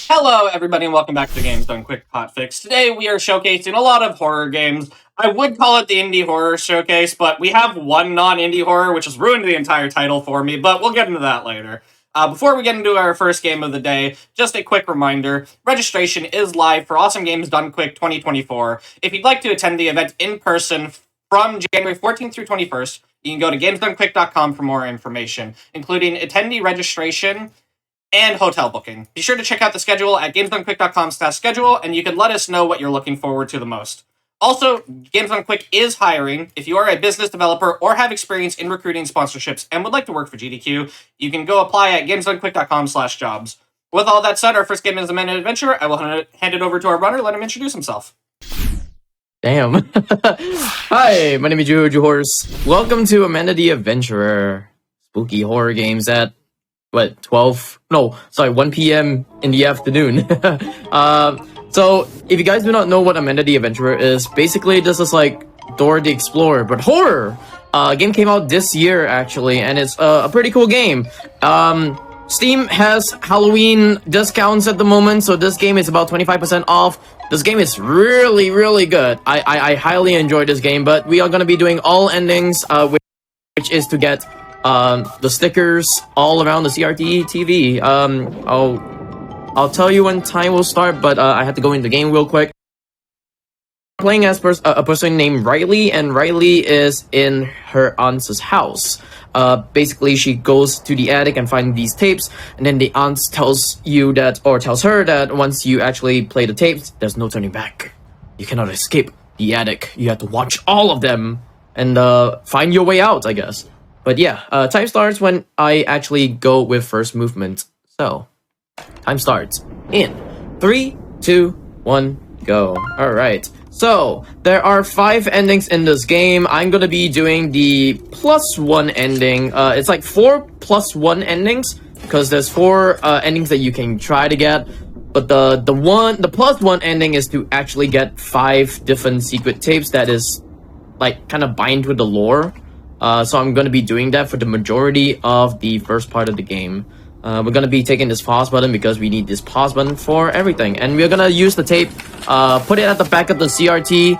Hello, everybody, and welcome back to the Games Done Quick Hotfix. Today, we are showcasing a lot of horror games. I would call it the Indie Horror Showcase, but we have one non-indie horror, which has ruined the entire title for me, but we'll get into that later. Before we get into our first game of the day, just a quick reminder, registration is live for Awesome Games Done Quick 2024. If you'd like to attend the event in person from January 14th through 21st, you can go to gamesdonequick.com for more information, including attendee registration and hotel booking. Be sure to check out the schedule at gamesdonequick.com/schedule, and you can let us know what you're looking forward to the most. Also, Games Done Quick is hiring. If you are a business developer or have experience in recruiting sponsorships and would like to work for GDQ, you can go apply at gamesdonequick.com/jobs. With all that said, our first game is A Minute Adventure. I will hand it over to our runner, let him introduce himself. Damn. Hi, my name is Juju Horse. Welcome to Amenity Adventurer. Spooky horror games at 1 p.m. in the afternoon. So if you guys do not know what Amenity Adventurer is, basically this is like Dora the Explorer, but horror. Game came out this year actually, and it's a pretty cool game. Steam has Halloween discounts at the moment, so this game is about 25% off. This game is really, really good. I highly enjoy this game, but we are going to be doing all endings, which is to get the stickers all around the CRT TV. I'll tell you when time will start, but I had to go in the game real quick. Playing as a person named Riley, and Riley is in her aunt's house. Basically, she goes to the attic and finds these tapes, and then the aunt tells her that once you actually play the tapes, there's no turning back. You cannot escape the attic. You have to watch all of them and find your way out, I guess. But yeah, time starts when I actually go with first movement. So, time starts in 3, 2, 1, go. Alright. So, there are 5 endings in this game. I'm gonna be doing the +1 ending. It's like 4 +1 endings, because there's 4 endings that you can try to get. But the +1 ending is to actually get 5 different secret tapes that is like kind of bind with the lore. So I'm going to be doing that for the majority of the first part of the game. We're going to be taking this pause button because we need this pause button for everything. And we're going to use the tape, put it at the back of the CRT,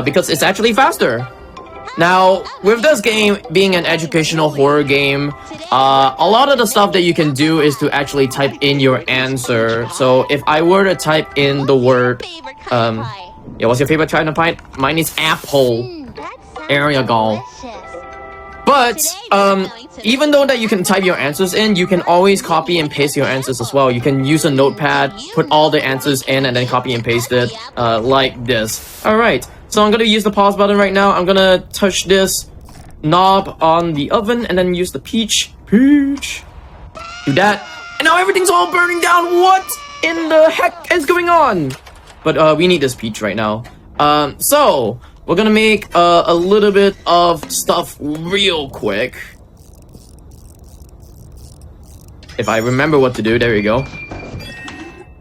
because it's actually faster. Now, with this game being an educational horror game, a lot of the stuff that you can do is to actually type in your answer. So if I were to type in the word, what's your favorite China pie? Mine is apple. There you go. But, even though that you can type your answers in, you can always copy and paste your answers as well. You can use a notepad, put all the answers in, and then copy and paste it, like this. Alright, so I'm gonna use the pause button right now. I'm gonna touch this knob on the oven, and then use the peach. Do that. And now everything's all burning down! What in the heck is going on? But, we need this peach right now. So we're gonna make a little bit of stuff real quick. If I remember what to do, there we go.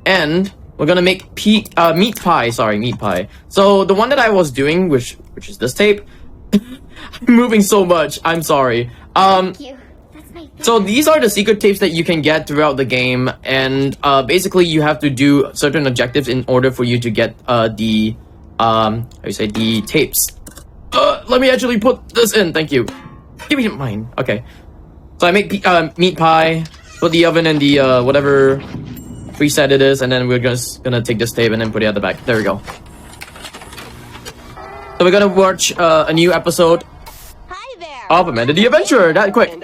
And we're gonna make meat pie. So the one that I was doing, which is this tape. I'm moving so much. I'm sorry. So these are the secret tapes that you can get throughout the game, and basically you have to do certain objectives in order for you to get the tapes. Let me actually put this in. Thank you. Give me mine. Okay. So I make meat pie, put the oven in the whatever preset it is, and then we're just gonna take this tape and then put it at the back. There we go. So we're gonna watch a new episode of Amenity Adventure that quick.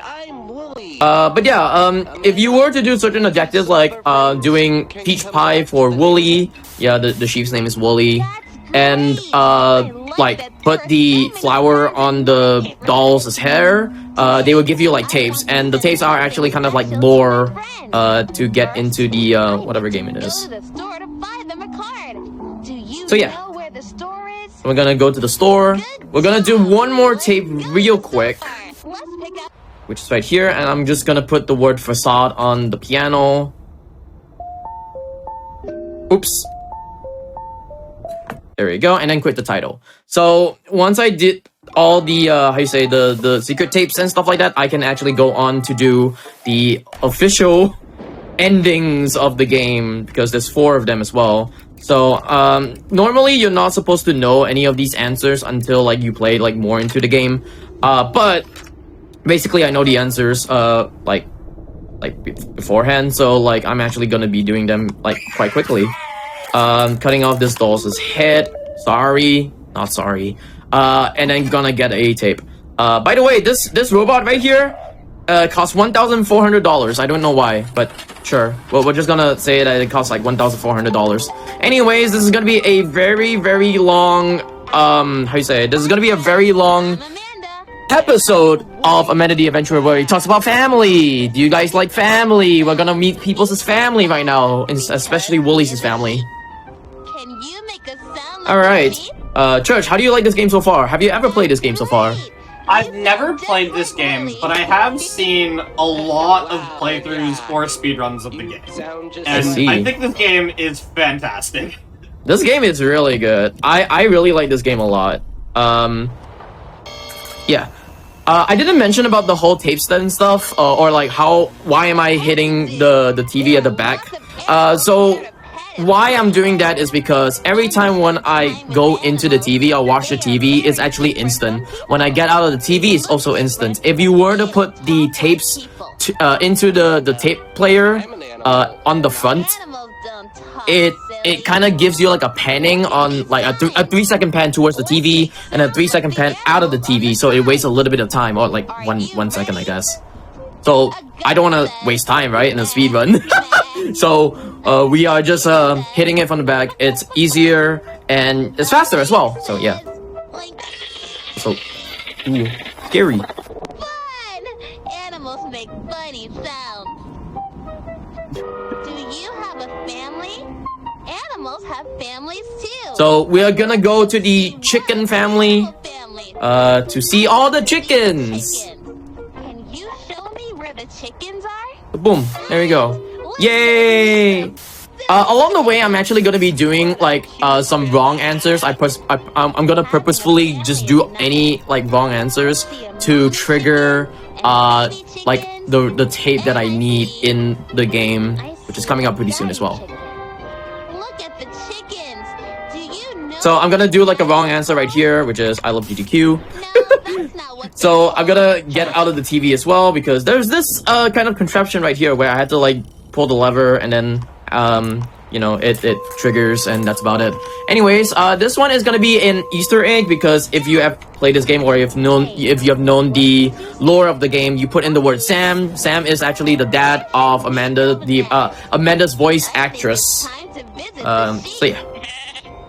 But yeah, if you were to do certain objectives like doing peach pie for Wooly, yeah, the sheep's name is Wooly, and like put the flour on the doll's hair, they will give you like tapes, and the tapes are actually kind of like lore to get into the whatever game it is. So yeah, we're gonna go to the store. We're gonna do one more tape real quick, which is right here, and I'm just gonna put the word facade on the piano. Oops. There we go, and then quit the title. So once I did all the the secret tapes and stuff like that, I can actually go on to do the official endings of the game, because there's 4 of them as well. So normally you're not supposed to know any of these answers until like you play like more into the game. But basically I know the answers like beforehand, so like I'm actually gonna be doing them like quite quickly. Cutting off this doll's head. Sorry, not sorry. And then gonna get a tape. By the way, this robot right here costs $1,400. I don't know why, but sure. Well, we're just gonna say that it costs like $1,400. Anyways, this is gonna be a very long how you say it? This is gonna be a very long episode of Amanda the Adventurer where he talks about family. Do you guys like family? We're gonna meet people's family right now, especially Woolie's family. Can you make a sound All right, Church, how do you like this game so far? Have you ever played this game so far? I've never played this game, but I have seen a lot of playthroughs or speedruns of the game. And I think this game is fantastic. This game is really good. I really like this game a lot. Yeah. I didn't mention about the whole tape stud and stuff, or like why am I hitting the TV at the back? So why I'm doing that is because every time when I go into the TV or watch the TV, it's actually instant. When I get out of the TV, it's also instant. If you were to put the tapes into the tape player on the front, it kind of gives you like a panning on like a 3-second pan towards the TV and a 3-second pan out of the TV, so it wastes a little bit of time, or like one second, I guess. So I don't want to waste time, right, in a speed run. So we are just hitting it from the back. It's easier and it's faster as well. So yeah. So ooh, scary. Fun! Animals make funny sounds. Do you have a family? Animals have families too. So we are gonna go to the chicken family to see all the chickens. Can you show me where the chickens are? Boom, there we go. Yay! Along the way, I'm actually gonna be doing like some wrong answers. I'm gonna purposefully just do any like wrong answers to trigger like the tape that I need in the game, which is coming up pretty soon as well. Look at the chickens. Do you know? So I'm gonna do like a wrong answer right here, which is I love GDQ. No, that's not what So I'm gonna get out of the TV as well, because there's this kind of contraption right here where I had to like pull the lever and then you know, it triggers, and that's about it. Anyways, this one is gonna be an Easter egg, because if you have played this game or if you have known the lore of the game, you put in the word Sam. Sam is actually the dad of Amanda, Amanda's voice actress. time to visit So yeah.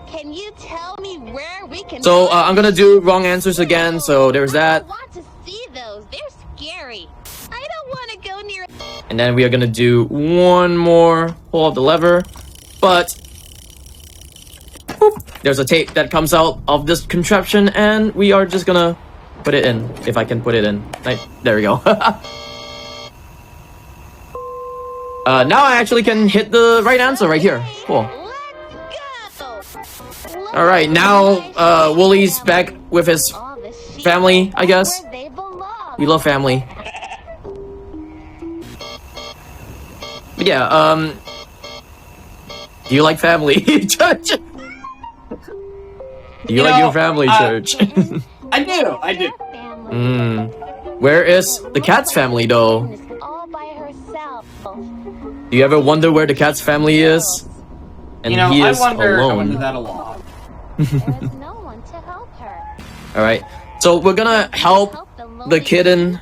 Can you tell me where we can So I'm gonna do wrong answers again. So there's that. I want to see those. They're scary. I don't want to go near. And then we are gonna do one more pull of the lever, but whoop, there's a tape that comes out of this contraption, and we are just gonna put it in, if I can put it in. Right, there we go. Now I actually can hit the right answer right here. Cool. Let's go. All right, now Woolie's back with his All the sheep family, I guess. where they belong. We love family. But yeah, do you like family, Church? Do you like your family, Church? I do. Where is the cat's family, though? All by herself. Do you ever wonder where the cat's family is? And You know, he I is wonder alone. that a lot. There's no one to help her. Alright, so we're gonna help Help the the lonely kitten.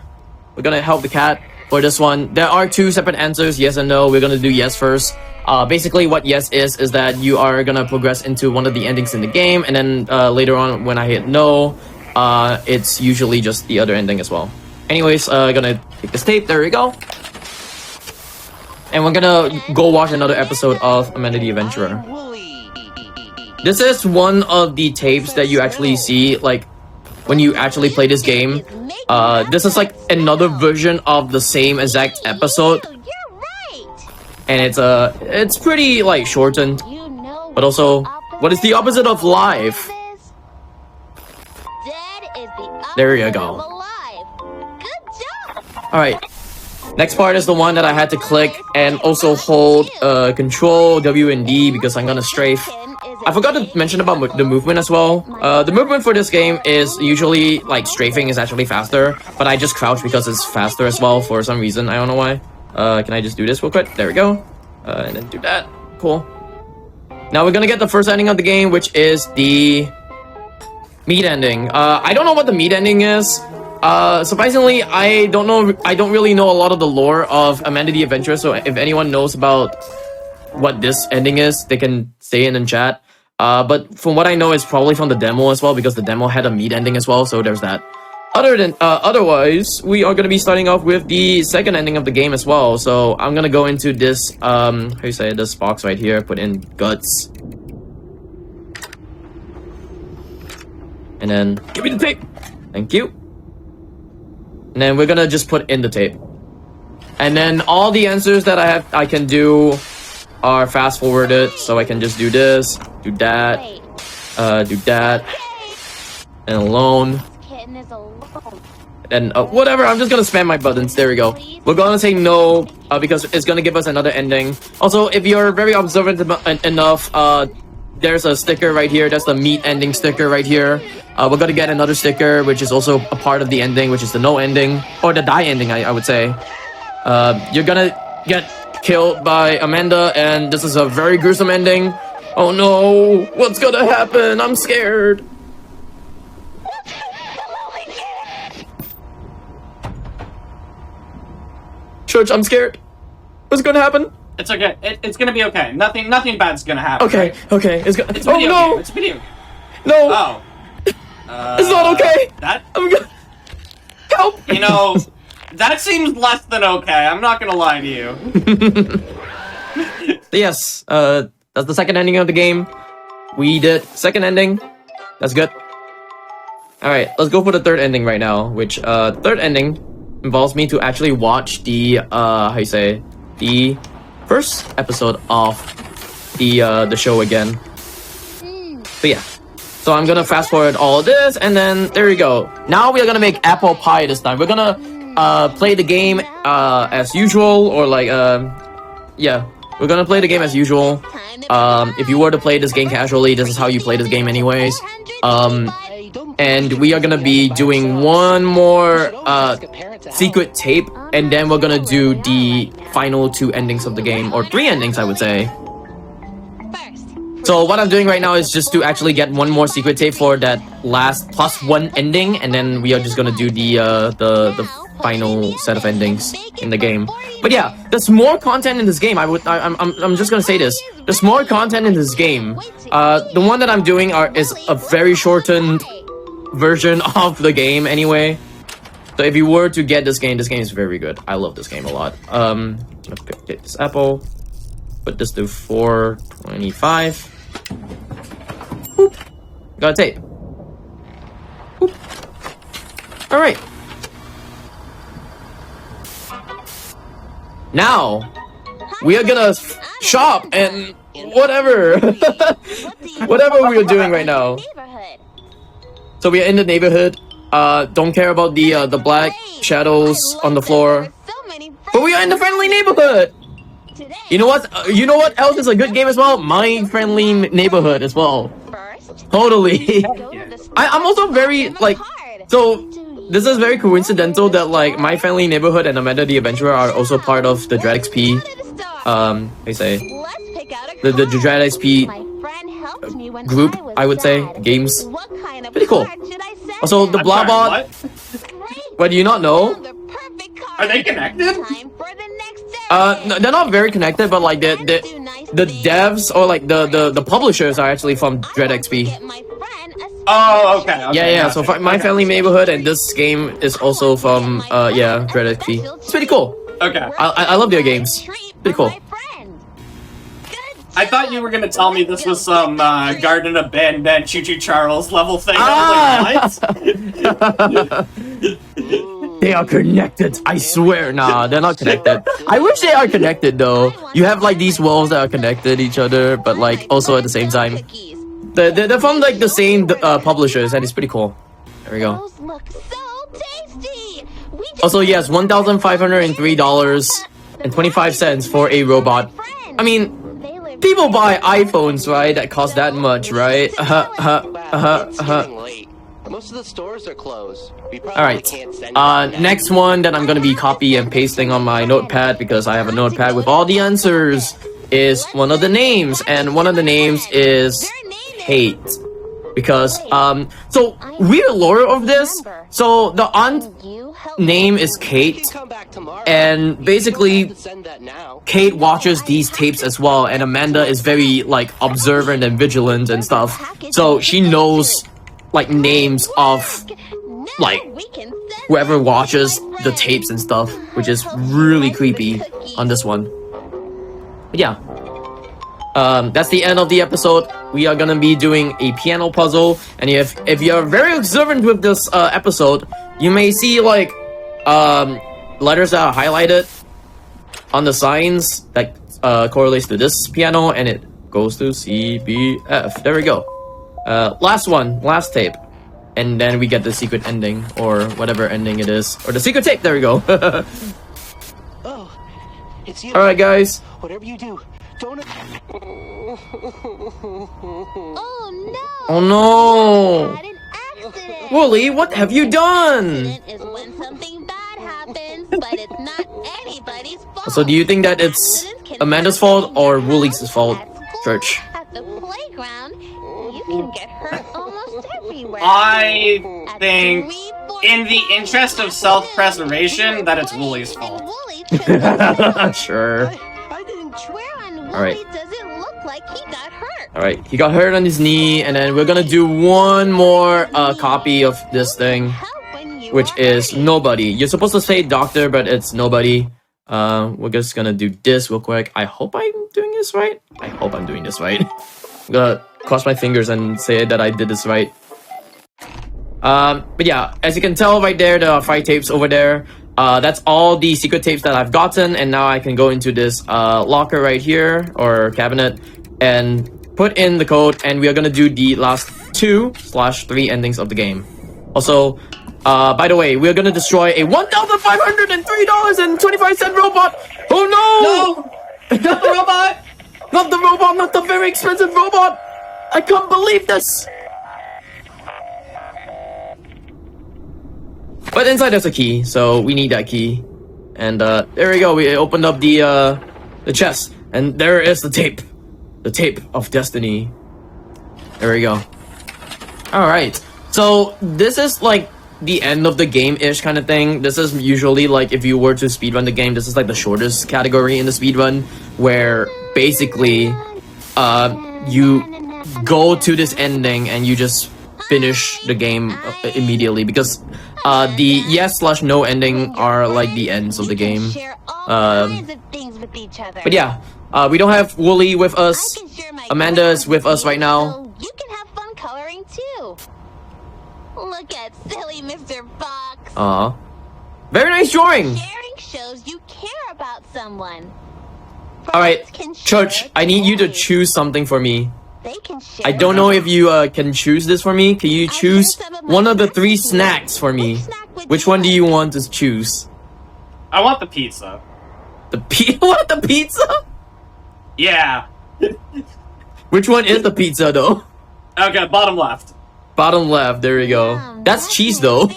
We're gonna help the cat for this one. There are 2 separate answers, yes and no. We're gonna do yes first. Basically what yes is that you are gonna progress into one of the endings in the game, and then later on when I hit no, it's usually just the other ending as well. Anyways, gonna take this tape, there we go. And we're gonna go watch another episode of Amanda the Adventurer. This is one of the tapes that you actually see, like, when you actually play this game. This is like another version of the same exact episode, You're right. and it's pretty like shortened, You know but also, what is the opposite of live? Dead is the There you opposite go. of alive. Good job. Alright, Next part is the one that I had to click and also hold Control W and D because I'm gonna strafe. I forgot to mention about the movement as well. The movement for this game is usually like strafing is actually faster, but I just crouch because it's faster as well for some reason. I don't know why. Can I just do this real quick? There we go. And then do that. Cool. Now we're gonna get the first ending of the game, which is the meat ending. I don't know what the meat ending is. Surprisingly, I don't really know a lot of the lore of Amanda the Adventurer, so if anyone knows about what this ending is, they can say it in chat. But from what I know, it's probably from the demo as well, because the demo had a meat ending as well, so there's that. Otherwise, we are gonna be starting off with the second ending of the game as well. So I'm gonna go into this, how you say, this box right here, put in guts. And then, give me the tape! Thank you. And then we're gonna just put in the tape. And then all the answers that I can do are fast forwarded, so I can just do this, do that, and alone. And whatever, I'm just gonna spam my buttons. There we go. We're gonna say no, because it's gonna give us another ending. Also, if you're very observant enough, there's a sticker right here. That's the meat ending sticker right here. We're gonna get another sticker, which is also a part of the ending, which is the no ending, or the die ending, I would say. You're gonna get killed by Amanda, and this is a very gruesome ending. Oh no, what's gonna happen? I'm scared. Church, I'm scared. What's gonna happen? It's okay. It's gonna be okay. Nothing bad's gonna happen. Okay, right? okay. It's a video game. It's a video game. No. Oh. It's not okay. I'm gonna help. You know, that seems less than okay. I'm not gonna lie to you. Yes. That's the second ending of the game. We did second ending. That's good. All right, let's go for the third ending right now. Which third ending involves me to actually watch the how you say, the first episode of the show again. But yeah. So I'm gonna fast forward all of this, and then there you go. Now we are gonna make apple pie this time. We're gonna play the game as usual, or like yeah, we're gonna play the game as usual. If you were to play this game casually, this is how you play this game anyways. And we are gonna be doing one more secret tape, and then we're gonna do the final two endings of the game, or three endings I would say. So what I'm doing right now is just to actually get one more secret tape for that last plus one ending, and then we are just gonna do the final set of endings in the game. But yeah, there's more content in this game. I'm just gonna say this. There's more content in this game. The one that I'm doing is a very shortened version of the game anyway. So if you were to get this game is very good. I love this game a lot. Let's get this apple. Put this to 425. Boop. Got a tape. Boop. All right. Now we are gonna shop and whatever, whatever we are doing right now. So we are in the neighborhood. Don't care about the black shadows on the floor. But we are in the friendly neighborhood. You know what? You know what else is a good game as well? My Friendly Neighborhood as well. Totally. I'm also very like. So this is very coincidental that like My Friendly Neighborhood and Amanda the Adventurer are also part of the Dread XP. I say the Dread XP group. I would say games. Pretty cool. Also the Blabot. What, do you not know? Are they connected? No, they're not very connected, but like the devs or like the publishers are actually from Dread XP. Oh, okay. Yeah. So My Friendly Neighborhood and this game is also from yeah, Dread XP. It's pretty cool. Okay. I love their games. Pretty cool. I thought you were gonna tell me this was some Garden of Ben Choo Choo Charles level thing. They are connected. I swear. Nah, they're not connected. I wish they are connected though. You have like these walls that are connected each other, but like also at the same time. They're from like the same publishers, and it's pretty cool. There we go. Those look so tasty. We Also, yes, $1,503.25 for a robot. I mean, people buy iPhones, right? That cost that much, right? It's getting late. Most of the stores are closed. We probably Alright. can't send you back. Next one that I'm gonna be copy and pasting on my notepad because I have a notepad with all the answers is one of the names, and one of the names is Kate. Because, so weird lore of this. So the aunt name is Kate, Come back tomorrow. and basically Send that now. Kate watches these tapes as well, and Amanda is very like observant and vigilant and stuff. So she knows like names of like whoever watches the tapes and stuff, which is really creepy on this one. But yeah. That's the end of the episode. We are gonna be doing a piano puzzle, and if you're very observant with this episode, you may see like letters that are highlighted on the signs that correlates to this piano, and it goes to C, B, F. There we go. Last one, last tape, and then we get the secret ending or whatever ending it is, or the secret tape. There we go. Oh, it's you. All right, guys. Whatever you do, don't. Oh no! Oh no, Had an accident. Wooly, what have you done? Accident is when something bad happens, but it's not anybody's fault. So do you think that it's Accidents can Amanda's happen fault or Woolie's fault, at school, Church? At the playground, you can get hurt almost everywhere. I At think, 3, 4, in the interest of self-preservation, that it's Woolie's and fault. Wooly chose himself. Sure. I didn't. Where on Wooly Alright. does it look like he got hurt? Alright, he got hurt on his knee, and then we're gonna do one more copy of this thing, Help when you which are is hurting. nobody. You're supposed to say doctor, but it's nobody. We're just gonna do this real quick. I hope I'm doing this right. I hope I'm doing this right. I'm gonna cross my fingers and say that I did this right. But yeah, as you can tell right there, there are 5 tapes over there. That's all the secret tapes that I've gotten, and now I can go into this locker right here, or cabinet, and put in the code, and we are gonna do the last 2/3 endings of the game. Also, by the way, we're gonna destroy a $1,503.25 robot! Oh no! Not the robot! Not the robot, not the very expensive robot! I can't believe this! But inside there's a key, so we need that key. And there we go, we opened up the chest, and there is the tape. The tape of destiny. There we go. Alright, so this is like the end of the game-ish kind of thing. This is usually like if you were to speedrun the game, this is like the shortest category in the speedrun, where basically you go to this ending and you just finish the game immediately, because the yes/no ending are like the ends of the game. Share all kinds of things with each other. But yeah, we don't have Wooly with I us. can share my Amanda is with us right now. so you can have fun coloring too. Look at silly Mr. Fox. Very nice drawing. Sharing shows you care about someone. Alright, Friends can share Church, I need you to toys. choose something for me. They can share I don't know if you can choose this for me. Can you choose one of the 3 snacks for me? Which one do you want to choose? I want the pizza. The what? The pizza? Yeah. Which one is the pizza though? Okay, bottom left. Bottom left, there we go. That's cheese though.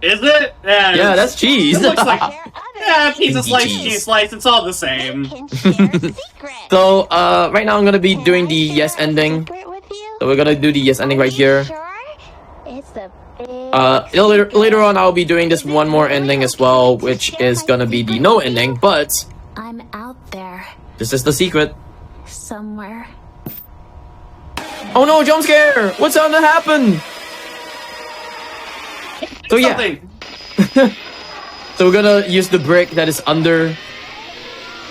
Is it? Yeah, Yeah, it's- that's cheese. It looks like yeah, pizza Pinky slice, cheese. cheese slice. It's all the same. Can share secrets. So, right now I'm gonna be doing the yes ending. Secret with you? So we're gonna do the yes ending right here. Sure? It's a big Later on I'll be doing this one more ending as well, which is gonna be the no ending, but I'm out there this is the secret. somewhere. Oh no, jump scare! What's gonna happen? So yeah, Something. so we're gonna use the brick that is under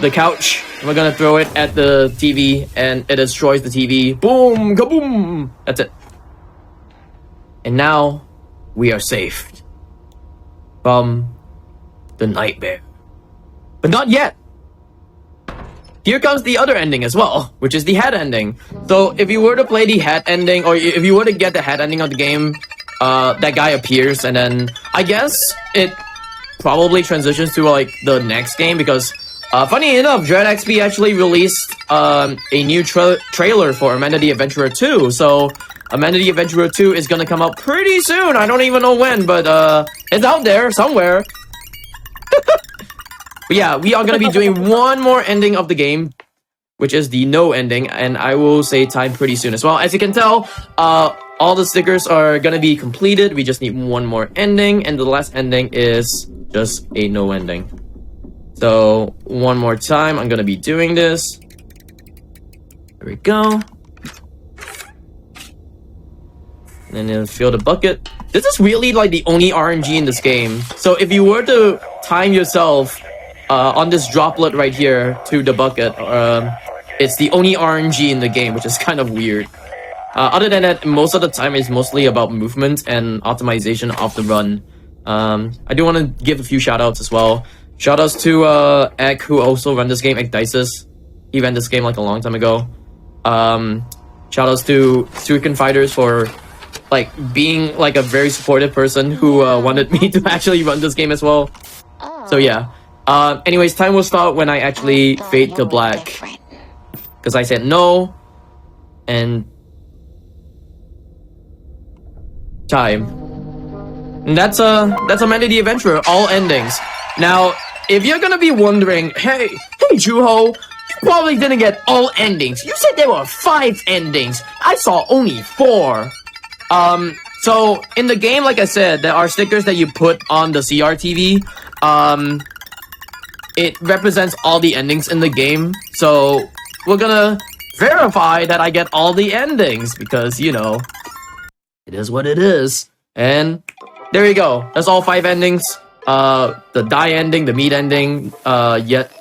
the couch. And we're gonna throw it at the TV, and it destroys the TV. Boom, kaboom! That's it. And now we are saved from the nightmare. But not yet. Here comes the other ending as well, which is the hat ending. So if you were to play the hat ending, or if you were to get the hat ending of the game, that guy appears, and then I guess it probably transitions to like the next game because funny enough, Dread XP actually released a new trailer for Amanda the Adventurer 2. So Amanda the Adventurer 2 is gonna come out pretty soon. I don't even know when, but it's out there somewhere. But yeah, we are gonna be doing one more ending of the game, which is the no ending, and I will say time pretty soon as well. As you can tell, all the stickers are gonna be completed. We just need one more ending, and the last ending is just a no ending. So one more time, I'm gonna be doing this. There we go. And then fill the bucket. This is really like the only RNG in this game. So if you were to time yourself on this droplet right here to the bucket, it's the only RNG in the game, which is kind of weird. Other than that, most of the time it's mostly about movement and optimization of the run. I do want to give a few shoutouts as well. Shoutouts to Egg, who also ran this game, Egg Dices. He ran this game like a long time ago. Shoutouts to Suican Fighters for like being like a very supportive person who wanted me to actually run this game as well. So yeah. Anyways, time will start when I actually fade to black. Because I said no. And time. And that's Amanda the Adventurer, all endings. Now, if you're gonna be wondering, hey Juho, you probably didn't get all endings. You said there were 5 endings. I saw only 4. So in the game, like I said, there are stickers that you put on the CRTV. It represents all the endings in the game. So we're gonna verify that I get all the endings because, you know, it is what it is. And there you go. That's all 5 endings. The die ending, the meat ending,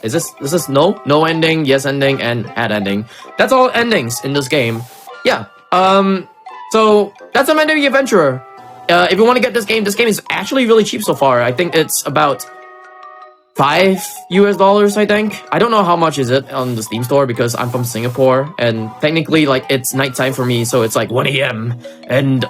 is this no ending, yes ending, and add ending. That's all endings in this game. Yeah. So that's Amanda the Adventurer. If you want to get this game is actually really cheap so far. I think it's about $5 I think. I don't know how much is it on the Steam store because I'm from Singapore and technically like it's nighttime for me, so it's like 1 AM and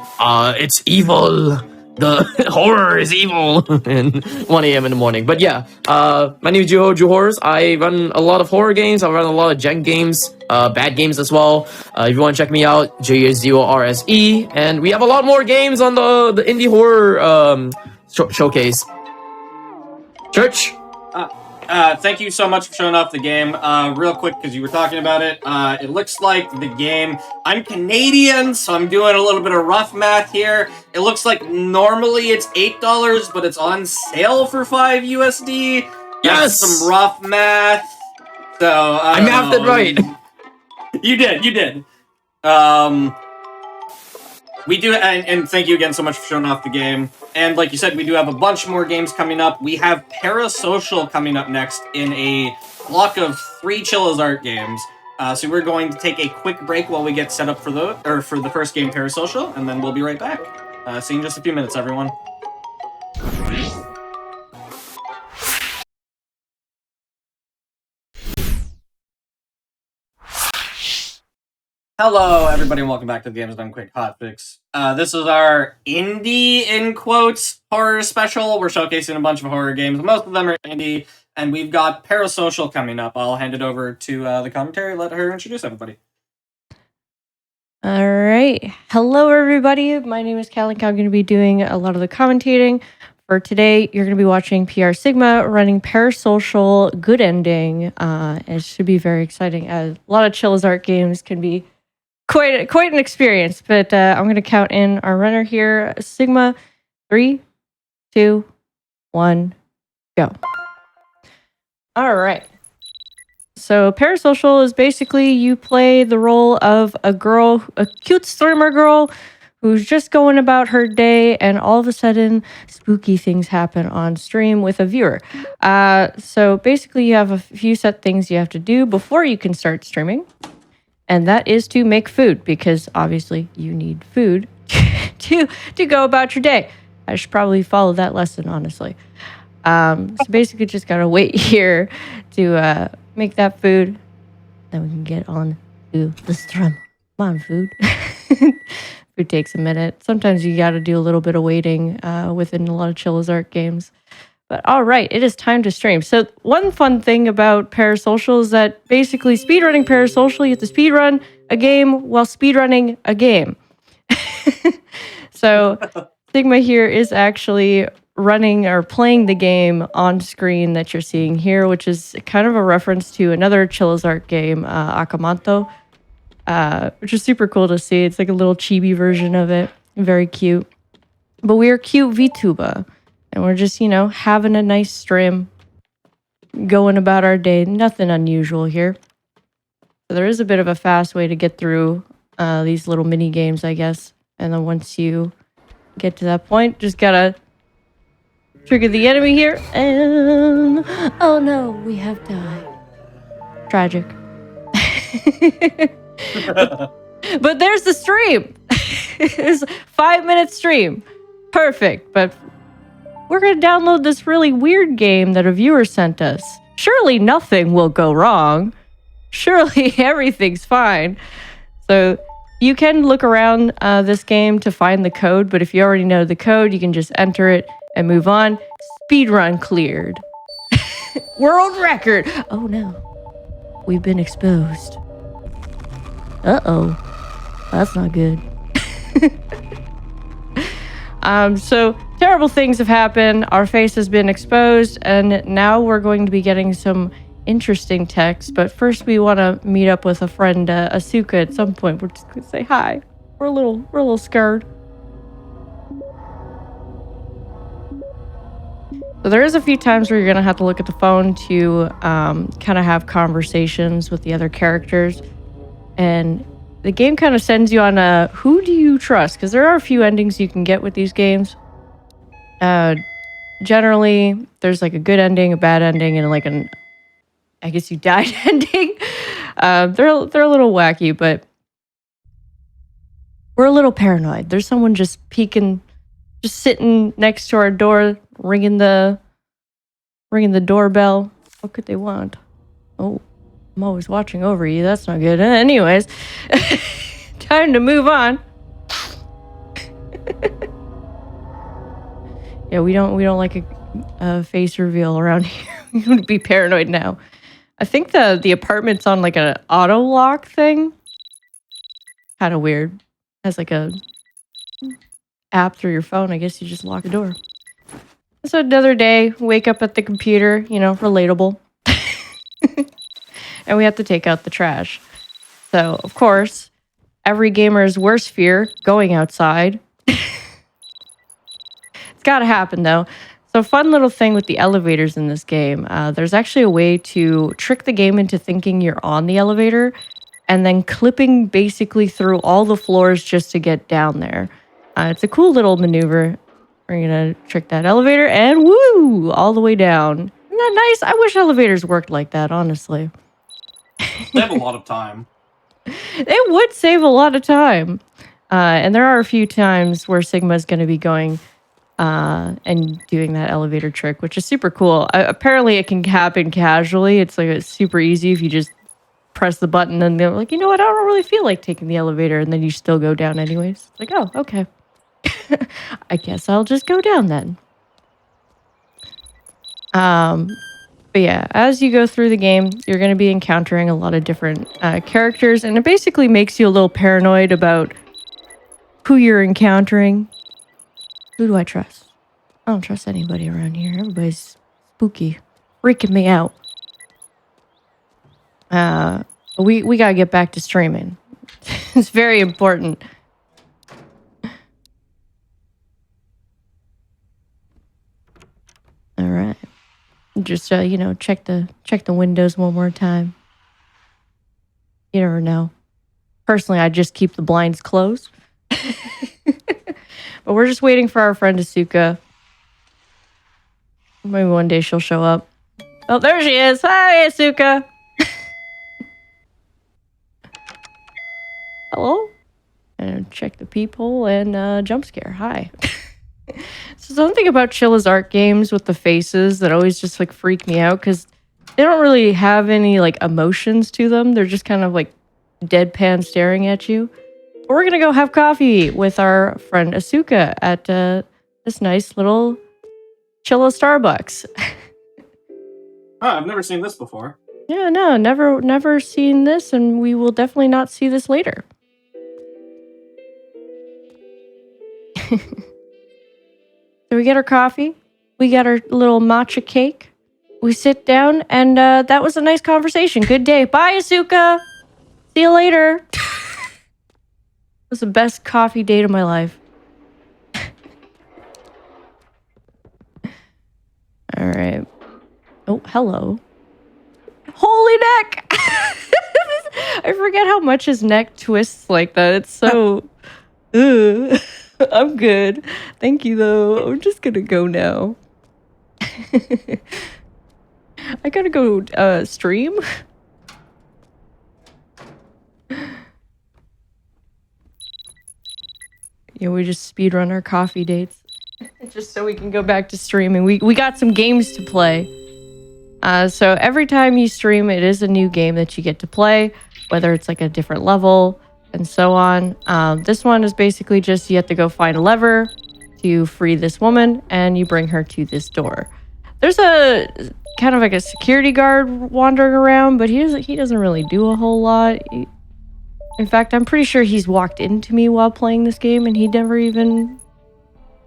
it's evil. The horror is evil and 1 AM in the morning. But yeah, my name is Juho Horrors. I run a lot of horror games. I run a lot of jank games, bad games as well. If you want to check me out, JZORSE. And we have a lot more games on the indie horror showcase. Church? Thank you so much for showing off the game. Real quick, because you were talking about it, it looks like the game... I'm Canadian, so I'm doing a little bit of rough math here. It looks like normally it's $8, but it's on sale for $5 USD. Yes! That's some rough math. So, I mathed it right. You did. We do, and thank you again so much for showing off the game. And like you said, we do have a bunch more games coming up. We have Parasocial coming up next in a block of 3 Chillazart games. So we're going to take a quick break while we get set up for the first game, Parasocial, and then we'll be right back. See you in just a few minutes, everyone. Hello, everybody, and welcome back to the Games Done Quick Hotfix. This is our indie, in quotes, horror special. We're showcasing a bunch of horror games. Most of them are indie, and we've got Parasocial coming up. I'll hand it over to the commentary, let her introduce everybody. All right. Hello, everybody. My name is Callie. I'm going to be doing a lot of the commentating. For today, you're going to be watching PR Sigma running Parasocial Good Ending. It should be very exciting. A lot of Chillazart games can be quite an experience, but I'm going to count in our runner here. Sigma, 3, 2, 1, go. All right. So Parasocial is basically you play the role of a girl, a cute streamer girl who's just going about her day, and all of a sudden spooky things happen on stream with a viewer. So basically you have a few set things you have to do before you can start streaming. And that is to make food, because obviously you need food to go about your day. I should probably follow that lesson, honestly. So basically just gotta wait here to make that food. Then we can get on to the stream. Come on, food. Food takes a minute. Sometimes you gotta do a little bit of waiting within a lot of Chillazart games. But all right, it is time to stream. So one fun thing about Parasocial is that basically speedrunning Parasocial, you have to speedrun a game while speedrunning a game. So Sigma here is actually running or playing the game on screen that you're seeing here, which is kind of a reference to another Chilla's Art game, Akamanto, which is super cool to see. It's like a little chibi version of it. Very cute. But we're cute VTuber, and we're just, you know, having a nice stream, going about our day. Nothing unusual here. So there is a bit of a fast way to get through these little mini games, I guess. And then once you get to that point, just gotta trigger the enemy here, and oh no, we have died. Tragic. but there's the stream. It's a 5-minute stream. Perfect. But we're gonna download this really weird game that a viewer sent us. Surely nothing will go wrong. Surely everything's fine. So you can look around this game to find the code, but if you already know the code, you can just enter it and move on. Speedrun cleared. World record. Oh no. We've been exposed. Uh-oh. That's not good. So terrible things have happened. Our face has been exposed, and now we're going to be getting some interesting text. But first, we want to meet up with a friend, Asuka, at some point. We're just gonna say hi. We're a little scared. So there is a few times where you're gonna have to look at the phone to kind of have conversations with the other characters, and the game kind of sends you on a who do you trust, because there are a few endings you can get with these games. Generally, there's like a good ending, a bad ending, and like an I guess you died ending. They're a little wacky, but we're a little paranoid. There's someone just peeking, just sitting next to our door, ringing the doorbell. What could they want? Oh, I'm always watching over you. That's not good. Anyways, time to move on. Yeah, we don't like a face reveal around here. We're going to be paranoid now. I think the apartment's on like an auto lock thing. Kind of weird. Has like a app through your phone. I guess you just lock the door. So another day, wake up at the computer, you know, relatable. And we have to take out the trash. So, of course, every gamer's worst fear, going outside. It's got to happen, though. So, fun little thing with the elevators in this game. There's actually a way to trick the game into thinking you're on the elevator and then clipping basically through all the floors just to get down there. It's a cool little maneuver. We're going to trick that elevator and woo! All the way down. Isn't that nice? I wish elevators worked like that, honestly. They have a lot of time. It would save a lot of time. And there are a few times where Sigma's going to be going and doing that elevator trick, which is super cool. Apparently, it can happen casually. It's like it's super easy if you just press the button and they're like, you know what, I don't really feel like taking the elevator. And then you still go down anyways. It's like, oh, okay. I guess I'll just go down then. But yeah, as you go through the game, you're going to be encountering a lot of different characters, and it basically makes you a little paranoid about who you're encountering. Who do I trust? I don't trust anybody around here. Everybody's spooky, freaking me out. We got to get back to streaming. It's very important. All right. Just you know, check the windows one more time. You never know. Personally, I just keep the blinds closed. But we're just waiting for our friend Asuka. Maybe one day she'll show up. Oh, there she is. Hi, Asuka. Hello. And check the peephole and jump scare. Hi. So something about Chilla's art games with the faces that always just like freak me out because they don't really have any like emotions to them. They're just kind of like deadpan staring at you. But we're gonna go have coffee with our friend Asuka at this nice little Chilla Starbucks. Oh, I've never seen this before. Yeah, no, never seen this, and we will definitely not see this later. So we get our coffee, we got our little matcha cake, we sit down, and that was a nice conversation. Good day. Bye, Asuka. See you later. It was the best coffee date of my life. All right. Oh, hello. Holy neck! I forget how much his neck twists like that. It's so... Ugh. I'm good. Thank you, though. I'm just gonna go now. I gotta go stream. Yeah, we just speedrun our coffee dates. Just so we can go back to streaming. We got some games to play. So every time you stream, it is a new game that you get to play, whether it's like a different level and so on. This one is basically just you have to go find a lever to free this woman, and you bring her to this door. There's a kind of like a security guard wandering around, but he doesn't really do a whole lot. In fact, I'm pretty sure he's walked into me while playing this game, and he never even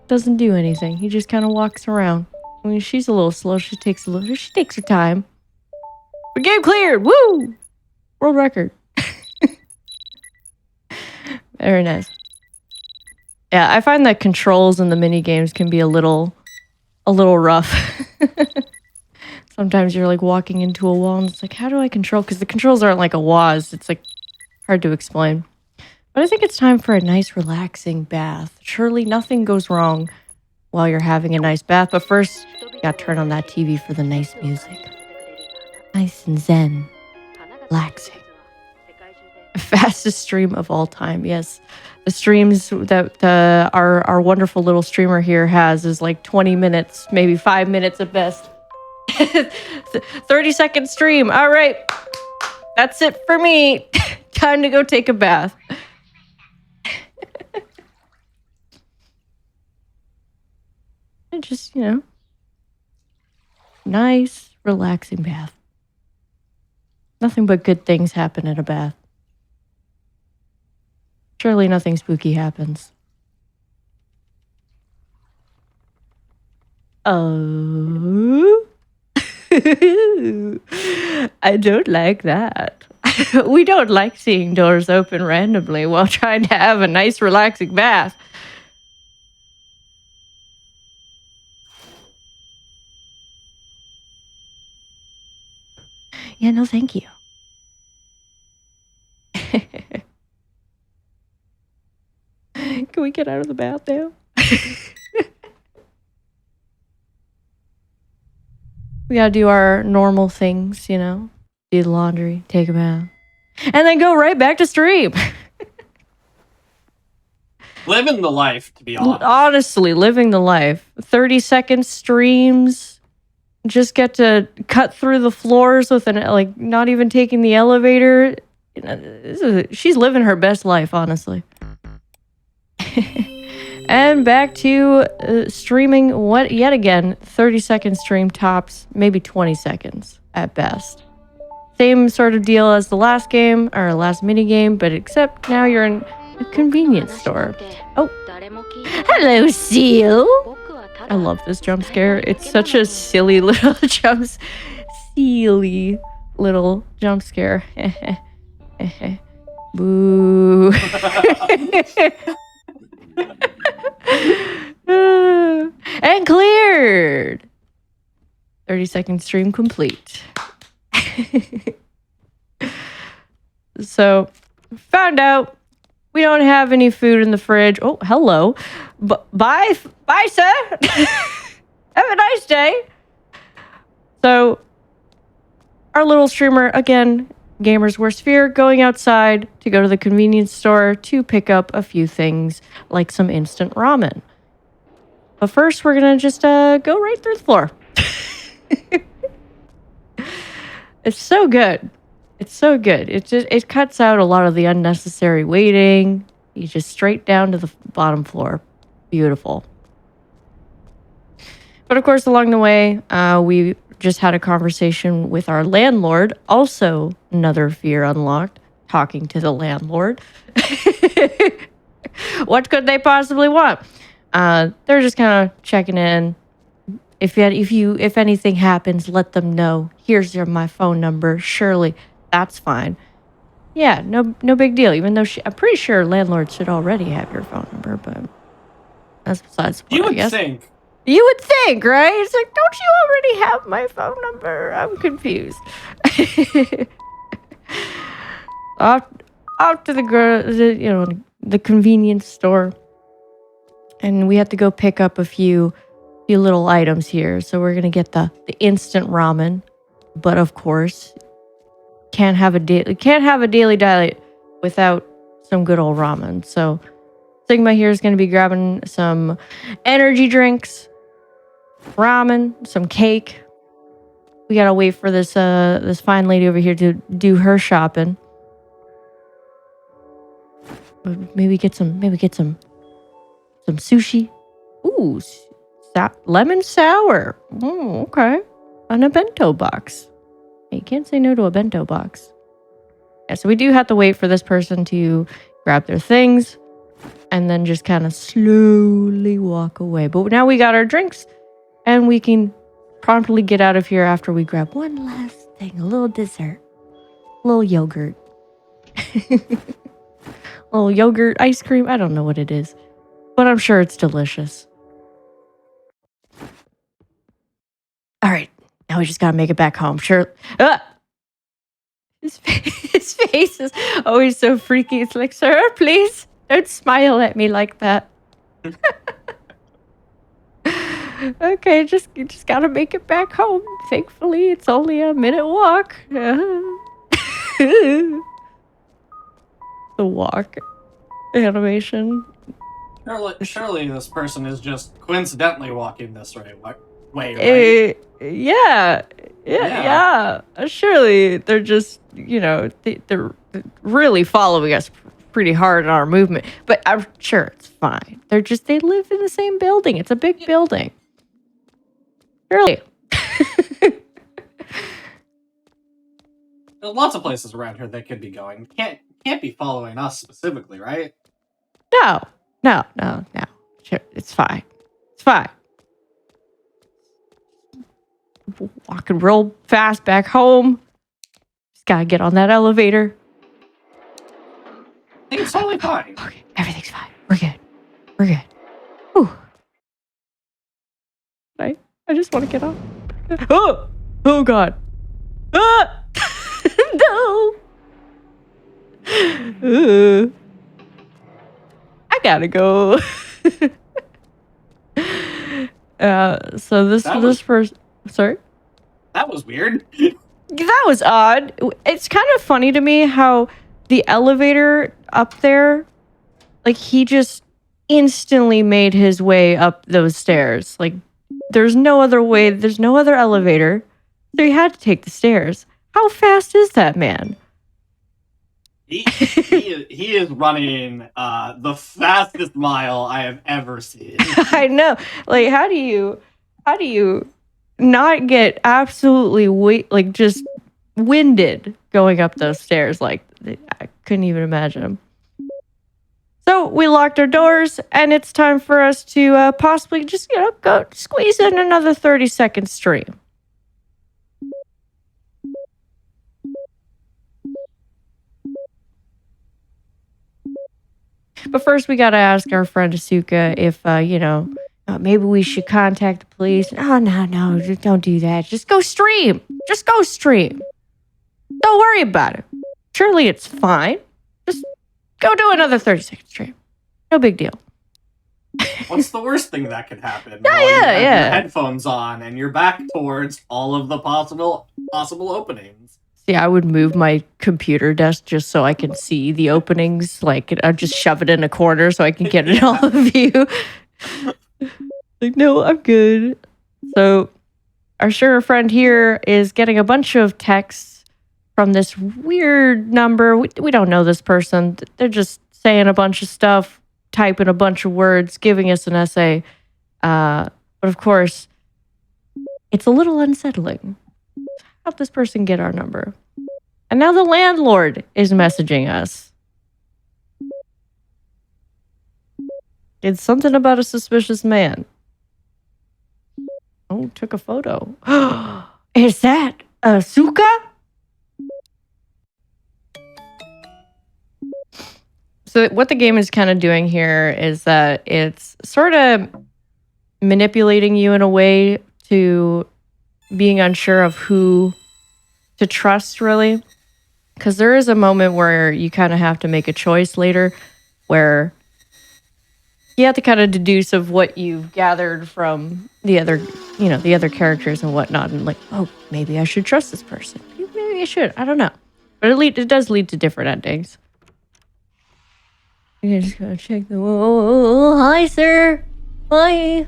doesn't do anything. He just kind of walks around. I mean, she's a little slow. She takes her time. But game cleared! Woo! World record. Very nice. Yeah, I find that controls in the mini games can be a little rough. Sometimes you're like walking into a wall and it's like, how do I control? Because the controls aren't like a WASD. It's like hard to explain. But I think it's time for a nice relaxing bath. Surely nothing goes wrong while you're having a nice bath. But first, you gotta turn on that TV for the nice music. Nice and zen. Relaxing. Fastest stream of all time. Yes. The streams that our wonderful little streamer here has is like 20 minutes, maybe 5 minutes at best. 30-second stream. All right. That's it for me. Time to go take a bath. And just, nice, relaxing bath. Nothing but good things happen in a bath. Surely nothing spooky happens. Oh. I don't like that. We don't like seeing doors open randomly while trying to have a nice, relaxing bath. Yeah, no, thank you. Can we get out of the bath now? We gotta do our normal things, do the laundry, take a bath, and then go right back to stream. Living the life, to be honest. Honestly, living the life. 30-second streams. Just get to cut through the floors with not even taking the elevator. She's living her best life, honestly. And back to streaming yet again. 30-second stream tops, maybe 20 seconds at best. Same sort of deal as the last game, or last mini game, but except now you're in a convenience store. Oh, hello, Seal. I love this jump scare. It's such a silly little silly little jump scare. Boo. And cleared. 30-second stream complete. So, found out we don't have any food in the fridge. Oh, hello. Bye, sir. Have a nice day. So, our little streamer, again, Gamer's Worst Fear, going outside to go to the convenience store to pick up a few things like some instant ramen. But first, we're going to just go right through the floor. It's so good. It's so good. It cuts out a lot of the unnecessary waiting. You just straight down to the bottom floor. Beautiful. But of course, along the way, we just had a conversation with our landlord. Also, another fear unlocked, talking to the landlord. What could they possibly want? They're just kind of checking in. If anything happens, let them know. Here's my phone number. Surely, that's fine. Yeah, no big deal. Even though I'm pretty sure landlords should already have your phone number, but that's besides the point, You I would guess. think. You would think, right? It's like, don't you already have my phone number? I'm confused. off to the convenience store, and we have to go pick up a few little items here. So we're gonna get the instant ramen, but of course, can't have a daily diet without some good old ramen. So Sigma here is gonna be grabbing some energy drinks, ramen, some cake. We gotta wait for this fine lady over here to do her shopping. Maybe get some sushi. Ooh, lemon sour. Oh, okay. On a bento box. You can't say no to a bento box. Yeah, so we do have to wait for this person to grab their things and then just kind of slowly walk away. But now we got our drinks and we can promptly get out of here after we grab one last thing, a little dessert, a little yogurt. A little yogurt ice cream. I don't know what it is, but I'm sure it's delicious. All right, now we just gotta make it back home. Sure. His face is always so freaky. It's like, sir, please don't smile at me like that. Okay, just gotta make it back home. Thankfully, it's only a minute walk. The walk animation. Surely this person is just coincidentally walking this way, right? Yeah. Surely they're just, they're really following us pretty hard in our movement. But I'm sure it's fine. They live in the same building. It's a big building. Surely. There's lots of places around here they could be going. Can't be following us specifically, right? No. Sure, it's fine. It's fine. Walking real fast back home. Just gotta get on that elevator. I think it's totally fine. Okay, everything's fine. We're good. Whew. I just want to get off. Oh God. Ah! No. I gotta go. So this person. Sorry. That was weird. That was odd. It's kind of funny to me how the elevator up there, like he just instantly made his way up those stairs. Like there's no other way. There's no other elevator. So he had to take the stairs. How fast is that man? He is running the fastest mile I have ever seen. I know. Like how do you not get absolutely just winded going up those stairs? Like I couldn't even imagine. So we locked our doors, and it's time for us to possibly just go squeeze in another 30-second stream. But first, we gotta ask our friend Asuka if maybe we should contact the police. Oh no, just don't do that. Just go stream. Don't worry about it. Surely it's fine. Just go do another 30-second stream. No big deal. What's the worst thing that could happen? Yeah. Your headphones on and you're back towards all of the possible openings. Yeah, I would move my computer desk just so I can see the openings. Like, I'd just shove it in a corner so I can get it all of you. Like, no, I'm good. So, our sugar friend here is getting a bunch of texts from this weird number. We don't know this person. They're just saying a bunch of stuff, typing a bunch of words, giving us an essay. But of course, It's a little unsettling. How'd this person get our number? And now the landlord is messaging us. It's something about a suspicious man. Oh, took a photo. Is that Asuka? So what the game is kind of doing here is that it's sort of manipulating you in a way to being unsure of who to trust, really. Because there is a moment where you kind of have to make a choice later where you have to kind of deduce of what you've gathered from the other, the other characters and whatnot. And like, oh, maybe I should trust this person. Maybe I should. I don't know. But it does lead to different endings. I'm just gonna check the. Oh, hi, sir. Hi.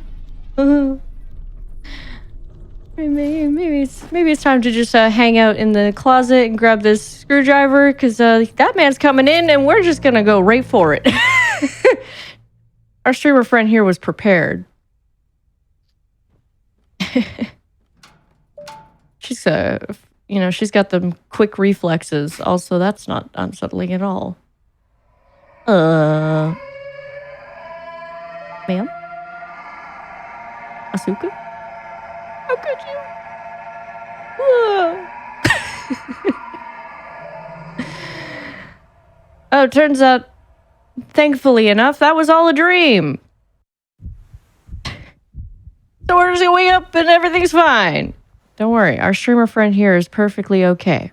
Maybe it's time to just hang out in the closet and grab this screwdriver because that man's coming in and we're just gonna go right for it. Our streamer friend here was prepared. She's she's got the quick reflexes. Also, that's not unsettling at all. Ma'am? Asuka? How could you? Oh, it turns out, thankfully enough, that was all a dream. So we're just gonna wake up and everything's fine. Don't worry, our streamer friend here is perfectly okay.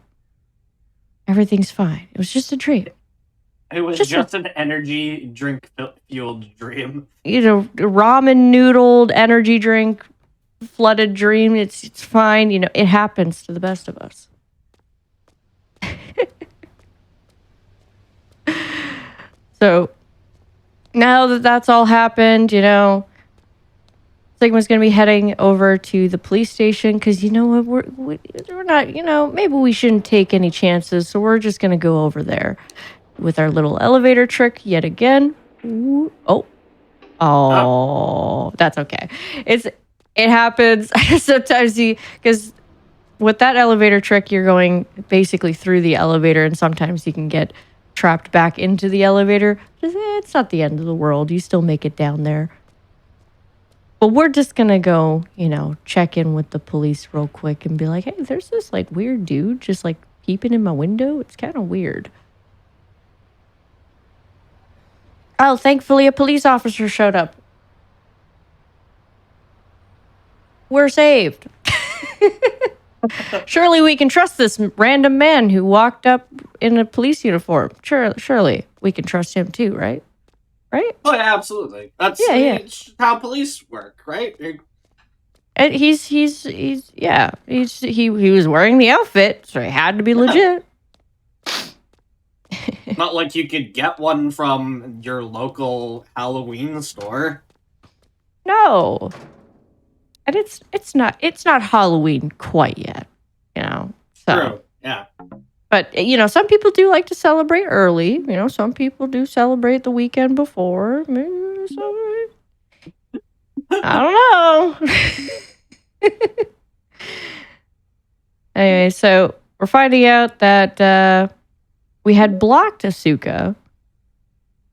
Everything's fine. It was just a dream. It was just an energy drink fueled dream. Ramen noodled energy drink flooded dream. It's fine. It happens to the best of us. So now that that's all happened, Sigma's going to be heading over to the police station because we're not, maybe we shouldn't take any chances. So we're just going to go over there with our little elevator trick yet again. Ooh. Oh, that's okay. It happens sometimes because with that elevator trick, you're going basically through the elevator and sometimes you can get trapped back into the elevator. It's not the end of the world. You still make it down there. But we're just going to go, check in with the police real quick and be like, hey, there's this weird dude just peeping in my window. It's kind of weird. Oh, thankfully a police officer showed up. We're saved. Surely we can trust this random man who walked up in a police uniform. Surely we can trust him too, right? Right? Oh, yeah, absolutely. That's how police work, right? And he was wearing the outfit, so it had to be legit. Not like you could get one from your local Halloween store. No. And it's not Halloween quite yet, So. True. Yeah. But some people do like to celebrate early. Some people do celebrate the weekend before. I don't know. Anyway, so we're finding out that we had blocked Asuka,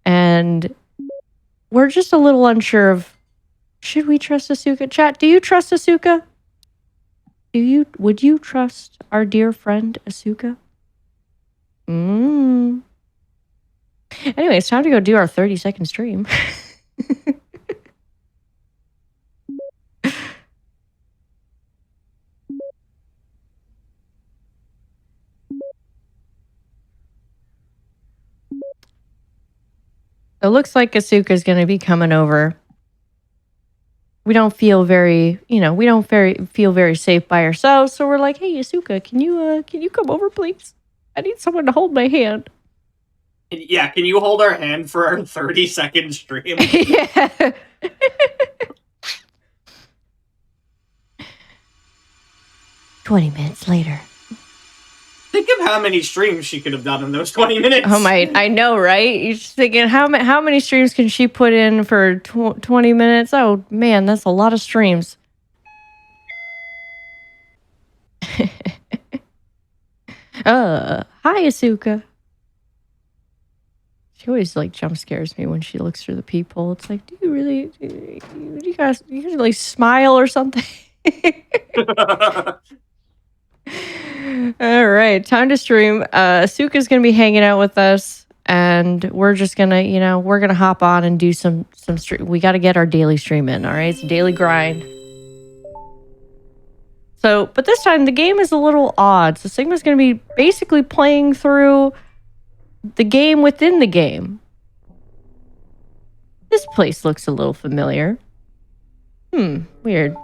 and we're just a little unsure of should we trust Asuka? Chat, do you trust Asuka? Would you trust our dear friend Asuka? Anyway, it's time to go do our 30-second stream. It looks like Asuka's going to be coming over. We don't feel very, feel very safe by ourselves. So we're like, hey, Asuka, can you come over, please? I need someone to hold my hand. Yeah, can you hold our hand for our 30-second stream? Yeah. 20 minutes later. Think of how many streams she could have done in those 20 minutes. Oh my, I know, right? You're just thinking, how many streams can she put in for 20 minutes? Oh man, that's a lot of streams. Hi, Asuka. She always like jump scares me when she looks through the peephole. It's like, do you guys like smile or something? All right, time to stream. Asuka's gonna be hanging out with us, and we're just gonna, we're gonna hop on and do some stream. We got to get our daily stream in. All right, it's a daily grind. So, but this time the game is a little odd. So Sigma's gonna be basically playing through the game within the game. This place looks a little familiar. Weird.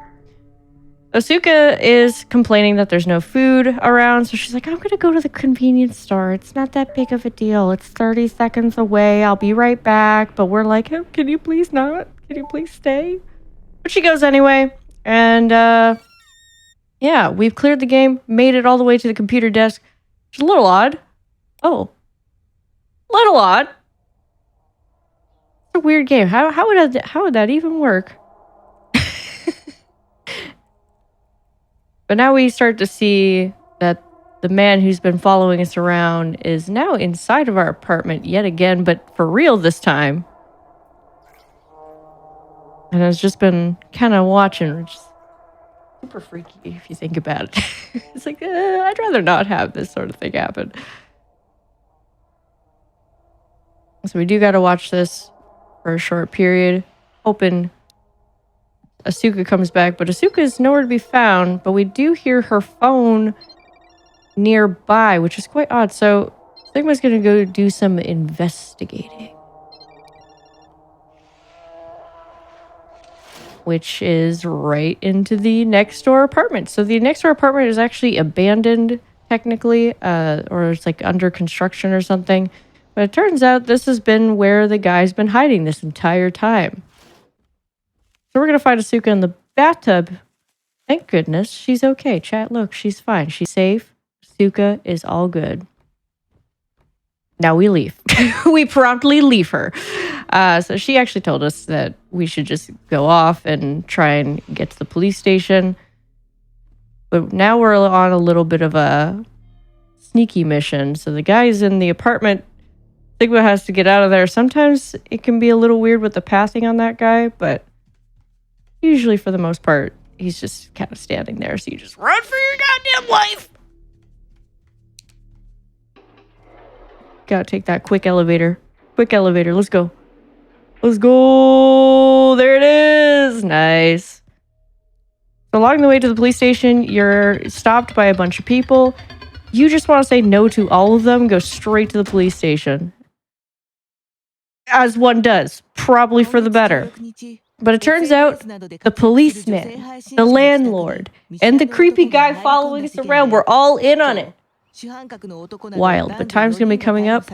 Asuka is complaining that there's no food around, so she's like, I'm gonna go to the convenience store. It's not that big of a deal. It's 30 seconds away. I'll be right back. But we're like, oh, can you please not? Can you please stay? But she goes anyway. And yeah, we've cleared the game, made it all the way to the computer desk. It's a little odd. Oh. Little odd. It's a weird game. How would that even work? But now we start to see that the man who's been following us around is now inside of our apartment yet again, but for real this time. And has just been kind of watching, which is super freaky if you think about it. It's like, I'd rather not have this sort of thing happen. So we do got to watch this for a short period, hoping Asuka comes back, but Asuka is nowhere to be found, but we do hear her phone nearby, which is quite odd. So Sigma's going to go do some investigating, which is right into the next door apartment. So the next door apartment is actually abandoned technically, or it's like under construction or something. But it turns out this has been where the guy's been hiding this entire time. So we're going to find Asuka in the bathtub. Thank goodness. She's okay. Chat, look, she's fine. She's safe. Asuka is all good. Now we leave. We promptly leave her. So she actually told us that we should just go off and try and get to the police station. But now we're on a little bit of a sneaky mission. So the guy's in the apartment. Sigma has to get out of there. Sometimes it can be a little weird with the pathing on that guy, but usually, for the most part, he's just kind of standing there, so you just run for your goddamn life! Gotta take that quick elevator. Quick elevator, let's go. Let's go! There it is! Nice. So along the way to the police station, you're stopped by a bunch of people. You just want to say no to all of them, go straight to the police station. As one does, probably for the better. But it turns out the policeman, the landlord, and the creepy guy following us around were all in on it. Wild, but time's going to be coming up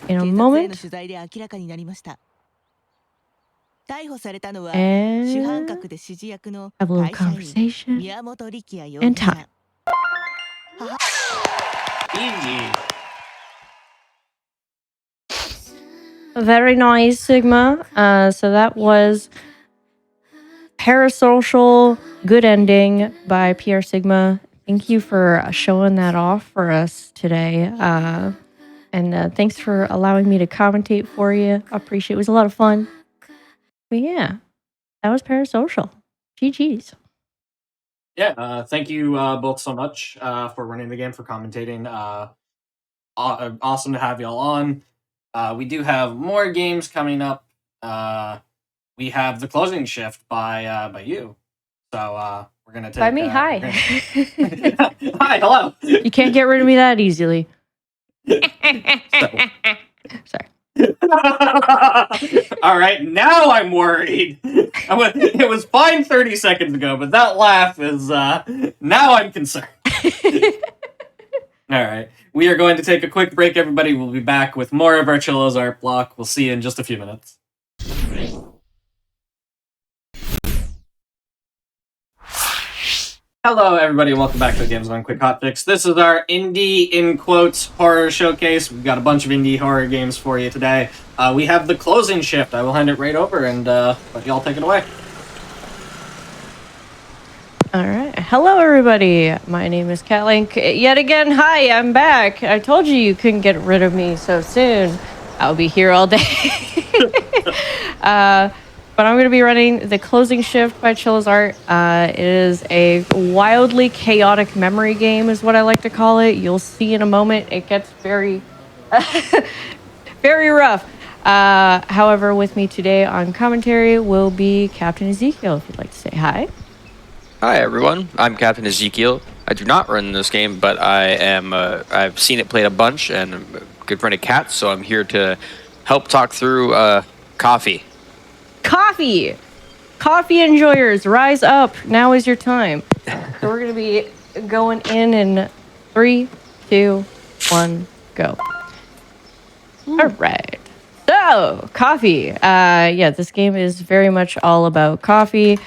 in a moment. And have a little conversation and time. Easy. Very nice, Sigma. So that was Parasocial, Good Ending by PR Sigma. Thank you for showing that off for us today. And thanks for allowing me to commentate for you. I appreciate it. It was a lot of fun. But yeah, that was Parasocial. GG's. Yeah, thank you both so much for running the game, for commentating. Awesome to have y'all on. We do have more games coming up. We have The Closing Shift by you. So we're gonna take. By me, hi. Hi, hello. You can't get rid of me that easily. Sorry. All right, now I'm worried. It was fine 30 seconds ago, but that laugh is now I'm concerned. All right, we are going to take a quick break, everybody. We'll be back with more of our Chillo's art block. We'll see you in just a few minutes. Hello, everybody, and welcome back to the Games on Quick Hotfix. This is our indie, in quotes, horror showcase. We've got a bunch of indie horror games for you today. We have The Closing Shift. I will hand it right over and let y'all take it away. All right. Hello, everybody. My name is Catlink. Yet again, hi, I'm back. I told you you couldn't get rid of me so soon. I'll be here all day. But I'm going to be running the closing shift by Chilla's Art. It is a wildly chaotic memory game, is what I like to call it. You'll see in a moment. It gets very, very rough. However, with me today on commentary will be Captain Ezekiel, if you'd like to say hi. Hi everyone, I'm Captain Ezekiel. I do not run this game, but I've seen it played a bunch, and I'm a good friend of Kat, so I'm here to help talk through coffee. Coffee! Coffee enjoyers, rise up. Now is your time. So we're going to be going in 3, 2, 1, go. All right. So, coffee. Yeah, this game is very much all about coffee.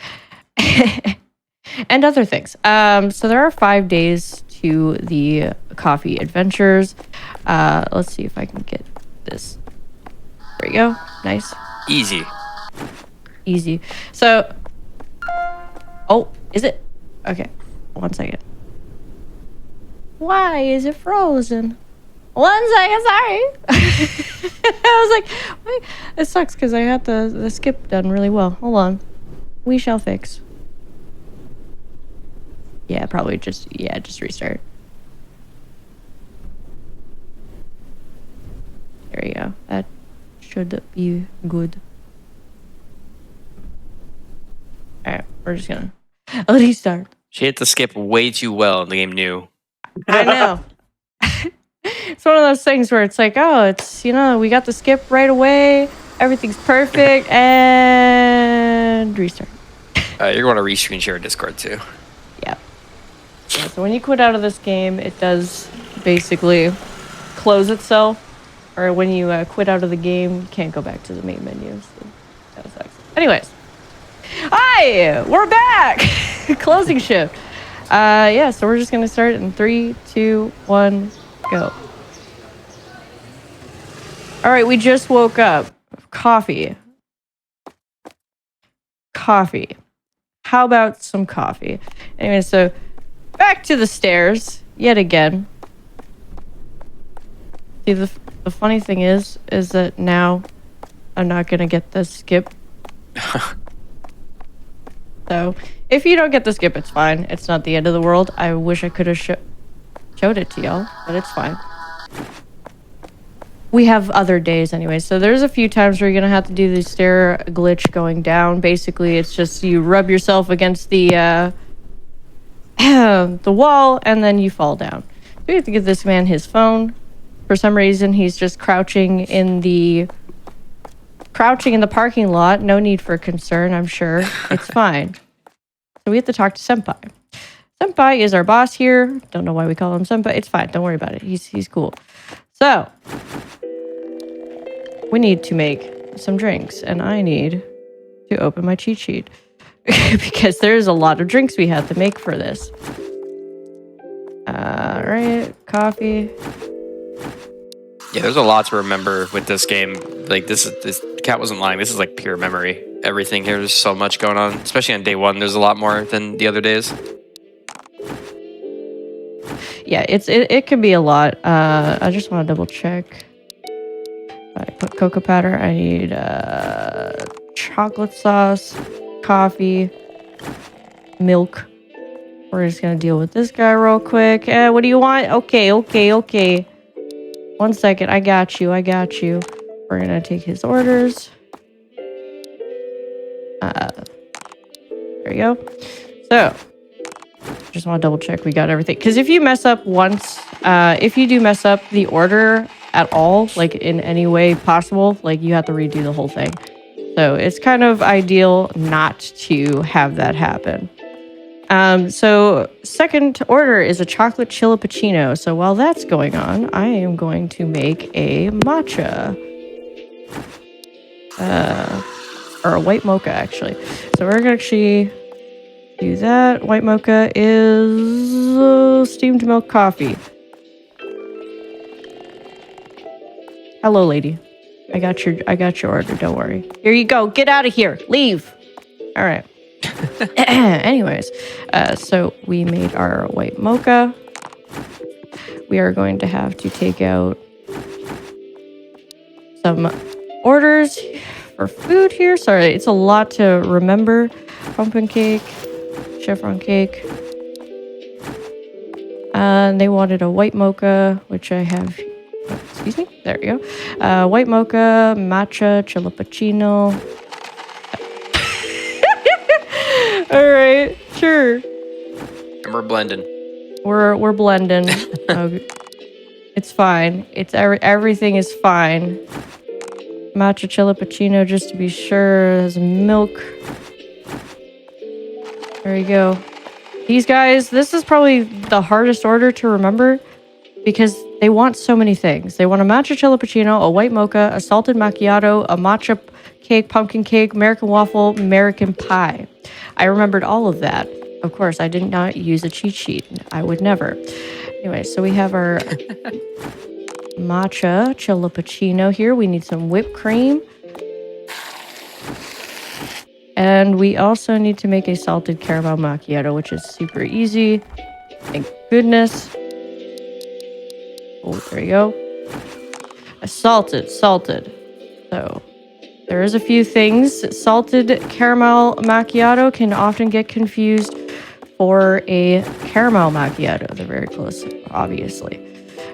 And other things. So there are 5 days to the coffee adventures. Let's see if I can get this. There we go. Nice. Easy. So, oh, is it? Okay. 1 second. Why is it frozen? 1 second, sorry. I was like, wait. It sucks because I had the skip done really well. Hold on. We shall fix. Yeah, probably just restart. There we go. That should be good. Alright, we're just gonna restart. She hit the skip way too well, and the game knew. I know. It's one of those things where it's like, oh, it's, we got the skip right away. Everything's perfect. And restart. You're going to rescreen share Discord too. Yeah, so when you quit out of this game, it does basically close itself. Or when you quit out of the game, you can't go back to the main menu. So that sucks. Anyways. Hi! We're back! Closing shift. Yeah, so we're just going to start in 3, 2, 1, go. Alright, we just woke up. Coffee. How about some coffee? Anyway, so back to the stairs yet again. See, the funny thing is that now I'm not gonna get the skip. So if you don't get the skip, it's fine. It's not the end of the world. I wish I could have showed it to y'all, but it's fine. We have other days anyway, so there's a few times where you're gonna have to do the stair glitch going down. Basically, it's just you rub yourself against the the wall and then you fall down. We have to give this man his phone. For some reason, he's just crouching in the parking lot. No need for concern, I'm sure. It's fine. So we have to talk to Senpai. Senpai is our boss here. Don't know why we call him Senpai. It's fine. Don't worry about it. He's cool. So we need to make some drinks, and I need to open my cheat sheet because there's a lot of drinks we have to make for this. All right, coffee. Yeah, there's a lot to remember with this game. Like this Cat wasn't lying. This is like pure memory. Everything here, there's so much going on. Especially on day one, there's a lot more than the other days. Yeah, it can be a lot. I just want to double check. I put cocoa powder. I need chocolate sauce, coffee, milk. We're just gonna deal with this guy real quick. What do you want? Okay. 1 second. I got you. We're gonna take his orders. There you go. So, just want to double check we got everything. Because if you mess up once, if you do mess up the order at all, like in any way possible, like you have to redo the whole thing. So it's kind of ideal not to have that happen. So second order is a chocolate chillipuccino. So while that's going on, I am going to make a matcha. Or a white mocha, actually. So we're going to actually do that. White mocha is steamed milk coffee. Hello, lady. I got your order. Don't worry. Here you go. Get out of here. Leave. All right. Anyways, so we made our white mocha. We are going to have to take out some orders for food here. Sorry, it's a lot to remember. Pumpkin cake, chiffon cake. And they wanted a white mocha, which I have. Oh, excuse me. There we go. White mocha, matcha, chilippuccino. All right, sure. And we're blending. We're blending. Oh, it's fine. Everything is fine. Matcha chilippuccino, just to be sure. There's milk. There you go. These guys, this is probably the hardest order to remember because they want so many things. They want a matcha chilippuccino, a white mocha, a salted macchiato, a matcha cake, pumpkin cake, American waffle, American pie. I remembered all of that. Of course, I did not use a cheat sheet. I would never. Anyway, so we have our matcha chilippuccino here. We need some whipped cream. And we also need to make a salted caramel macchiato, which is super easy. Thank goodness. Oh, there you go. Salted. So there is a few things. Salted caramel macchiato can often get confused for a caramel macchiato. They're very close, obviously.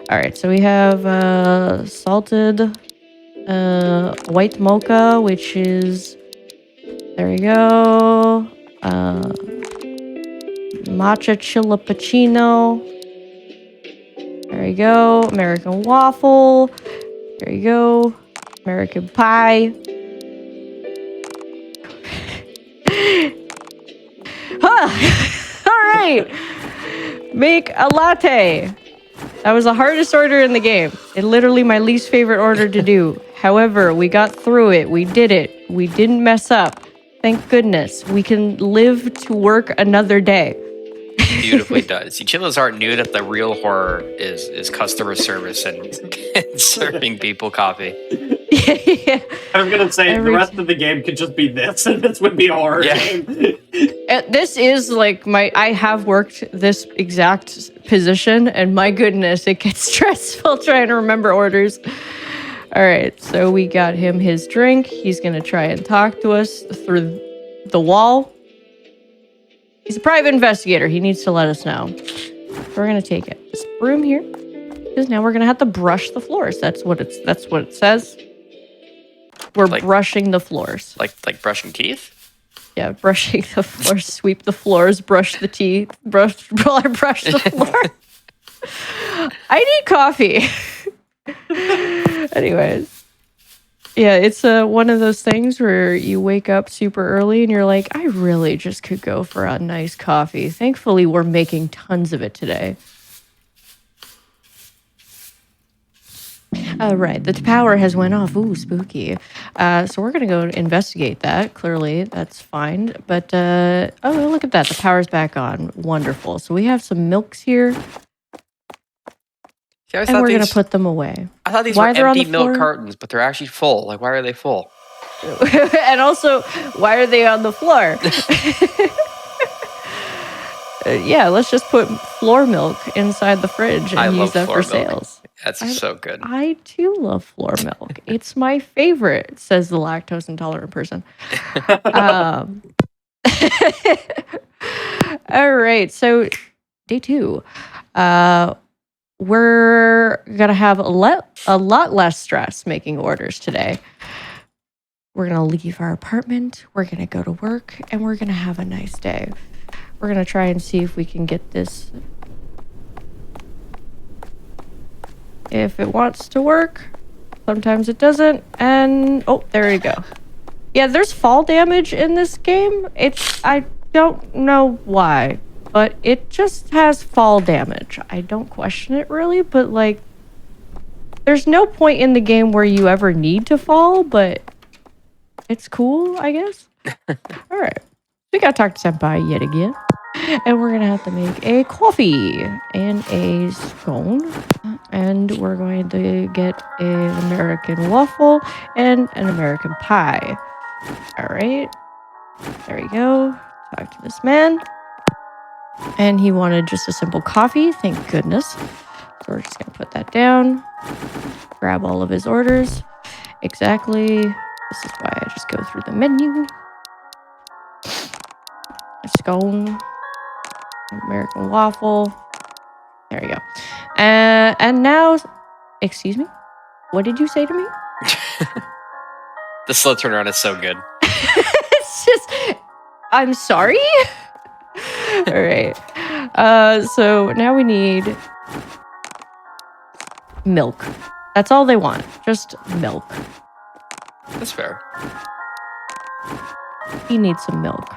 All right, so we have salted white mocha, which is, there you go, matcha chilippuccino. There you go, American waffle. There you go, American pie. All right, make a latte. That was the hardest order in the game. It's literally my least favorite order to do. However, we got through it. We did it. We didn't mess up. Thank goodness. We can live to work another day. Beautifully done. See, Chilla's aren't new that the real horror is customer service and serving people coffee. Yeah. I was gonna say the rest of the game could just be this, and this would be a horror game. This is like I have worked this exact position, and my goodness, it gets stressful trying to remember orders. All right, so we got him his drink. He's gonna try and talk to us through the wall. He's a private investigator. He needs to let us know. We're gonna take it. This broom here, because now we're gonna have to brush the floors. That's what it says. We're brushing the floors. Like brushing teeth? Yeah, brushing the floors, sweep the floors, brush the teeth, brush the floor. I need coffee. Anyways. Yeah, it's one of those things where you wake up super early and you're like, I really just could go for a nice coffee. Thankfully, we're making tons of it today. Right, the power has went off. Ooh, spooky. So we're going to go investigate that. Clearly, that's fine. But, oh, look at that. The power's back on. Wonderful. So we have some milks here. See, and we're going to put them away. I thought these were empty milk cartons, but they're actually full. Like, why are they full? And also, why are they on the floor? Yeah, let's just put floor milk inside the fridge and use that for sales. That's so good. I too love floor milk. It's my favorite, says the lactose intolerant person. All right, so day 2. We're going to have a lot less stress making orders today. We're going to leave our apartment, we're going to go to work, and we're going to have a nice day. We're going to try and see if we can get this. If it wants to work. Sometimes it doesn't. And, oh, there you go. Yeah, there's fall damage in this game. I don't know why, but it just has fall damage. I don't question it really, but like, there's no point in the game where you ever need to fall, but it's cool, I guess. All right. We gotta talk to Senpai yet again. And we're gonna have to make a coffee and a scone. And we're going to get an American waffle and an American pie. All right. There we go. Talk to this man. And he wanted just a simple coffee. Thank goodness. So we're just going to put that down. Grab all of his orders. Exactly. This is why I just go through the menu. Scone. American waffle. There you go. And now, excuse me? What did you say to me? The slow turnaround is so good. It's just, I'm sorry. All right. So now we need milk. That's all they want. Just milk. That's fair. He needs some milk.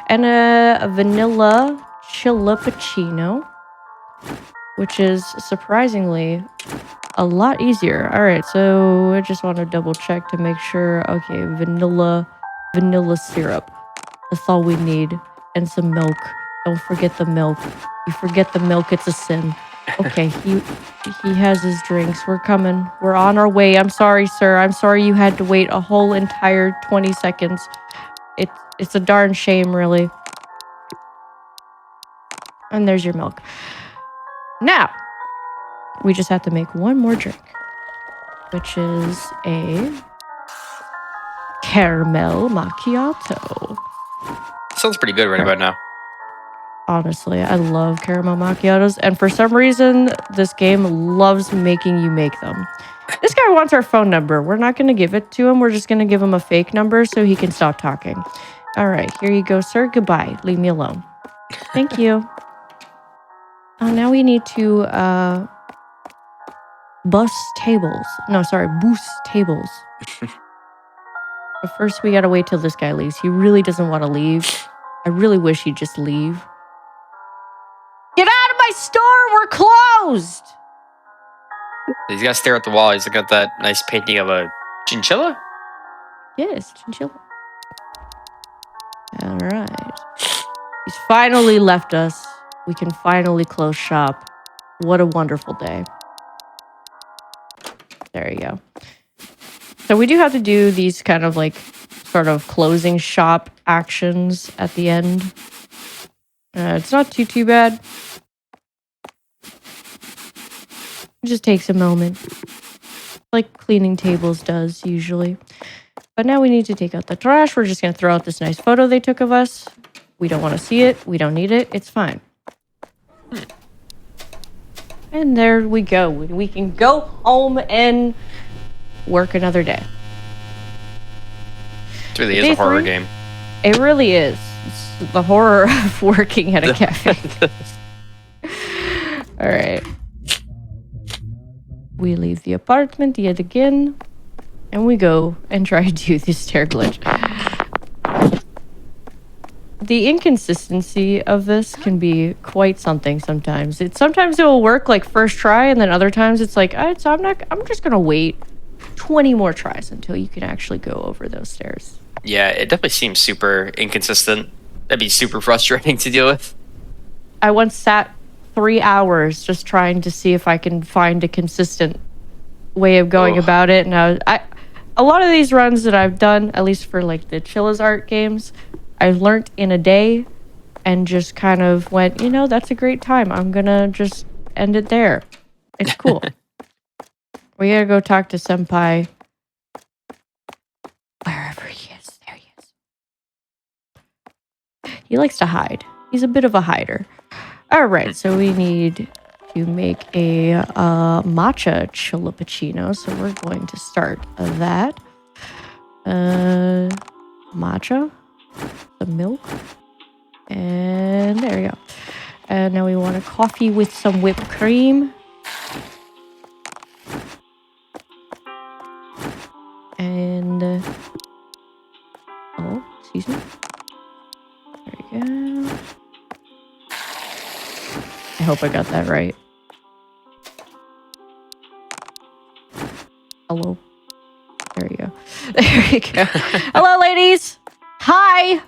And a vanilla chilappuccino, which is surprisingly a lot easier. All right, so I just want to double check to make sure. Okay, vanilla syrup. That's all we need. And some milk. Don't forget the milk. You forget the milk, it's a sin. Okay, he has his drinks. We're coming. We're on our way. I'm sorry, sir. I'm sorry you had to wait a whole entire 20 seconds. It's a darn shame, really. And there's your milk. Now, we just have to make one more drink, which is a caramel macchiato. Sounds pretty good right about now. Honestly, I love caramel macchiatos, and for some reason, this game loves making you make them. This guy wants our phone number. We're not going to give it to him. We're just going to give him a fake number so he can stop talking. All right, here you go, sir. Goodbye. Leave me alone. Thank you. Oh, now we need to boost tables. But first, we gotta wait till this guy leaves. He really doesn't want to leave. I really wish he'd just leave. Get out of my store! We're closed! He's got to stare at the wall. He's got that nice painting of a chinchilla. Yes, chinchilla. All right. He's finally left us. We can finally close shop. What a wonderful day. There you go. So we do have to do these kind of like sort of closing shop actions at the end. It's not too bad. It just takes a moment. Like cleaning tables does usually. But now we need to take out the trash. We're just going to throw out this nice photo they took of us. We don't want to see it. We don't need it. It's fine. And there we go. We can go home and work another day. It really is a horror game. It really is. It's the horror of working at a cafe. All right. We leave the apartment yet again, and we go and try to do this stair glitch. The inconsistency of this can be quite something sometimes. Sometimes it will work like first try, and then other times it's like, I'm just gonna wait 20 more tries until you can actually go over those stairs. Yeah, it definitely seems super inconsistent. That'd be super frustrating to deal with. I once sat 3 hours just trying to see if I can find a consistent way of going about it. And a lot of these runs that I've done, at least for like the Chilla's Art games, I've learned in a day and just kind of went, that's a great time. I'm gonna just end it there. It's cool. We gotta go talk to Senpai. Wherever he is. There he is. He likes to hide. He's a bit of a hider. All right, so we need to make a matcha chilappuccino. So we're going to start that. Matcha, the milk, and there we go. And now we want a coffee with some whipped cream. And, excuse me. There we go. I hope I got that right. Hello. There you go. There you go. Hello, ladies. Hi.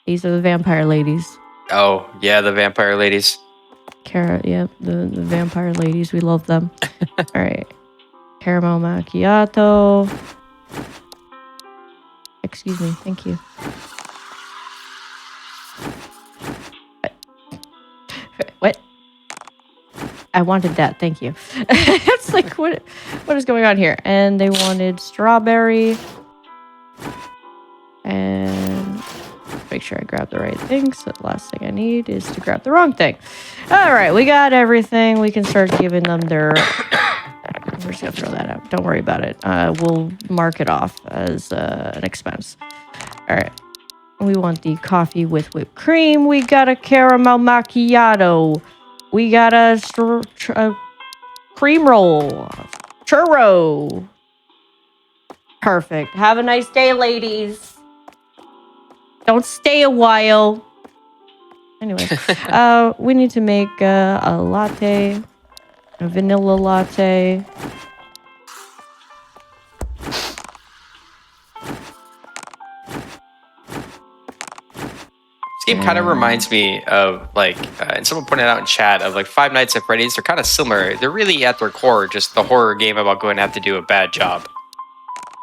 These are the vampire ladies. Oh, yeah, the vampire ladies. Kara, yeah, the vampire ladies. We love them. All right. Caramel macchiato. Excuse me. Thank you. What? I wanted that. Thank you. It's like, what is going on here? And they wanted strawberry. And make sure I grab the right thing. So the last thing I need is to grab the wrong thing. All right, we got everything. We can start giving them their... We're just going to throw that out. Don't worry about it. We'll mark it off as an expense. All right. We want the coffee with whipped cream. We got a caramel macchiato. We got a cream roll. Churro. Perfect. Have a nice day, ladies. Don't stay a while. Anyway, we need to make a latte. A vanilla latte. This game kind of reminds me of like, and someone pointed out in chat of like Five Nights at Freddy's. They're kind of similar. They're really at their core just the horror game about going to have to do a bad job.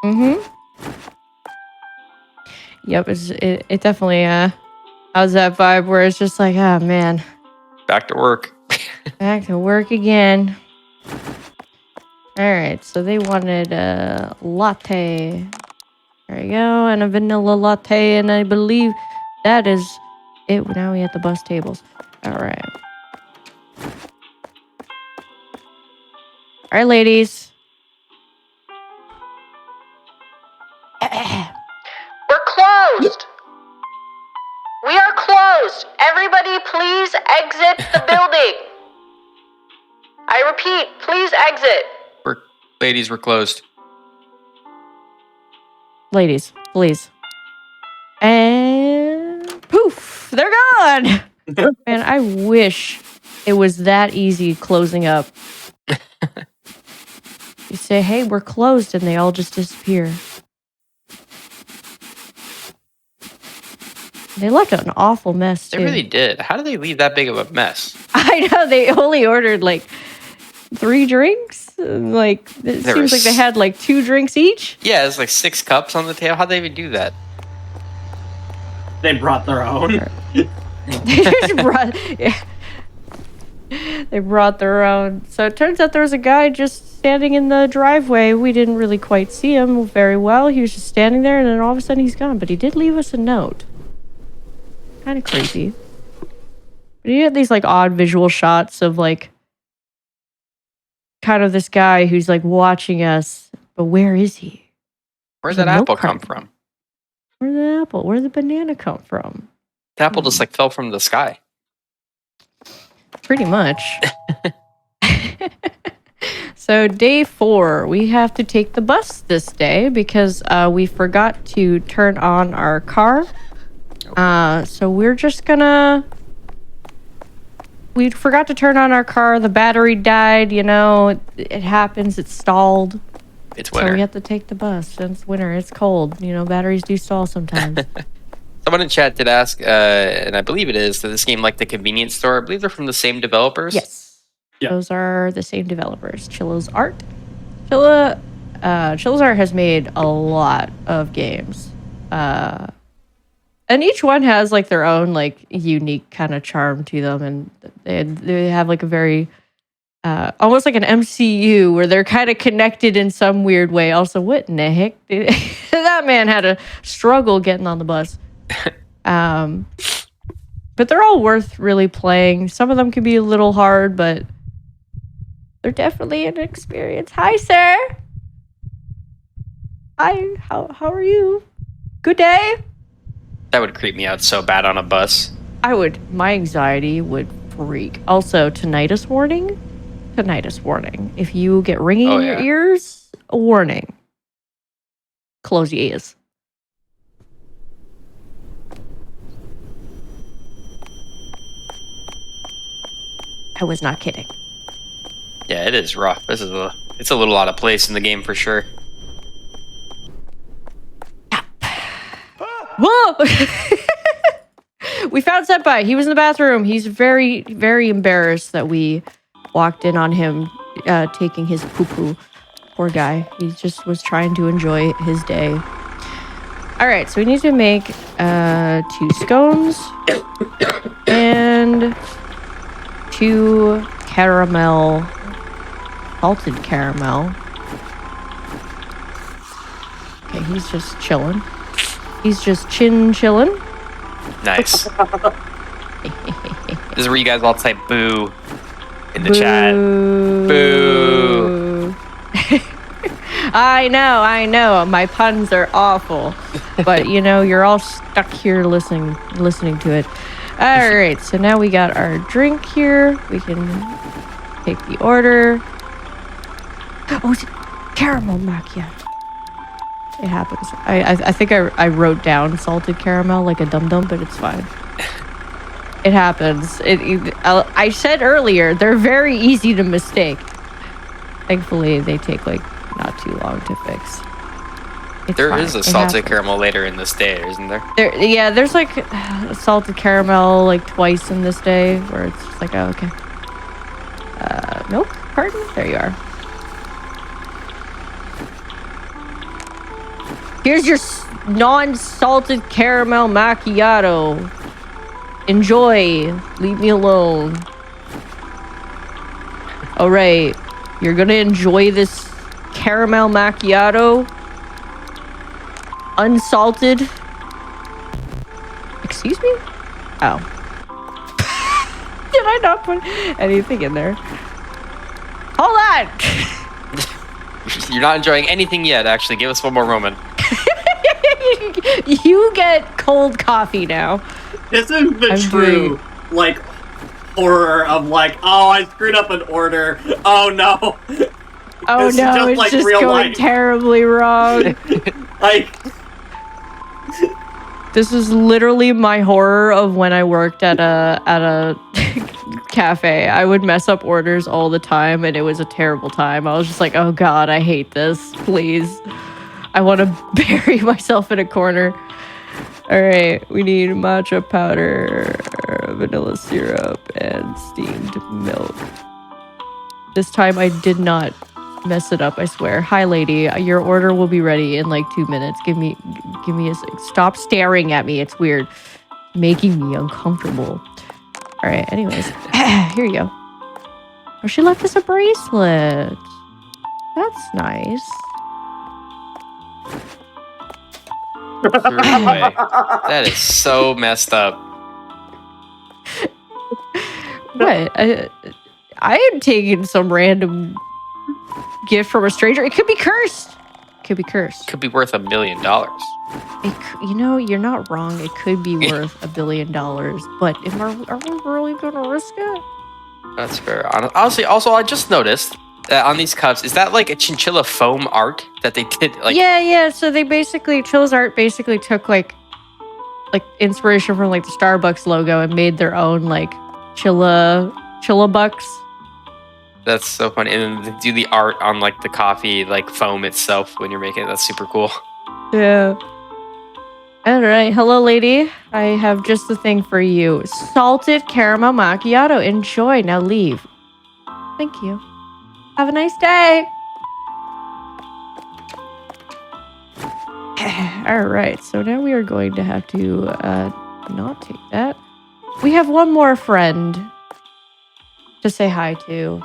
Mm-hmm. Yep, it definitely has that vibe where it's just like, oh man, Back to work. back to work again. All right, so they wanted a latte. There you go, and a vanilla latte, and I believe that is it. Now we have the bus tables. All right. All right, ladies. We're closed. We are closed. Everybody, please exit the building. I repeat, please exit. Ladies, we're closed. Ladies, please. And poof, they're gone. Man, I wish it was that easy closing up. You say, hey, we're closed, and they all just disappear. They left an awful mess, too. They really did. How did they leave that big of a mess? I know, they only ordered like 3 drinks. Like, it seems like they had like 2 drinks each. Yeah, it's like 6 cups on the table. How'd they even do that? They brought their own. They just brought... Yeah. They brought their own. So it turns out there was a guy just standing in the driveway. We didn't really quite see him very well. He was just standing there, and then all of a sudden he's gone. But he did leave us a note. Kind of creepy. But he had these like odd visual shots of like kind of this guy who's like watching us. But where is he? Where'd that apple come from? Where'd the apple? Where'd the banana come from? The apple just like fell from the sky. Pretty much. So day 4, we have to take the bus this day because we forgot to turn on our car. So we're just gonna... We forgot to turn on our car. The battery died, you know. It happens. It's stalled. It's winter. So we have to take the bus. It's winter. It's cold. You know, batteries do stall sometimes. Someone in chat did ask, and I believe it is, that this game like the convenience store. I believe they're from the same developers. Yes. Yeah. Those are the same developers. Chilla's Art. Chilla's Art has made a lot of games. And each one has like their own like unique kind of charm to them, and they have like a very almost like an MCU where they're kind of connected in some weird way. Also, what in the heck? That man had a struggle getting on the bus. But they're all worth really playing. Some of them can be a little hard, but they're definitely an experience. Hi, sir. Hi. How are you? Good day. That would creep me out so bad on a bus. My anxiety would freak. Also, tinnitus warning. Tinnitus warning. If you get ringing in your ears, a warning. Close your ears. I was not kidding. Yeah, it is rough. It's a little out of place in the game for sure. Whoa! We found Senpai. He was in the bathroom. He's very, very embarrassed that we walked in on him taking his poo-poo. Poor guy. He just was trying to enjoy his day. All right, so we need to make 2 scones and 2 caramel, salted caramel. Okay, he's just chilling. He's just chillin'. Nice. This is where you guys all type boo in the chat. Boo. I know. My puns are awful. But, you know, you're all stuck here listening to it. All right, so now we got our drink here. We can take the order. Oh, it's caramel macchiato. It happens. I think I wrote down salted caramel like a dum-dum, but it's fine. It happens. I said earlier, they're very easy to mistake. Thankfully, they take like not too long to fix. There is a salted caramel later in this day, isn't there? There's like salted caramel like twice in this day where it's just like, oh, okay. Milk? Pardon? There you are. Here's your non-salted caramel macchiato. Enjoy. Leave me alone. All right. You're gonna enjoy this caramel macchiato. Unsalted. Excuse me? Oh. Did I not put anything in there? Hold on! You're not enjoying anything yet, actually. Give us one more moment. You get cold coffee now. This is the true, like, horror of like, oh, I screwed up an order. Oh no. Oh It's no, just it's like just real going life. terribly wrong. Like, This is literally my horror of when I worked at a cafe. I would mess up orders all the time, and it was a terrible time. I was just like, oh god, I hate this. Please. I want to bury myself in a corner. All right, we need matcha powder, vanilla syrup, and steamed milk. This time I did not mess it up, I swear. Hi, lady. Your order will be ready in like 2 minutes. Give me a sec. Stop staring at me. It's weird. Making me uncomfortable. All right, anyways. Here you go. Oh, she left us a bracelet. That's nice. That is so messed up. What? I am taking some random gift from a stranger. It could be cursed. Could be cursed. Could be worth $1 million. You know, you're not wrong. It could be worth $1 billion. But are we really going to risk it? That's fair. Honestly, also, I just noticed that on these cups, is that like a chinchilla foam art that they did? Like, yeah. So they basically, Chilla's art basically took like inspiration from like the Starbucks logo and made their own like Chilla bucks. That's so funny. And then they do the art on like the coffee, like foam itself when you're making it. That's super cool. Yeah. All right. Hello, lady. I have just the thing for you. Salted caramel macchiato. Enjoy. Now leave. Thank you. Have a nice day. All right. So now we are going to have to not take that. We have one more friend to say hi to.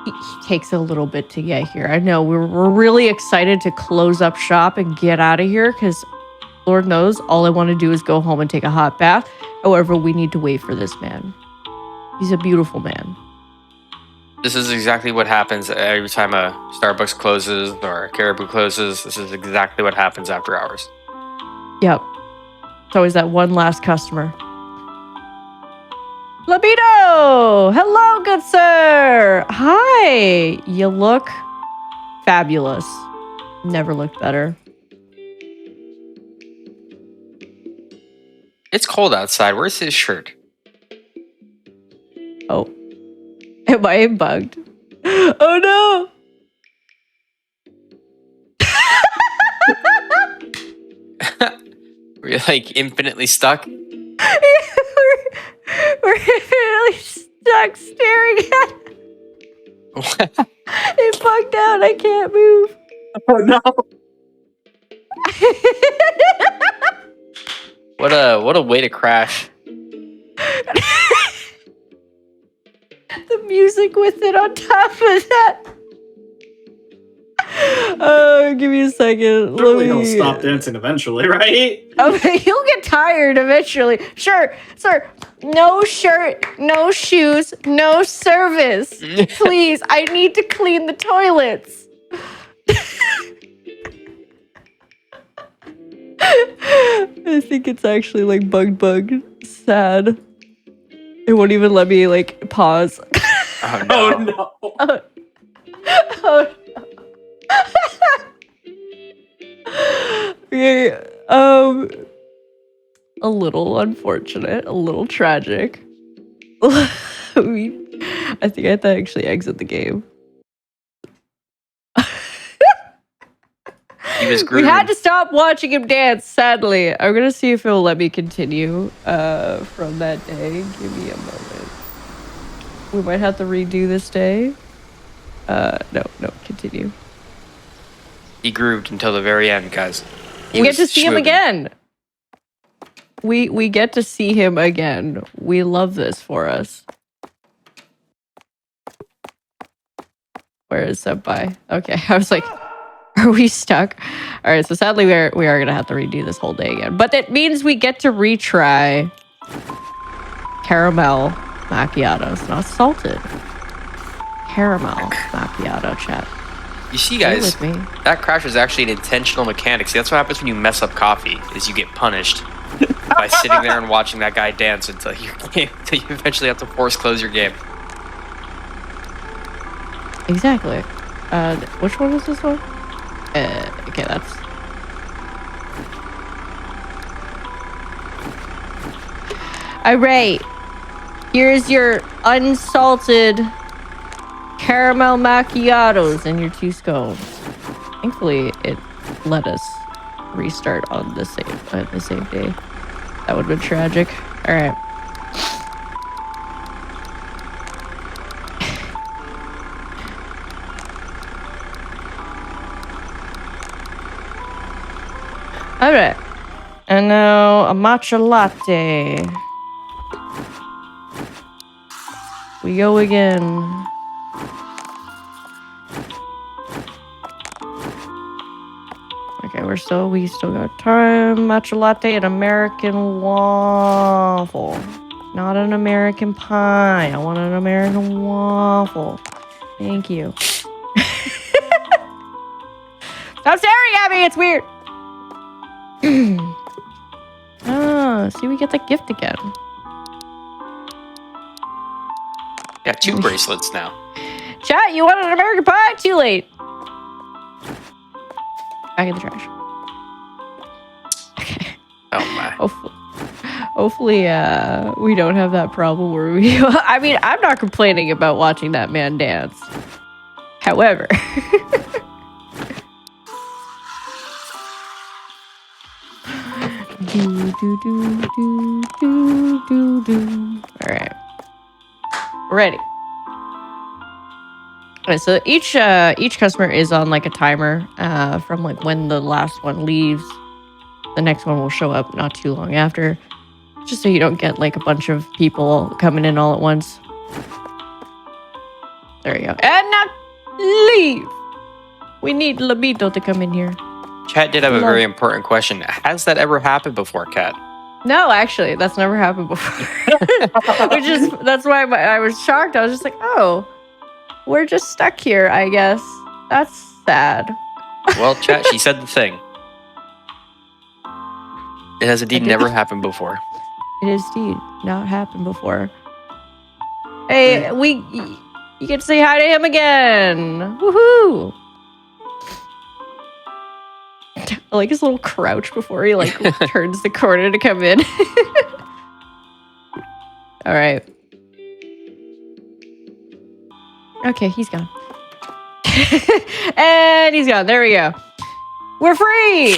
He takes a little bit to get here. I know we're really excited to close up shop and get out of here because Lord knows all I want to do is go home and take a hot bath. However, we need to wait for this man. He's a beautiful man. This is exactly what happens every time a Starbucks closes or a Caribou closes. This is exactly what happens after hours. Yep. It's always that one last customer. Libido! Hello, good sir! Hi! You look fabulous. Never looked better. It's cold outside. Where's his shirt? Oh. Am I bugged? Oh no! We're like infinitely stuck. We're really stuck staring at it. It bugged out. I can't move. oh no. What a way to crash. music with it on top of that. Give me a second. Surely he'll stop dancing eventually, right? Okay, he'll get tired eventually. Sure, sir. No shirt, no shoes, no service. Please, I need to clean the toilets. I think it's actually like bug sad. It won't even let me like pause. Oh no. Oh no. Oh no. Okay, a little unfortunate, a little tragic. I think I have to actually exit the game. He was We grooving. had to stop watching him dance, sadly. I'm gonna see if it'll let me continue from that day. Give me a moment. We might have to redo this day. No, continue. He grooved until the very end, guys. We get to see him again. We get to see him again. We love this for us. Where is Senpai? Okay, I was like, are we stuck? All right, so sadly we are gonna have to redo this whole day again. But that means we get to retry caramel macchiato. It's not salted. Caramel macchiato, chat. You see, Stay guys, with me. that crash is actually an intentional mechanic. See, that's what happens when you mess up coffee, is you get punished by sitting there and watching that guy dance until you eventually have to force close your game. Exactly. Which one is this one? Okay, that's... Alright. Here's your unsalted caramel macchiatos and your 2 scones. Thankfully, it let us restart on the same day. That would have been tragic. Alright. Alright. And now a matcha latte. We go again. Okay, we still got time. Matcha latte and American waffle. Not an American pie. I want an American waffle. Thank you. Stop staring at me, it's weird. See, we get the gift again. Got 2 bracelets now. Chat, you want an American pie? Too late. Back in the trash. Okay. Oh my. Hopefully, we don't have that problem where we... I mean, I'm not complaining about watching that man dance. However... Alright. Ready. Alright, so each customer is on like a timer from like when the last one leaves. The next one will show up not too long after. Just so you don't get like a bunch of people coming in all at once. There you go. And now leave! We need Labito to come in here. Chat did have a very important question. Has that ever happened before, Kat? No, actually, that's never happened before. That's why I was shocked. I was just like, oh, we're just stuck here, I guess. That's sad. Well, chat, she said the thing. It has indeed never happened before. It has indeed not happened before. Hey, you get to say hi to him again. Woohoo! I like his little crouch before he like turns the corner to come in. All right. Okay, he's gone. And he's gone. There we go. We're free.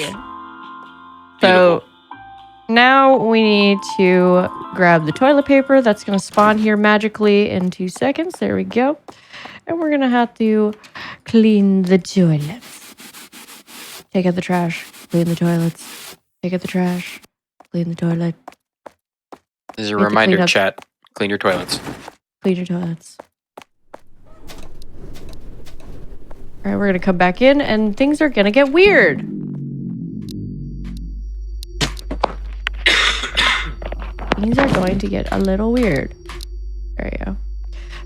So now we need to grab the toilet paper. That's going to spawn here magically in 2 seconds. There we go. And we're going to have to clean the toilets. Take out the trash, clean the toilets. Take out the trash, clean the toilet. This is a reminder, chat. Clean your toilets. Clean your toilets. All right, we're gonna come back in, and things are gonna get weird. Things are going to get a little weird. There you go.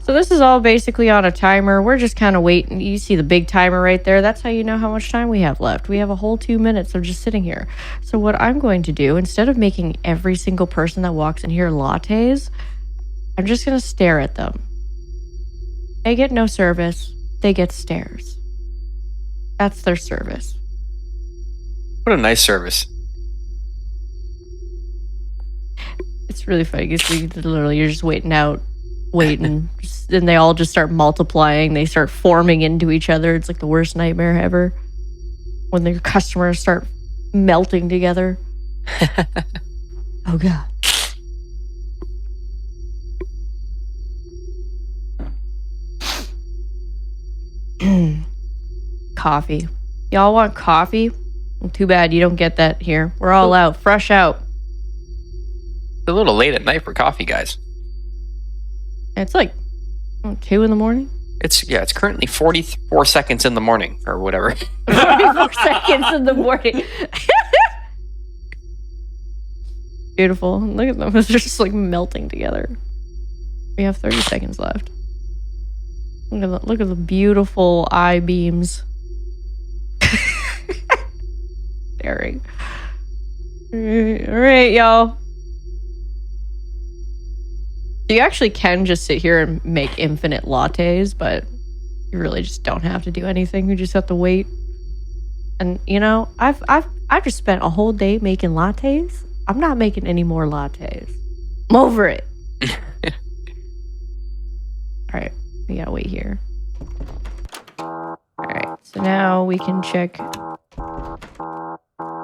So this is all basically on a timer. We're just kind of waiting. You see the big timer right there? That's how you know how much time we have left. We have a whole 2 minutes of just sitting here. So what I'm going to do, instead of making every single person that walks in here lattes, I'm just going to stare at them. They get no service. They get stares. That's their service. What a nice service. It's really funny because you're just waiting, and they all just start multiplying. They start forming into each other. It's like the worst nightmare ever when their customers start melting together. Oh god. Coffee. Y'all want coffee? Well, too bad you don't get that here. We're all out. Fresh out. It's a little late at night for coffee, guys. It's like 2 in the morning. It's currently 44 seconds in the morning or whatever. 44 seconds in the morning. Beautiful. Look at them. They're just like melting together. We have 30 seconds left. Look at the beautiful eye beams. Staring. All right, y'all. You actually can just sit here and make infinite lattes, but you really just don't have to do anything. You just have to wait. And you know, I've just spent a whole day making lattes. I'm not making any more lattes. I'm over it. All right, we gotta wait here. All right, so now we can check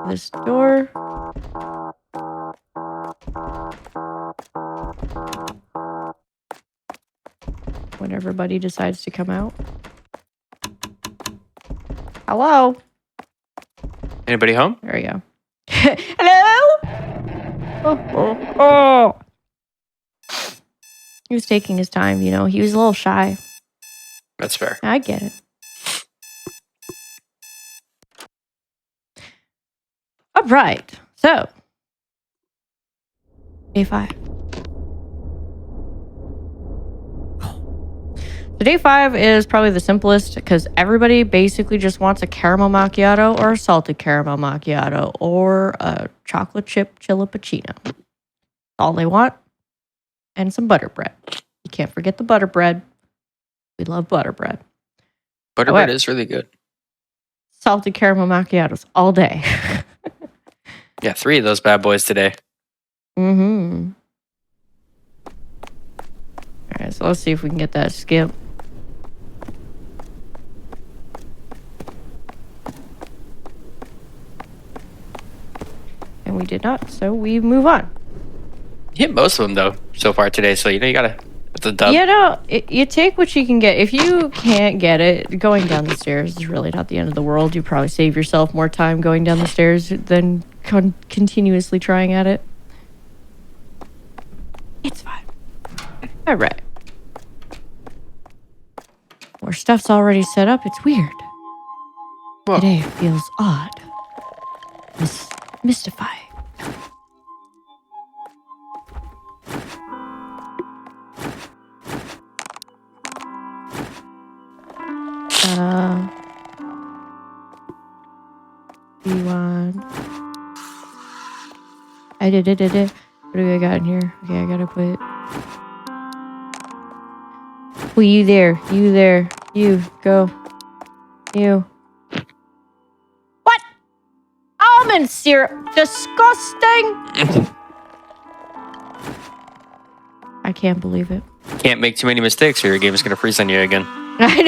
this door. When everybody decides to come out. Hello? Anybody home? There we go. Hello? Oh. He was taking his time, you know. He was a little shy. That's fair. I get it. All right. So, day 5. So day 5 is probably the simplest because everybody basically just wants a caramel macchiato or a salted caramel macchiato or a chocolate chip chillipuccino. All they want. And some butter bread. You can't forget the butter bread. We love butter bread. Butter bread is really good. Salted caramel macchiatos all day. Yeah, 3 of those bad boys today. Mm-hmm. All right, so let's see if we can get that skip. And we did not, so we move on. You hit most of them, though, so far today, so, you know, you gotta... It's a dub. You know, you take what you can get. If you can't get it, going down the stairs is really not the end of the world. You probably save yourself more time going down the stairs than continuously trying at it. It's fine. All right. More stuff's already set up. It's weird. Whoa. Today feels odd. Mystifying. B1. I did. What do I got in here? Okay, I gotta put. Oh, you there. You, go. You. What? Almond syrup. Disgusting. I can't believe it. Can't make too many mistakes or your game is gonna freeze on you again. I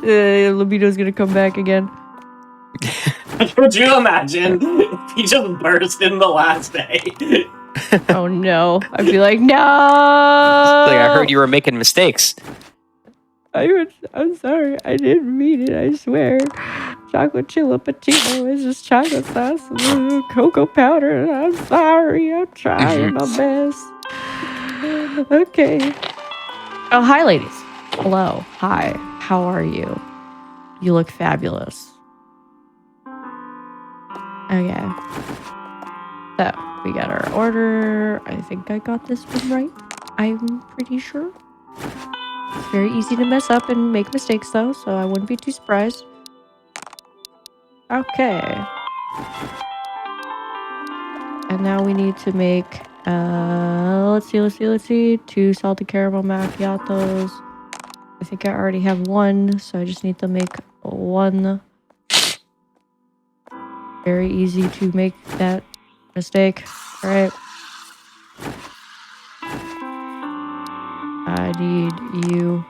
know. Libido's gonna come back again. Could you imagine if he just burst in the last day? Oh no. I'd be like, no. Like, I heard you were making mistakes. I'm sorry. I didn't mean it, I swear. Chocolate chillipuccino is just chocolate sauce and cocoa powder. I'm sorry. I'm trying my best. Okay. Oh, hi, ladies. Hello. Hi. How are you? You look fabulous. Okay. So, we got our order. I think I got this one right. I'm pretty sure. It's very easy to mess up and make mistakes though, so I wouldn't be too surprised. Okay. And now we need to make, let's see. 2 salted caramel macchiatos. I think I already have 1, so I just need to make 1. Very easy to make that mistake. All right. I need you.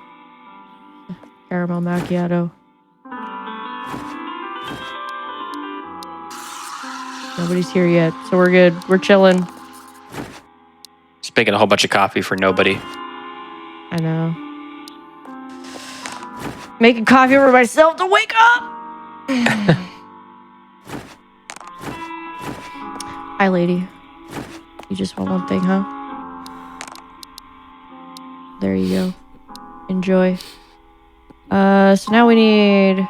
Caramel macchiato. Nobody's here yet, so we're good. We're chilling. Just making a whole bunch of coffee for nobody. I know. Making coffee for myself to wake up! Hi, lady. You just want one thing, huh? There you go. Enjoy. So now we need...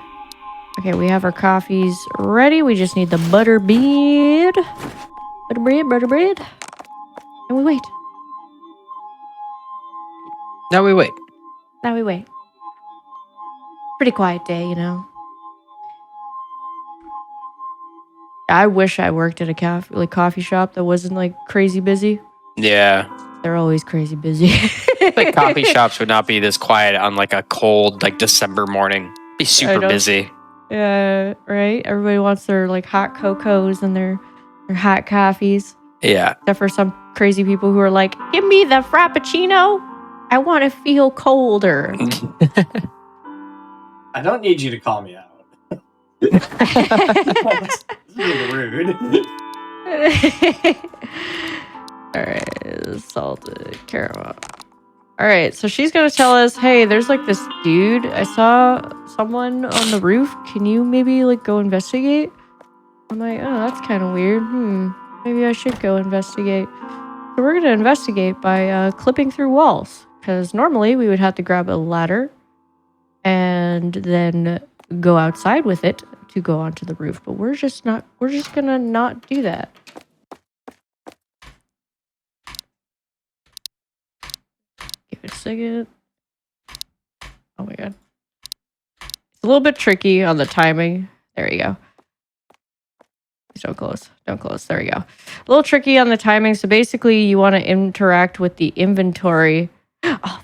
Okay, we have our coffees ready. We just need the butter bread. Butter bread. And we wait. Now we wait. Now we wait. Pretty quiet day, you know. I wish I worked at a coffee shop that wasn't like crazy busy. Yeah. They're always crazy busy. Like coffee shops would not be this quiet on like a cold like December morning. It'd be super busy. Yeah, right? Everybody wants their like hot cocos and their hot coffees. Yeah. Except for some crazy people who are like, give me the frappuccino. I want to feel colder. I don't need you to call me out. This is rude. Alright, salted caramel. Alright, so she's gonna tell us, hey, there's like this dude. I saw someone on the roof. Can you maybe like go investigate? I'm like, oh, that's kind of weird. Maybe I should go investigate. So we're gonna investigate by clipping through walls. Because normally we would have to grab a ladder and then go outside with it to go onto the roof. But we're just gonna not do that. Give it a second. Oh my god. It's a little bit tricky on the timing. There you go. Please don't close. Don't close. There we go. A little tricky on the timing. So basically you want to interact with the inventory. Oh,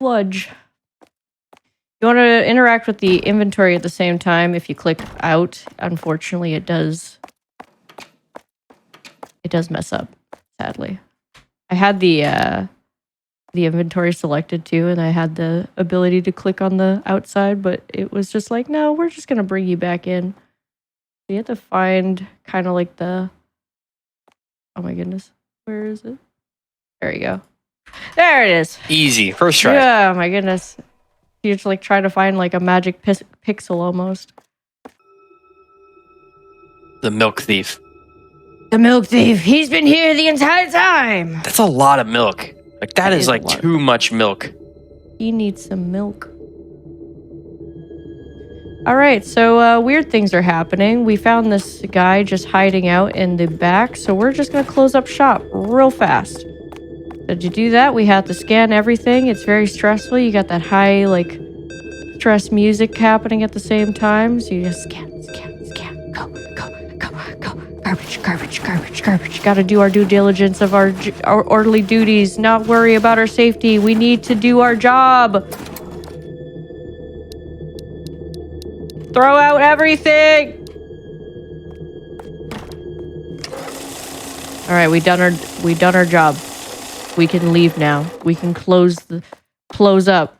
fudge. You want to interact with the inventory at the same time. If you click out, unfortunately, it does mess up, sadly. I had the inventory selected too, and I had the ability to click on the outside, but it was just like, no, we're just going to bring you back in. So you have to find kind of like the... Oh my goodness. Where is it? There you go. There it is. Easy. First try. Yeah, my goodness. You just like try to find like a magic pixel almost. The milk thief. The milk thief. He's been here the entire time. That's a lot of milk. Like that is like too much milk. He needs some milk. All right, so weird things are happening. We found this guy just hiding out in the back, so we're just gonna close up shop real fast. So to do that, we have to scan everything. It's very stressful. You got that high, like, stress music happening at the same time. So you just scan. Go. Garbage. Gotta do our due diligence of our orderly duties. Not worry about our safety. We need to do our job. Throw out everything. All right, we done our job. We can leave now. We can close up.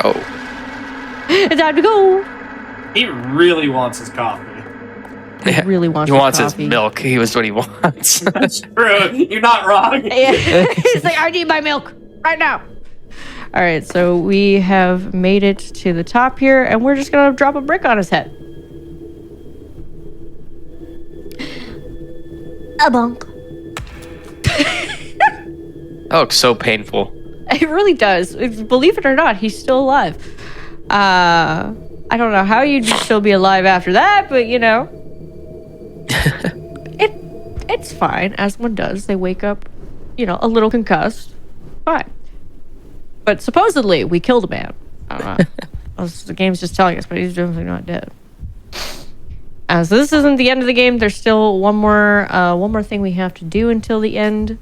Oh. It's time to go. He really wants his coffee. He really wants. He wants coffee. his milk. He was what he wants. That's true. You're not wrong. He's like, I need my milk right now. All right, so we have made it to the top here, and we're just gonna drop a brick on his head. A bonk. That looks so painful. It really does. Believe it or not, he's still alive. I don't know how you'd still be alive after that, but you know, it's fine, as one does. They wake up, you know, a little concussed. Fine. But supposedly, we killed a man. I don't know. The game's just telling us, but he's definitely not dead. So this isn't the end of the game. There's still one more thing we have to do until the end.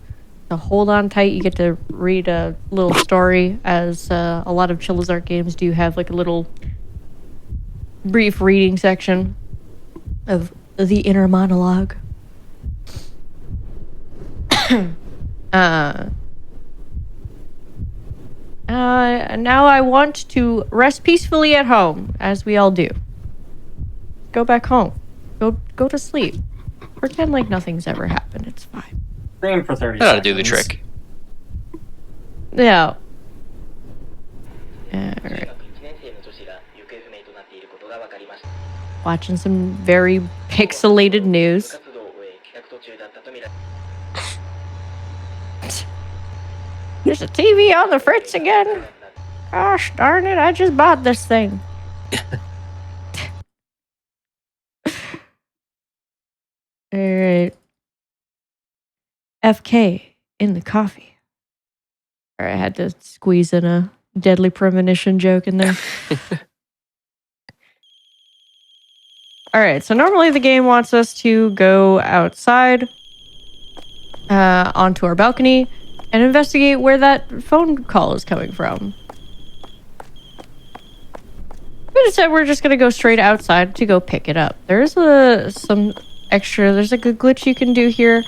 So hold on tight. You get to read a little story, as a lot of Chillazart games do have like a little brief reading section of the inner monologue. Now I want to rest peacefully at home, as we all do. Go back home. Go to sleep. Pretend like nothing's ever happened. It's fine. Stream for 30 That'll seconds. do the trick. Yeah. Alright. Watching some very pixelated news. There's a TV on the fritz again. Gosh darn it, I just bought this thing. Alright. FK in the coffee. Alright, I had to squeeze in a Deadly Premonition joke in there. Alright, so normally the game wants us to go outside onto our balcony and investigate where that phone call is coming from. But instead, we're just gonna go straight outside to go pick it up. There's some extra. There's a good glitch you can do here.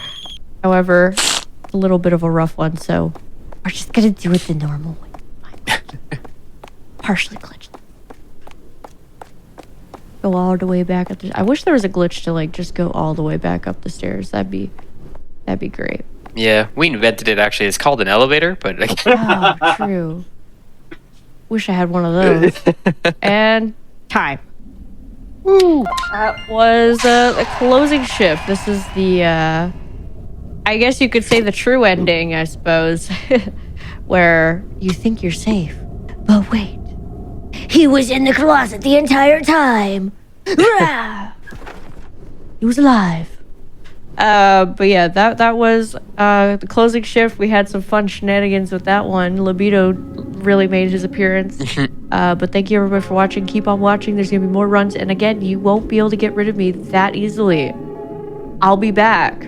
However, it's a little bit of a rough one, so we're just gonna do it the normal way. Partially glitched. Go all the way back up. I wish there was a glitch to like just go all the way back up the stairs. That'd be great. Yeah, we invented it actually. It's called an elevator, but Oh, true. Wish I had one of those. And time. Woo! That was the closing shift. This is the, I guess you could say the true ending, I suppose. Where you think you're safe, but wait. He was in the closet the entire time. He was alive. But yeah, that was the closing shift. We had some fun shenanigans with that one. Libido really made his appearance. But thank you everybody for watching. Keep on watching. There's gonna be more runs, and again, you won't be able to get rid of me that easily. I'll be back.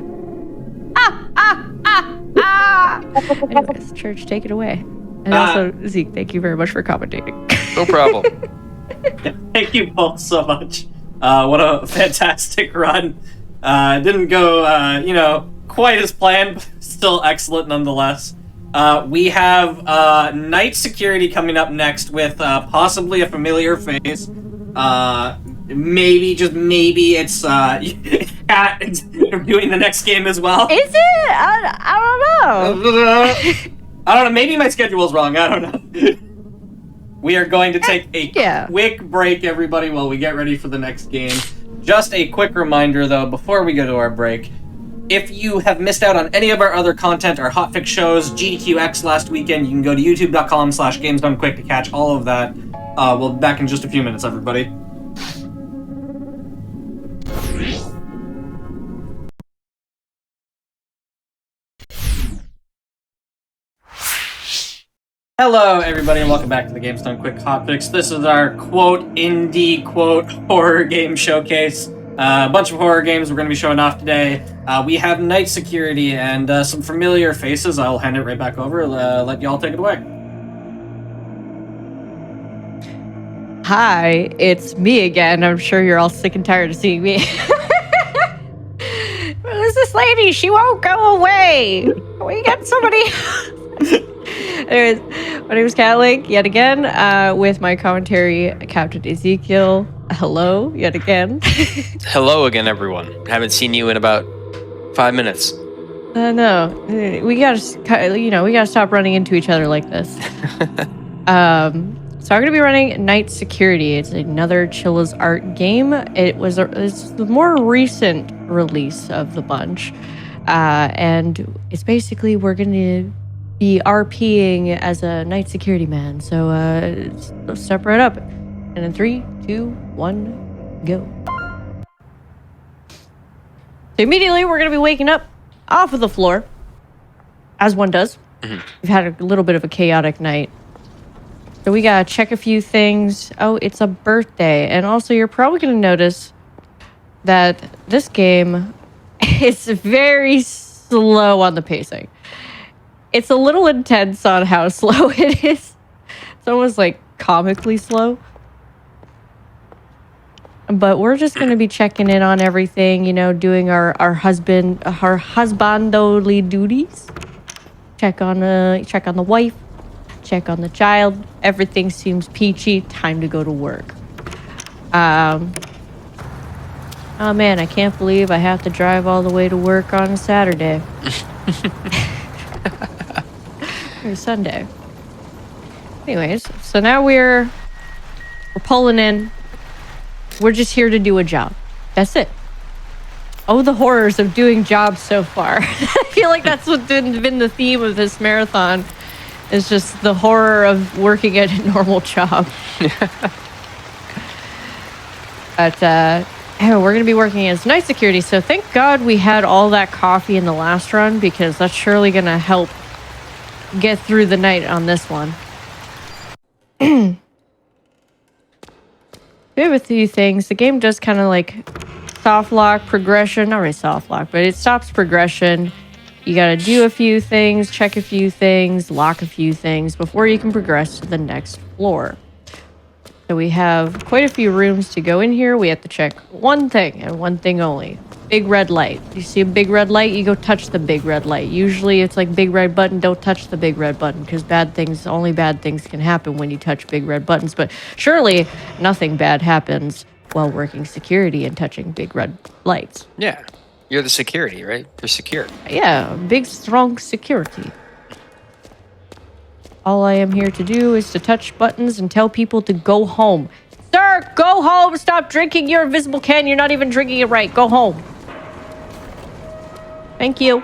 Anyways, Church, take it away. And also, Zeke, thank you very much for commentating. no problem. Thank you both so much. What a fantastic run. Didn't go, quite as planned, but still excellent nonetheless. We have night security coming up next with possibly a familiar face. Maybe, just maybe, it's Kat doing the next game as well. Is it? I don't know. I don't know. Maybe my schedule's wrong. I don't know. We are going to take a quick break, everybody, while we get ready for the next game. Just a quick reminder, though, before we go to our break. If you have missed out on any of our other content, our Hotfix shows, GDQX last weekend, you can go to youtube.com/gamesdonequick to catch all of that. We'll be back in just a few minutes, everybody. Hello, everybody, and welcome back to the Games Done Quick Hotfix. This is our quote indie quote horror game showcase. A bunch of horror games we're going to be showing off today. We have Night Security and some familiar faces. I'll hand it right back over. Let y'all take it away. Hi, it's me again. I'm sure you're all sick and tired of seeing me. Who's this lady? She won't go away. We got somebody. Anyways, my name is Cat Link, yet again, with my commentary, Captain Ezekiel. Hello, yet again. Hello again, everyone. Haven't seen you in about 5 minutes. No, we gotta stop running into each other like this. So I'm gonna be running Night Security. It's another Chillazart game. It's the more recent release of the bunch, and it's basically we're gonna be RPing as a night security man. So let's step right up. And in 3, 2, 1, go. So immediately we're going to be waking up off of the floor, as one does. We've had a little bit of a chaotic night. So we got to check a few things. Oh, it's a birthday. And also you're probably going to notice that this game is very slow on the pacing. It's a little intense on how slow it is. It's almost like comically slow. But we're just going to be checking in on everything, you know, doing our husbandly duties. Check on the wife, check on the child. Everything seems peachy. Time to go to work. Oh man, I can't believe I have to drive all the way to work on a Saturday. Or Sunday. Anyways, so now we're pulling in. We're just here to do a job. That's it. Oh, the horrors of doing jobs so far. I feel like that's what's been the theme of this marathon. Is just the horror of working at a normal job. But we're going to be working as night security. So thank God we had all that coffee in the last run, because that's surely going to help get through the night on this one. We have a few things. The game does kind of like soft lock progression. Not really soft lock, but it stops progression. You got to do a few things, check a few things, lock a few things before you can progress to the next floor. So we have quite a few rooms to go in here. We have to check one thing and one thing only. Big red light. You see a big red light, you go touch the big red light. Usually it's like big red button, don't touch the big red button, because only bad things can happen when you touch big red buttons. But surely nothing bad happens while working security and touching big red lights. Yeah. You're the security, right? You're secure. Yeah, big, strong security. All I am here to do is to touch buttons and tell people to go home. Sir, go home! Stop drinking your invisible can. You're not even drinking it right. Go home. Thank you.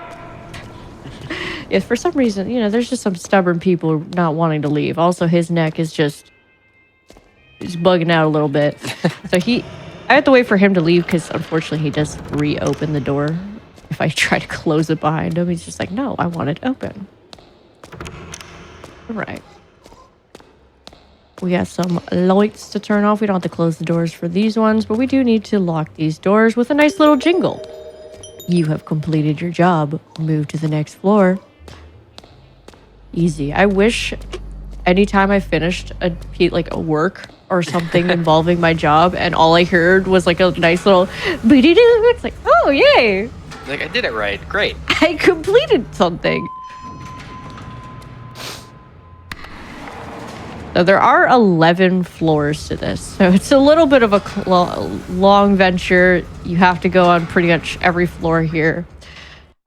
Yeah, for some reason, you know, there's just some stubborn people not wanting to leave. Also, his neck is just... he's bugging out a little bit. So I have to wait for him to leave because, unfortunately, he does reopen the door. If I try to close it behind him, he's just like, no, I want it open. All right. We got some lights to turn off. We don't have to close the doors for these ones, but we do need to lock these doors with a nice little jingle. You have completed your job. Move to the next floor. Easy. I wish anytime I finished a work or something involving my job and all I heard was like a nice little boo-doo-doo, it's like, oh, yay. Like, I did it right. Great. I completed something. So there are 11 floors to this. So it's a little bit of a long venture. You have to go on pretty much every floor here.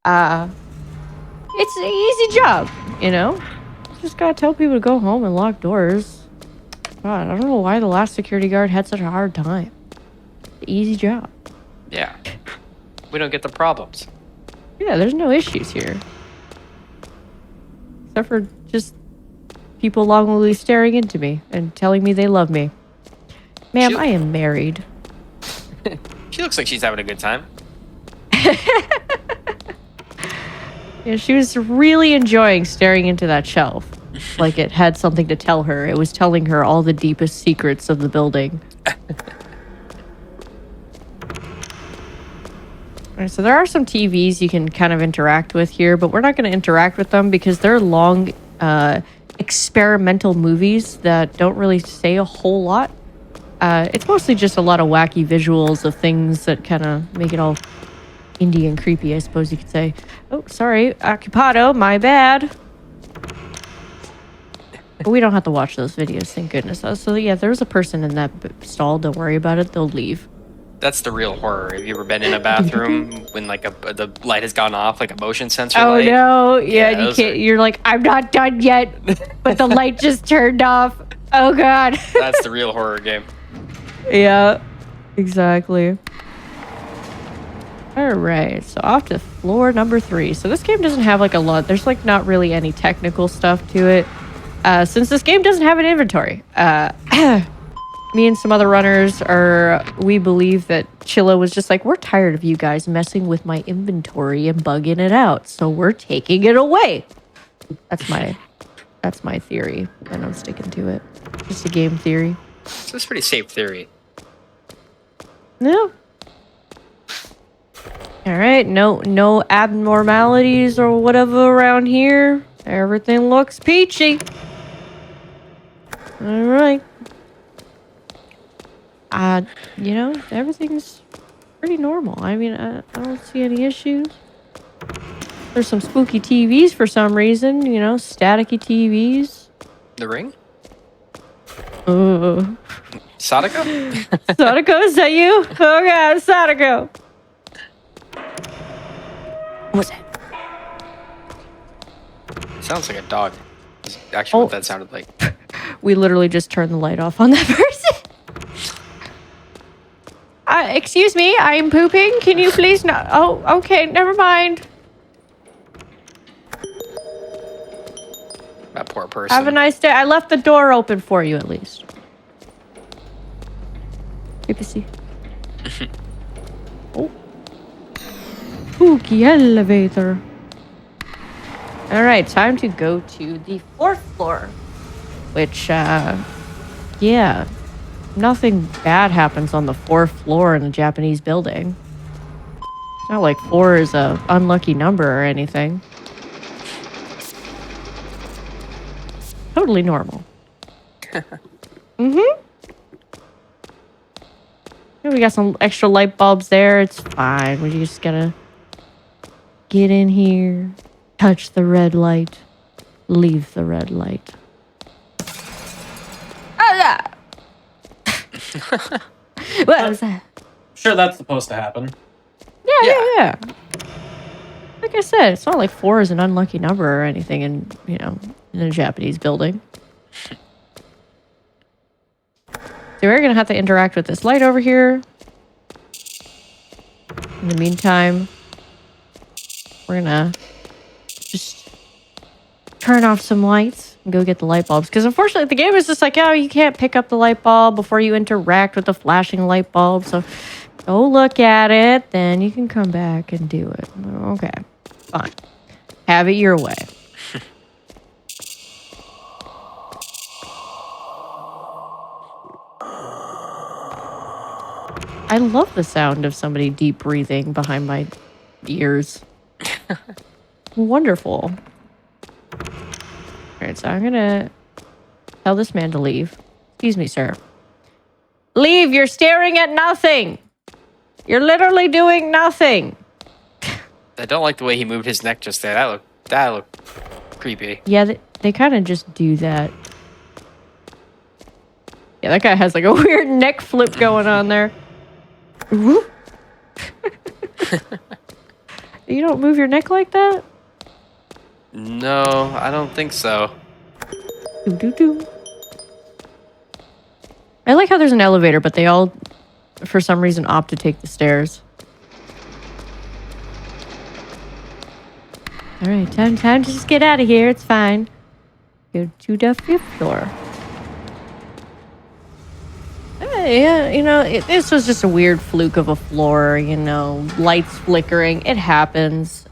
It's an easy job, you know? Just gotta tell people to go home and lock doors. God, I don't know why the last security guard had such a hard time. Easy job. Yeah. We don't get the problems. Yeah, there's no issues here. Except for just people longingly staring into me and telling me they love me. Ma'am, I am married. She looks like she's having a good time. Yeah, she was really enjoying staring into that shelf. Like it had something to tell her. It was telling her all the deepest secrets of the building. Alright, so there are some TVs you can kind of interact with here, but we're not going to interact with them because they're long, experimental movies that don't really say a whole lot. It's mostly just a lot of wacky visuals of things that kind of make it all indie and creepy, I suppose you could say. Oh, sorry, occupado, my bad. But we don't have to watch those videos, thank goodness. So yeah, there's a person in that stall. Don't worry about it. They'll leave. That's the real horror. Have you ever been in a bathroom when like the light has gone off, like a motion sensor light? Oh no! Yeah, you can't. You're like, I'm not done yet, but the light just turned off. Oh god. That's the real horror game. Yeah, exactly. All right, so off to floor number 3. So this game doesn't have like a lot. There's like not really any technical stuff to it. Since this game doesn't have an inventory. me and some other runners we believe that Chilla was just like, we're tired of you guys messing with my inventory and bugging it out, so we're taking it away. That's my theory, and I'm sticking to it. Just a game theory. So it's a pretty safe theory. No. All right, no abnormalities or whatever around here. Everything looks peachy. All right. You know, everything's pretty normal. I mean, I don't see any issues. There's some spooky TVs for some reason, you know, staticky TVs. The ring? Sadako? Sadako? Sadako, is that you? Oh god, Sadako. What's that? Sounds like a dog. That's actually what that sounded like. We literally just turned the light off on that person. Excuse me, I'm pooping. Can you please not? Oh, okay, never mind. That poor person. Have a nice day. I left the door open for you, at least. Creepy. Oh. Spooky elevator. All right, time to go to the 4th floor. Which, yeah. Nothing bad happens on the 4th floor in a Japanese building. It's not like 4 is a unlucky number or anything. Totally normal. Mm-hmm. Yeah, we got some extra light bulbs there. It's fine. We just gotta get in here, touch the red light, leave the red light. What was that? Sure, that's supposed to happen. Yeah. Like I said, it's not like 4 is an unlucky number or anything in, you know, in a Japanese building. So we're gonna have to interact with this light over here. In the meantime, we're gonna just turn off some lights and go get the light bulbs. Because unfortunately, the game is just like, oh, you can't pick up the light bulb before you interact with the flashing light bulb. So go look at it, then you can come back and do it. Okay, fine. Have it your way. I love the sound of somebody deep breathing behind my ears. Wonderful. Alright, so I'm gonna tell this man to leave. Excuse me, sir. Leave! You're staring at nothing! You're literally doing nothing! I don't like the way he moved his neck just there. That looked creepy. Yeah, they kind of just do that. Yeah, that guy has like a weird neck flip going on there. You don't move your neck like that? No, I don't think so. Do. I like how there's an elevator, but they all, for some reason, opt to take the stairs. All right, time to just get out of here. It's fine. Go to the 5th floor. Yeah, you know, this was just a weird fluke of a floor, you know, lights flickering. It happens.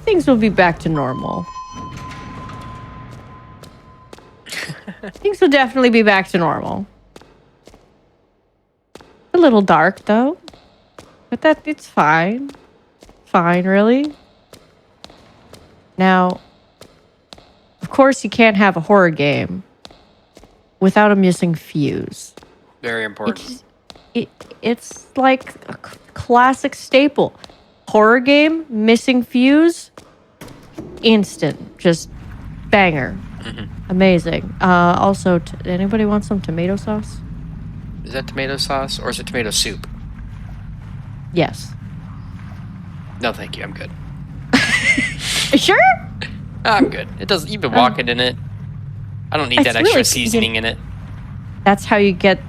Things will be back to normal. Things will definitely be back to normal. A little dark, though. But it's fine. Fine, really. Now, of course, you can't have a horror game without a missing fuse. Very important. It's like a classic staple. Horror game, missing fuse, instant. Just banger. Amazing. Also, anybody want some tomato sauce? Is that tomato sauce or is it tomato soup? Yes. No, thank you. I'm good. Sure? I'm good. It doesn't. You've been walking in it. I don't need that extra really, seasoning in it. That's how you get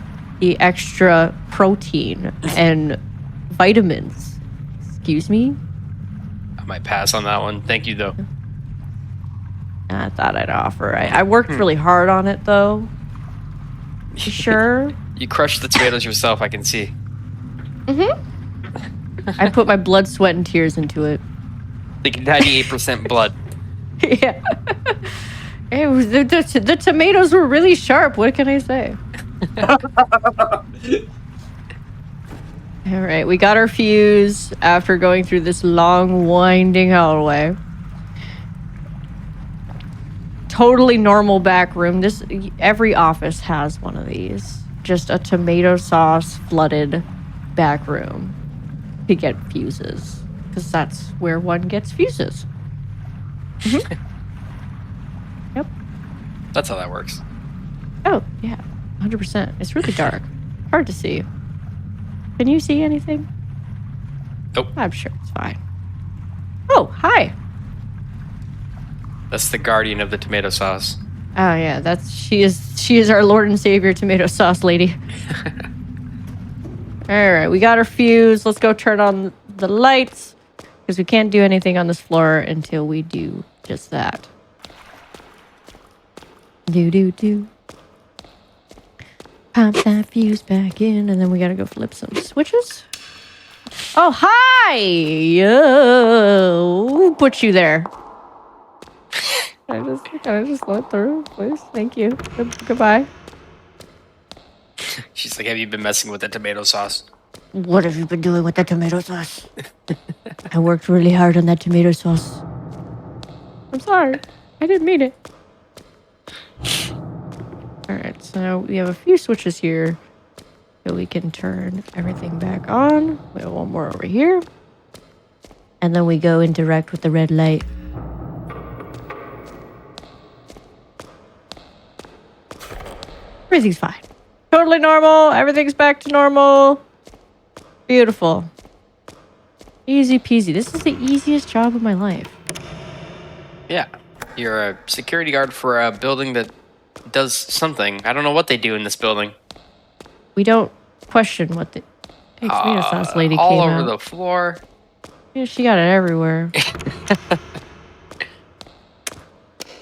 the extra protein and vitamins. Excuse me? I might pass on that one. Thank you, though. I thought I'd offer. I worked really hard on it, though. You sure? You crushed the tomatoes yourself, I can see. I put my blood, sweat, and tears into it. Like 98% blood. Yeah. The tomatoes were really sharp. What can I say? All right, we got our fuse after going through this long, winding hallway. Totally normal back room. Every office has one of these. Just a tomato sauce flooded back room to get fuses, because that's where one gets fuses. Yep. That's how that works. Oh yeah, 100%. It's really dark. Hard to see. Can you see anything? Nope. I'm sure it's fine. Oh, hi. That's the guardian of the tomato sauce. Oh yeah, she is our Lord and Savior tomato sauce lady. All right, we got our fuse. Let's go turn on the lights, because we can't do anything on this floor until we do just that. Do. Pop that fuse back in, and then we gotta go flip some switches. Oh, hi! Who put you there? Can I just let through, please? Thank you. Goodbye. She's like, have you been messing with the tomato sauce? What have you been doing with the tomato sauce? I worked really hard on that tomato sauce. I'm sorry. I didn't mean it. Alright, so we have a few switches here so we can turn everything back on. We have one more over here. And then we go and direct with the red light. Everything's fine. Totally normal. Everything's back to normal. Beautiful. Easy peasy. This is the easiest job of my life. Yeah. You're a security guard for a building that does something. I don't know what they do in this building. We don't question what the tomato sauce lady all came over out. the floor. Yeah, she got it everywhere.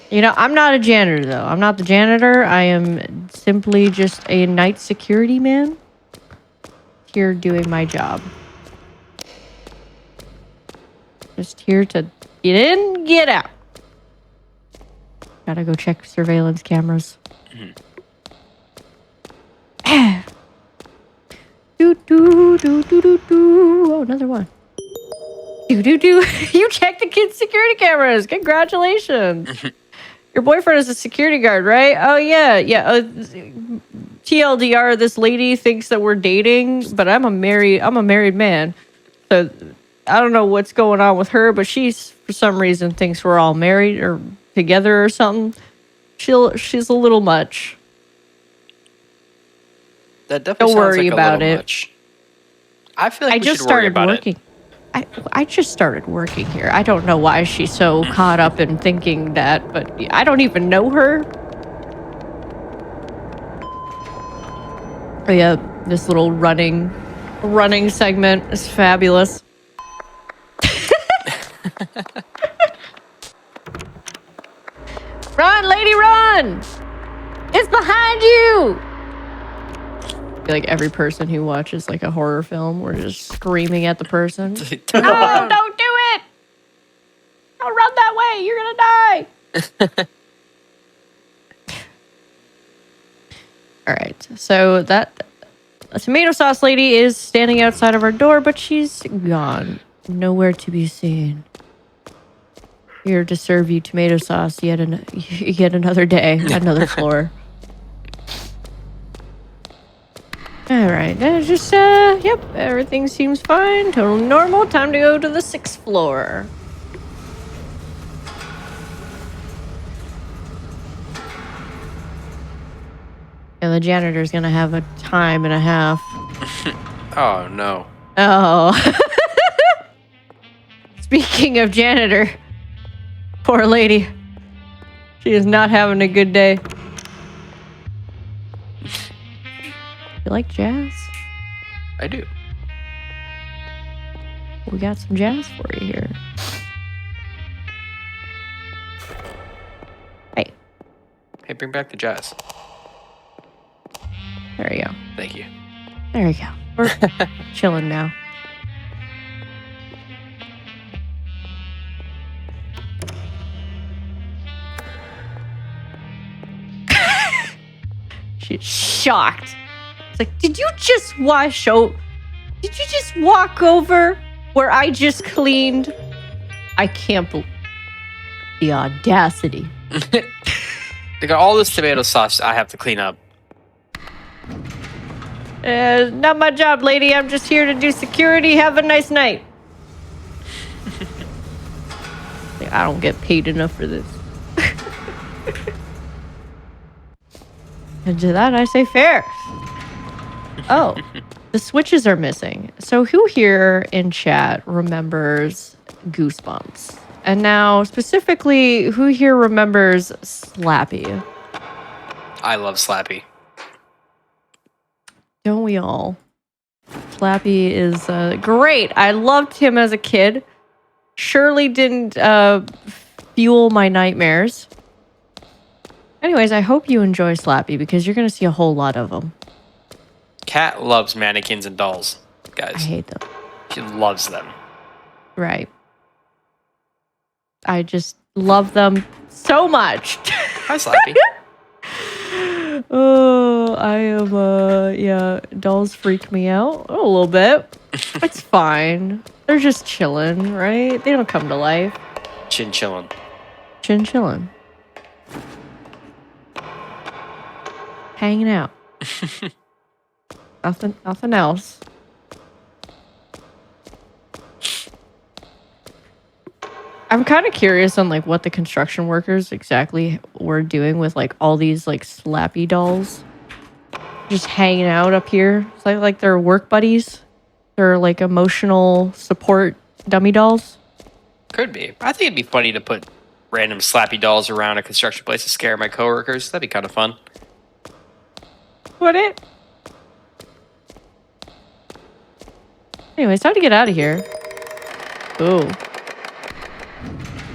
You know, I'm not a janitor, though. I'm not the janitor. I am simply just a night security man here doing my job. Just here to get in, get out. Gotta go check surveillance cameras. Oh, another one. You checked the kids' security cameras. Congratulations. Your boyfriend is a security guard, right? Oh, yeah. TLDR, this lady thinks that we're dating, but I'm a married man. So I don't know what's going on with her, but she's, for some reason, thinks we're all married or together or something. She's a little much. That definitely Don't sounds worry like about a little it. much. I feel like I we just should worry started about working. it. I just started working here. I don't know why she's so caught up in thinking that, but I don't even know her. Oh yeah, this little running segment is fabulous. Run, lady, run! It's behind you! I feel like every person who watches like a horror film, we're just screaming at the person. No, don't do it! Don't run that way, you're gonna die! Alright, so that tomato sauce lady is standing outside of our door, but she's gone. Nowhere to be seen. Here to serve you tomato sauce yet another day, another floor. Alright, just, yep, everything seems fine, totally normal. Time to go to the 6th floor. And the janitor's gonna have a time and a half. Oh, no. Oh. Speaking of janitor, poor lady. She is not having a good day. You like jazz? I do. We got some jazz for you here. Hey. Hey, bring back the jazz. There you go. Thank you. There you go. We're chilling now. She's shocked. It's like, did you just Did you just walk over where I just cleaned? I can't believe the audacity. They got all this tomato sauce I have to clean up. Not my job, lady. I'm just here to do security. Have a nice night. I don't get paid enough for this. And to that, I say fair. Oh, the switches are missing. So who here in chat remembers Goosebumps? And now, specifically, who here remembers Slappy? I love Slappy. Don't we all? Slappy is great. I loved him as a kid. Surely didn't fuel my nightmares. Anyways, I hope you enjoy Slappy because you're going to see a whole lot of them. Kat loves mannequins and dolls, guys. I hate them. She loves them. Right. I just love them so much. Hi, Slappy. Oh, I am, yeah, dolls freak me out a little bit. It's fine. They're just chilling, right? They don't come to life. Chin chillin'. Chin chillin'. Hanging out. Nothing else. I'm kind of curious on like what the construction workers exactly were doing with like all these like Slappy dolls just hanging out up here. It's like they're work buddies. They're like emotional support dummy dolls. Could be. I think it'd be funny to put random Slappy dolls around a construction place to scare my coworkers. That'd be kind of fun. Would it? Anyways, time to get out of here. Ooh.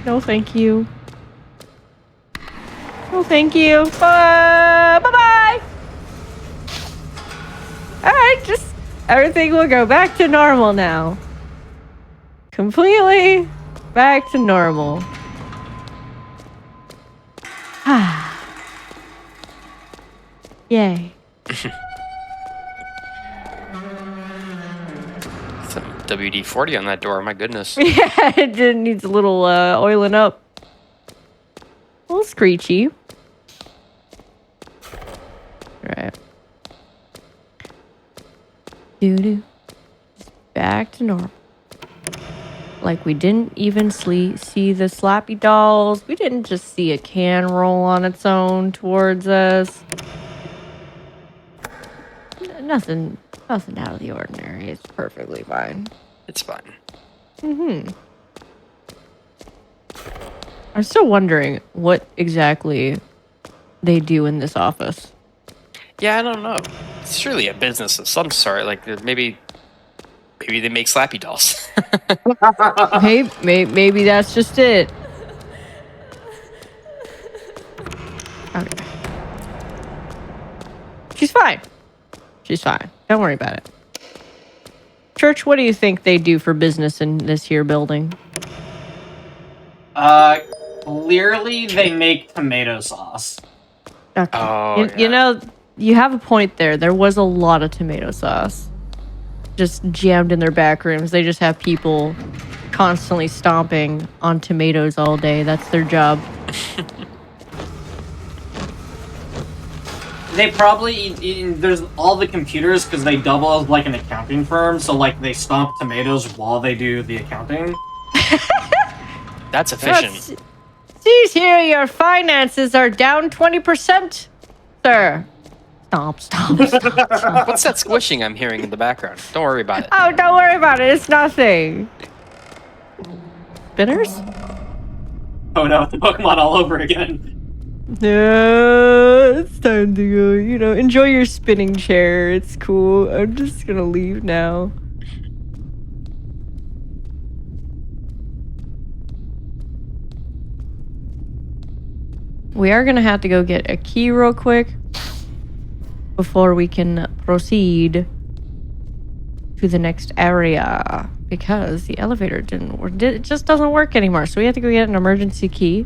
No, thank you. No, thank you. Bye-bye. All right, just everything will go back to normal now. Completely back to normal. Yay. Some WD-40 on that door. My goodness. Yeah, it needs a little oiling up. A little screechy. Right. Doo-doo. Back to normal. Like we didn't even see the Slappy dolls. We didn't just see a can roll on its own towards us. Nothing out of the ordinary. It's perfectly fine. It's fine. Mm-hmm. I'm still wondering what exactly they do in this office. Yeah, I don't know. It's surely a business of some sort. Like maybe they make Slappy dolls. Hey, maybe that's just it. Okay. She's fine. She's fine. Don't worry about it. Church, what do you think they do for business in this here building? Clearly they make tomato sauce. Okay. Oh, You know, you have a point there. There was a lot of tomato sauce just jammed in their back rooms. They just have people constantly stomping on tomatoes all day. That's their job. They probably there's all the computers because they double as like an accounting firm, so like they stomp tomatoes while they do the accounting. That's efficient. Sees here your finances are down 20%, sir. Stomp, stomp, stomp, stomp. What's that squishing I'm hearing in the background? Don't worry about it. Oh, don't worry about it. It's nothing. Spinners? Oh no, the Pokemon all over again. No, it's time to go. You know, enjoy your spinning chair. It's cool. I'm just gonna leave now. We are gonna have to go get a key real quick. before we can proceed to the next area, because the elevator didn't work. It just doesn't work anymore. So we have to go get an emergency key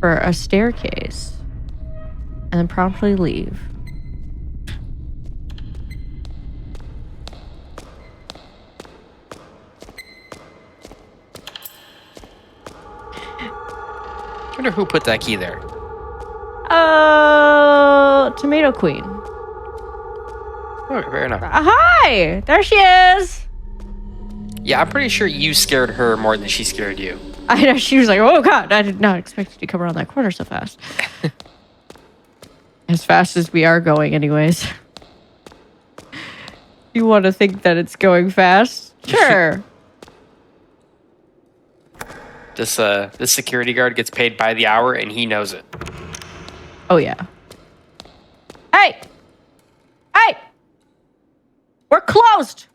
for a staircase and then promptly leave. I wonder who put that key there. Tomato Queen. Oh, fair enough. Hi! There she is! Yeah, I'm pretty sure you scared her more than she scared you. I know, she was like, oh god, I did not expect you to come around that corner so fast. As fast as we are going anyways. You want to think that it's going fast? Sure. This security guard gets paid by the hour, and he knows it. Oh yeah. Hey! Hey! We're closed!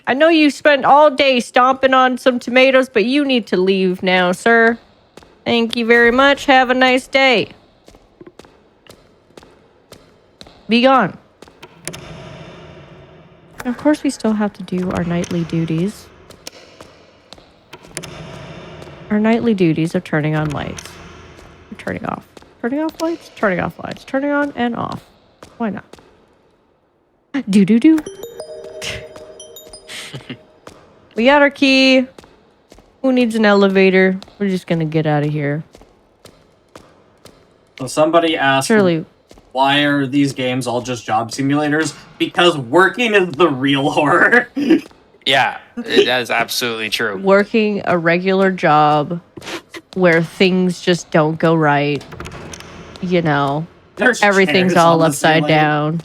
I know you spent all day stomping on some tomatoes, but you need to leave now, sir. Thank you very much. Have a nice day. Be gone. Of course, we still have to do our nightly duties. Our nightly duties of turning on lights. Turning off. Turning off lights? Turning off lights. Turning on and off. Why not? Do-do-do. We got our key. Who needs an elevator? We're just gonna get out of here. So somebody asked, Surely. why are these games all just job simulators? Because working is the real horror. Yeah, that is absolutely true. Working a regular job where things just don't go right. You know, There's everything's chairs all on the upside ceiling. down.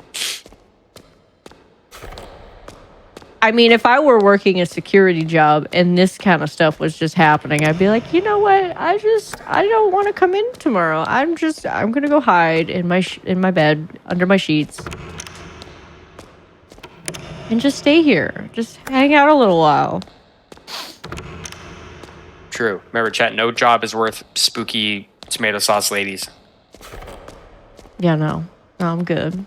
I mean, if I were working a security job and this kind of stuff was just happening, I'd be like, you know what? I don't want to come in tomorrow. I'm gonna go hide in my bed under my sheets and just stay here. Just hang out a little while. True. Remember, chat, no job is worth spooky tomato sauce ladies. Yeah, no, I'm good.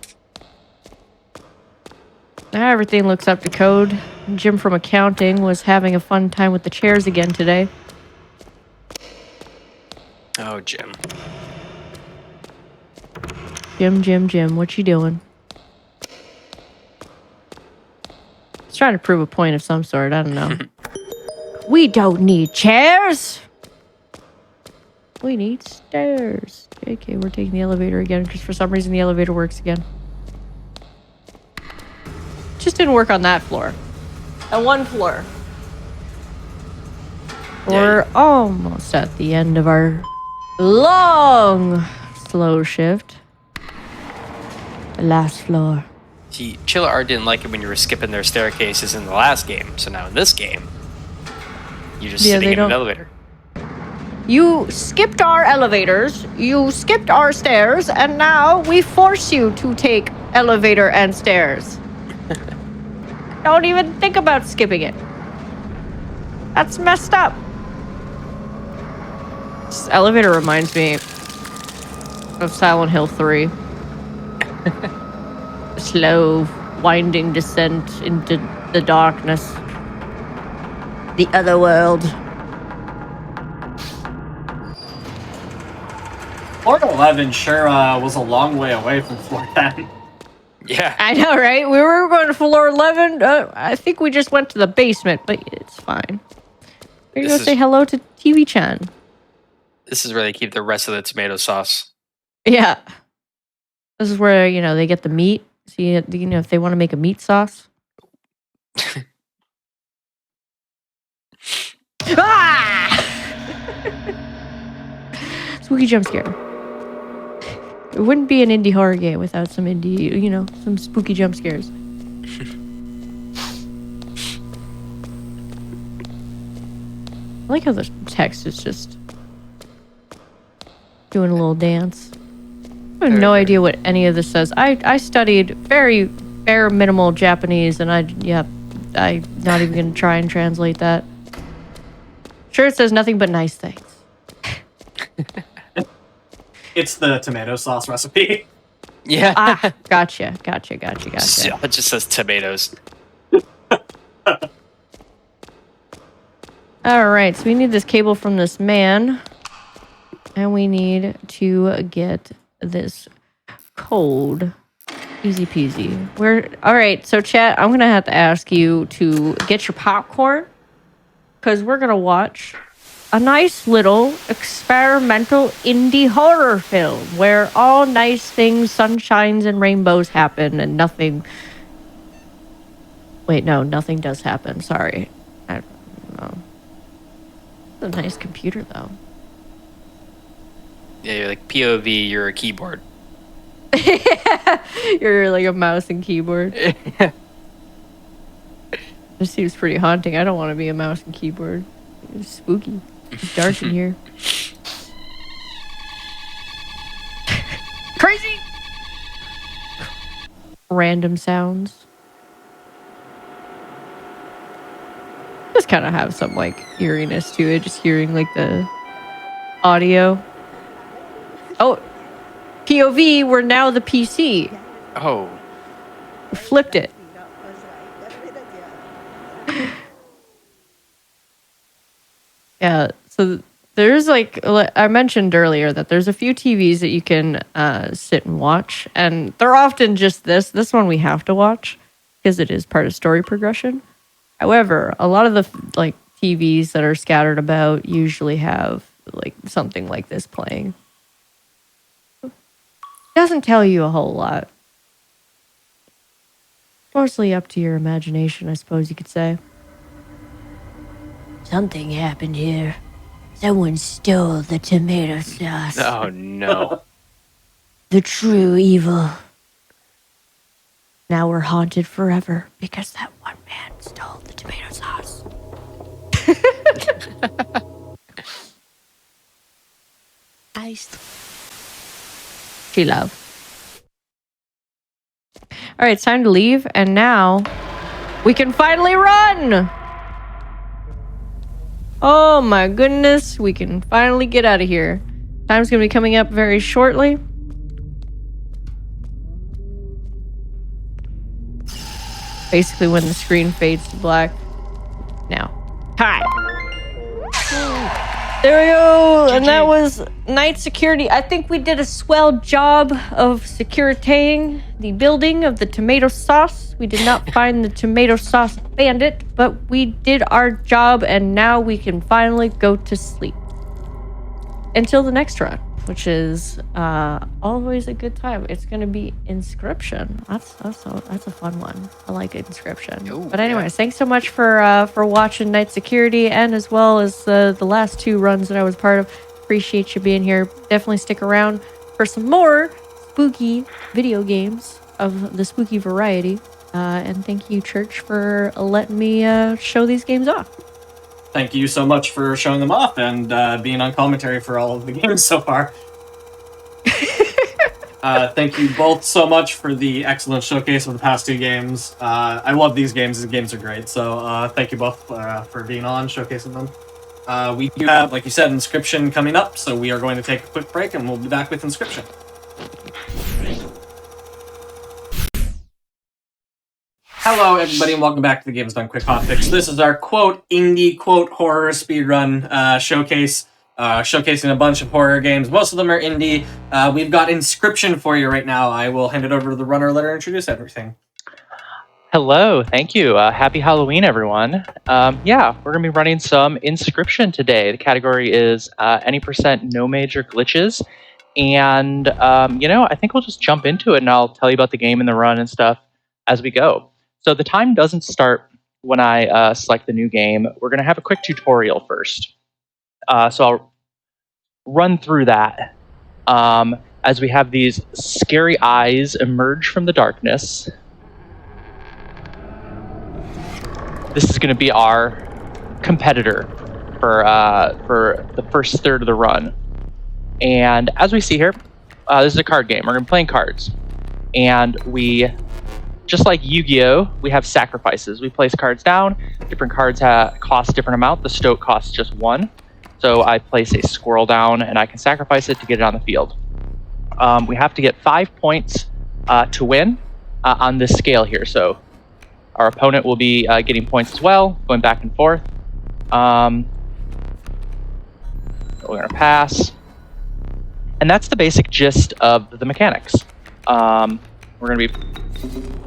Now everything looks up to code. Jim from accounting was having a fun time with the chairs again today. Oh, Jim. Jim, what you doing? He's trying to prove a point of some sort. I don't know. We don't need chairs. We need stairs. Okay, we're taking the elevator again because for some reason the elevator works again. Just didn't work on that floor. At one floor. We're almost at the end of our long, slow shift. The last floor. See, Chilla Art didn't like it when you were skipping their staircases in the last game. So now in this game, you're just sitting in an elevator. You skipped our elevators, you skipped our stairs, and now we force you to take elevator and stairs. Don't even think about skipping it. That's messed up. This elevator reminds me of Silent Hill 3. Slow, winding descent into the darkness. The other world. Floor 11 sure was a long way away from floor 10. Yeah. I know, right? We were going to floor 11. I think we just went to the basement, but it's fine. We're going to go say hello to TV-chan. This is where they keep the rest of the tomato sauce. Yeah. This is where, you know, they get the meat. So, you know, if they want to make a meat sauce. Ah! Spooky jump scare. It wouldn't be an indie horror game without some indie, you know, some spooky jump scares. I like how the text is just doing a little dance. I have no idea what any of this says. I studied very bare minimal Japanese, and I'm not even going to try and translate that. Sure, it says nothing but nice things. It's the tomato sauce recipe. Yeah. Gotcha. It just says tomatoes. All right, so we need this cable from this man, and we need to get this code. Easy peasy. All right, so chat, I'm gonna have to ask you to get your popcorn, because we're gonna watch a nice little experimental indie horror film where all nice things, sunshines and rainbows happen, and nothing. Wait, no, nothing does happen. Sorry, I don't know. It's a nice computer, though. Yeah, you're like POV, you're a keyboard. You're like a mouse and keyboard. This seems pretty haunting. I don't want to be a mouse and keyboard. It's spooky. It's dark in here. Crazy! Random sounds. Just kind of have some like eeriness to it, just hearing like the audio. Oh, POV, we're now the PC. Oh. We flipped it. Yeah, so there's like I mentioned earlier that there's a few TVs that you can sit and watch, and they're often just this. This one we have to watch because it is part of story progression. However, a lot of the like TVs that are scattered about usually have like something like this playing. It doesn't tell you a whole lot. Mostly up to your imagination, I suppose you could say. Something happened here. Someone stole the tomato sauce. Oh no. The true evil. Now we're haunted forever because that one man stole the tomato sauce. She love. All right, it's time to leave, and now we can finally run. Oh my goodness, we can finally get out of here. Time's gonna be coming up very shortly. Basically when the screen fades to black. Now. Hi! There we go! And that was night security. I think we did a swell job of securitating the building of the tomato sauce. We did not find the tomato sauce bandit, but we did our job, and now we can finally go to sleep. Until the next run, which is always a good time. It's going to be Inscryption. That's a fun one. I like Inscryption. Ooh, but anyways, yeah. thanks so much for watching Night Security, and as well as the last two runs that I was part of. Appreciate you being here. Definitely stick around for some more spooky video games of the spooky variety. And thank you, Church, for letting me show these games off. Thank you so much for showing them off and being on commentary for all of the games so far. Thank you both so much for the excellent showcase of the past two games. I love these games. These games are great. So thank you both for being on, showcasing them. We do have, like you said, Inscryption coming up, so we are going to take a quick break and we'll be back with Inscryption. Hello, everybody, and welcome back to the Games Done Quick Hotfix. This is our quote indie quote horror speedrun showcase, showcasing a bunch of horror games. Most of them are indie. We've got Inscryption for you right now. I will hand it over to the runner, let her introduce everything. Hello, thank you. Happy Halloween, everyone. Yeah, we're going to be running some Inscryption today. The category is any percent no major glitches. And, I think we'll just jump into it, and I'll tell you about the game and the run and stuff as we go. So the time doesn't start when I select the new game. We're going to have a quick tutorial first. So I'll run through that as we have these scary eyes emerge from the darkness. This is going to be our competitor for the first third of the run. And as we see here, this is a card game. We're going to be playing cards. And we... Just like Yu-Gi-Oh!, we have sacrifices. We place cards down. Different cards cost a different amount. The Stoat costs just 1. So I place a squirrel down, and I can sacrifice it to get it on the field. We have to get 5 points to win on this scale here. So our opponent will be getting points as well, going back and forth. We're going to pass. And that's the basic gist of the mechanics. We're going to be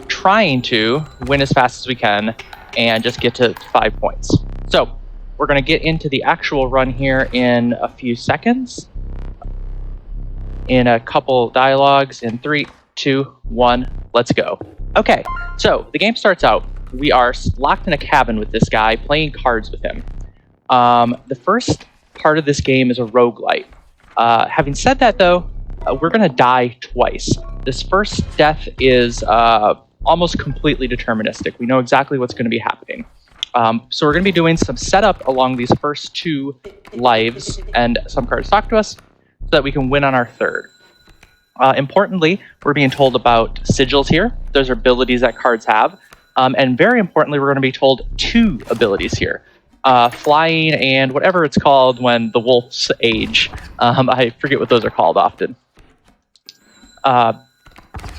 trying to win as fast as we can and just get to 5 points. So we're going to get into the actual run here in a few seconds. In a couple dialogues in 3, 2, 1, let's go. Okay, so the game starts out. We are locked in a cabin with this guy, playing cards with him. The first part of this game is a roguelite. Having said that, though, we're going to die twice. This first death is almost completely deterministic. We know exactly what's going to be happening. So we're going to be doing some setup along these first 2 lives, and some cards talk to us so that we can win on our third. Importantly, we're being told about sigils here. Those are abilities that cards have. And very importantly, we're going to be told 2 abilities here. Flying and whatever it's called when the wolves age. I forget what those are called often.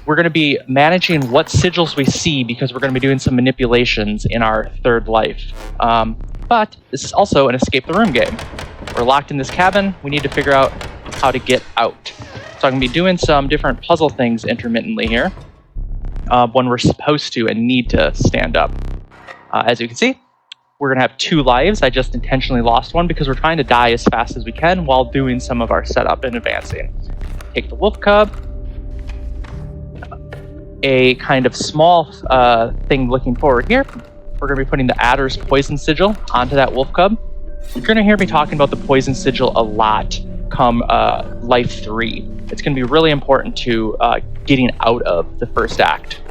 We're going to be managing what sigils we see because we're going to be doing some manipulations in our third life. But this is also an escape the room game. We're locked in this cabin. We need to figure out how to get out. So I'm going to be doing some different puzzle things intermittently here when we're supposed to and need to stand up. As you can see, we're going to have 2 lives. I just intentionally lost one because we're trying to die as fast as we can while doing some of our setup and advancing. Take the wolf cub. A kind of small thing looking forward here. We're going to be putting the adder's poison sigil onto that wolf cub. You're going to hear me talking about the poison sigil a lot come life 3. It's going to be really important to getting out of the first act.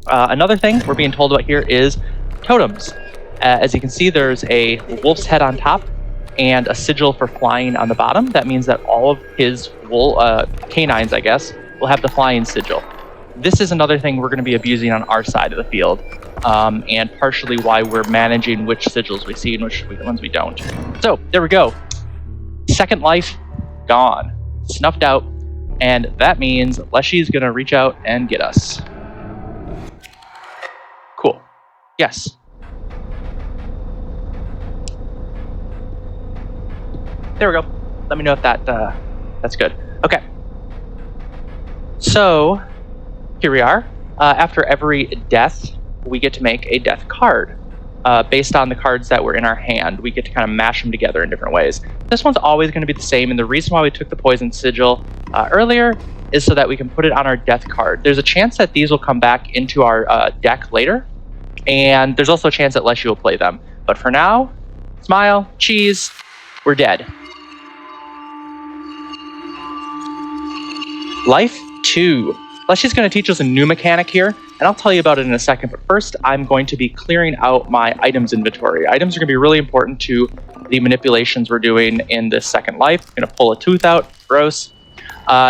Another thing we're being told about here is totems. As you can see, there's a wolf's head on top and a sigil for flying on the bottom. That means that all of his canines, I guess, will have the flying sigil. This is another thing we're going to be abusing on our side of the field, and partially why we're managing which sigils we see and which ones we don't. So, there we go. Second life, gone. Snuffed out, and that means Leshy's going to reach out and get us. Cool. Yes. There we go. Let me know if that's good. Okay. So, here we are. After every death, we get to make a death card. Based on the cards that were in our hand, we get to kind of mash them together in different ways. This one's always going to be the same, and the reason why we took the poison sigil earlier is so that we can put it on our death card. There's a chance that these will come back into our deck later, and there's also a chance that Leshy will play them. But for now, smile, cheese, we're dead. Life 2. Leshy's going to teach us a new mechanic here, and I'll tell you about it in a second. But first, I'm going to be clearing out my items inventory. Items are going to be really important to the manipulations we're doing in this second life. I'm going to pull a tooth out. Gross.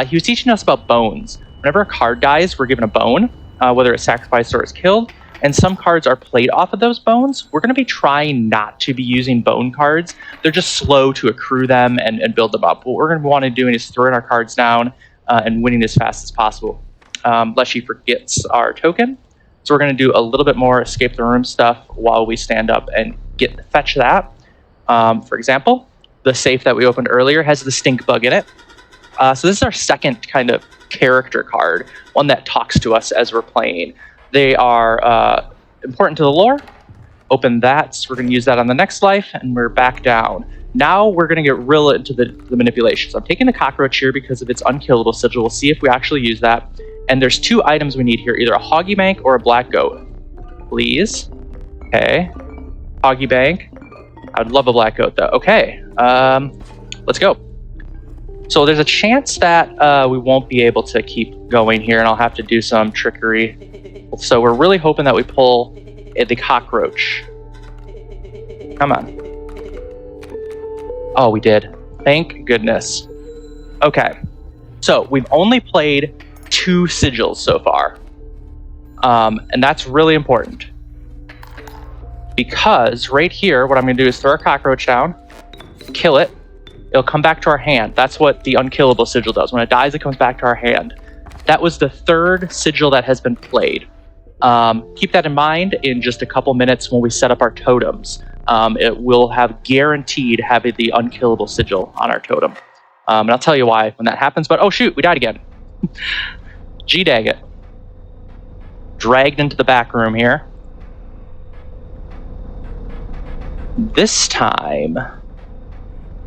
He was teaching us about bones. Whenever a card dies, we're given a bone, whether it's sacrificed or it's killed. And some cards are played off of those bones. We're going to be trying not to be using bone cards. They're just slow to accrue them and build them up. What we're going to want to do is throwing our cards down and winning as fast as possible. Leshy forgets our token. So we're going to do a little bit more escape the room stuff while we stand up and fetch that. For example, the safe that we opened earlier has the stink bug in it. So this is our second kind of character card, one that talks to us as we're playing. They are important to the lore. Open that. So we're going to use that on the next life, and we're back down. Now we're going to get real into the manipulations. I'm taking the cockroach here because of its unkillable sigil. We'll see if we actually use that. And there's 2 items we need here, either a hoggy bank or a black goat. Please. Okay. Hoggy bank. I would love a black goat, though. Okay. Let's go. So there's a chance that we won't be able to keep going here, and I'll have to do some trickery. So we're really hoping that we pull the cockroach. Come on. Oh, we did. Thank goodness. Okay. So we've only played 2 sigils so far. And that's really important. Because right here, what I'm going to do is throw a cockroach down, kill it. It'll come back to our hand. That's what the unkillable sigil does. When it dies, it comes back to our hand. That was the third sigil that has been played. Keep that in mind in just a couple minutes when we set up our totems. It will have guaranteed having the unkillable sigil on our totem. And I'll tell you why when that happens, but oh shoot, we died again. G-dag it. Dragged into the back room here. This time,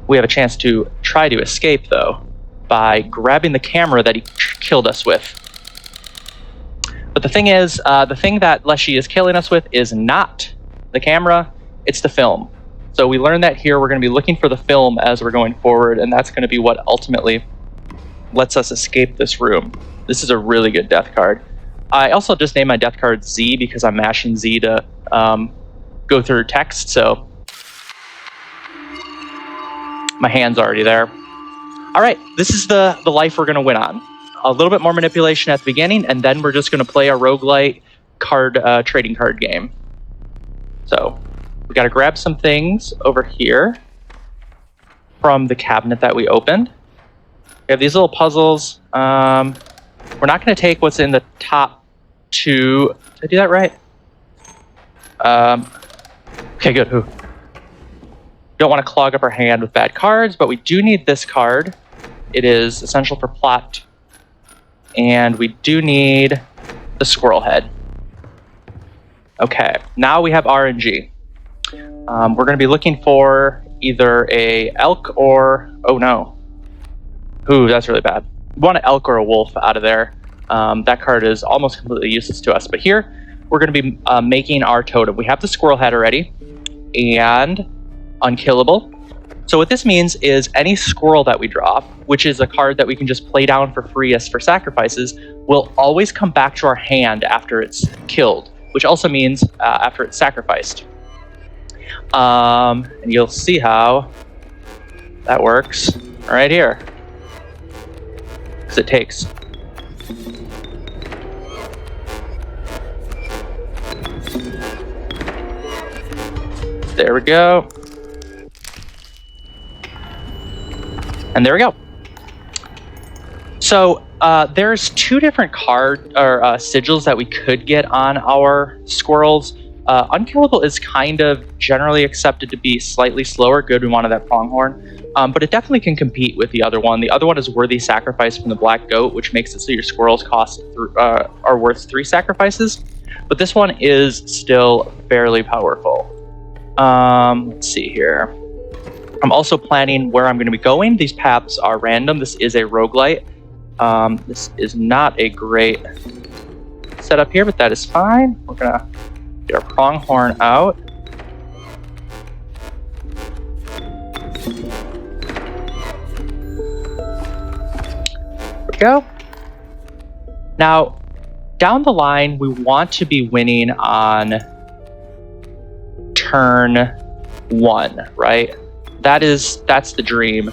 we have a chance to try to escape, though, by grabbing the camera that he killed us with. But the thing is, the thing that Leshy is killing us with is not the camera, it's the film. So we learned that here. We're going to be looking for the film as we're going forward, and that's going to be what ultimately lets us escape this room. This is a really good death card. I also just named my death card Z because I'm mashing Z to go through text, so my hand's already there. All right, this is the life we're going to win on. A little bit more manipulation at the beginning, and then we're just going to play a roguelite card trading card game. So we got to grab some things over here from the cabinet that we opened. We have these little puzzles. We're not going to take what's in the top two. Did I do that right? Okay, good. Ooh. Don't want to clog up our hand with bad cards, but we do need this card. It is essential for plot. And we do need the squirrel head. Okay, now we have RNG. We're going to be looking for either a elk or... Oh no. Ooh, that's really bad. We want an elk or a wolf out of there. That card is almost completely useless to us. But here, we're going to be making our totem. We have the squirrel head already. And unkillable. So what this means is any squirrel that we drop, which is a card that we can just play down for free as for sacrifices, will always come back to our hand after it's killed, which also means after it's sacrificed. And you'll see how that works right here. Because it takes. There we go. And there we go. So there's two different card or sigils that we could get on our squirrels. Unkillable is kind of generally accepted to be slightly slower. Good, we wanted that pronghorn. But it definitely can compete with the other one. The other one is Worthy Sacrifice from the Black Goat, which makes it so your squirrels are worth 3 sacrifices. But this one is still fairly powerful. Let's see here. I'm also planning where I'm going to be going. These paths are random. This is a roguelite. This is not a great setup here, but that is fine. We're going to get our pronghorn out. There we go. Now, down the line, we want to be winning on turn 1, right? That's the dream.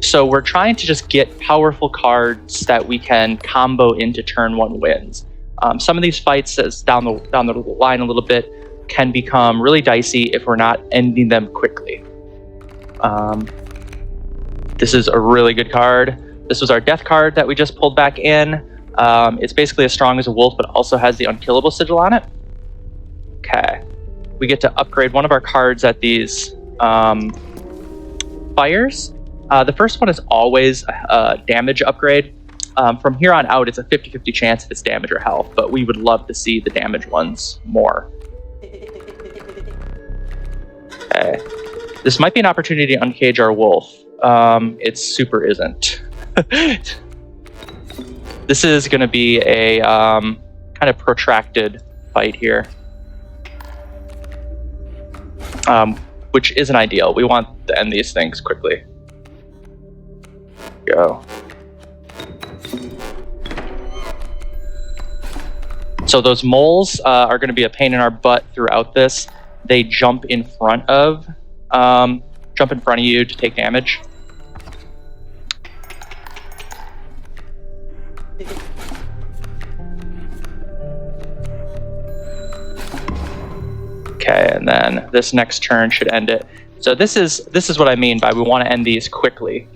So we're trying to just get powerful cards that we can combo into turn 1 wins. Some of these fights, as down the line a little bit, can become really dicey if we're not ending them quickly. This is a really good card. This was our death card that we just pulled back in. It's basically as strong as a wolf, but also has the unkillable sigil on it. Okay. We get to upgrade one of our cards at these fires. The first one is always a damage upgrade. From here on out, it's a 50-50 chance if it's damage or health, but we would love to see the damage ones more. Okay. This might be an opportunity to uncage our wolf. It super isn't. This is going to be a kind of protracted fight here. Which isn't ideal. We want to end these things quickly. Go. So those moles are going to be a pain in our butt throughout this. They jump in front of you to take damage. Okay, and then this next turn should end it. So this is what I mean by we want to end these quickly.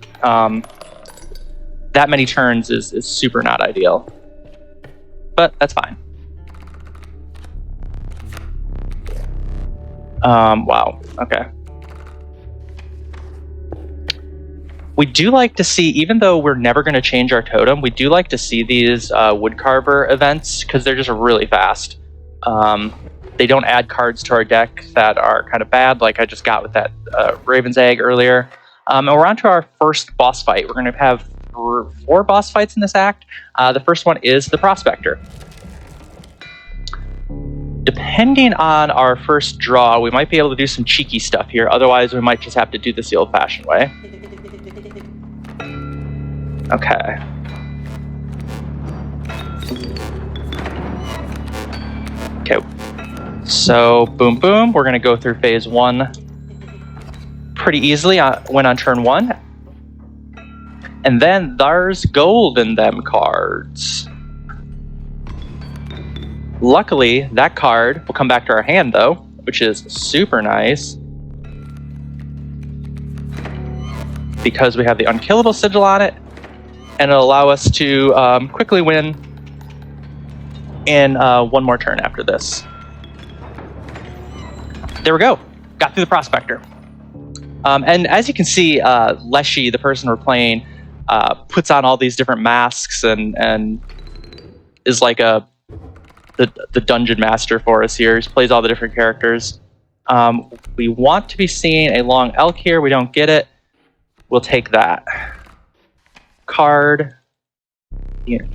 that many turns is super not ideal. But that's fine. Wow, okay. We do like to see, even though we're never going to change our totem, we do like to see these woodcarver events because they're just really fast. They don't add cards to our deck that are kind of bad, like I just got with that Raven's Egg earlier. And we're on to our first boss fight. We're going to have 4 boss fights in this act. The first one is the Prospector. Depending on our first draw, we might be able to do some cheeky stuff here. Otherwise, we might just have to do this the old-fashioned way. Okay. Okay. So, boom, boom. We're going to go through phase 1 pretty easily when on turn 1. And then there's gold in them cards. Luckily, that card will come back to our hand, though, which is super nice. Because we have the unkillable sigil on it, and it'll allow us to quickly win in one more turn after this. There we go. Got through the Prospector. And as you can see, Leshy, the person we're playing, puts on all these different masks and is like the dungeon master for us here. He plays all the different characters. We want to be seeing a long elk here. We don't get it. We'll take that. Card. Here.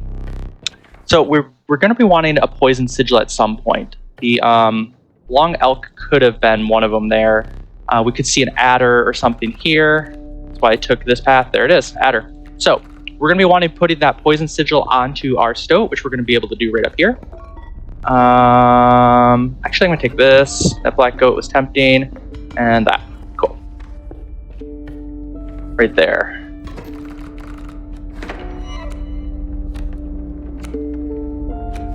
So we're going to be wanting a poison sigil at some point. The long elk could have been one of them there. We could see an adder or something here. That's why I took this path. There it is, adder. So we're going to be wanting putting that poison sigil onto our stoat, which we're going to be able to do right up here. Actually, I'm going to take this. That black goat was tempting. And that. Cool. Right there.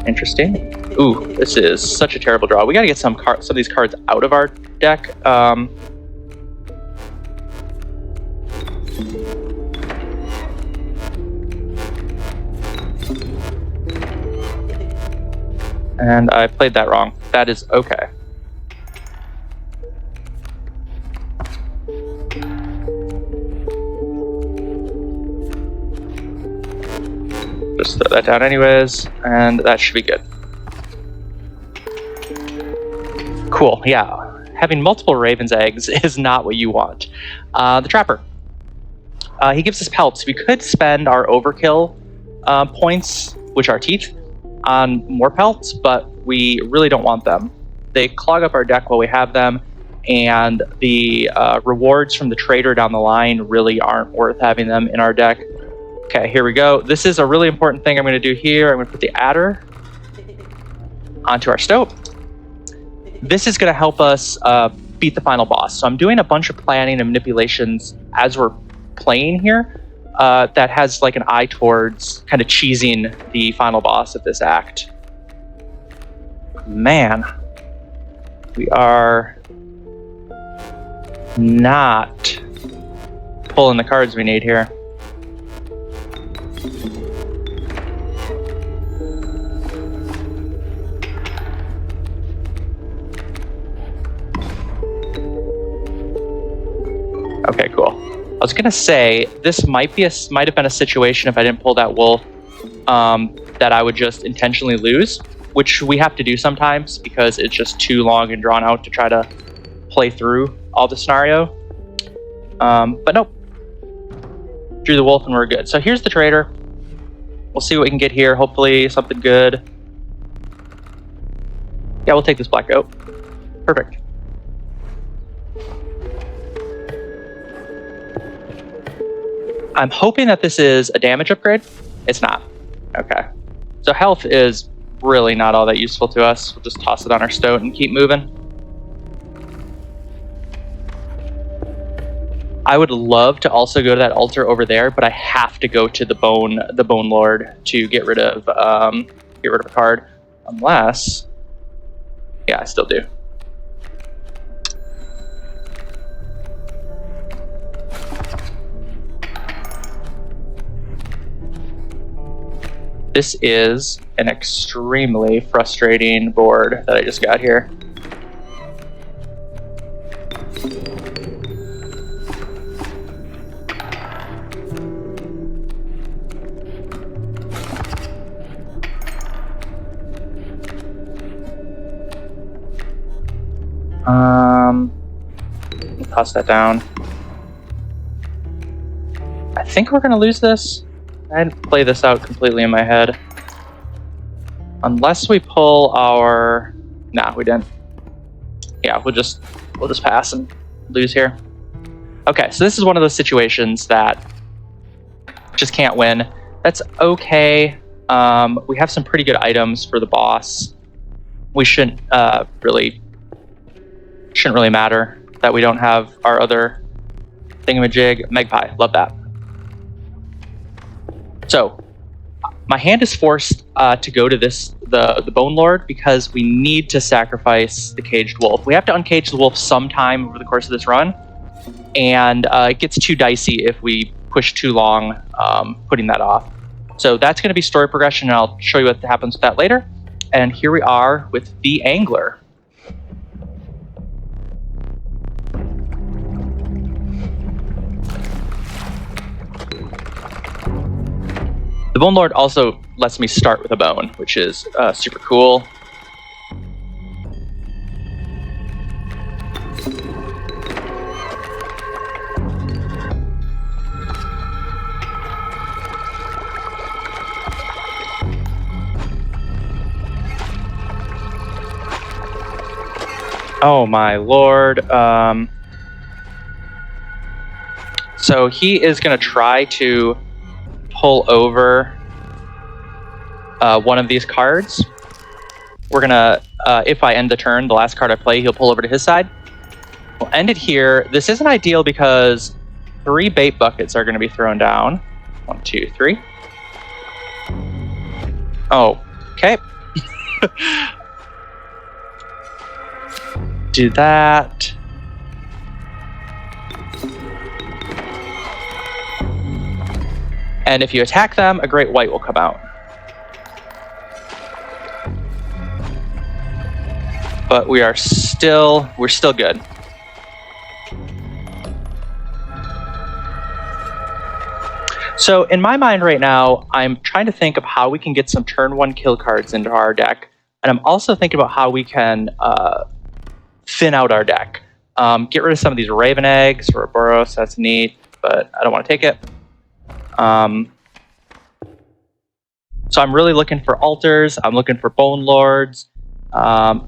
Interesting. Ooh, this is such a terrible draw. We got to get some of these cards out of our deck. And I played that wrong. That is okay. Just throw that down anyways, and that should be good. Cool, yeah. Having multiple Raven's Eggs is not what you want. The Trapper. He gives us pelts. We could spend our overkill points, which are teeth, on more pelts, but we really don't want them. They clog up our deck while we have them, and the rewards from the trader down the line really aren't worth having them in our deck. Okay, here we go. This is a really important thing I'm going to do here. I'm going to put the adder onto our stoat. This is going to help us beat the final boss. So I'm doing a bunch of planning and manipulations as we're playing here that has like an eye towards kind of cheesing the final boss of this act. Man, we are not pulling the cards we need here. Okay, cool. I was gonna say this might have been a situation if I didn't pull that wolf that I would just intentionally lose, which we have to do sometimes because it's just too long and drawn out to try to play through all the scenario. But nope, drew the wolf and we're good. So here's the trader. We'll see what we can get here. Hopefully something good. Yeah, we'll take this black goat. Perfect. I'm hoping that this is a damage upgrade. It's not. Okay. So health is really not all that useful to us. We'll just toss it on our stoat and keep moving. I would love to also go to that altar over there, but I have to go to the bone lord to get rid of a card. Unless, yeah, I still do. This is an extremely frustrating board that I just got here. Toss that down. I think we're gonna lose this. I didn't play this out completely in my head. Unless we pull our... Nah, we didn't. Yeah, we'll just pass and lose here. Okay, so this is one of those situations that just can't win. That's okay. We have some pretty good items for the boss. We shouldn't really matter that we don't have our other thingamajig. Magpie, love that. So my hand is forced to go to the Bone Lord because we need to sacrifice the Caged Wolf. We have to uncage the wolf sometime over the course of this run, and it gets too dicey if we push too long putting that off. So that's going to be story progression, and I'll show you what happens with that later. And here we are with the Angler. The Bone Lord also lets me start with a bone, which is super cool. Oh my lord. So he is going to try to pull over one of these cards. We're gonna, if I end the turn, the last card I play, he'll pull over to his side. We'll end it here. This isn't ideal because 3 bait buckets are gonna be thrown down. 1, 2, 3. Oh, okay. Do that. And if you attack them, a great white will come out. But we're still good. So in my mind right now, I'm trying to think of how we can get some turn 1 kill cards into our deck. And I'm also thinking about how we can thin out our deck. Get rid of some of these Raven Eggs or Boros, that's neat, but I don't want to take it. So I'm really looking for altars. I'm looking for Bone Lords. We're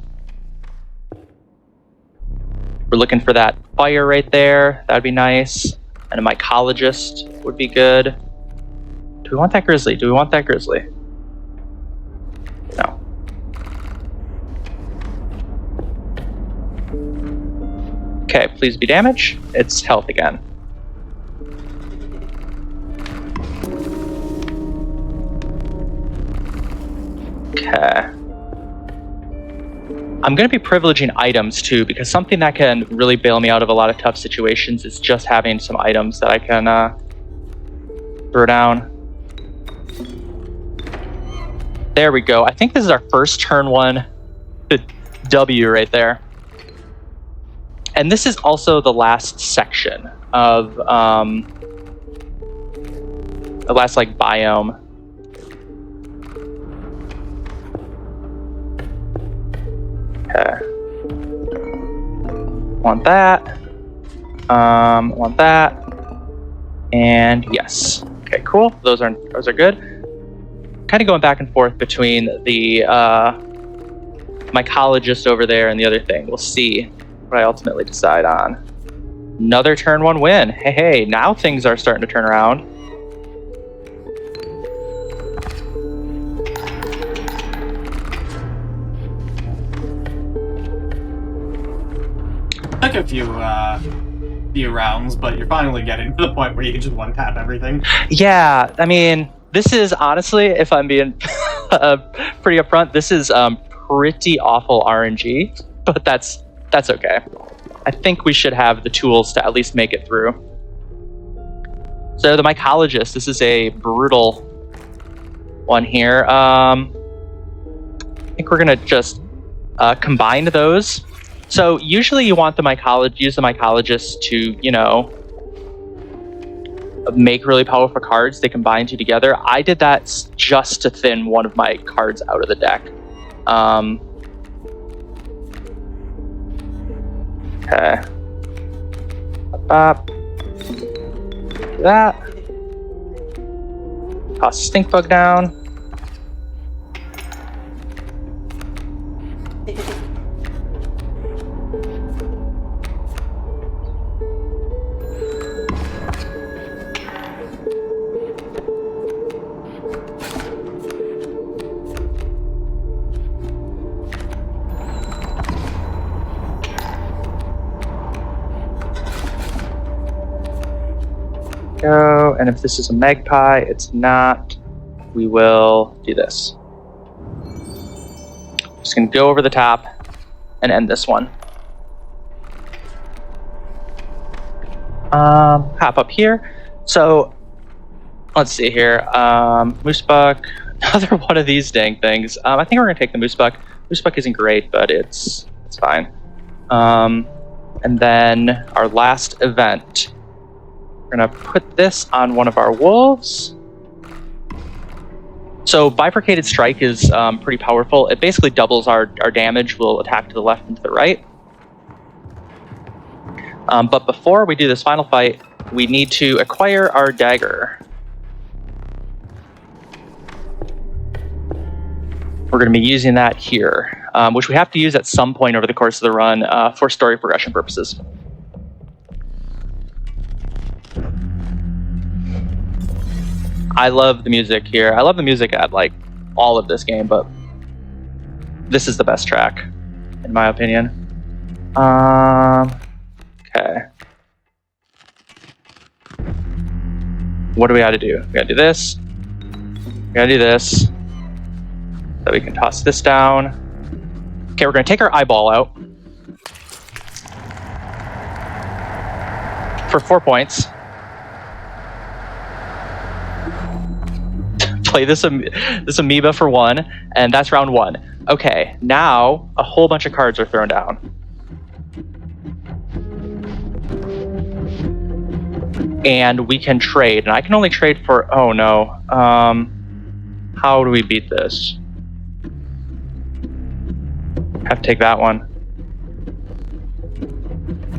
looking for that fire right there. That'd be nice. And a mycologist would be good. Do we want that grizzly? Do we want that grizzly? No. Okay, please be damage. It's health again. Okay. I'm going to be privileging items too, because something that can really bail me out of a lot of tough situations is just having some items that I can throw down. There we go. I think this is our first turn 1 W right there. And this is also the last section of the last like biome. Okay. Want that. Want that. And yes. Okay, cool. Those are good. Kind of going back and forth between the mycologist over there and the other thing. We'll see what I ultimately decide on. Another turn 1 win. Hey, now things are starting to turn around. Took a few rounds, but you're finally getting to the point where you can just one-tap everything. Yeah, I mean, this is honestly, if I'm being pretty upfront, this is pretty awful RNG, but that's okay. I think we should have the tools to at least make it through. So the mycologist, this is a brutal one here. I think we're gonna just combine those. So usually you want use the mycologist to, you know, make really powerful cards. They combine two together. I did that just to thin one of my cards out of the deck. Okay. That. Toss the stink bug down. Go, and if this is a magpie, it's not. We will do this. Just gonna go over the top and end this one. Hop up here. So let's see here. Moose buck, another one of these dang things. I think we're gonna take the moose buck. Moose buck isn't great, but it's fine. And then our last event. We're gonna put this on one of our wolves. So bifurcated strike is pretty powerful. It basically doubles our damage. We'll attack to the left and to the right. But before we do this final fight, we need to acquire our dagger. We're gonna be using that here, which we have to use at some point over the course of the run for story progression purposes. I love the music here. I love the music at like all of this game, but this is the best track, in my opinion. Okay. What do we got to do? We got to do this. We got to do this. So we can toss this down. Okay, we're going to take our eyeball out for 4 points. Play this amoeba for 1, and that's round 1. Okay, now a whole bunch of cards are thrown down. And we can trade, and I can only trade for, oh no. How do we beat this? Have to take that one.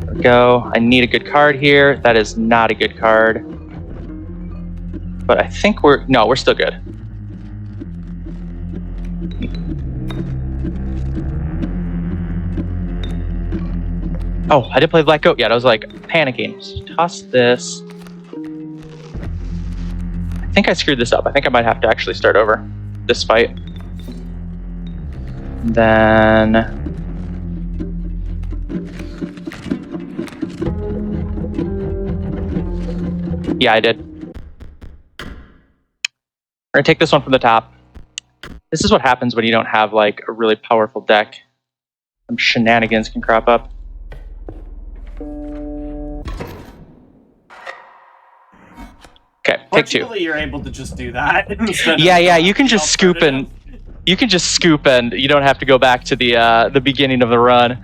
There we go. I need a good card here. That is not a good card. But I think we're still good. Oh, I didn't play Black Goat yet. I was like panicking. Just toss this. I think I screwed this up. I think I might have to actually start over this fight. Then yeah, I did. We're gonna take this one from the top. This is what happens when you don't have like a really powerful deck. Some shenanigans can crop up. Okay, take 2. Fortunately, you're able to just do that. Yeah, you can just scoop and you don't have to go back to the beginning of the run.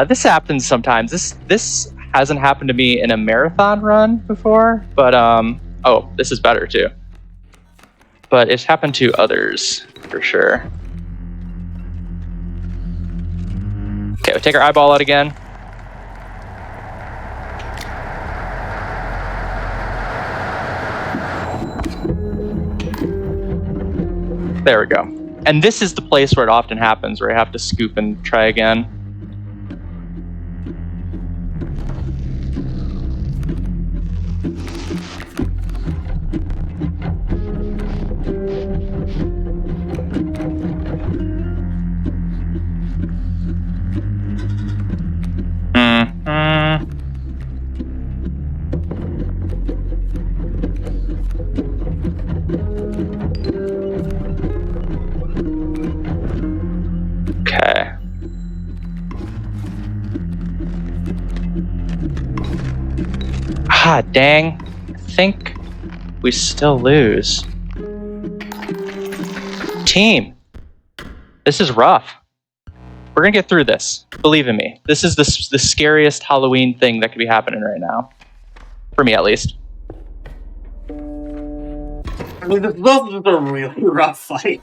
This happens sometimes. This hasn't happened to me in a marathon run before, but oh, this is better too. But it's happened to others, for sure. Okay, we'll take our eyeball out again. There we go. And this is the place where it often happens, where I have to scoop and try again. Okay. Ah, dang. I think we still lose. Team, this is rough. We're gonna get through this. Believe in me. This is the scariest Halloween thing that could be happening right now. For me, at least. I mean, this is just a really rough fight.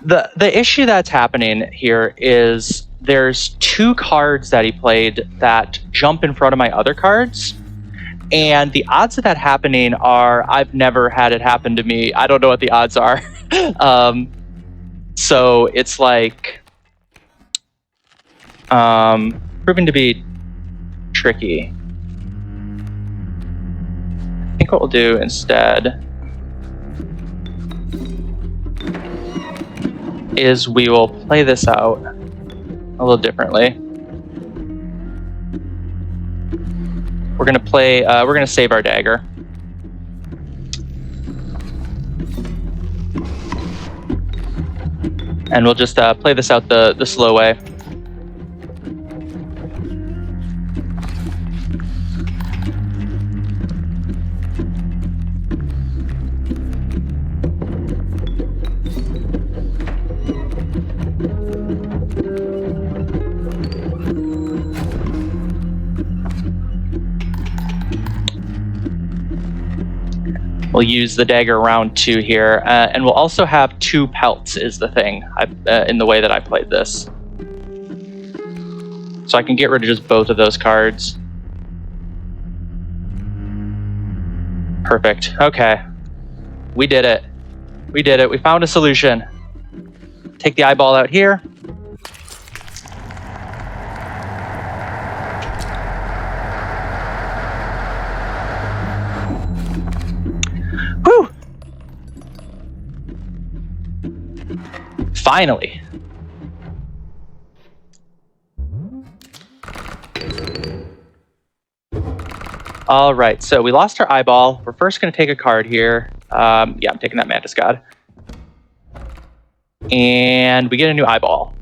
The issue that's happening here is there's 2 cards that he played that jump in front of my other cards. And the odds of that happening are, I've never had it happen to me. I don't know what the odds are. So it's like proving to be tricky. I think what we'll do instead is we will play this out a little differently. We're gonna play. We're gonna save our dagger. And we'll just play this out the slow way. We'll use the dagger round 2 here, and we'll also have 2 pelts is the thing in the way that I played this. So I can get rid of just both of those cards. Perfect. Okay. We did it. We did it. We found a solution. Take the eyeball out here. Whew! Finally. All right, so we lost our eyeball. We're first going to take a card here. Yeah, I'm taking that Mantis God. And we get a new eyeball.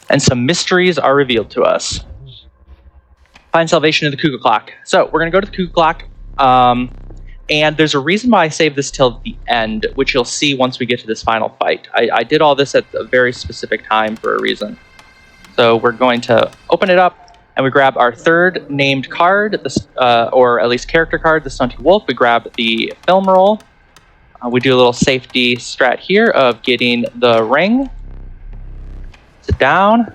And some mysteries are revealed to us. Find salvation in the Cuckoo Clock. So we're going to go to the Cuckoo Clock. And there's a reason why I saved this till the end, which you'll see once we get to this final fight. I did all this at a very specific time for a reason. So we're going to open it up, and we grab our third named card, or at least character card, the Stunted Wolf. We grab the film roll. We do a little safety strat here of getting the ring. Sit down.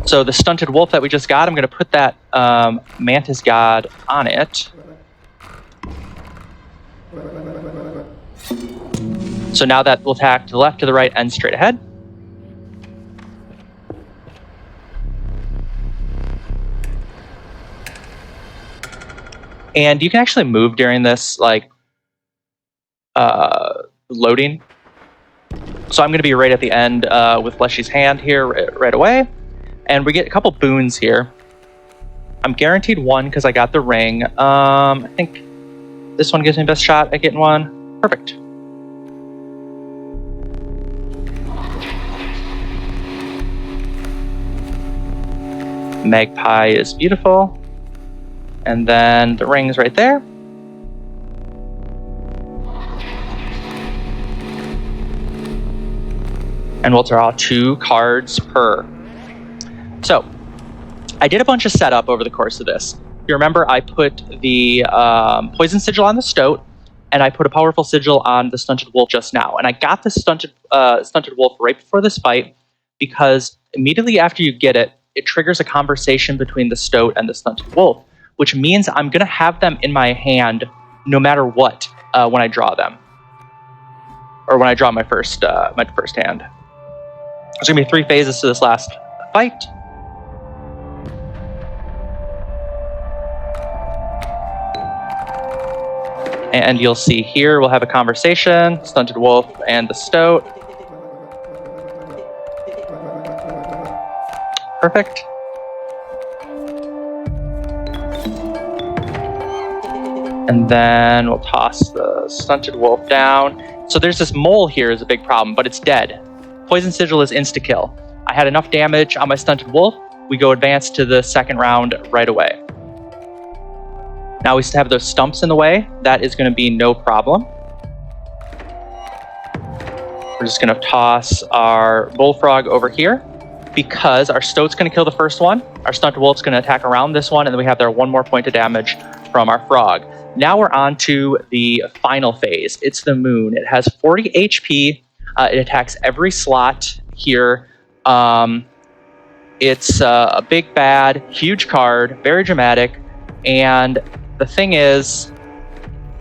So the Stunted Wolf that we just got, I'm going to put that Mantis God on it. So now that will tack to the left, to the right, and straight ahead. And you can actually move during this, like, loading. So I'm going to be right at the end with Fleshy's hand here right away. And we get a couple boons here. I'm guaranteed 1 because I got the ring. I think this one gives me best shot at getting 1. Perfect. Magpie is beautiful. And then the ring's right there. And we'll draw 2 cards per. So, I did a bunch of setup over the course of this. If you remember, I put the Poison Sigil on the Stoat, and I put a Powerful Sigil on the Stunted Wolf just now. And I got the Stunted Wolf right before this fight, because immediately after you get it, it triggers a conversation between the Stoat and the Stunted Wolf, which means I'm going to have them in my hand no matter what when I draw them. Or when I draw my first hand. There's going to be 3 phases to this last fight. And you'll see here, we'll have a conversation, Stunted Wolf and the Stoat. Perfect. And then we'll toss the Stunted Wolf down. So there's this mole here is a big problem, but it's dead. Poison Sigil is insta-kill. I had enough damage on my Stunted Wolf. We go advance to the second round right away. Now we have those stumps in the way. That is going to be no problem. We're just going to toss our bullfrog over here because our stoat's going to kill the first one. Our stunted wolf's going to attack around this one, and then we have there 1 more point of damage from our frog. Now we're on to the final phase. It's the moon. It has 40 HP. It attacks every slot here. It's a big bad, huge card, very dramatic, and the thing is,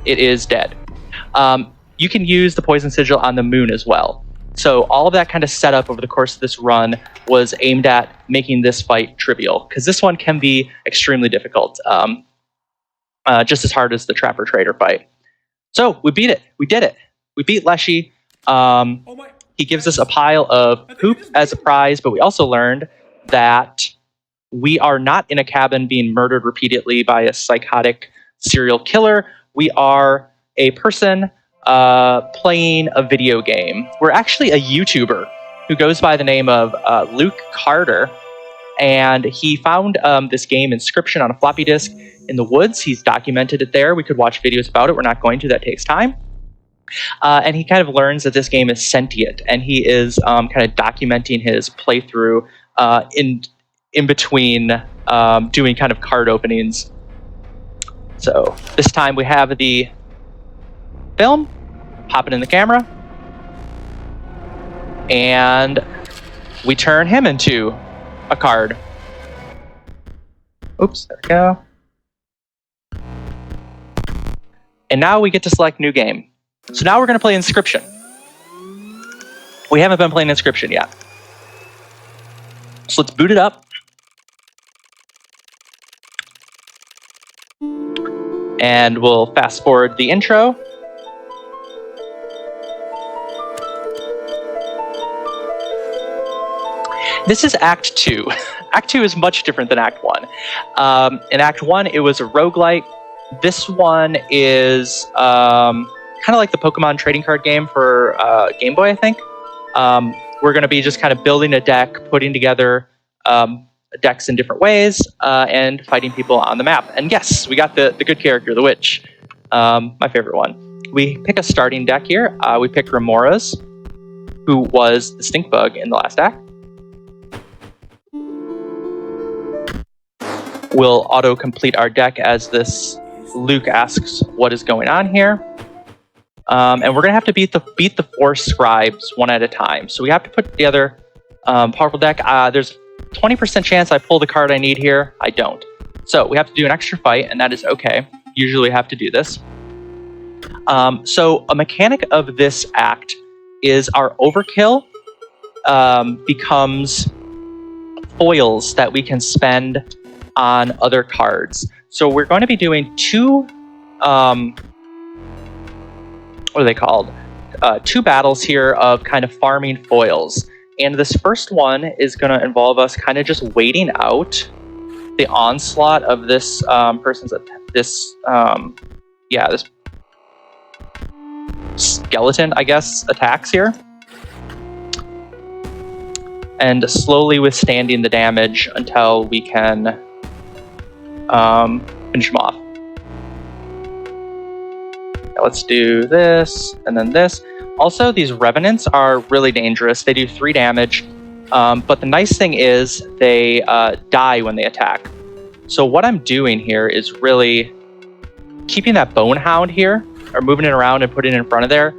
it is dead. You can use the poison sigil on the moon as well. So all of that kind of setup over the course of this run was aimed at making this fight trivial, because this one can be extremely difficult, just as hard as the Trapper Trader fight. So we beat it. We did it. We beat Leshy. He gives us a pile of poop as a prize, but we also learned that we are not in a cabin being murdered repeatedly by a psychotic serial killer. We are a person playing a video game. We're actually a YouTuber who goes by the name of Luke Carter, and he found this game Inscryption on a floppy disk in the woods. He's documented it there. We could watch videos about it. We're not going to. That takes time. And he kind of learns that this game is sentient, and he is kind of documenting his playthrough in between doing kind of card openings. So this time we have the film, pop it in the camera, and we turn him into a card. Oops, there we go. And now we get to select new game. So now we're going to play Inscryption. We haven't been playing Inscryption yet. So let's boot it up. And we'll fast forward the intro. This is Act 2. Act 2 is much different than Act 1. In Act 1, it was a roguelike. This one is kind of like the Pokemon trading card game for Game Boy, I think. We're going to be just kind of building a deck, putting together decks in different ways, and fighting people on the map. And yes, we got the good character, the witch, my favorite one. We pick a starting deck here. We pick Remora's, who was the stink bug in the last act. We'll auto-complete our deck as this Luke asks what is going on here. And we're going to have to beat the 4 scribes one at a time. So we have to put together powerful deck. There's 20% chance I pull the card I need here. I don't. So we have to do an extra fight, and that is okay. Usually have to do this. So a mechanic of this act is our overkill becomes foils that we can spend on other cards. So we're going to be doing 2, what are they called? 2 battles here of kind of farming foils. And this first one is going to involve us kind of just waiting out the onslaught of this this skeleton, I guess, attacks here. And slowly withstanding the damage until we can finish them off. Now let's do this, and then this. Also, these revenants are really dangerous. They do 3 damage, but the nice thing is they die when they attack. So what I'm doing here is really keeping that bone hound here, or moving it around and putting it in front of there,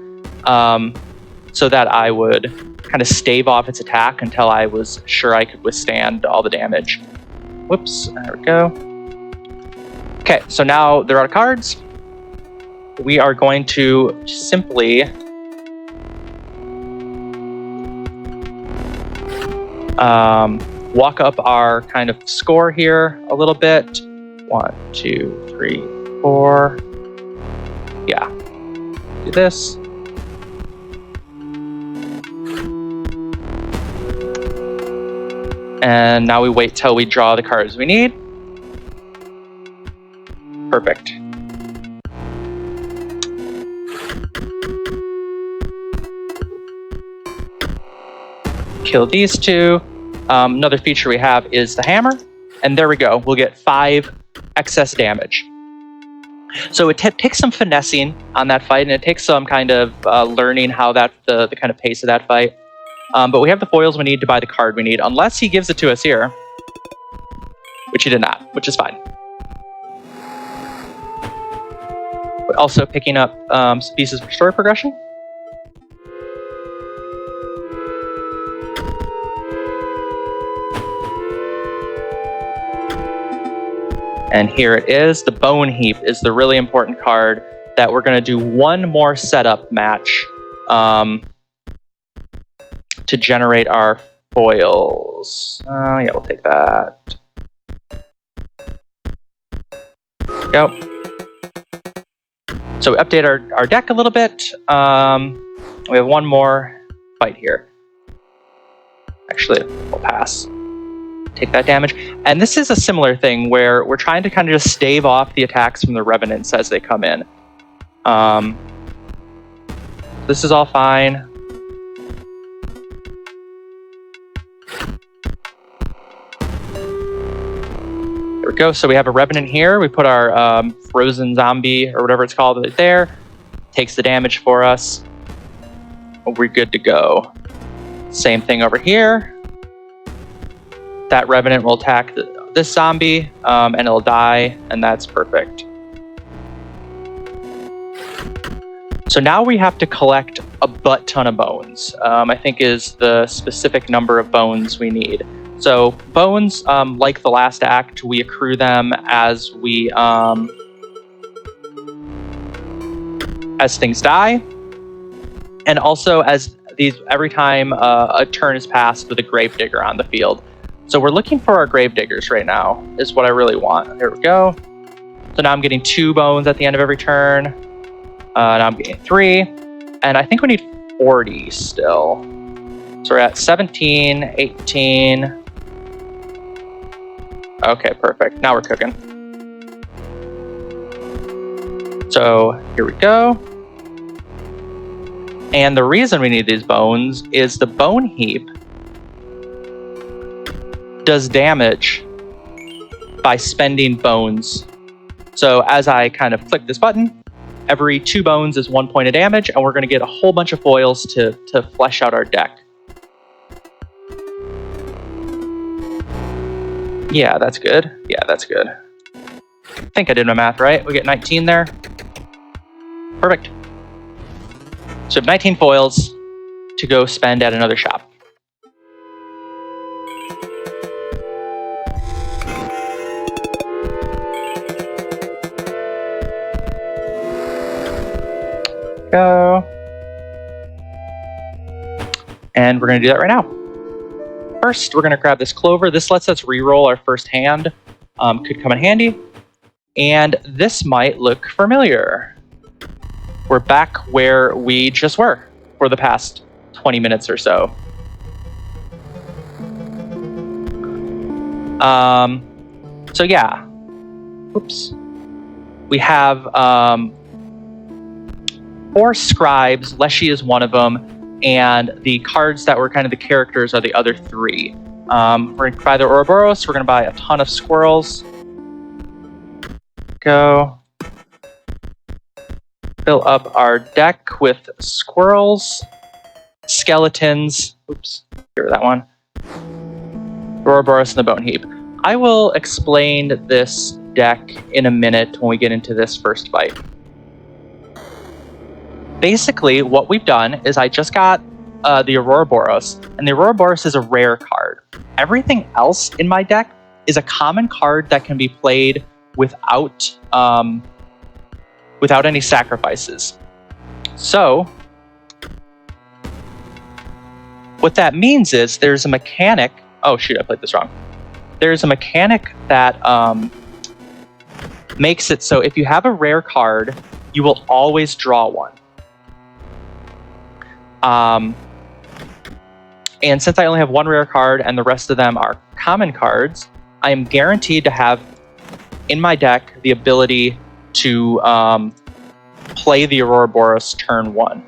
so that I would kind of stave off its attack until I was sure I could withstand all the damage. Whoops, there we go. Okay, so now they're out of cards. We are going to simply walk up our kind of score here a little bit. 1, 2, 3, 4. Yeah. Do this. And now we wait till we draw the cards we need. Perfect. Kill these 2. Another feature we have is the hammer. And there we go. We'll get 5 excess damage. So it takes some finessing on that fight, and it takes some kind of learning how the kind of pace of that fight. But we have the foils we need to buy the card we need, unless he gives it to us here, which he did not, which is fine. But also picking up some pieces for story progression. And here it is. The Bone Heap is the really important card that we're going to do one more setup match to generate our foils. Yeah, we'll take that. Go. So we update our deck a little bit. We have one more fight here. Actually, we'll pass. Take that damage. And this is a similar thing where we're trying to kind of just stave off the attacks from the Revenants as they come in. This is all fine. There we go. So we have a Revenant here. We put our frozen zombie or whatever it's called right there. Takes the damage for us. We're good to go. Same thing over here. That Revenant will attack this zombie, and it'll die, and that's perfect. So now we have to collect a butt ton of bones, I think is the specific number of bones we need. So bones, like the last act, we accrue them as we as things die, and also as these every time a turn is passed with a Gravedigger on the field. So we're looking for our Gravediggers right now, is what I really want. Here we go. So now I'm getting 2 bones at the end of every turn. Now I'm getting 3. And I think we need 40 still. So we're at 17, 18. Okay, perfect. Now we're cooking. So here we go. And the reason we need these bones is the Bone Heap does damage by spending bones. So as I kind of click this button, every 2 bones is 1 point of damage, and we're going to get a whole bunch of foils to flesh out our deck. Yeah, that's good. Yeah, that's good. I think I did my math right. We get 19 there. Perfect. So we have 19 foils to go spend at another shop. Go. And we're going to do that right now. First, we're going to grab this clover. This lets us re-roll our first hand. Could come in handy. And this might look familiar. We're back where we just were for the past 20 minutes or so. So yeah. Oops. We have 4 scribes. Leshy is one of them, and the cards that were kind of the characters are the other 3. We're going to buy the Ouroboros. We're going to buy a ton of squirrels. Go. Fill up our deck with squirrels, skeletons. Oops, get rid of that one. Ouroboros and the Bone Heap. I will explain this deck in a minute when we get into this first fight. Basically, what we've done is I just got the Ouroboros, and the Ouroboros is a rare card. Everything else in my deck is a common card that can be played without any sacrifices. So, what that means is there's a mechanic. Oh shoot, I played this wrong. There's a mechanic that makes it so if you have a rare card, you will always draw one. And since I only have 1 rare card and the rest of them are common cards, I am guaranteed to have in my deck the ability to play the Ouroboros turn 1.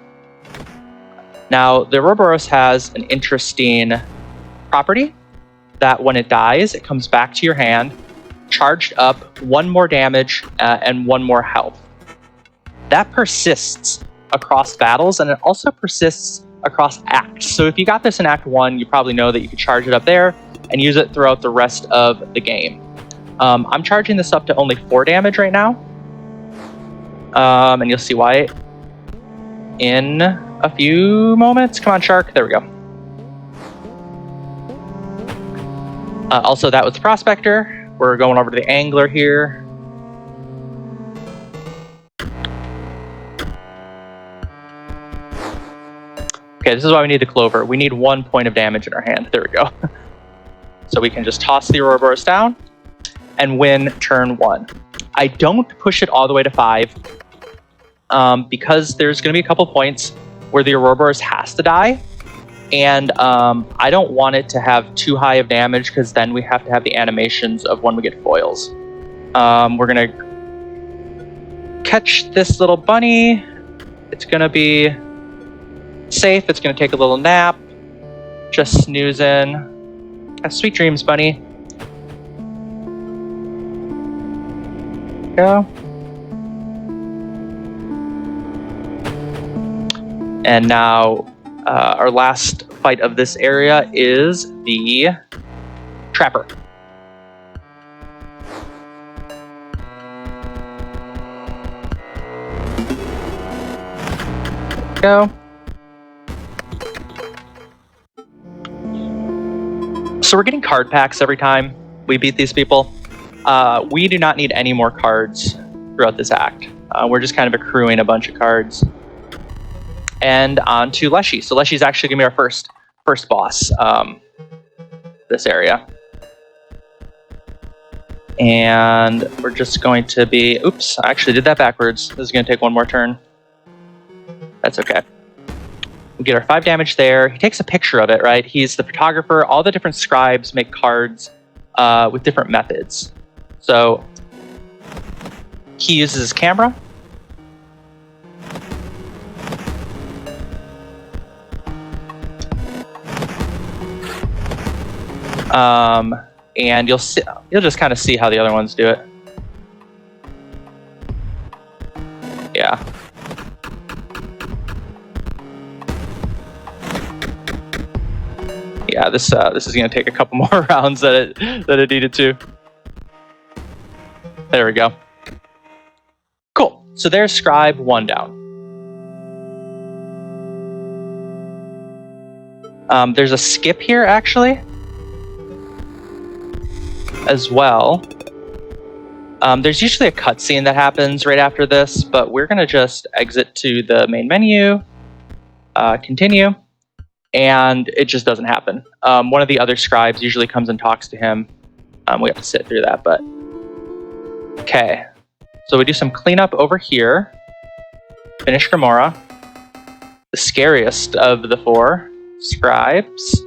Now, the Ouroboros has an interesting property that when it dies, it comes back to your hand, charged up, 1 more damage, and 1 more health. That persists across battles, and it also persists across acts. So if you got this in Act 1, you probably know that you could charge it up there and use it throughout the rest of the game. I'm charging this up to only 4 damage right now. And you'll see why in a few moments. Come on, Shark. There we go. Also, that was the Prospector. We're going over to the Angler here. Okay, this is why we need the Clover. We need 1 point of damage in our hand. There we go. So we can just toss the Ouroboros down and win turn 1. I don't push it all the way to 5 because there's going to be a couple points where the Ouroboros has to die. And I don't want it to have too high of damage because then we have to have the animations of when we get foils. We're going to catch this little bunny. It's going to be safe. It's going to take a little nap. Just snoozing. Have sweet dreams, bunny. Go. And now our last fight of this area is the Trapper. Go. So we're getting card packs every time we beat these people. We do not need any more cards throughout this act. We're just kind of accruing a bunch of cards. And on to Leshy. So Leshy's actually going to be our first boss this area. And we're just going to be... Oops, I actually did that backwards. This is going to take 1 more turn. That's okay. We get our 5 damage there. He takes a picture of it, right? He's the photographer. All the different scribes make cards with different methods. So he uses his camera. And you'll just kind of see how the other ones do it. Yeah. Yeah, this is going to take a couple more rounds that it needed to. There we go. Cool. So there's Scribe 1 down. There's a skip here, actually, as well. There's usually a cutscene that happens right after this, but we're going to just exit to the main menu, continue. And it just doesn't happen. One of the other scribes usually comes and talks to him. We have to sit through that, but... Okay. So we do some cleanup over here. Finish Grimora. The scariest of the 4 scribes.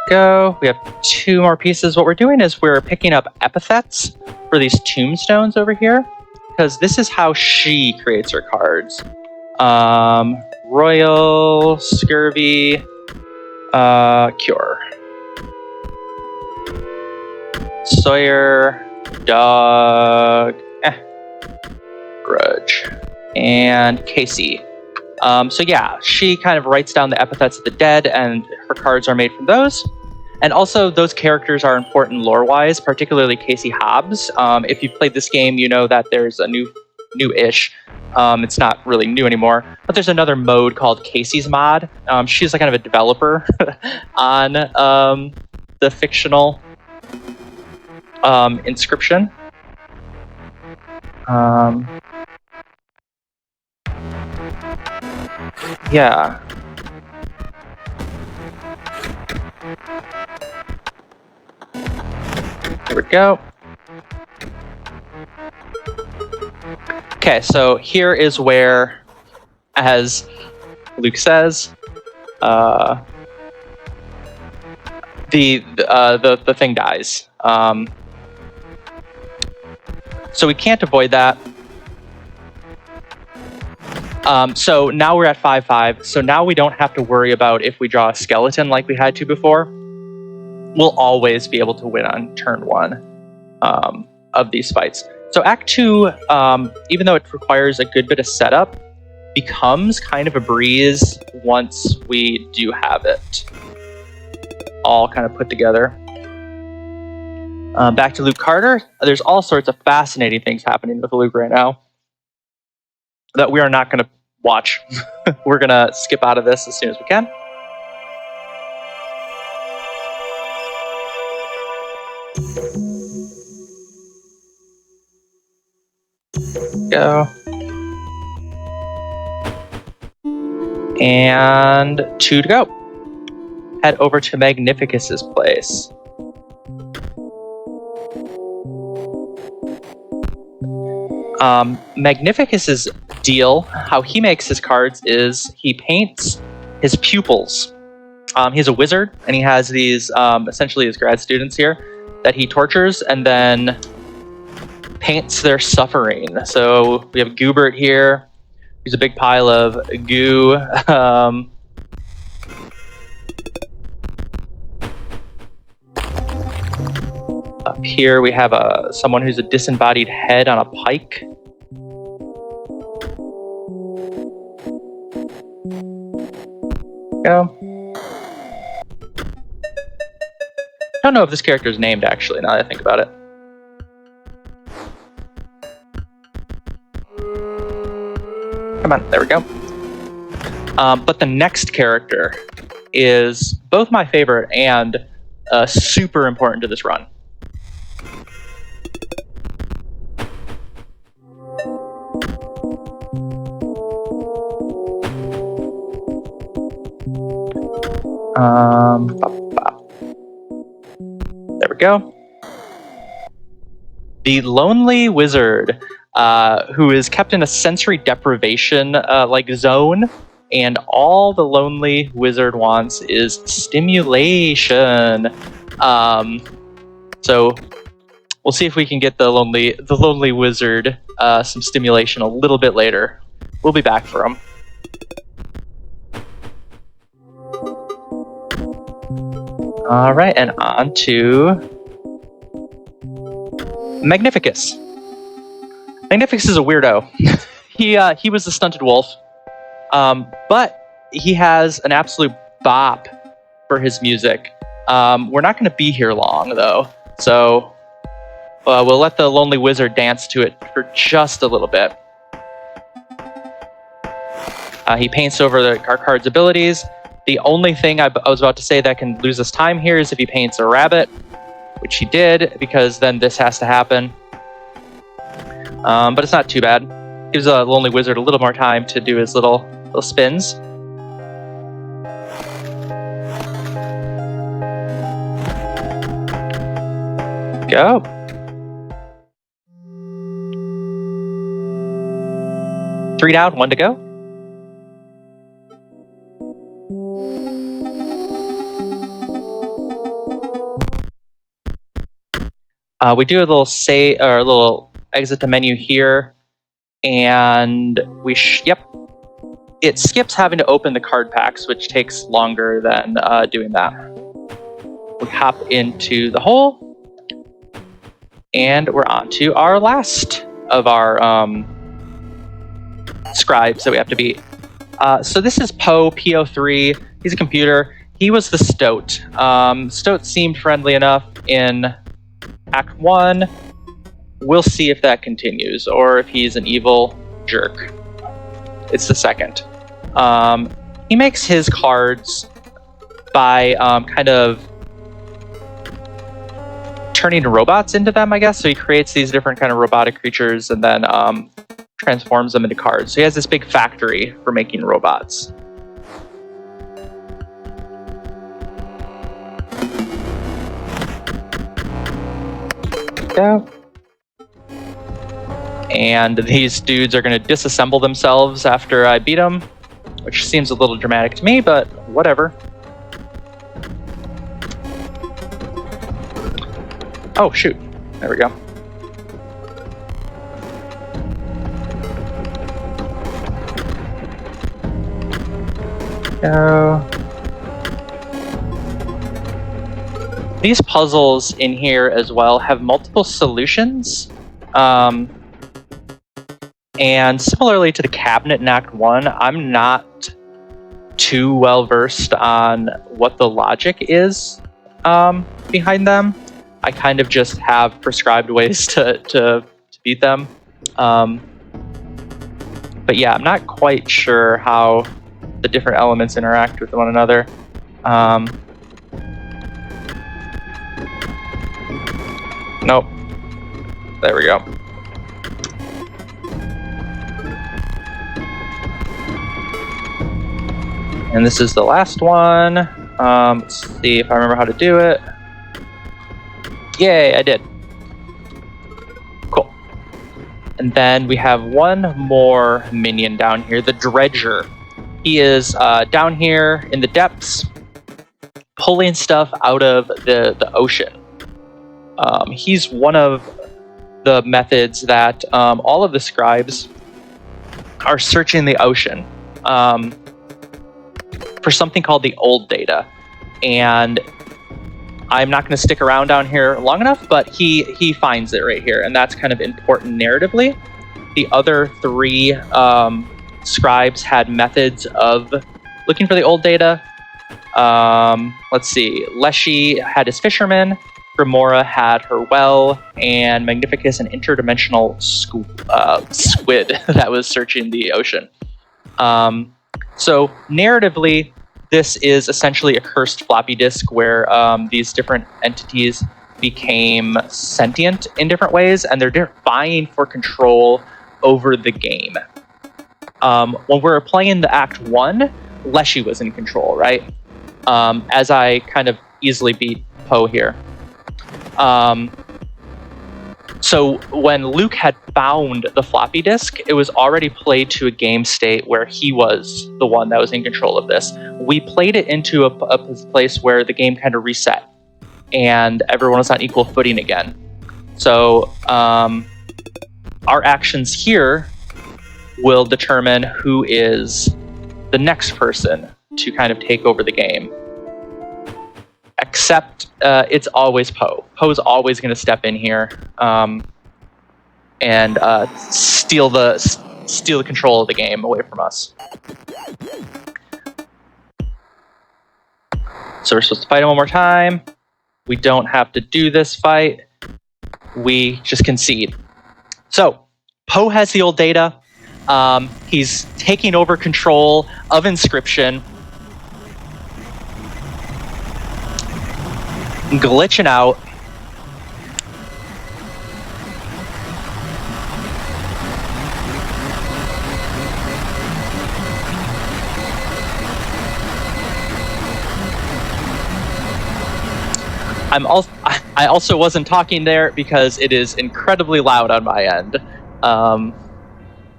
Go. We have 2 more pieces. What we're doing is we're picking up epithets for these tombstones over here, because this is how she creates her cards. Royal, Scurvy, Cure. Sawyer, Dog, Grudge, and Casey. So yeah, she kind of writes down the epithets of the dead, and her cards are made from those. And also, those characters are important lore-wise, particularly Casey Hobbs. If you've played this game, you know that there's a new-ish. It's not really new anymore, but there's another mode called Casey's Mod. She's like kind of a developer on the fictional Inscryption. Yeah. There we go. Okay, so here is where, as Luke says, the thing dies. So we can't avoid that. So now we're at 5-5. So now we don't have to worry about if we draw a skeleton like we had to before. We'll always be able to win on turn 1 of these fights. So Act 2, even though it requires a good bit of setup, becomes kind of a breeze once we do have it all kind of put together. Back to Luke Carter. There's all sorts of fascinating things happening with Luke right now that we are not going to watch. We're going to skip out of this as soon as we can. Go. And 2 to go. Head over to Magnificus's place. Magnificus's deal, how he makes his cards is he paints his pupils. He's a wizard, and he has these essentially his grad students here that he tortures and then paints their suffering. So we have Goobert here. He's a big pile of goo. Up here we have someone who's a disembodied head on a pike. Go. I don't know if this character is named, actually, now that I think about it. Come on, there we go. But the next character is both my favorite and super important to this run. There we go. The Lonely Wizard, who is kept in a sensory deprivation zone, and all the Lonely Wizard wants is stimulation. So we'll see if we can get the Lonely Wizard some stimulation a little bit later. We'll be back for him. All right, and on to Magnificus. Magnificus is a weirdo. He was the stunted wolf, but he has an absolute bop for his music. We're not going to be here long, though, so we'll let the Lonely Wizard dance to it for just a little bit. He paints over our card's abilities. The only thing I was about to say that can lose us time here is if he paints a rabbit, which he did, because then this has to happen. But it's not too bad. Gives a Lonely Wizard a little more time to do his little spins. Go. Three down, 1 to go. We do a little a little exit the menu here, and it skips having to open the card packs, which takes longer than doing that. We hop into the hole, and we're on to our last of our scribes that we have to beat. So this is Poe, PO3. He's a computer. He was the Stoat. Stoat seemed friendly enough in Act 1. We'll see if that continues, or if he's an evil jerk. It's the second. He makes his cards by kind of turning robots into them, I guess. So he creates these different kind of robotic creatures and then transforms them into cards. So he has this big factory for making robots. Go. And these dudes are going to disassemble themselves after I beat them, which seems a little dramatic to me, but whatever. Oh, shoot. There we go. These puzzles in here as well have multiple solutions. And similarly to the cabinet in Act 1, I'm not too well versed on what the logic is behind them. I kind of just have prescribed ways to beat them. But yeah, I'm not quite sure how the different elements interact with one another. Nope. There we go. And this is the last one. Let's see if I remember how to do it. Yay, I did. Cool. And then we have one more minion down here, the Dredger. He is down here in the depths, pulling stuff out of the ocean. He's one of the methods that all of the scribes are searching the ocean for something called the old data. And I'm not going to stick around down here long enough, but he finds it right here, and that's kind of important narratively. The other three scribes had methods of looking for the old data. Let's see. Leshy had his fisherman, Grimora had her well, and Magnificus an interdimensional squid that was searching the ocean. So narratively, this is essentially a cursed floppy disk where these different entities became sentient in different ways, and they're vying for control over the game. When we were playing the Act 1, Leshy was in control, right? As I kind of easily beat Poe here. So when Luke had found the floppy disk, it was already played to a game state where he was the one that was in control of this. We played it into a place where the game kind of reset and everyone was on equal footing again. So our actions here will determine who is the next person to kind of take over the game. Except it's always Poe. Poe's always going to step in here and steal the control of the game away from us. So we're supposed to fight him one more time. We don't have to do this fight. We just concede. So Poe has the old data. He's taking over control of Inscryption. Glitching out. I also wasn't talking there because it is incredibly loud on my end.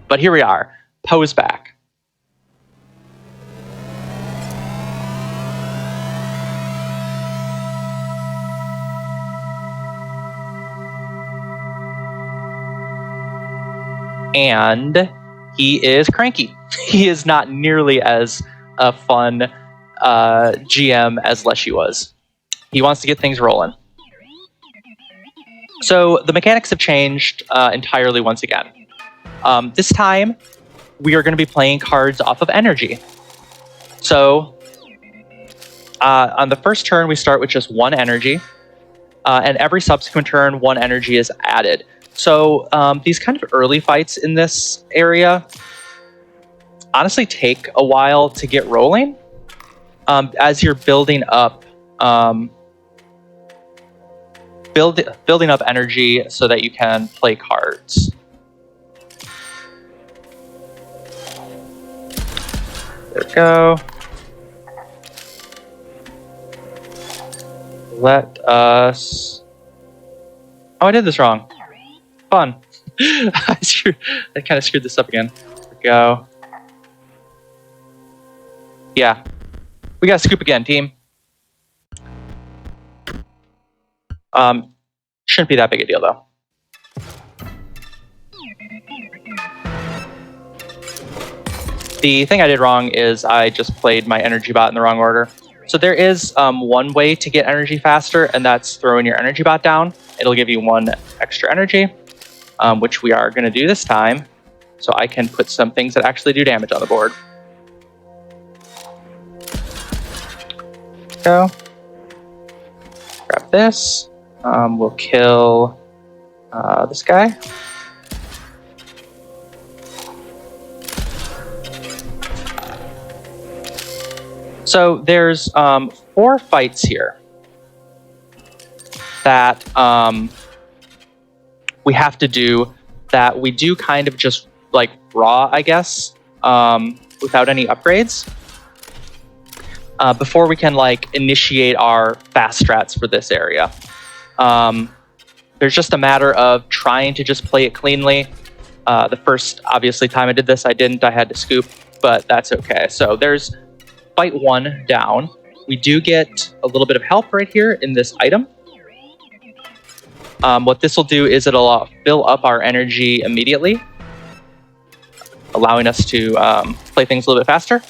But here we are. Poe's back. And he is cranky. He is not nearly as a fun GM as Leshy was. He wants to get things rolling. So the mechanics have changed entirely once again. This time, we are going to be playing cards off of energy. So on the first turn, we start with just one energy. And every subsequent turn, one energy is added. So these kind of early fights in this area honestly take a while to get rolling as you're building up building up energy so that you can play cards. There we go. Let us... Oh, I did this wrong. Fun. I kind of screwed this up again. There we go. Yeah. We gotta scoop again, team. Shouldn't be that big a deal, though. The thing I did wrong is I just played my energy bot in the wrong order. So there is one way to get energy faster, and that's throwing your energy bot down. It'll give you 1 extra energy, which we are going to do this time. So I can put some things that actually do damage on the board. Go. Grab this. We'll kill this guy. So there's 4 fights here that we have to do, that we do kind of just like raw, I guess, without any upgrades, before we can like initiate our fast strats for this area. There's just a matter of trying to just play it cleanly. The first, obviously, time I did this, I didn't. I had to scoop, but that's okay. So there's fight 1 down. We do get a little bit of help right here in this item. What this will do is it'll fill up our energy immediately, allowing us to play things a little bit faster.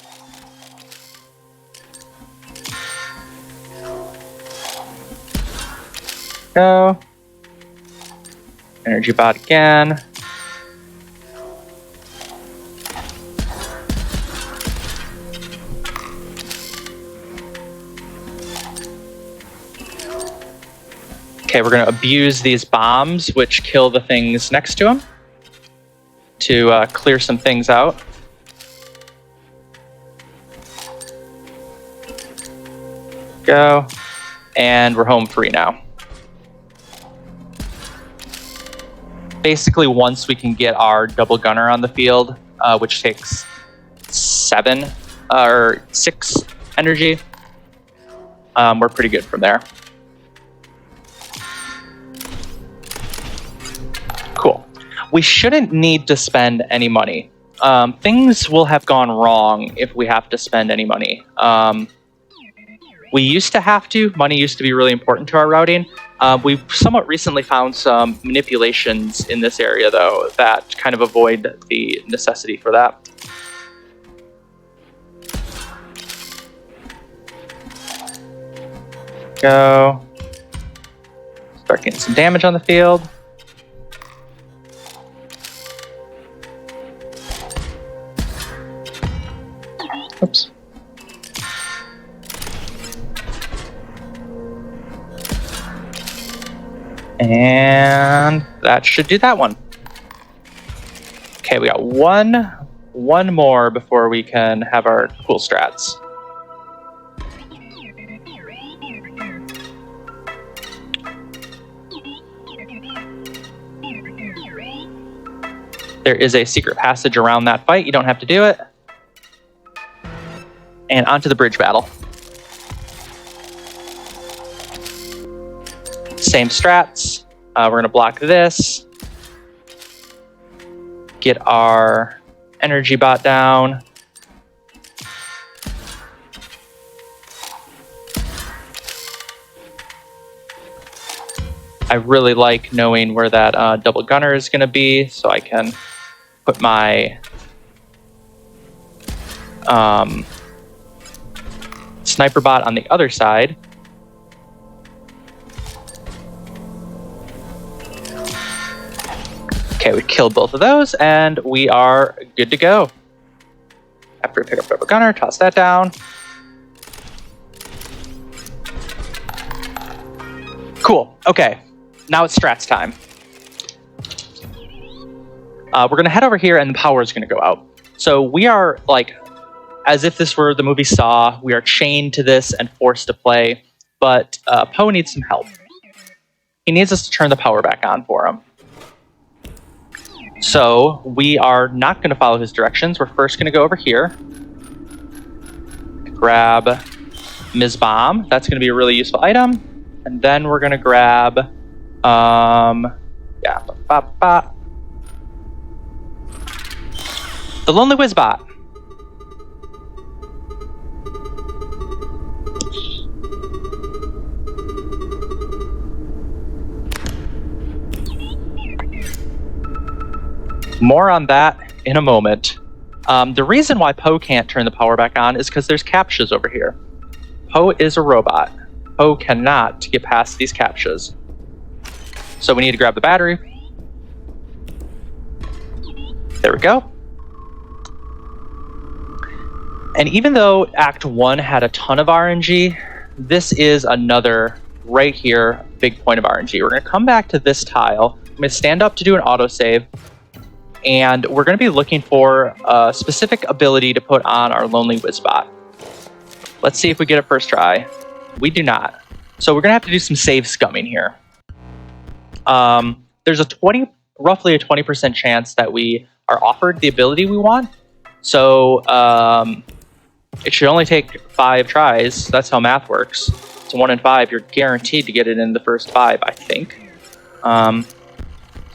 Go. Energy bot again. Okay, we're going to abuse these bombs, which kill the things next to them, to clear some things out. Go. And we're home free now. Basically, once we can get our double gunner on the field, which takes 7 or 6 energy, we're pretty good from there. Cool. We shouldn't need to spend any money. Things will have gone wrong if we have to spend any money. We used to have to. Money used to be really important to our routing. We've somewhat recently found some manipulations in this area, though, that kind of avoid the necessity for that. Go. Start getting some damage on the field. Oops. And that should do that one. Okay, we got one more before we can have our cool strats. There is a secret passage around that fight. You don't have to do it. And onto the bridge battle. Same strats. We're going to block this. Get our energy bot down. I really like knowing where that double gunner is going to be, so I can put my sniper bot on the other side. Okay, we killed both of those, and we are good to go. After we pick up double gunner, toss that down. Cool. Okay, now it's strats time. We're going to head over here, and the power is going to go out. So we are, like, as if this were the movie Saw, we are chained to this and forced to play, but Poe needs some help. He needs us to turn the power back on for him. So we are not going to follow his directions. We're first going to go over here. Grab Ms. Bomb. That's going to be a really useful item. And then we're going to grab... the Lonely Wizbot. More on that in a moment. The reason why Poe can't turn the power back on is because there's captchas over here. Poe is a robot. Poe cannot get past these captchas. So we need to grab the battery. There we go. And even though Act 1 had a ton of RNG, this is another, right here, big point of RNG. We're going to come back to this tile. I'm going to stand up to do an autosave. And we're going to be looking for a specific ability to put on our Lonely Wizbot. Let's see if we get it first try. We do not. So we're going to have to do some save scumming here. There's roughly a 20% chance that we are offered the ability we want. So it should only take 5 tries. That's how math works. It's 1 in 5. You're guaranteed to get it in the first 5, I think.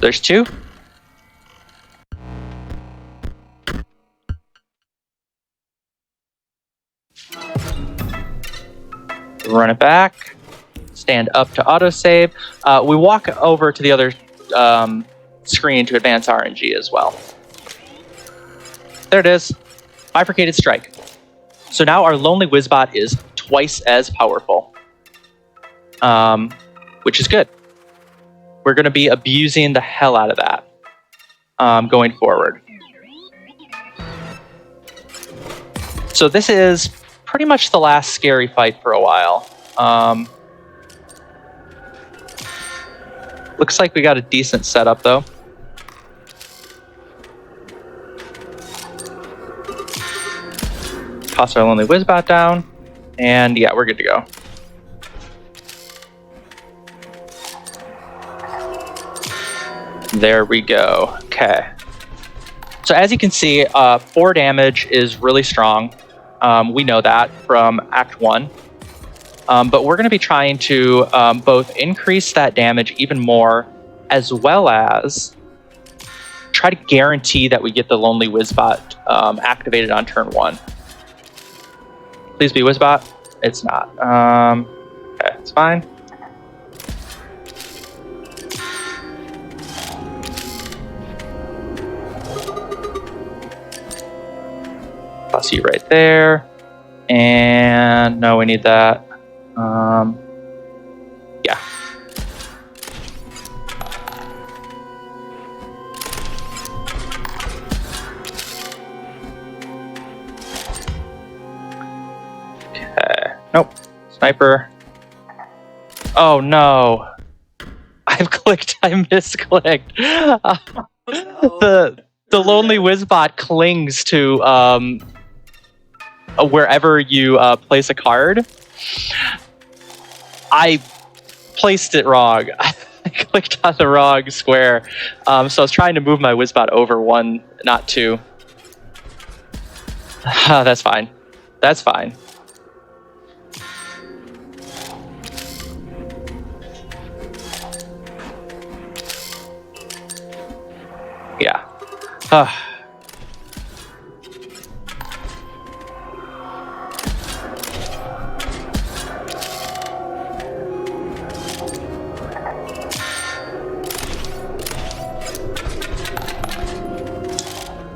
There's 2. Run it back. Stand up to autosave. We walk over to the other screen to advance RNG as well. There it is. Bifurcated strike. So now our Lonely Wizbot is twice as powerful, which is good. We're going to be abusing the hell out of that going forward. So this is pretty much the last scary fight for a while. Looks like we got a decent setup though. Toss our Lonely Wizbot down, and yeah, we're good to go. There we go. Okay. So as you can see, 4 damage is really strong. We know that from Act 1. But we're going to be trying to both increase that damage even more, as well as try to guarantee that we get the Lonely Wizbot activated on turn 1. Please be Wizbot. It's not. Okay, it's fine. Toss you right there. And no, we need that. Yeah. Okay. Nope. Sniper. Oh no. I've clicked. I misclicked. The Lonely Wizbot clings to wherever you place a card. I placed it wrong. I clicked on the wrong square. So I was trying to move my Wizbot over 1, not 2. That's fine. That's fine. Yeah.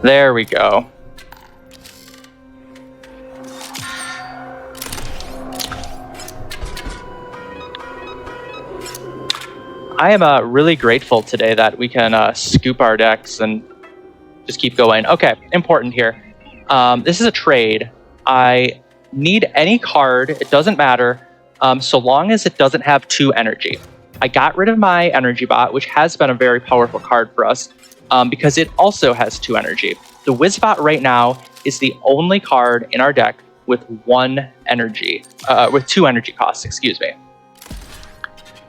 There we go. I am really grateful today that we can scoop our decks and just keep going. Okay, important here. This is a trade. I need any card, it doesn't matter, so long as it doesn't have 2 energy. I got rid of my energy bot, which has been a very powerful card for us, because it also has 2 energy. The Wizbot right now is the only card in our deck with 1 energy, with 2 energy costs, excuse me.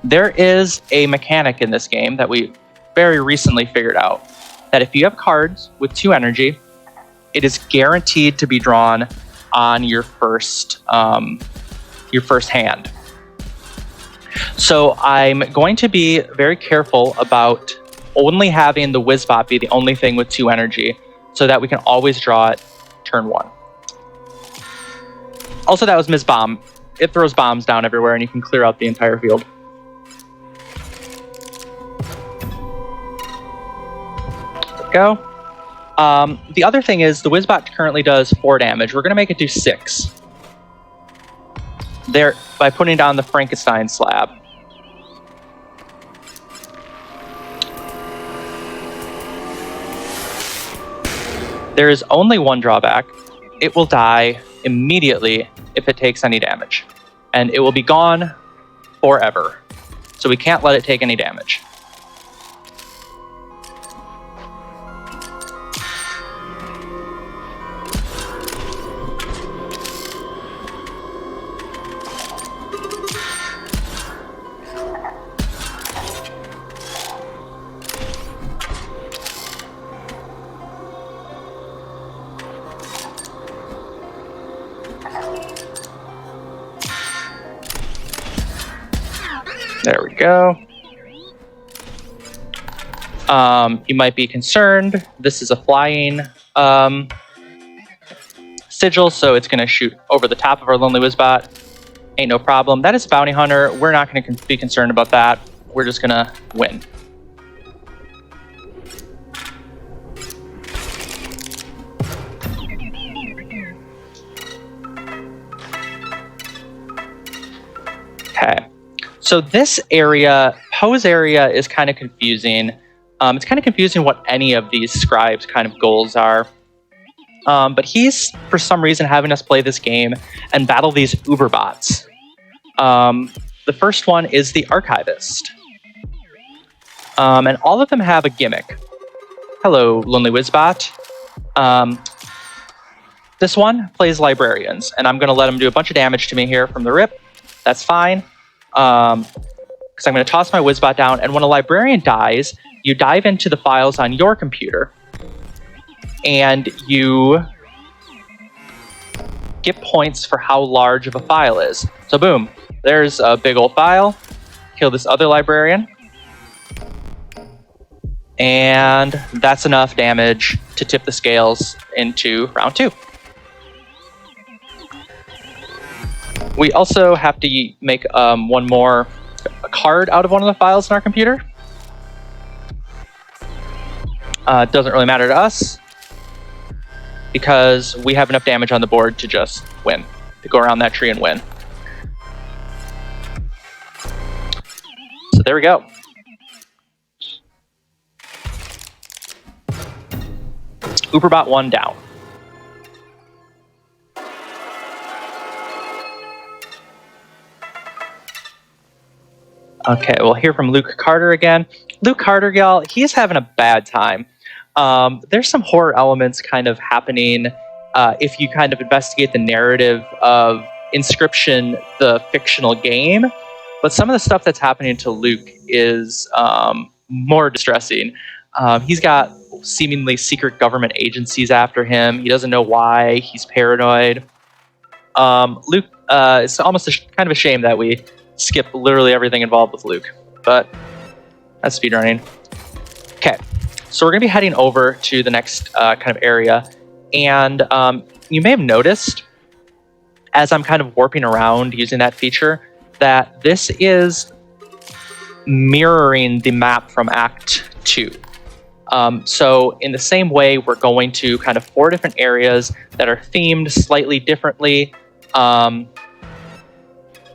There is a mechanic in this game that we very recently figured out, that if you have cards with 2 energy, it is guaranteed to be drawn on your first hand. So I'm going to be very careful about only having the Wizbot be the only thing with 2 energy, so that we can always draw it turn 1. Also, that was Ms. Bomb. It throws bombs down everywhere, and you can clear out the entire field. go. The other thing is the Wizbot currently does 4 damage. We're going to make it do 6. There, by putting down the Frankenstein slab. There is only one drawback. It will die immediately if it takes any damage. And it will be gone forever. So we can't let it take any damage. There we go. You might be concerned. This is a flying sigil, so it's going to shoot over the top of our Lonely Wizbot. Ain't no problem. That is a bounty hunter. We're not going to be concerned about that. We're just going to win. Okay. So this area, Poe's area, is kind of confusing. It's kind of confusing what any of these scribes' kind of goals are. But he's, for some reason, having us play this game and battle these Uber bots. The first one is the Archivist. And all of them have a gimmick. Hello, Lonely Wizbot. This one plays Librarians, and I'm going to let him do a bunch of damage to me here from the rip. That's fine. Because I'm going to toss my Wizbot down, and when a Librarian dies, you dive into the files on your computer, and you get points for how large of a file is. So boom, there's a big old file. Kill this other Librarian. And that's enough damage to tip the scales into round 2. We also have to make one more card out of one of the files in our computer. It doesn't really matter to us because we have enough damage on the board to just win, to go around that tree and win. So there we go. Uberbot 1 down. Okay, we'll hear from Luke Carter again. Luke Carter, y'all, he's having a bad time. There's some horror elements kind of happening if you kind of investigate the narrative of Inscryption, the fictional game. But some of the stuff that's happening to Luke is more distressing. He's got seemingly secret government agencies after him. He doesn't know why. He's paranoid. Luke, it's almost kind of a shame that we skip literally everything involved with Luke, but that's speedrunning. Okay, so we're going to be heading over to the next kind of area, and you may have noticed, as I'm kind of warping around using that feature, that this is mirroring the map from Act 2. So in the same way, we're going to kind of 4 different areas that are themed slightly differently.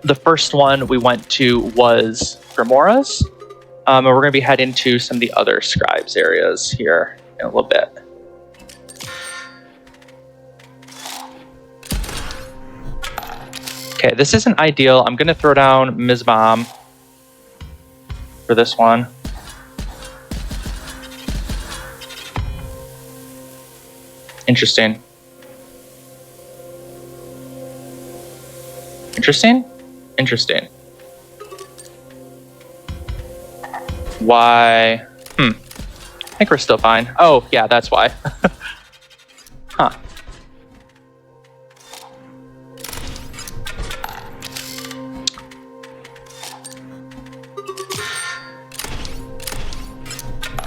The first one we went to was Grimora's, and we're going to be heading to some of the other scribes areas here in a little bit. Okay, this isn't ideal. I'm going to throw down Ms. Bomb for this one. Interesting. Interesting? Interesting. Why? I think we're still fine. Oh, yeah, that's why. Huh.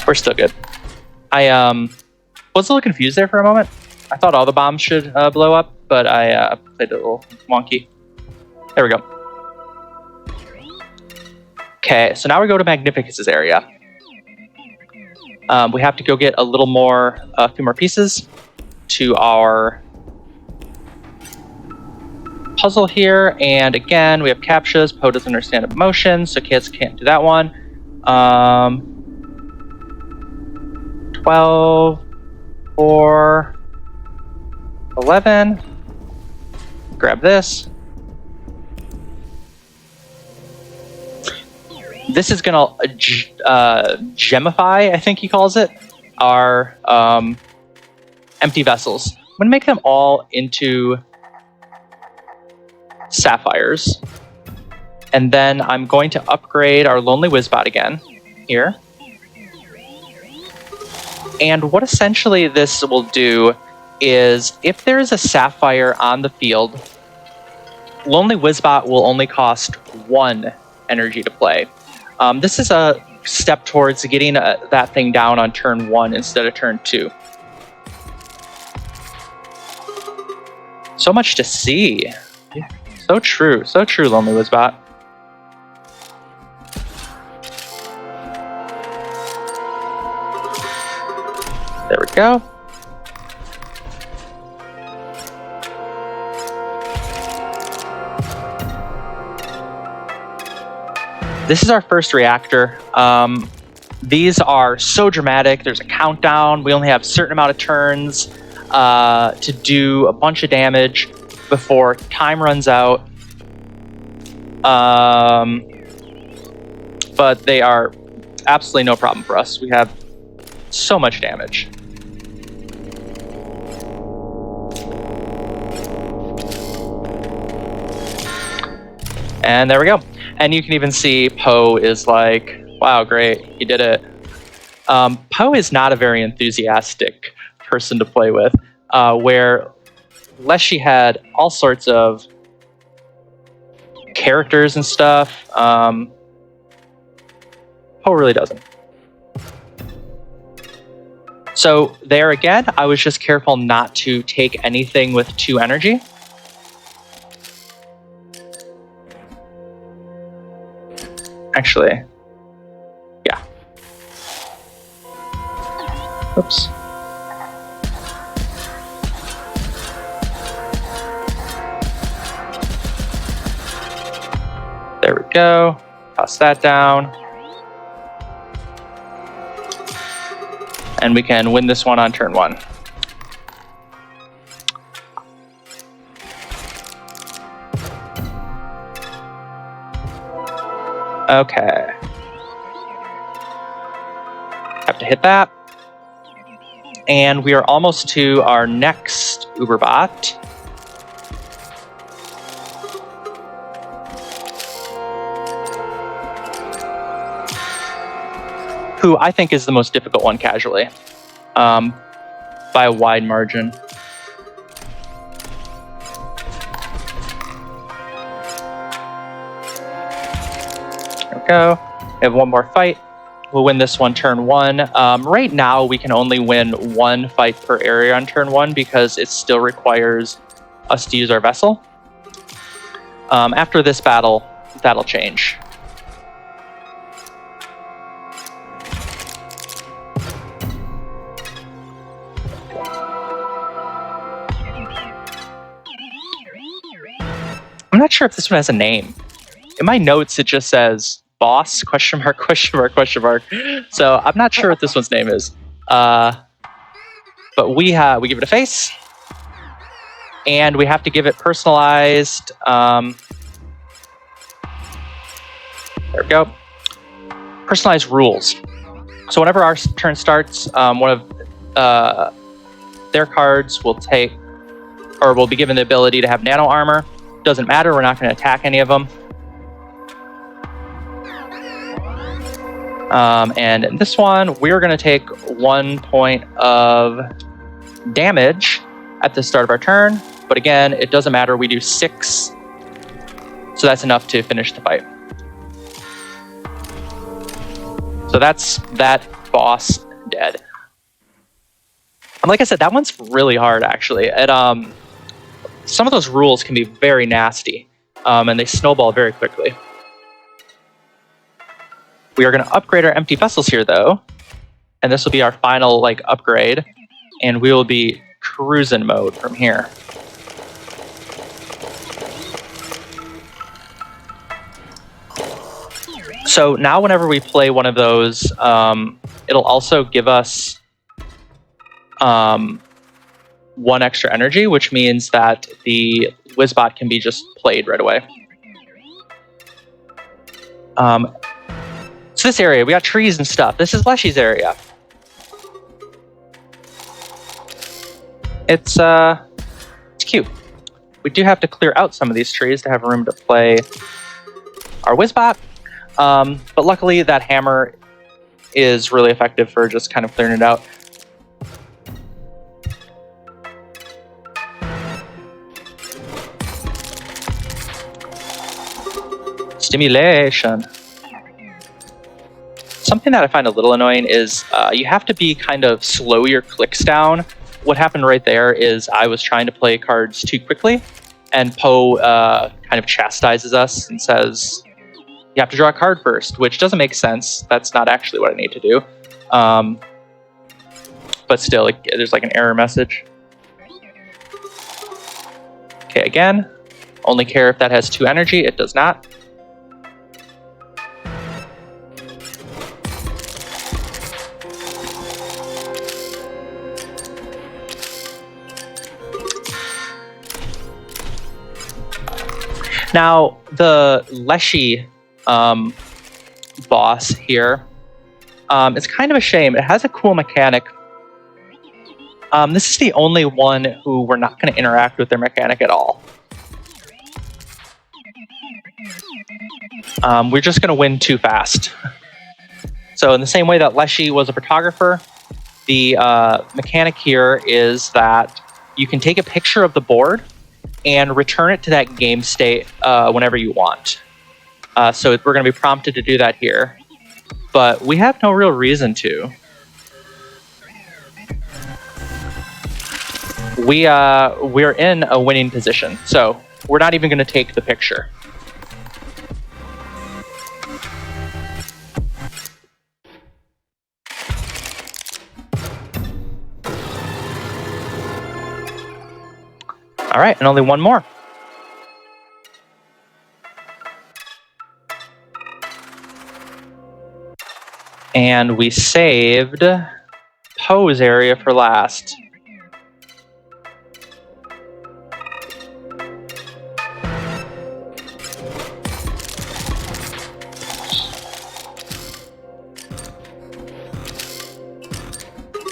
We're still good. I was a little confused there for a moment. I thought all the bombs should blow up, but I played a little wonky. There we go. Okay, so now we go to Magnificus's area. We have to go get a few more pieces to our puzzle here. And again, we have captchas. Poe doesn't understand emotion, so kids can't do that one. 12, 4, 11. Grab this. This is gonna gemify, I think he calls it, our empty vessels. I'm gonna make them all into sapphires. And then I'm going to upgrade our Lonely Wizbot again here. And what essentially this will do is if there is a sapphire on the field, Lonely Wizbot will only cost 1 energy to play. This is a step towards getting that thing down on turn 1 instead of turn 2. So much to see. So true, Lonely Wizbot. There we go. This is our first reactor. These are so dramatic. There's a countdown. We only have a certain amount of turns to do a bunch of damage before time runs out. But they are absolutely no problem for us. We have so much damage. And there we go. And you can even see Poe is like, wow, great, you did it. Poe is not a very enthusiastic person to play with, where Leshy had all sorts of characters and stuff. Poe really doesn't. So there again, I was just careful not to take anything with 2 energy. Actually, yeah. Oops. There we go. Toss that down. And we can win this one on turn 1. Okay. Have to hit that. And we are almost to our next Uberbot. Who I think is the most difficult one casually. By a wide margin. Go. We have one more fight. We'll win this one turn 1. Right now, we can only win 1 fight per area on turn 1 because it still requires us to use our vessel. After this battle, that'll change. I'm not sure if this one has a name. In my notes, it just says boss, question mark, question mark, question mark. So I'm not sure what this one's name is. But we give it a face. And we have to give it personalized. There we go. Personalized rules. So whenever our turn starts, one of their cards will take, or will be given the ability to have nano armor. Doesn't matter, we're not going to attack any of them. And in this one, we're going to take 1 point of damage at the start of our turn. But again, it doesn't matter. We do 6. So that's enough to finish the fight. So that's that boss dead. And like I said, that one's really hard, actually. Some of those rules can be very nasty, and they snowball very quickly. We are going to upgrade our empty vessels here, though. and this will be our final like upgrade, and we will be cruising mode from here. So now whenever we play one of those, it'll also give us 1 extra energy, which means that the Wizbot can be just played right away. So this area, we got trees and stuff. This is Leshy's area. It's cute. We do have to clear out some of these trees to have room to play our Wizbot. But luckily that hammer is really effective for just kind of clearing it out. Stimulation. Something that I find a little annoying is you have to be kind of slow your clicks down. What happened right there is I was trying to play cards too quickly, and Poe kind of chastises us and says, you have to draw a card first, which doesn't make sense. That's not actually what I need to do. But still, there's like an error message. Okay, again, only care if that has 2 energy. It does not. Now, the Leshy boss here, it's kind of a shame. It has a cool mechanic. This is the only one who we're not going to interact with their mechanic at all. We're just going to win too fast. So in the same way that Leshy was a photographer, the mechanic here is that you can take a picture of the board and return it to that game state whenever you want. So we're going to be prompted to do that here, but we have no real reason to. We're in a winning position, so we're not even going to take the picture. All right, and only one more. And we saved Poe's area for last.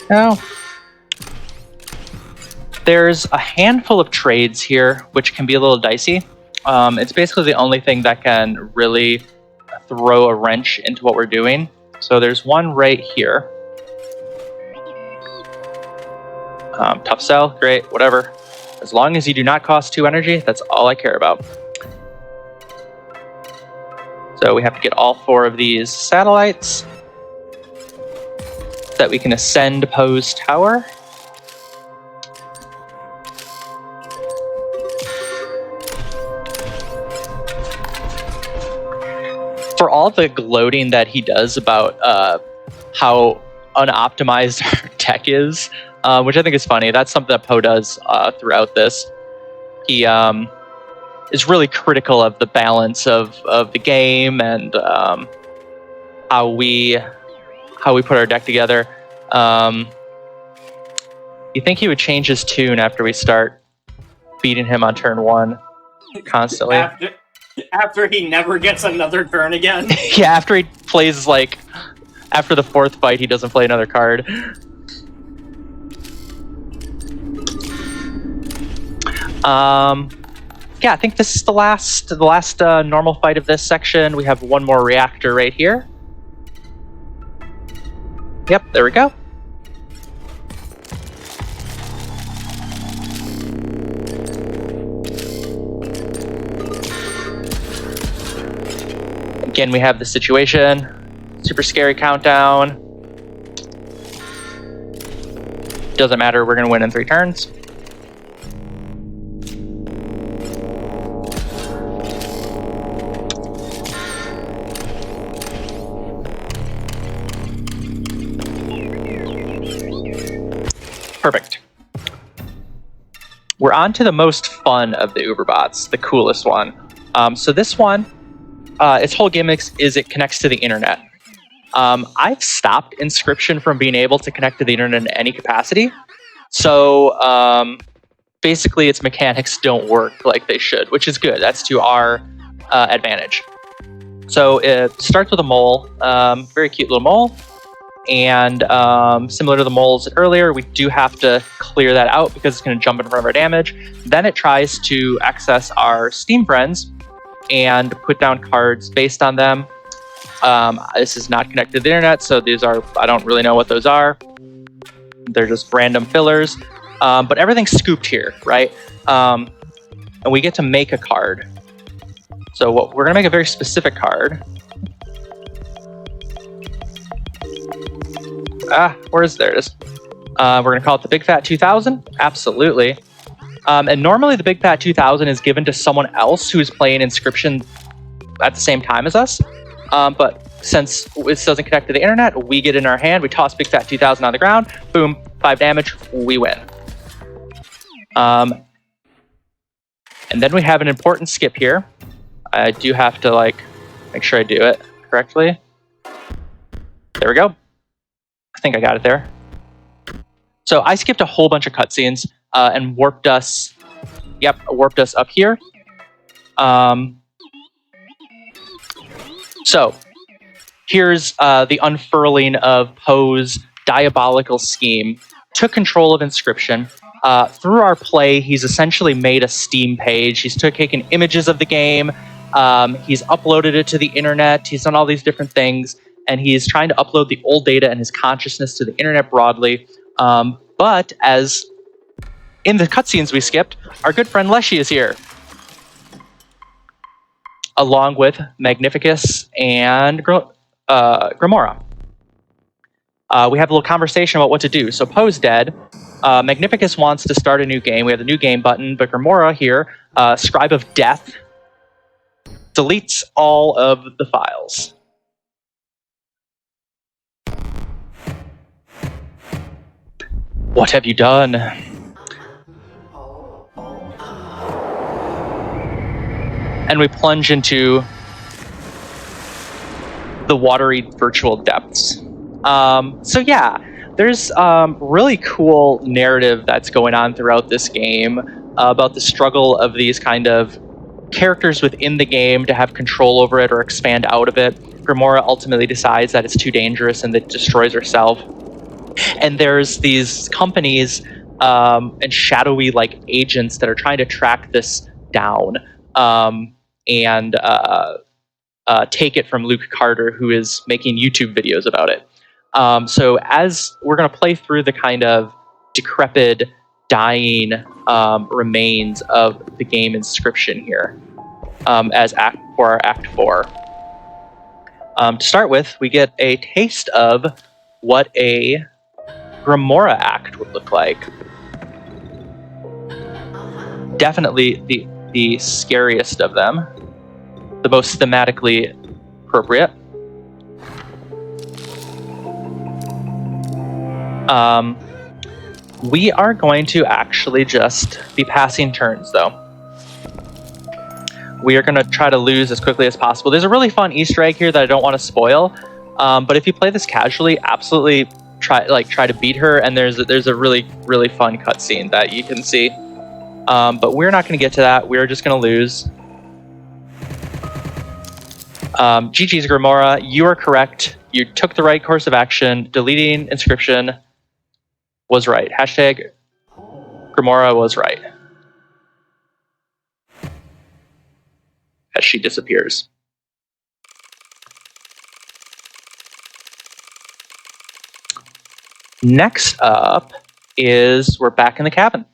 Now, there's a handful of trades here, which can be a little dicey. It's basically the only thing that can really throw a wrench into what we're doing. So there's one right here. Tough sell, great, whatever. As long as you do not cost 2 energy, that's all I care about. So we have to get all 4 of these satellites so that we can ascend Poe's tower. For all the gloating that he does about how unoptimized our tech is, which I think is funny, that's something that Poe does throughout this. He is really critical of the balance of the game and how we put our deck together. You think he would change his tune after we start beating him on turn 1 constantly? After he never gets another turn again? Yeah, after he plays, like, after the 4th fight, he doesn't play another card. Yeah, I think this is the last normal fight of this section. We have one more reactor right here. Yep, there we go. Again, we have the situation. Super scary countdown. Doesn't matter, we're gonna win in 3 turns. Perfect. We're on to the most fun of the Uberbots, the coolest one. So this one, its whole gimmick is it connects to the internet. I've stopped Inscryption from being able to connect to the internet in any capacity. So basically its mechanics don't work like they should, which is good. That's to our advantage. So it starts with a mole, very cute little mole. And similar to the moles earlier, we do have to clear that out because it's going to jump in front of our damage. Then it tries to access our Steam friends and put down cards based on them. This is not connected to the internet, so these are, I don't really know what those are. They're just random fillers. But everything's scooped here, right? And we get to make a card. So we're going to make a very specific card. Where is there? It is. We're going to call it the Big Fat 2000. Absolutely. And normally the Big Fat 2000 is given to someone else who is playing Inscryption at the same time as us. But since this doesn't connect to the internet, we get it in our hand. We toss Big Fat 2000 on the ground. Boom, 5 damage. We win. And then we have an important skip here. I do have to make sure I do it correctly. There we go. I think I got it there. So I skipped a whole bunch of cutscenes and warped us. Yep, warped us up here. So here's the unfurling of Poe's diabolical scheme. Took control of Inscryption. Through our play, he's essentially made a Steam page. He's taken images of the game. He's uploaded it to the internet. He's done all these different things. And he's trying to upload the old data and his consciousness to the internet broadly. But as in the cutscenes we skipped, our good friend Leshy is here. Along with Magnificus and Grimora. We have a little conversation about what to do. So Poe's dead. Magnificus wants to start a new game. We have the new game button, but Grimora here, Scribe of Death, deletes all of the files. What have you done? And we plunge into the watery virtual depths. So yeah, there's really cool narrative that's going on throughout this game about the struggle of these kind of characters within the game to have control over it or expand out of it. Grimora ultimately decides that it's too dangerous and that it destroys herself. And there's these companies and shadowy agents that are trying to track this down and take it from Luke Carter, who is making YouTube videos about it. So as we're going to play through the kind of decrepit, dying remains of the game Inscryption here as our Act 4. To start with, we get a taste of what a Grimora act would look like. Definitely the scariest of them, the most thematically appropriate. We are going to actually just be passing turns, though. We are going to try to lose as quickly as possible. There's a really fun Easter egg here that I don't want to spoil, but if you play this casually, absolutely try to beat her. And there's a really fun cutscene that you can see, but we're not going to get to that. We're just going to lose. GG's Grimora, you are correct. You took the right course of action. Deleting Inscryption was right. Hashtag Grimora was right. As she disappears. Next up is we're back in the cabin.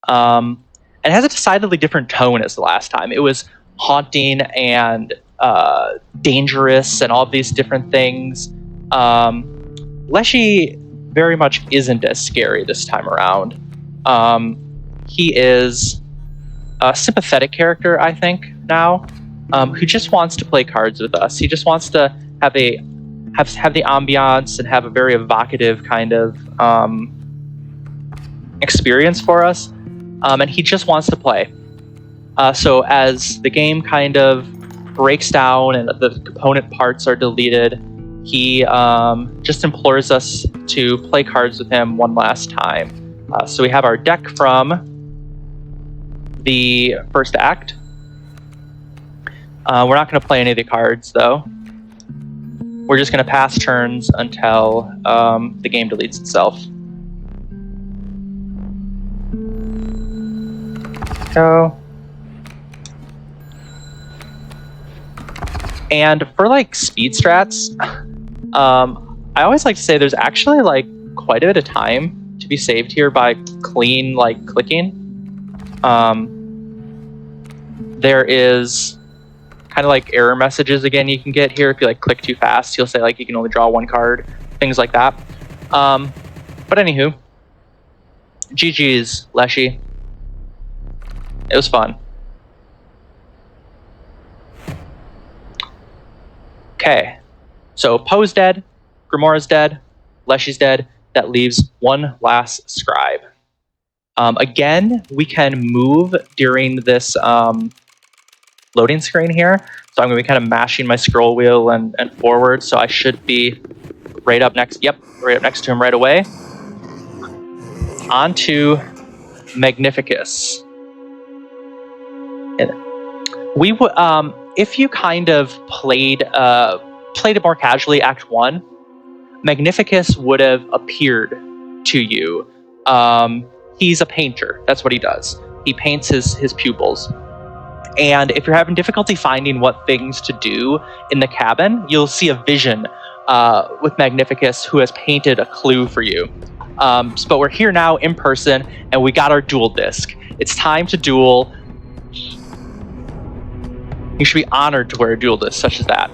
It has a decidedly different tone as the last time. It was haunting and dangerous and all of these different things. Leshy very much isn't as scary this time around. He is a sympathetic character, I think, now, who just wants to play cards with us. He just wants to have the ambiance and have a very evocative kind of experience for us, and he just wants to play. So as the game kind of breaks down and the component parts are deleted, he just implores us to play cards with him one last time. So we have our deck from the first act. We're not going to play any of the cards, though. We're just going to pass turns until the game deletes itself. Go. And for like speed strats, I always like to say there's actually like quite a bit of time to be saved here by clean like clicking. There is kind of like error messages again you can get here if you like click too fast. You'll say like you can only draw one card, things like that. But anywho, GG's, Leshy. It was fun. Okay, so Poe's dead, Grimoire's dead, Leshy's dead. That leaves one last scribe. Again, we can move during this loading screen here. So I'm going to be kind of mashing my scroll wheel and forward. So I should be right up next. Yep, right up next to him right away. On to Magnificus. And we would, if you kind of played it more casually, Act 1, Magnificus would have appeared to you. He's a painter. That's what he does. He paints his pupils. And if you're having difficulty finding what things to do in the cabin, you'll see a vision with Magnificus, who has painted a clue for you. But we're here now in person, and we got our duel disc. It's time to duel. You should be honored to wear a duel disc such as that.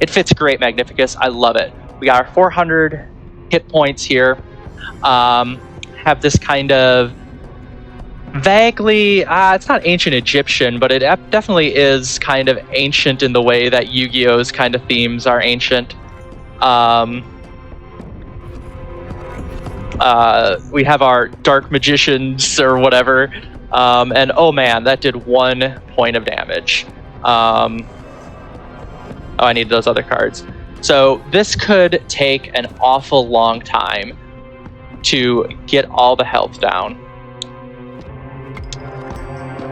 It fits great, Magnificus. I love it. We got our 400 hit points here. Have this kind of vaguely, it's not ancient Egyptian, but it definitely is kind of ancient in the way that Yu-Gi-Oh's kind of themes are ancient. We have our dark magicians or whatever. And oh man, that did 1 point of damage. Oh, I need those other cards. So this could take an awful long time to get all the health down.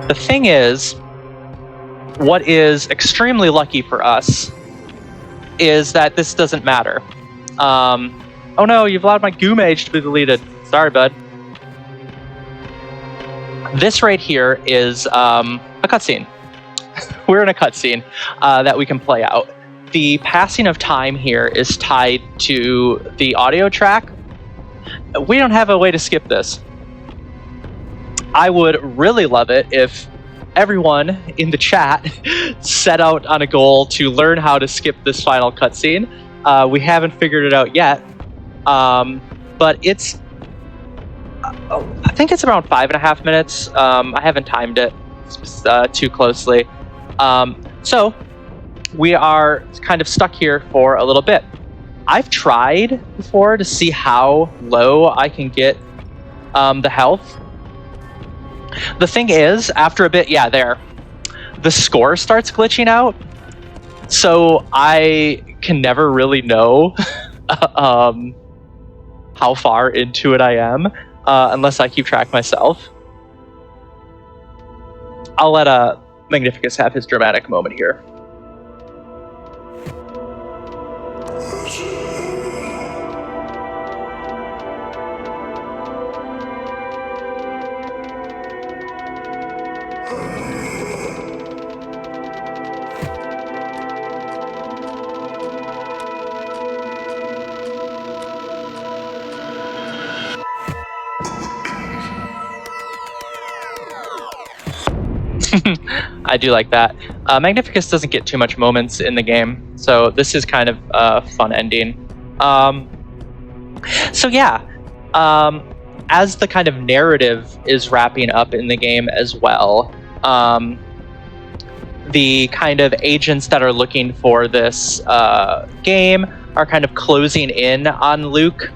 The thing is, what is extremely lucky for us is that this doesn't matter. Oh no, you've allowed my Goo Mage to be deleted. Sorry, bud. This right here is a cutscene. We're in a cutscene that we can play out. The passing of time here is tied to the audio track. We don't have a way to skip this. I would really love it if everyone in the chat set out on a goal to learn how to skip this final cutscene. We haven't figured it out yet, but it's, I think it's around 5.5 minutes. I haven't timed it too closely. So we are kind of stuck here for a little bit. I've tried before to see how low I can get the health. The thing is, after a bit, yeah, there, the score starts glitching out. So I can never really know how far into it I am unless I keep track myself. I'll let Magnificus have his dramatic moment here. I do like that. Magnificus doesn't get too much moments in the game, so this is kind of a fun ending. So yeah, as the kind of narrative is wrapping up in the game as well, the kind of agents that are looking for this game are kind of closing in on Luke.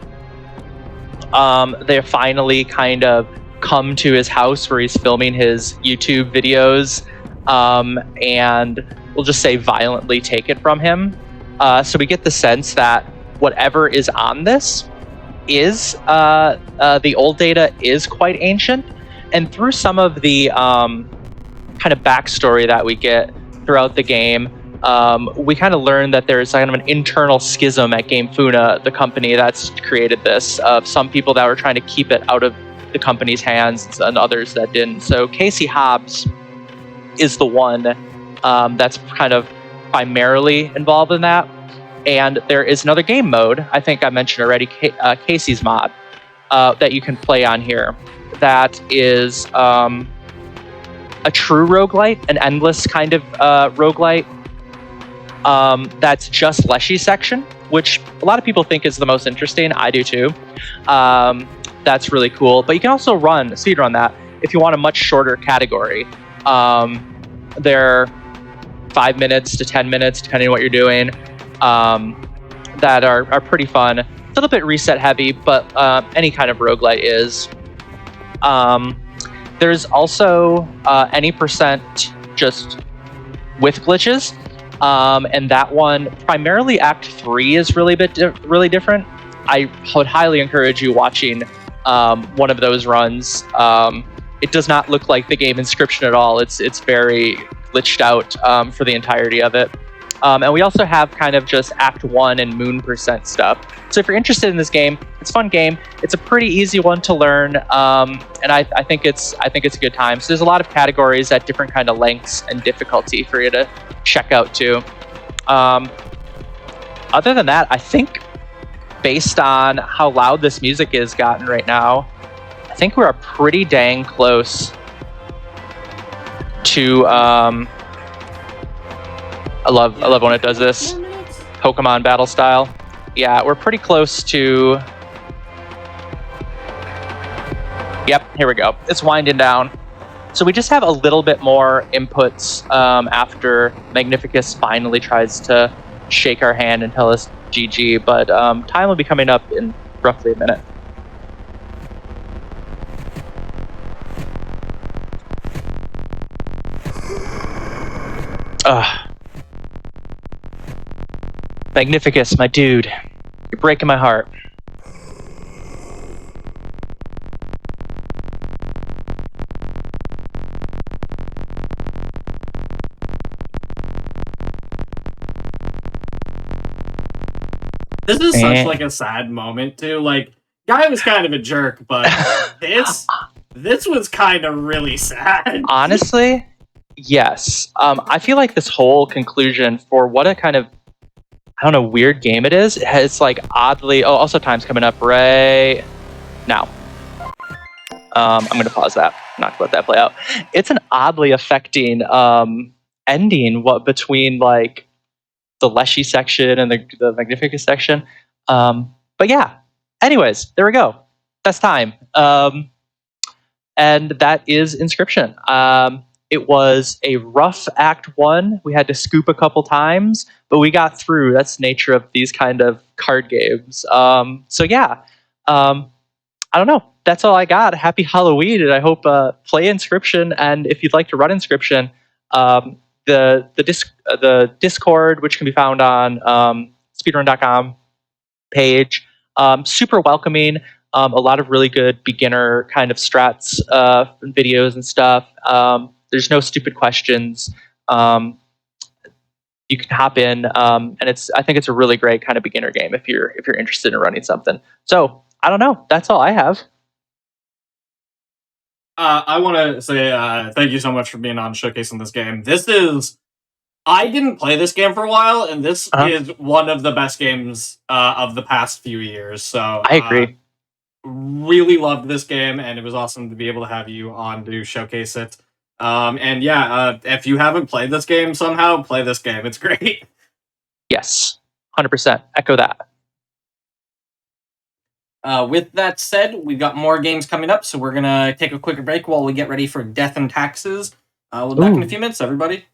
They finally kind of come to his house where he's filming his YouTube videos, and we'll just say violently take it from him. So we get the sense that whatever is on this is the old data is quite ancient, and through some of the kind of backstory that we get throughout the game, we kind of learn that there's kind of an internal schism at Game Funa, the company that's created this, of some people that were trying to keep it out of the company's hands and others that didn't. So Casey Hobbs is the one that's kind of primarily involved in that. And there is another game mode, I think I mentioned already, Casey's mod, that you can play on here. That is a true roguelite, an endless kind of roguelite. That's just Leshy section, which a lot of people think is the most interesting. I do too. That's really cool. But you can also speedrun that if you want a much shorter category. They're 5 minutes to 10 minutes, depending on what you're doing, that are pretty fun. A little bit reset heavy, but any kind of roguelite is. There's also any percent just with glitches. And that one, primarily Act 3 is really different. I would highly encourage you watching one of those runs. It does not look like the game Inscryption at all. It's very glitched out for the entirety of it. And we also have kind of just Act 1 and Moon percent stuff. So if you're interested in this game, it's a fun game. It's a pretty easy one to learn, and I think it's a good time. So there's a lot of categories at different kind of lengths and difficulty for you to check out too. Other than that, I think based on how loud this music is gotten right now, I think we're pretty dang close to I love when it does this Pokemon battle style. Yeah, we're pretty close to. Yep, here we go. It's winding down. So we just have a little bit more inputs after Magnificus finally tries to shake our hand and tell us GG, but time will be coming up in roughly a minute. Magnificus, my dude. You're breaking my heart. This is such like a sad moment too. Like, guy was kind of a jerk, but this was kind of really sad. Honestly, yes. I feel like this whole conclusion for what a kind of weird game it is. It's like oddly. Oh, also time's coming up right now. I'm gonna pause that. Not to let that play out. It's an oddly affecting ending. What between like the Leshy section and the Magnificus section. But yeah. Anyways, there we go. That's time. And that is Inscryption. It was a rough Act 1. We had to scoop a couple times, but we got through. That's the nature of these kind of card games. So yeah, I don't know. That's all I got. Happy Halloween, and I hope play Inscryption. And if you'd like to run Inscryption, the Discord, which can be found on speedrun.com page, super welcoming. A lot of really good beginner kind of strats videos and stuff. There's no stupid questions. You can hop in, and I think it's a really great kind of beginner game if you're interested in running something. So I don't know. That's all I have. I want to say thank you so much for being on showcasing this game. I didn't play this game for a while, and this is one of the best games of the past few years. So I agree. Really loved this game, and it was awesome to be able to have you on to showcase it. And yeah, if you haven't played this game somehow, play this game. It's great. Yes, 100%. Echo that. With that said, we've got more games coming up, so we're going to take a quick break while we get ready for Death and Taxes. We'll be back in a few minutes, everybody.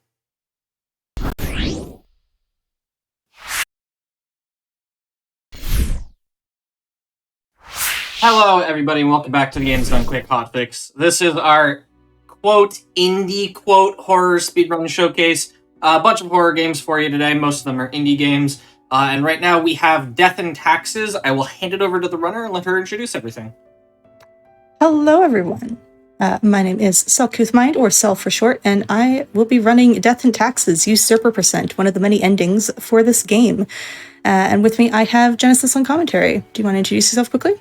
Hello, everybody, and welcome back to the Games Done Quick Hotfix. This is our quote indie quote horror speedrun showcase. A bunch of horror games for you today. Most of them are indie games. And right now we have Death and Taxes. I will hand it over to the runner and let her introduce everything. Hello, everyone. My name is Selkuthmind, or Sel for short, and I will be running Death and Taxes, Usurper Percent, one of the many endings for this game. And with me, I have Genesis on commentary. Do you want to introduce yourself quickly?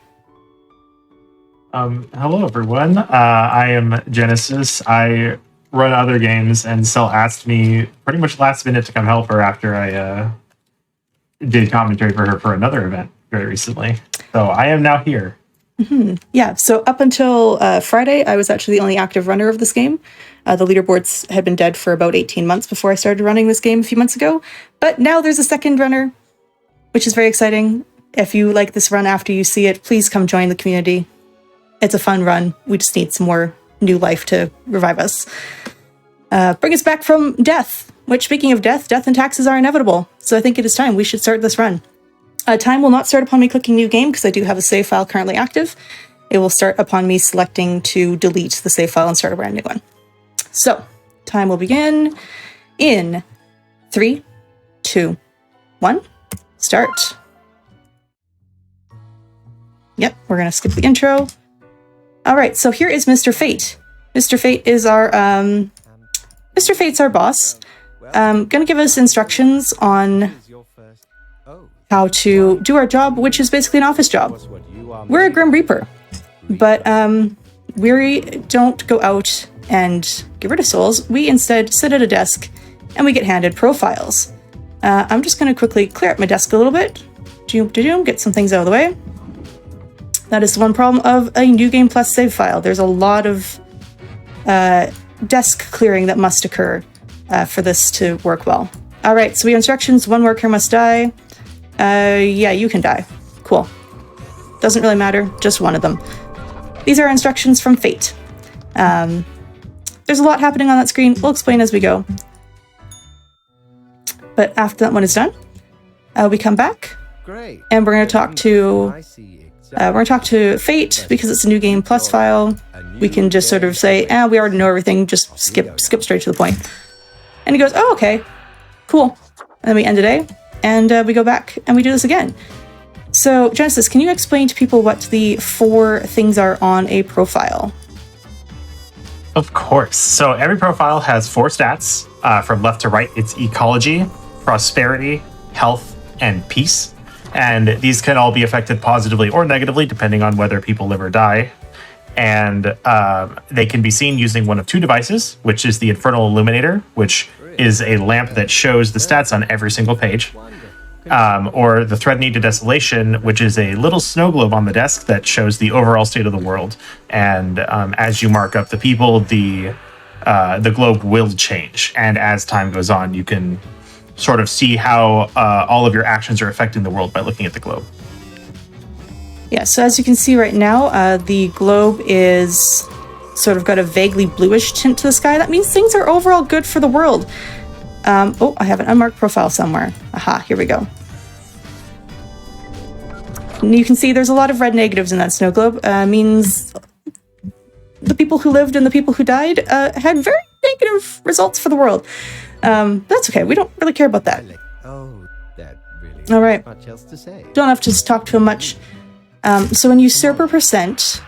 Hello, everyone. I am Genesis. I run other games, and Sel asked me pretty much last minute to come help her after I did commentary for her for another event very recently. So I am now here. Mm-hmm. Yeah, so up until Friday, I was actually the only active runner of this game. The leaderboards had been dead for about 18 months before I started running this game a few months ago. But now there's a second runner, which is very exciting. If you like this run after you see it, please come join the community. It's a fun run. We just need some more new life to revive us. Bring us back from death, which, speaking of death and taxes are inevitable. So I think it is time we should start this run. Time will not start upon me clicking new game because I do have a save file currently active. It will start upon me selecting to delete the save file and start a brand new one. So, time will begin in 3, 2, 1, start. Yep, we're going to skip the intro. All right, so here is Mr. Fate. Mr. Fate is our, Mr. Fate's our boss. Gonna give us instructions on how to do our job, which is basically an office job. We're a Grim Reaper, but we don't go out and get rid of souls. We instead sit at a desk and we get handed profiles. I'm just gonna quickly clear up my desk a little bit. Get some things out of the way. That is the one problem of a New Game Plus save file. There's a lot of desk clearing that must occur for this to work well. All right, so we have instructions. One worker must die. Yeah, you can die. Cool. Doesn't really matter, just one of them. These are instructions from Fate. There's a lot happening on that screen. We'll explain as we go. But after that one is done, we come back. Great. And we're going to talk to Fate because it's a New Game Plus file. We can just sort of say, we already know everything, just skip straight to the point. And he goes, oh, okay, cool. And then we end today, and we go back and we do this again. So, Genesis, can you explain to people what the 4 things are on a profile? Of course. So every profile has 4 stats. From left to right, it's ecology, prosperity, health, and peace. And these can all be affected positively or negatively, depending on whether people live or die. And they can be seen using one of 2 devices, which is the Infernal Illuminator, which is a lamp that shows the stats on every single page. Or the Threatening to Desolation, which is a little snow globe on the desk that shows the overall state of the world. And as you mark up the people, the globe will change. And as time goes on, you can sort of see how all of your actions are affecting the world by looking at the globe. Yeah, so as you can see right now, the globe is sort of got a vaguely bluish tint to the sky. That means things are overall good for the world. Oh, I have an unmarked profile somewhere. Aha, here we go. And you can see there's a lot of red negatives in that snow globe. Means the people who lived and the people who died had very negative results for the world. That's okay. We don't really care about that. All right. Don't have to talk to him much. So in Usurper Percent,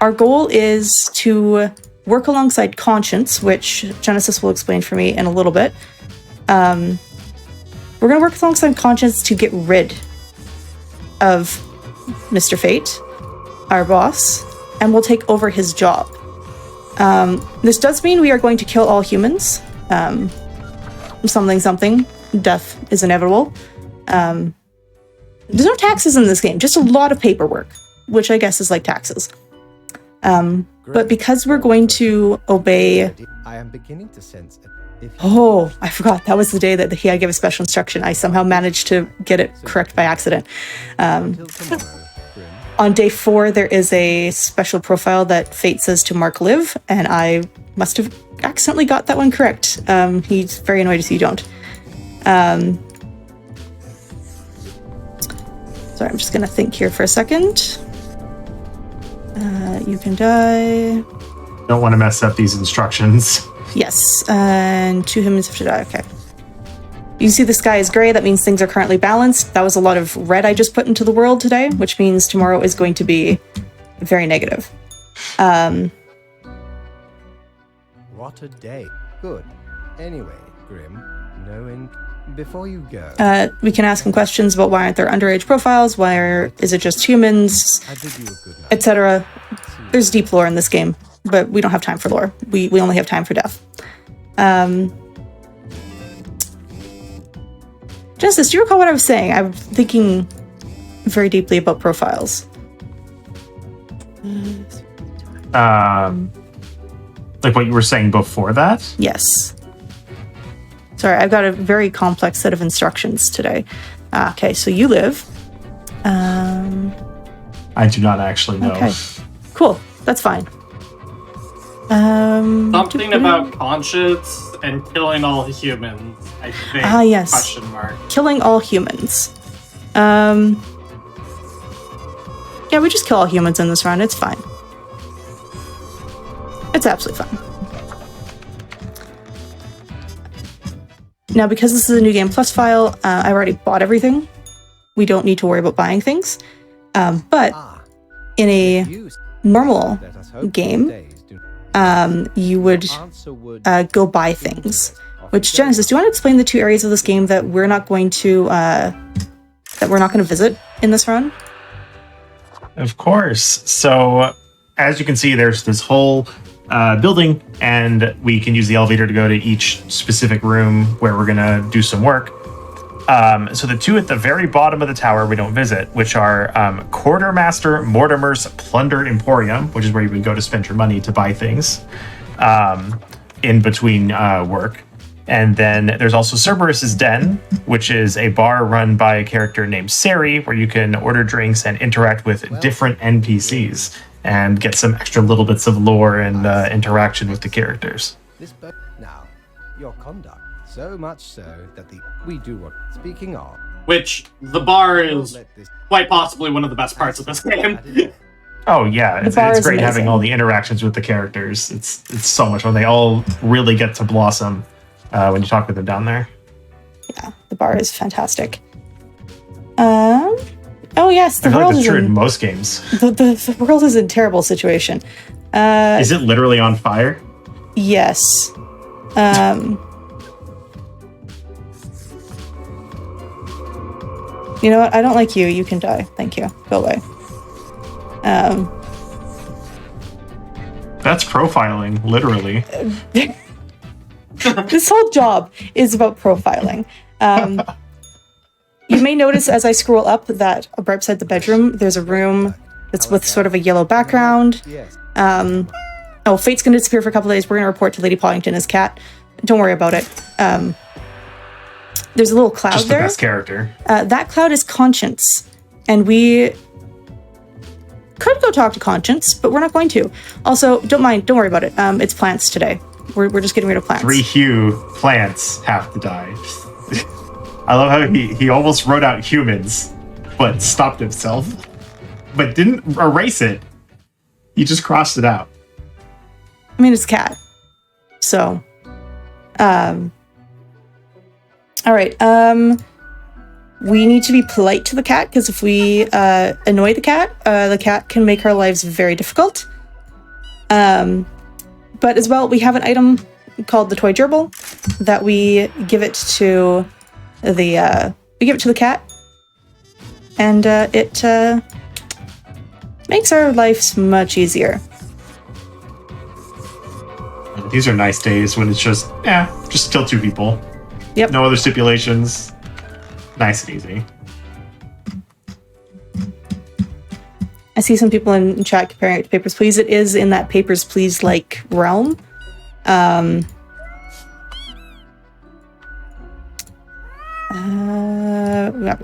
our goal is to work alongside Conscience, which Genesis will explain for me in a little bit. We're going to work alongside Conscience to get rid of Mr. Fate, our boss, and we'll take over his job. This does mean we are going to kill all humans. Something. Death is inevitable. There's no taxes in this game, just a lot of paperwork, which I guess is like taxes. But because we're going to obey... I am beginning to sense... Oh, I forgot. That was the day that he had given special instruction. I somehow managed to get it correct by accident. On day 4, there is a special profile that Fate says to mark live, and I must have accidentally got that one correct. He's very annoyed if you don't. Sorry, I'm just going to think here for a second. You can die. Don't want to mess up these instructions. Yes, and 2 humans have to die. Okay. You see the sky is gray. That means things are currently balanced. That was a lot of red I just put into the world today, which means tomorrow is going to be very negative. What a day. Good. Anyway, Grim, before you go. We can ask him questions about why aren't there underage profiles, why is it just humans, etc. There's deep lore in this game, but we don't have time for lore. We only have time for death. Genesis, do you recall what I was saying? I'm thinking very deeply about profiles. Like what you were saying before that? Yes. Sorry, I've got a very complex set of instructions today. Okay, so you live. I do not actually know. Okay, cool. That's fine. Something about conscience and killing all humans, I think. Yes. Question mark. Killing all humans. Yeah, we just kill all humans in this run. It's fine. It's absolutely fine. Now, because this is a New Game Plus file, I already bought everything. We don't need to worry about buying things. But in a normal game, you would go buy things. Which, Genesis, do you want to explain the 2 areas of this game that we're not going to visit in this run? Of course. So, as you can see, there's this whole building, and we can use the elevator to go to each specific room where we're going to do some work. So the 2 at the very bottom of the tower we don't visit, which are Quartermaster Mortimer's Plundered Emporium, which is where you would go to spend your money to buy things in between work. And then there's also Cerberus's Den, which is a bar run by a character named Sari, where you can order drinks and interact with different NPCs and get some extra little bits of lore and interaction with the characters. Now, your conduct, so much so that we do what. Speaking of, Which, the bar is quite possibly one of the best parts of this game. Oh yeah, it's great having all the interactions with the characters. It's so much fun. They all really get to blossom when you talk with them down there. Yeah, the bar is fantastic. Oh yes, the I feel world like that's is true in in most games. the world is in a terrible situation. Is it literally on fire? Yes. You know what? I don't like you. You can die. Thank you. Go away. That's profiling, literally. This whole job is about profiling. You may notice as I scroll up that right beside the bedroom, there's a room that's with sort of a yellow background. Fate's going to disappear for a couple of days. We're going to report to Lady Poddington as Cat. Don't worry about it. There's a little cloud Just there. the best character. That cloud is Conscience. And we could go talk to Conscience, but we're not going to. Also, don't worry about it. It's plants today. We're just getting rid of plants. 3 hue plants have to die. I love how he almost wrote out humans, but stopped himself. But didn't erase it. He just crossed it out. I mean, it's Cat. So, all right. We need to be polite to the cat, because if we annoy the cat can make our lives very difficult. But as well, we have an item called the Toy Gerbil that we give it to the cat, and it makes our lives much easier. These are nice days when it's just kill 2 people. Yep. No other stipulations. Nice and easy. I see some people in chat comparing it to Papers, Please. It is in that Papers, Please-like realm. We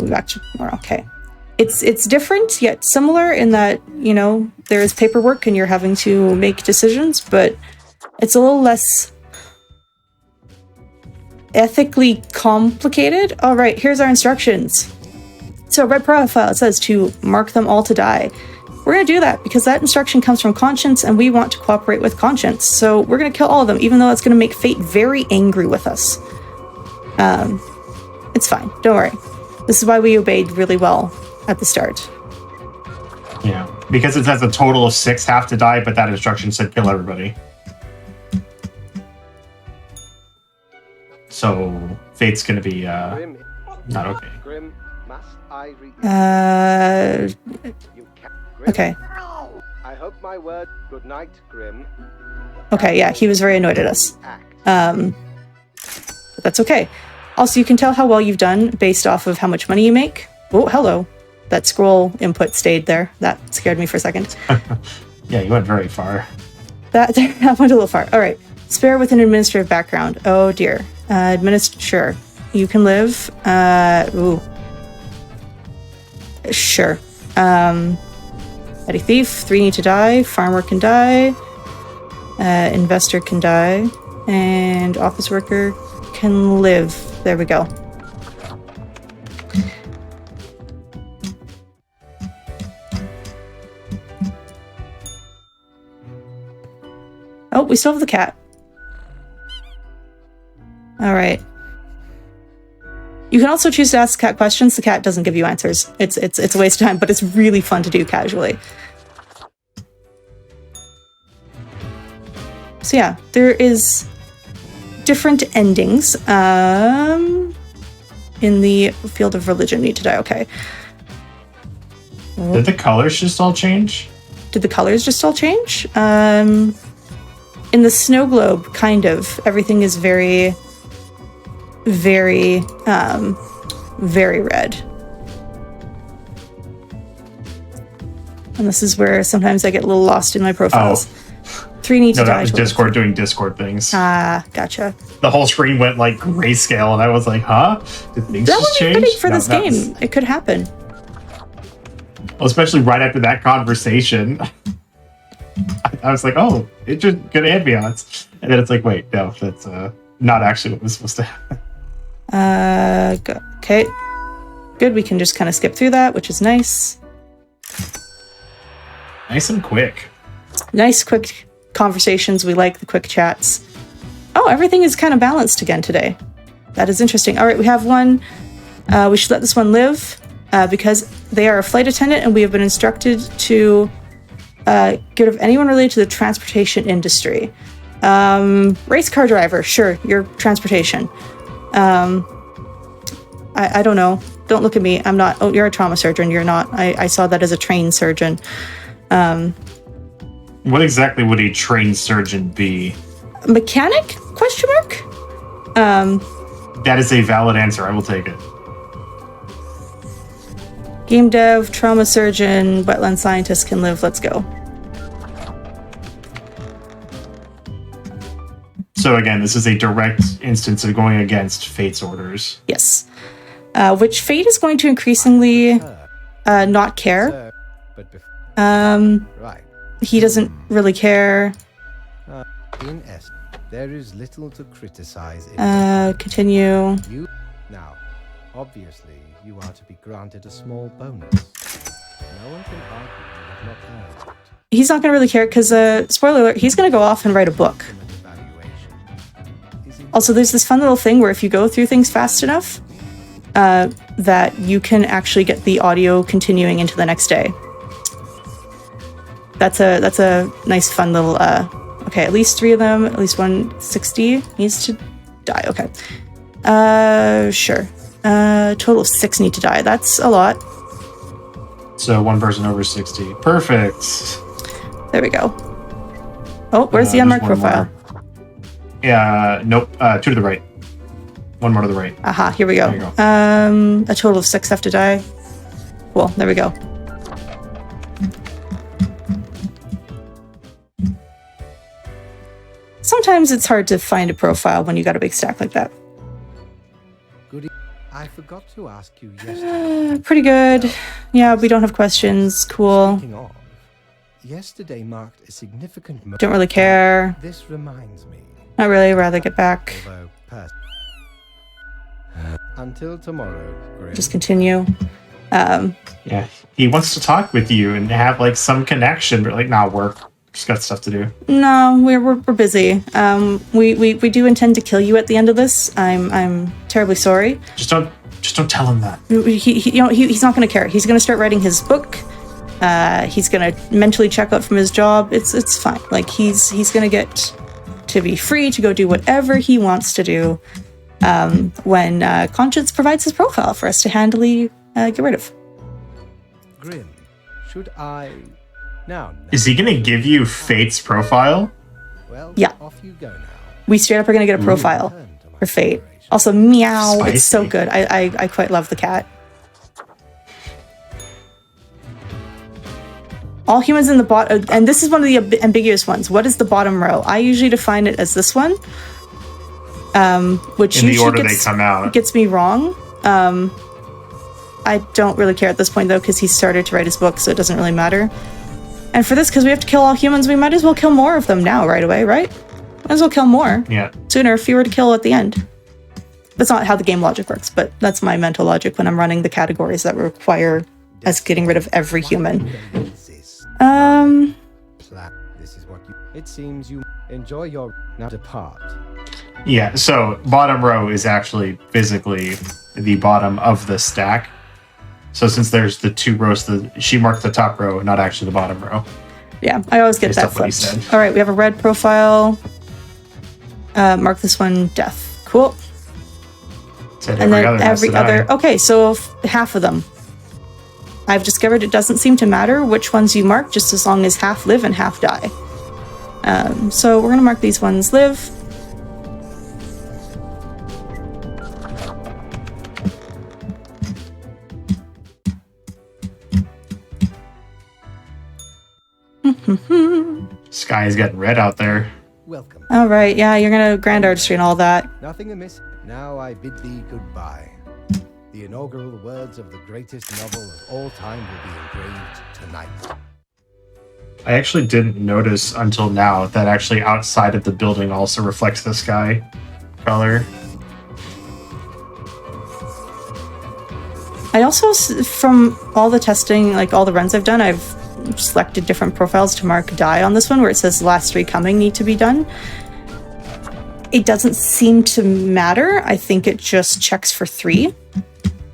got more. Okay. It's different yet similar in that, there is paperwork and you're having to make decisions, but it's a little less ethically complicated. All right, here's our instructions. So red profile, it says to mark them all to die. we're going to do that because that instruction comes from conscience and we want to cooperate with conscience. So we're going to kill all of them, even though that's going to make fate very angry with us. It's fine. Don't worry. This is why we obeyed really well at the start. Yeah, because it says a total of 6 have to die, but that instruction said kill everybody. So fate's going to be not okay. Grim, must I Okay. I hope my word. Good night, Grim. Okay, yeah, he was very annoyed at us. But that's okay. Also, you can tell how well you've done based off of how much money you make. Oh, hello. That scroll input stayed there. That scared me for a second. Yeah, you went very far. That went a little far. All right. Spare with an administrative background. Oh, dear. Sure. You can live. Ooh. Sure. Petty thief. 3 need to die. Farmer can die. Investor can die. And office worker can live. There we go. Oh, we still have the cat. All right. You can also choose to ask the cat questions. The cat doesn't give you answers. It's a waste of time, but it's really fun to do casually. So yeah, there is different endings. In the field of religion, need to die. Okay. Did the colors just all change? Did the colors just all change? In the snow globe, kind of. Everything is very, very, very red. And this is where sometimes I get a little lost in my profiles. Oh. 3 need to die. That was Discord doing Discord things. Ah, gotcha. The whole screen went like grayscale, and I was like, huh? Did things That just would be change? fitting for this game. It could happen. Well, especially right after that conversation. I was like, oh, it's just good ambiance. And then it's like, wait, no, that's not actually what was supposed to happen. Okay. Good, we can just kind of skip through that, which is nice. Nice and quick. Nice, quick conversations. We like the quick chats. Oh, everything is kind of balanced again today. That is interesting. All right, we have one. We should let this one live because they are a flight attendant and we have been instructed to get rid of anyone related to the transportation industry. Race car driver, sure, you're transportation. I don't know. Don't look at me. I'm not. Oh, you're a trauma surgeon. You're not. I saw that as a trained surgeon. What exactly would a trained surgeon be? Mechanic? Question mark? That is a valid answer. I will take it. Game dev, trauma surgeon, wetland scientist can live. Let's go. So again, this is a direct instance of going against Fate's orders. Yes. Which Fate is going to increasingly not care. Right. He doesn't really care. In essence, there is little to criticize. Continue. Now, obviously, you are to be granted a small bonus. No one can argue you have not earned it. He's not going to really care because, spoiler alert, he's going to go off and write a book. Also, there's this fun little thing where if you go through things fast enough, that you can actually get the audio continuing into the next day. That's a nice fun little okay, at least 3 of them, at least 160 needs to die. Okay. Sure. Total of 6 need to die. That's a lot. So 1 person over 60. Perfect. There we go. Oh, where's the unmarked profile? Yeah, nope. 2 to the right. 1 more to the right. Aha, here we go. There you go. A total of 6 have to die. Cool, there we go. Sometimes it's hard to find a profile when you got a big stack like that. Good. I forgot to ask you yesterday. Pretty good. Yeah, we don't have questions. Cool. Speaking of, yesterday marked a significant moment. Don't really care. This reminds me. Not really. Rather get back. Until tomorrow, Grim. Just continue. Yeah, he wants to talk with you and have like some connection, but like, nah, work. Just got stuff to do. No, we're busy. We do intend to kill you at the end of this. I'm terribly sorry. Just don't tell him that. He's not going to care. He's going to start writing his book. He's going to mentally check out from his job. It's fine. Like he's going to get to be free to go do whatever he wants to do. When Conscience provides his profile for us to handily get rid of. Grim, should I... Now, is he gonna give you Fate's profile? Well, yeah. Off you go now. We straight up are gonna get a profile for Fate. Also, meow. Spicy. It's so good. I quite love the cat. All humans in the bottom, and this is one of the ambiguous ones. What is the bottom row? I usually define it as this one, which in the order they come out gets me wrong. I don't really care at this point though, because he started to write his book, so it doesn't really matter. And for this, because we have to kill all humans, we might as well kill more of them now, right away, right? Might as well kill more. Yeah. Sooner, fewer to kill at the end. That's not how the game logic works, but that's my mental logic when I'm running the categories that require us getting rid of every human. This is what you... It seems you enjoy your... Now depart. Yeah, so bottom row is actually physically the bottom of the stack. So since there's the two rows, she marked the top row, not actually the bottom row. Yeah, I always get that flipped. All right, we have a red profile. Mark this one death. Cool. And then every other. Okay, so half of them. I've discovered it doesn't seem to matter which ones you mark, just as long as half live and half die. So we're gonna mark these ones live. Sky is getting red out there. Welcome. All right, yeah, you're gonna grand artistry and all that. Nothing amiss. Now I bid thee goodbye. The inaugural words of the greatest novel of all time will be engraved tonight. I actually didn't notice until now that actually outside of the building also reflects the sky color. I also, from all the testing, like all the runs I've done, I've selected different profiles to mark die on this one where it says the last 3 coming need to be done. It doesn't seem to matter. I think it just checks for 3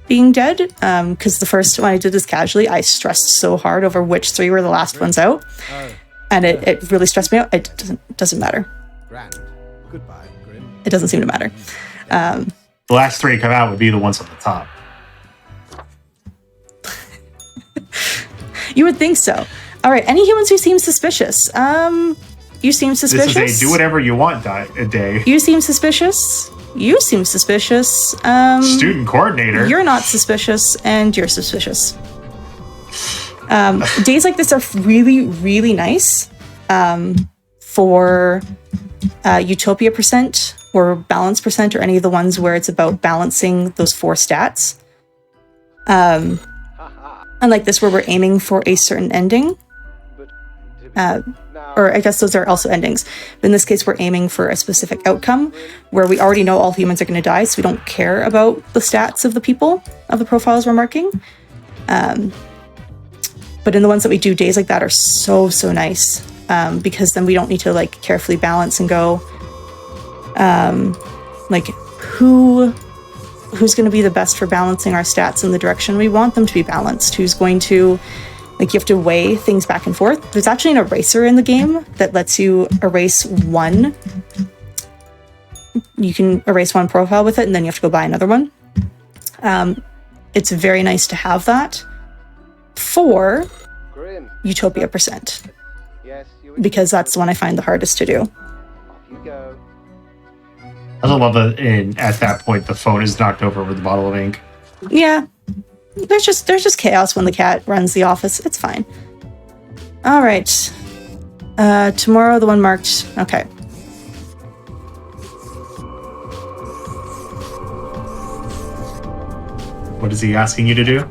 being dead, because the first when I did this casually, I stressed so hard over which 3 were the last ones out, and it really stressed me out. It doesn't matter. Goodbye, Grim. It doesn't seem to matter. The last 3 come out would be the ones on the top. You would think so. All right, any humans who seem suspicious? You seem suspicious. This is a do whatever you want day. You seem suspicious. You seem suspicious. Student coordinator. You're not suspicious, and you're suspicious. Days like this are really, really nice for Utopia percent or balance percent or any of the ones where it's about balancing those 4 stats. Unlike this, where we're aiming for a certain ending. Or I guess those are also endings. But in this case, we're aiming for a specific outcome where we already know all humans are going to die, so we don't care about the stats of the people, of the profiles we're marking. But in the ones that we do, days like that are so nice, because then we don't need to like carefully balance and go, like who's going to be the best for balancing our stats in the direction we want them to be balanced? Who's going to, like, you have to weigh things back and forth. There's actually an eraser in the game that lets you erase one. You can erase one profile with it, and then you have to go buy another one. It's very nice to have that for Utopia percent, because that's the one I find the hardest to do. Off you go. I also love that at that point the phone is knocked over with a bottle of ink. Yeah. There's just chaos when the cat runs the office. It's fine. All right. Tomorrow, the one marked. Okay. What is he asking you to do?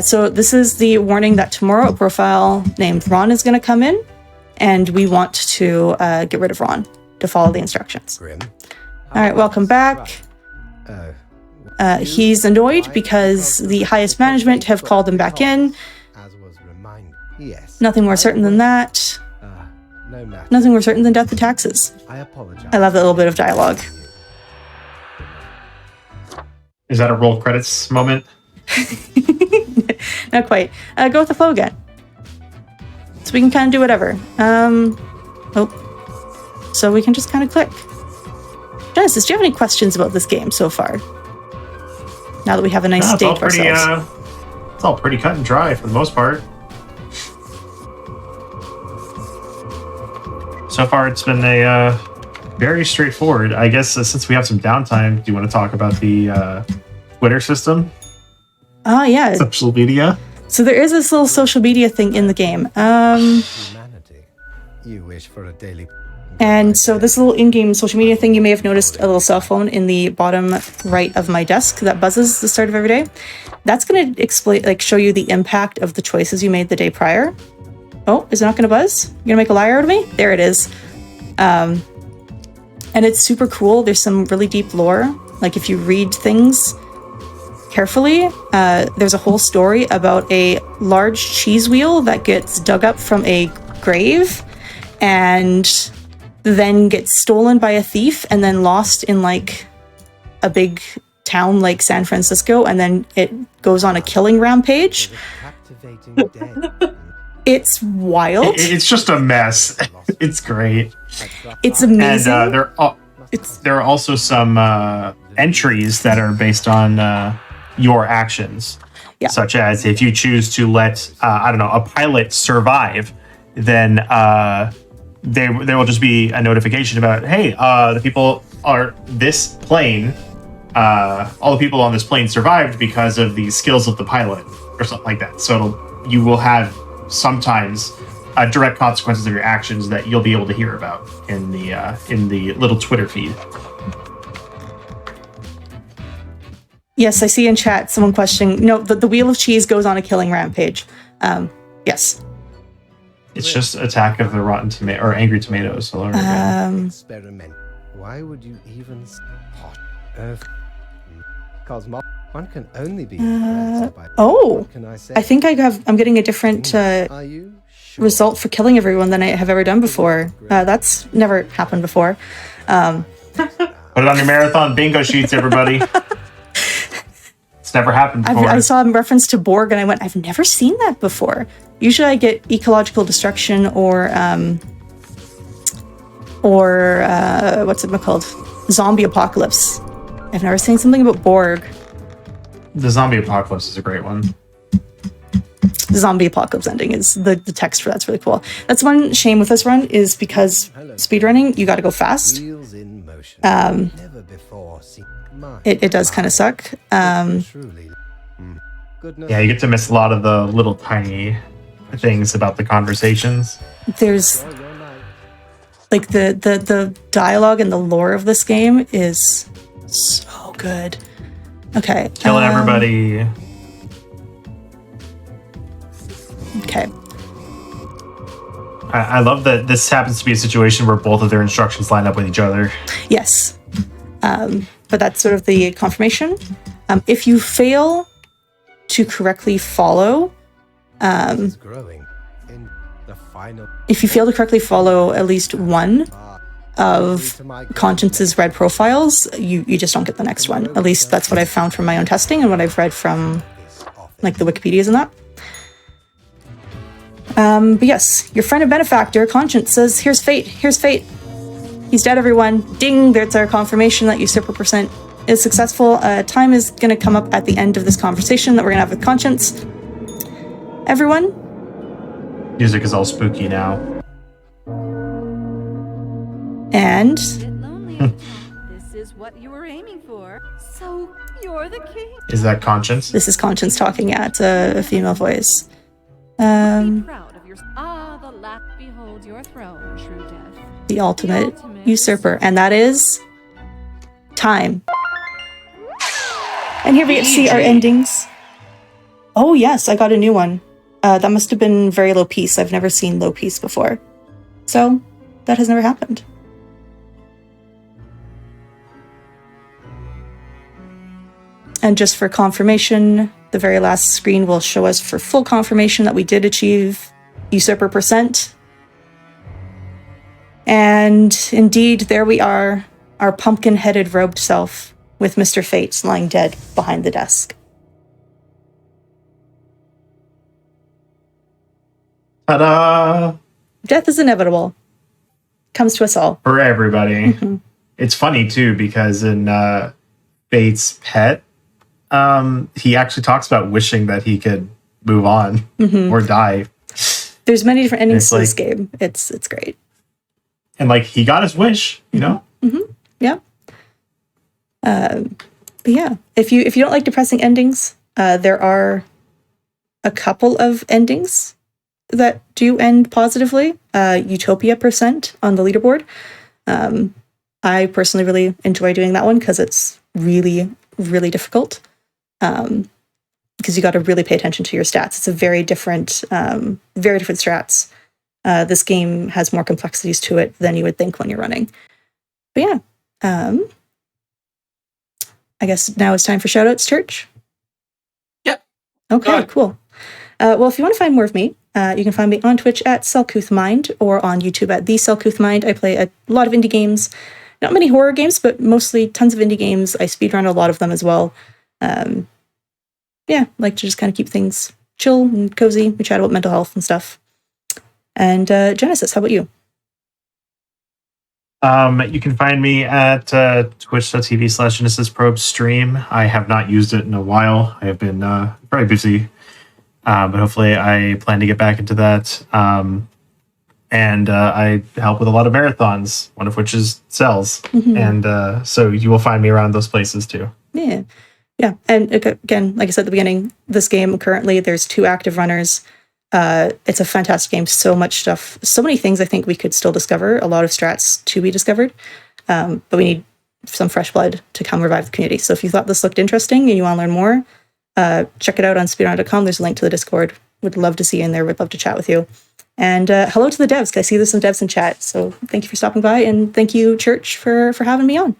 So this is the warning that tomorrow a profile named Ron is going to come in, and we want to get rid of Ron to follow the instructions. Grim. All right, welcome back. He's annoyed because the highest management have called him back in. As was reminded. Yes. Nothing more certain than that. No matter. Nothing more certain than death and taxes. I apologize. I love that little bit of dialogue. Is that a roll credits moment? Not quite. Go with the flow again. So we can kind of do whatever. So we can just kind of click. Genesis, do you have any questions about this game so far? Now that we have a nice date for ourselves. It's all pretty cut and dry for the most part. So far, it's been a very straightforward. I guess since we have some downtime, do you want to talk about the Twitter system? Oh, yeah. Social media? So there is this little social media thing in the game. Humanity. You wish for a daily. And so this little in-game social media thing, you may have noticed a little cell phone in the bottom right of my desk that buzzes the start of every day. That's going to show you the impact of the choices you made the day prior. Oh, is it not going to buzz? You're going to make a liar out of me? There it is. And it's super cool. There's some really deep lore. Like if you read things carefully, there's a whole story about a large cheese wheel that gets dug up from a grave and then gets stolen by a thief and then lost in like a big town like San Francisco, and then it goes on a killing rampage. It's wild. It's just a mess. It's great. It's amazing. And there are also some entries that are based on your actions, such as if you choose to let a pilot survive, then there will just be a notification about, hey, the people are this plane. All the people on this plane survived because of the skills of the pilot, or something like that. So you will have sometimes direct consequences of your actions that you'll be able to hear about in the little Twitter feed. Yes, I see in chat someone questioning. No, the wheel of cheese goes on a killing rampage. Yes. It's just Attack of the Rotten Tomato or Angry Tomatoes. Experiment. Why would you even hot earth? Cosmo. One can only be impressed by. Oh, What can I say? I think I'm getting a different Are you sure? result for killing everyone than I have ever done before. That's never happened before. Put it on your marathon bingo sheets, everybody. It's never happened before. I saw a reference to Borg and I went, I've never seen that before. Usually I get ecological destruction or what's it called? Zombie apocalypse. I've never seen something about Borg. The zombie apocalypse is a great one. The zombie apocalypse ending is the text for that's really cool. That's one shame with this run is because speedrunning, you got to go fast. Wheels in motion. Never before seen. It does kind of suck. Truly. Yeah, you get to miss a lot of the little tiny things about the conversations. There's like the dialogue and the lore of this game is so good. Okay. Killing everybody. Okay. I love that this happens to be a situation where both of their instructions line up with each other. Yes. But that's sort of the confirmation. If you fail to correctly follow, growing in the final. if you fail to correctly follow at least one of Conscience's red profiles, you just don't get the next one. At least that's what I've found from my own testing and what I've read from like the Wikipedias and that. But yes, your friend and benefactor, Conscience, says, here's fate, here's fate. He's dead, everyone. Ding, there's our confirmation that usurper percent is successful. Time is going to come up at the end of this conversation that we're going to have with Conscience. Everyone? Music is all spooky now. And This is what you were aiming for. So you're the king. Is that Conscience? this is Conscience talking at a female voice. Be proud of your. The last behold your throne, true death. The ultimate usurper. And that is time. And here we get to see our endings. Oh yes, I got a new one. That must have been very low peace. I've never seen low peace before. So that has never happened. And just for confirmation, the very last screen will show us for full confirmation that we did achieve Usurper percent. And indeed, there we are, our pumpkin-headed robed self with Mr. Fate lying dead behind the desk. Ta-da! Death is inevitable. Comes to us all. For everybody. Mm-hmm. It's funny, too, because in Fate's Pet, he actually talks about wishing that he could move on or die. There's many different endings to this game. It's great. And, like, he got his wish, you know? Mm-hmm. Yeah. But yeah, if you don't like depressing endings, there are a couple of endings that do end positively. Utopia percent on the leaderboard. I personally really enjoy doing that one because it's really, really difficult. Because you got to really pay attention to your stats. It's a very different strats. This game has more complexities to it than you would think when you're running. But yeah, I guess now it's time for shoutouts, Church. Yep. Okay, cool. Well, if you want to find more of me, you can find me on Twitch at Selcouthmind or on YouTube at The Selcouthmind. I play a lot of indie games. Not many horror games, but mostly tons of indie games. I speedrun a lot of them as well. Yeah, like to just kind of keep things chill and cozy. We chat about mental health and stuff. And Genesis, how about you? You can find me at twitch.tv/GenesisProbe stream. I have not used it in a while. I have been very busy. But hopefully I plan to get back into that. And I help with a lot of marathons, one of which is Cells. And so you will find me around those places too. Yeah. Yeah. And again, like I said at the beginning, this game currently, there's 2 active runners. It's a fantastic game. So much stuff. So many things I think we could still discover. A lot of strats to be discovered. But we need some fresh blood to come revive the community. So if you thought this looked interesting and you want to learn more, check it out on speedrun.com. There's a link to the Discord. Would love to see you in there. Would love to chat with you. And hello to the devs. I see there's some devs in chat. So thank you for stopping by. And thank you, Church, for having me on.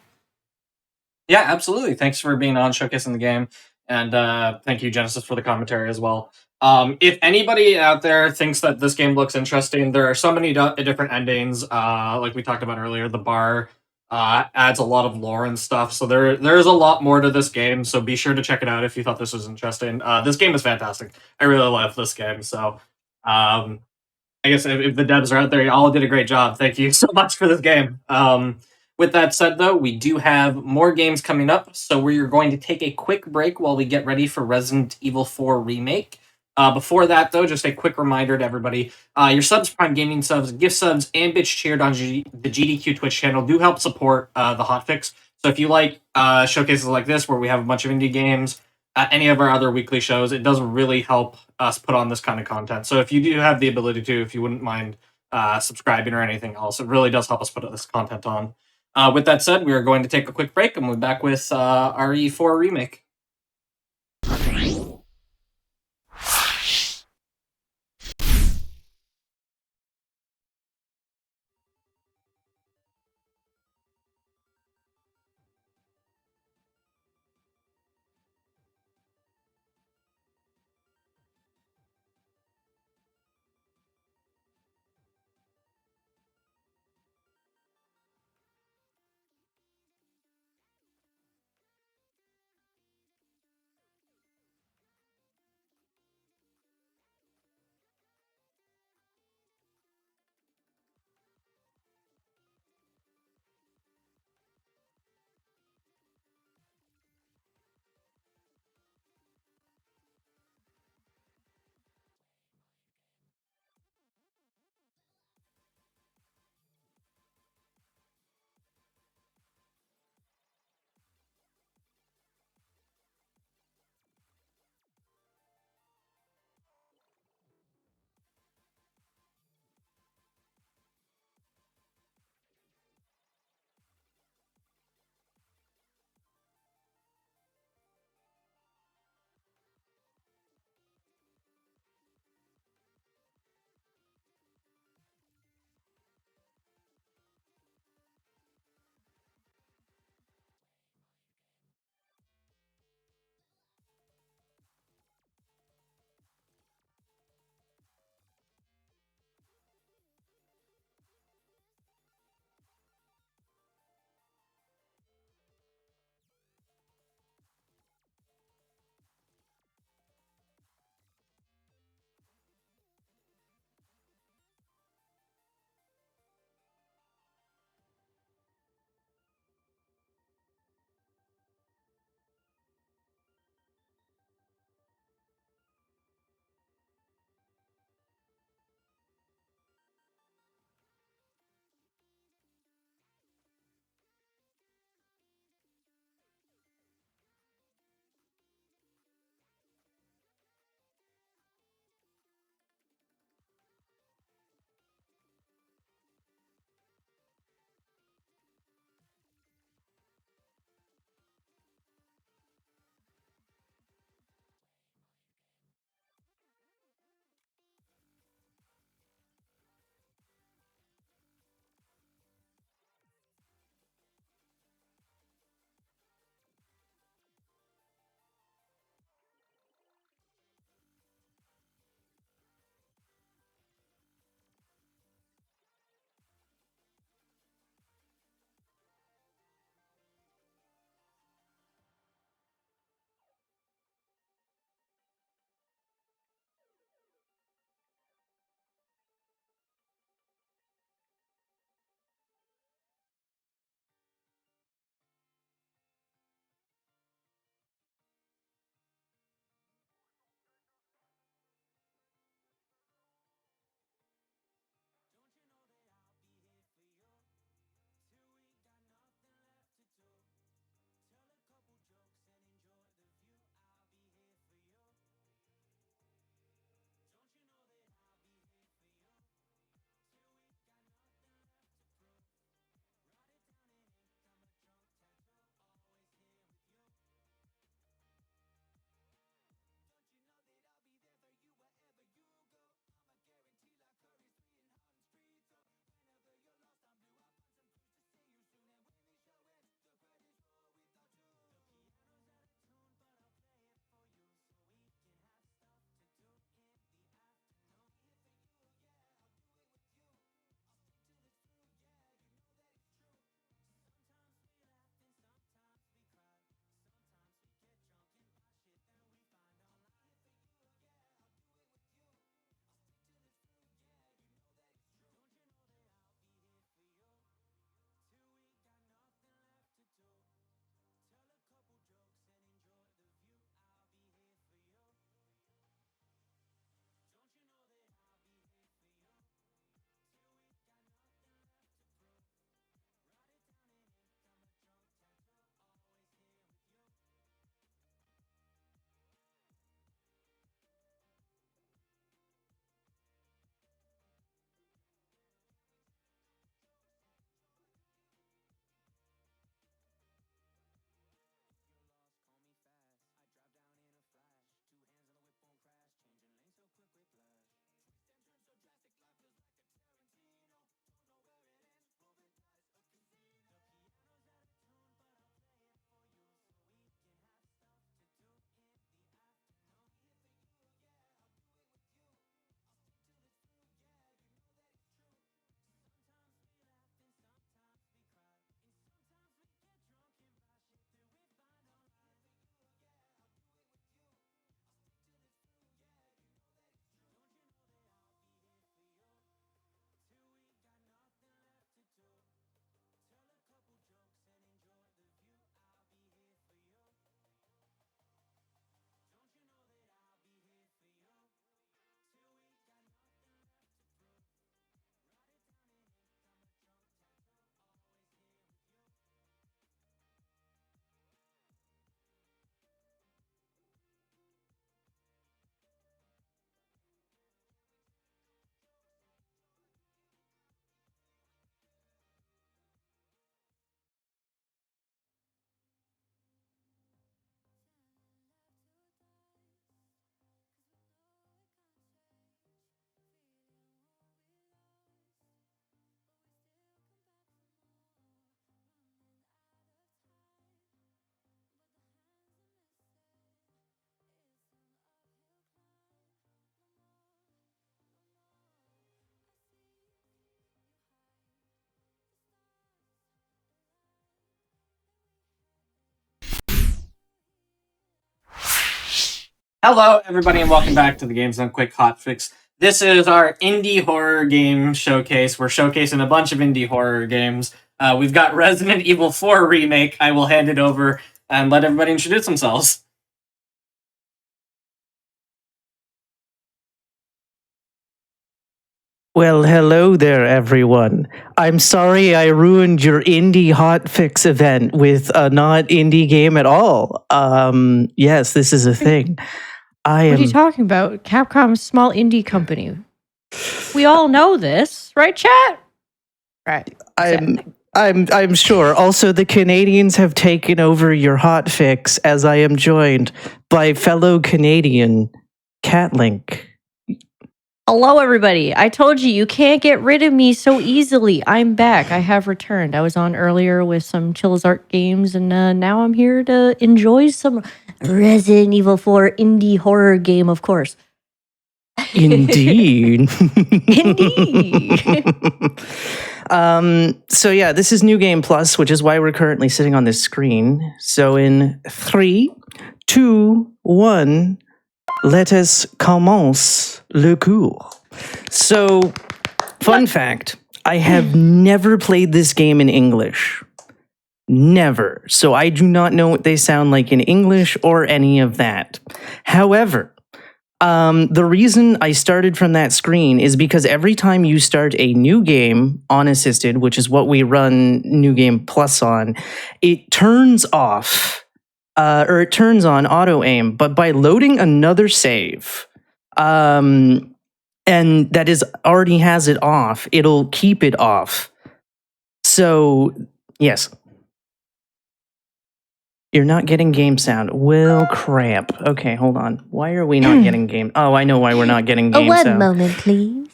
Yeah, absolutely. Thanks for being on, showcasing the game. And thank you, Genesis, for the commentary as well. If anybody out there thinks that this game looks interesting, there are so many different endings. Like we talked about earlier, the bar adds a lot of lore and stuff. So there's a lot more to this game. So be sure to check it out if you thought this was interesting. This game is fantastic. I really love this game. So I guess if the devs are out there, y'all did a great job. Thank you so much for this game. With that said, though, we do have more games coming up, so we're going to take a quick break while we get ready for Resident Evil 4 Remake. Before that, though, just a quick reminder to everybody, your subs, Prime Gaming subs, gift subs, and Bitch Cheered on the GDQ Twitch channel do help support the Hotfix. So if you like showcases like this, where we have a bunch of indie games, any of our other weekly shows, it does really help us put on this kind of content. So if you do have the ability to, if you wouldn't mind subscribing or anything else, it really does help us put this content on. With that said, we are going to take a quick break and we'll be back with RE4 Remake. Hello, everybody, and welcome back to the Games Done Quick Hotfix. This is our indie horror game showcase. We're showcasing a bunch of indie horror games. We've got Resident Evil 4 Remake. I will hand it over and let everybody introduce themselves. Well, hello there, everyone. I'm sorry I ruined your indie hotfix event with a not indie game at all. Yes, this is a thing. What are you talking about? Capcom's small indie company. We all know this, right, chat? Right. I'm sure. Also, the Canadians have taken over your hotfix as I am joined by fellow Canadian Catlink. Hello, everybody. I told you, you can't get rid of me so easily. I'm back. I have returned. I was on earlier with some Chills Art games, and now I'm here to enjoy some Resident Evil 4 indie horror game, of course. Indeed. Indeed. So yeah, this is New Game Plus, which is why we're currently sitting on this screen. So in 3, 2, 1... let us commence le cours. So, fun fact, I have never played this game in English. Never. So I do not know what they sound like in English or any of that. However, the reason I started from that screen is because every time you start a new game unassisted, which is what we run New Game Plus on, it turns off or it turns on auto aim, but by loading another save, and that is already has it off, it'll keep it off. So, yes. You're not getting game sound. Well, crap. Okay, hold on. Why are we not getting game? Oh, I know why we're not getting game sound. One moment, please.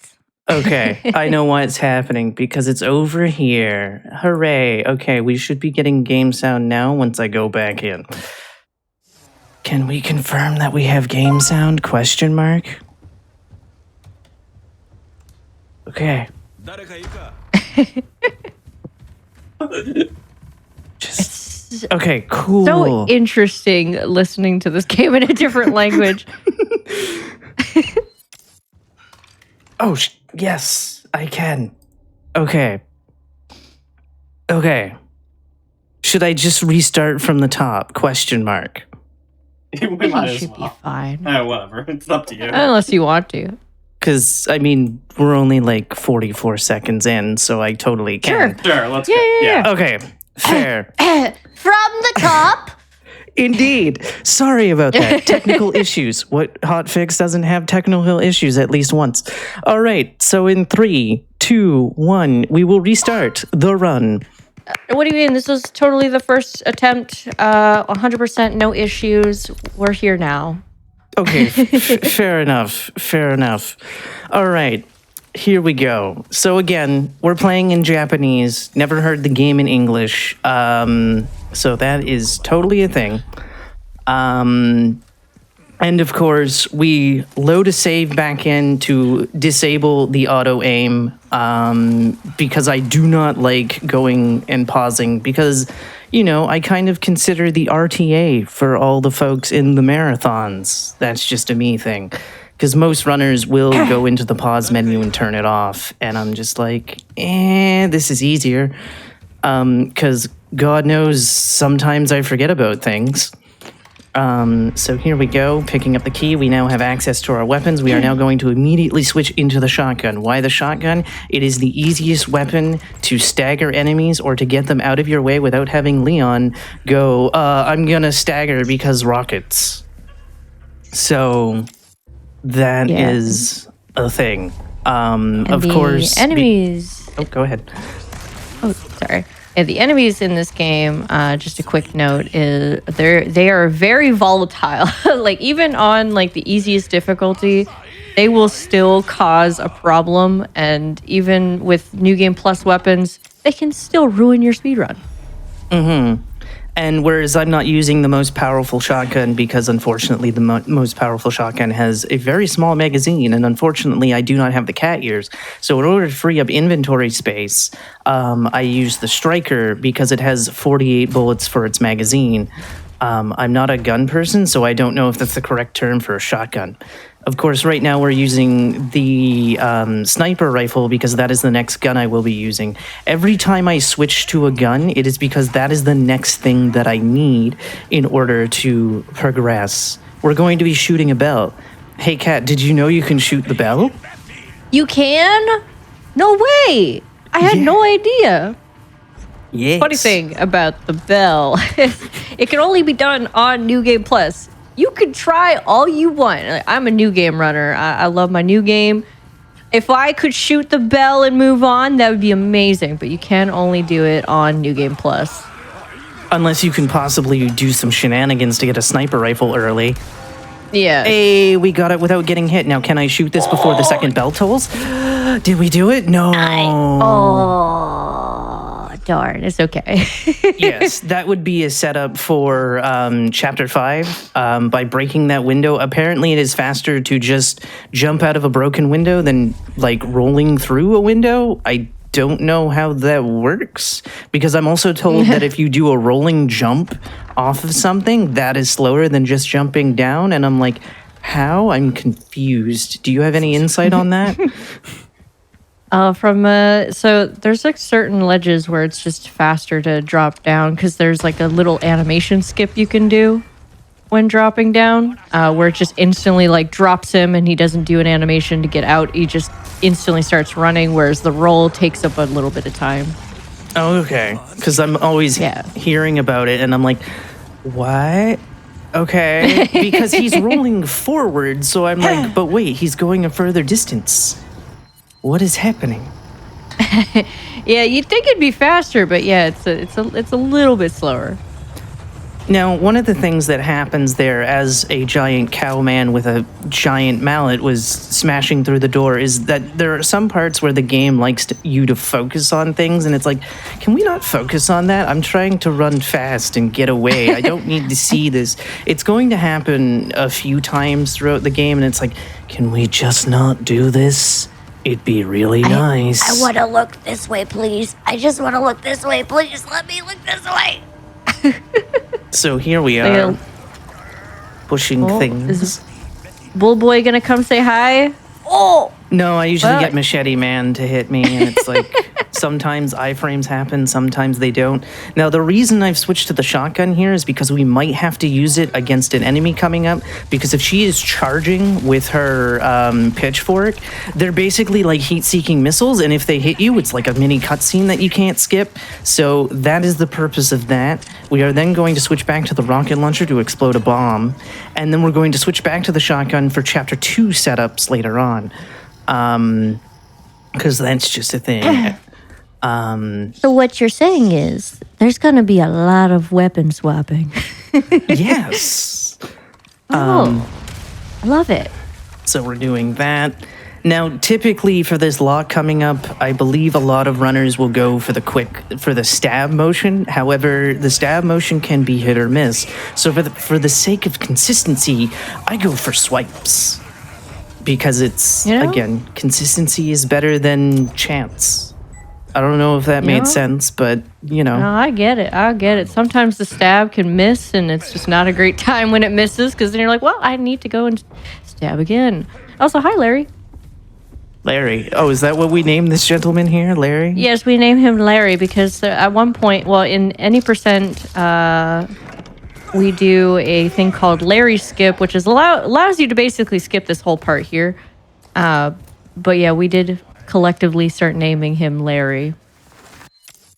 Okay, I know why it's happening, because it's over here. Hooray. Okay, we should be getting game sound now once I go back in. Can we confirm that we have game sound? Question mark. Okay. Okay, cool. So interesting listening to this game in a different language. Oh, yes, I can. Okay. Okay. Should I just restart from the top? Question mark. We might as should well. be fine. Whatever. It's up to you. Unless you want to. Because, I mean, we're only like 44 seconds in, so I totally can. Sure, let's Yeah, go. yeah, yeah. Okay, fair. From the top. Indeed. Sorry about that. Technical issues. What hotfix doesn't have technical issues at least once? All right, so in 3, 2, 1, we will restart the run. What do you mean? This was totally the first attempt. 100% no issues. We're here now. Okay, fair enough. Fair enough. All right, here we go. So again, we're playing in Japanese. Never heard the game in English. So that is totally a thing. And of course, we load a save back in to disable the auto aim, because I do not like going and pausing, because, you know, I kind of consider the RTA for all the folks in the marathons. That's just a me thing. Because most runners will go into the pause menu and turn it off. And I'm just like, this is easier. Because God knows sometimes I forget about things. So here we go, picking up the key. We now have access to our weapons. We are now going to immediately switch into the shotgun. Why the shotgun? It is the easiest weapon to stagger enemies or to get them out of your way without having Leon go, I'm gonna stagger because rockets. So that is a thing. Of course, enemies. Oh, go ahead. Oh, sorry. Yeah, the enemies in this game, just a quick note, is they are very volatile. Like even on like the easiest difficulty, they will still cause a problem, and even with New Game Plus weapons, they can still ruin your speedrun. Mm-hmm. And whereas I'm not using the most powerful shotgun because unfortunately the most powerful shotgun has a very small magazine, and unfortunately I do not have the cat ears. So in order to free up inventory space, I use the striker because it has 48 bullets for its magazine. I'm not a gun person, so I don't know if that's the correct term for a shotgun. Of course, right now we're using the sniper rifle because that is the next gun I will be using. Every time I switch to a gun, it is because that is the next thing that I need in order to progress. We're going to be shooting a bell. Hey, Kat, did you know you can shoot the bell? You can? No way! I had no idea. Yes. Funny thing about the bell, it can only be done on New Game Plus. You can try all you want. I'm a new game runner. I love my new game. If I could shoot the bell and move on, that would be amazing. But you can only do it on New Game Plus. Unless you can possibly do some shenanigans to get a sniper rifle early. Yeah. Hey, we got it without getting hit. Now, can I shoot this before the second bell tolls? Did we do it? No. Oh, darn. It's okay. Yes, that would be a setup for Chapter 5. By breaking that window, apparently it is faster to just jump out of a broken window than, like, rolling through a window. I don't know how that works, because I'm also told that if you do a rolling jump off of something, that is slower than just jumping down, and I'm like, how? I'm confused. Do you have any insight on that? So there's like certain ledges where it's just faster to drop down because there's like a little animation skip you can do when dropping down, where it just instantly like drops him and he doesn't do an animation to get out. He just instantly starts running, whereas the roll takes up a little bit of time. Oh, okay. Because I'm always hearing about it and I'm like, what? Okay. Because he's rolling forward, so I'm like, but wait, he's going a further distance. What is happening? Yeah, you'd think it'd be faster, but yeah, it's a little bit slower. Now, one of the things that happens there as a giant cowman with a giant mallet was smashing through the door is that there are some parts where the game likes you to focus on things, and it's like, can we not focus on that? I'm trying to run fast and get away. I don't need to see this. It's going to happen a few times throughout the game, and it's like, can we just not do this? It'd be really nice. I want to look this way, please. I just want to look this way. Please let me look this way. So here we are, pushing things. Is Bullboy gonna come say hi? Oh! No, I usually get Machete Man to hit me, and it's like, sometimes iframes happen, sometimes they don't. Now, the reason I've switched to the shotgun here is because we might have to use it against an enemy coming up, because if she is charging with her pitchfork, they're basically like heat-seeking missiles, and if they hit you, it's like a mini cutscene that you can't skip. So that is the purpose of that. We are then going to switch back to the rocket launcher to explode a bomb, and then we're going to switch back to the shotgun for Chapter 2 setups later on. Because that's just a thing. So what you're saying is there's going to be a lot of weapon swapping. Yes. I love it. So we're doing that. Now, typically for this lock coming up, I believe a lot of runners will go for the stab motion. However, the stab motion can be hit or miss. So for the sake of consistency, I go for swipes. Because it's, again, consistency is better than chance. I don't know if that made sense, but, No, I get it. Sometimes the stab can miss, and it's just not a great time when it misses, because then you're like, well, I need to go and stab again. Also, hi, Larry. Larry. Oh, is that what we named this gentleman here, Larry? Yes, we named him Larry because at one point, well, in any percent... we do a thing called Larry skip, which is allows you to basically skip this whole part here. But yeah, we did collectively start naming him Larry.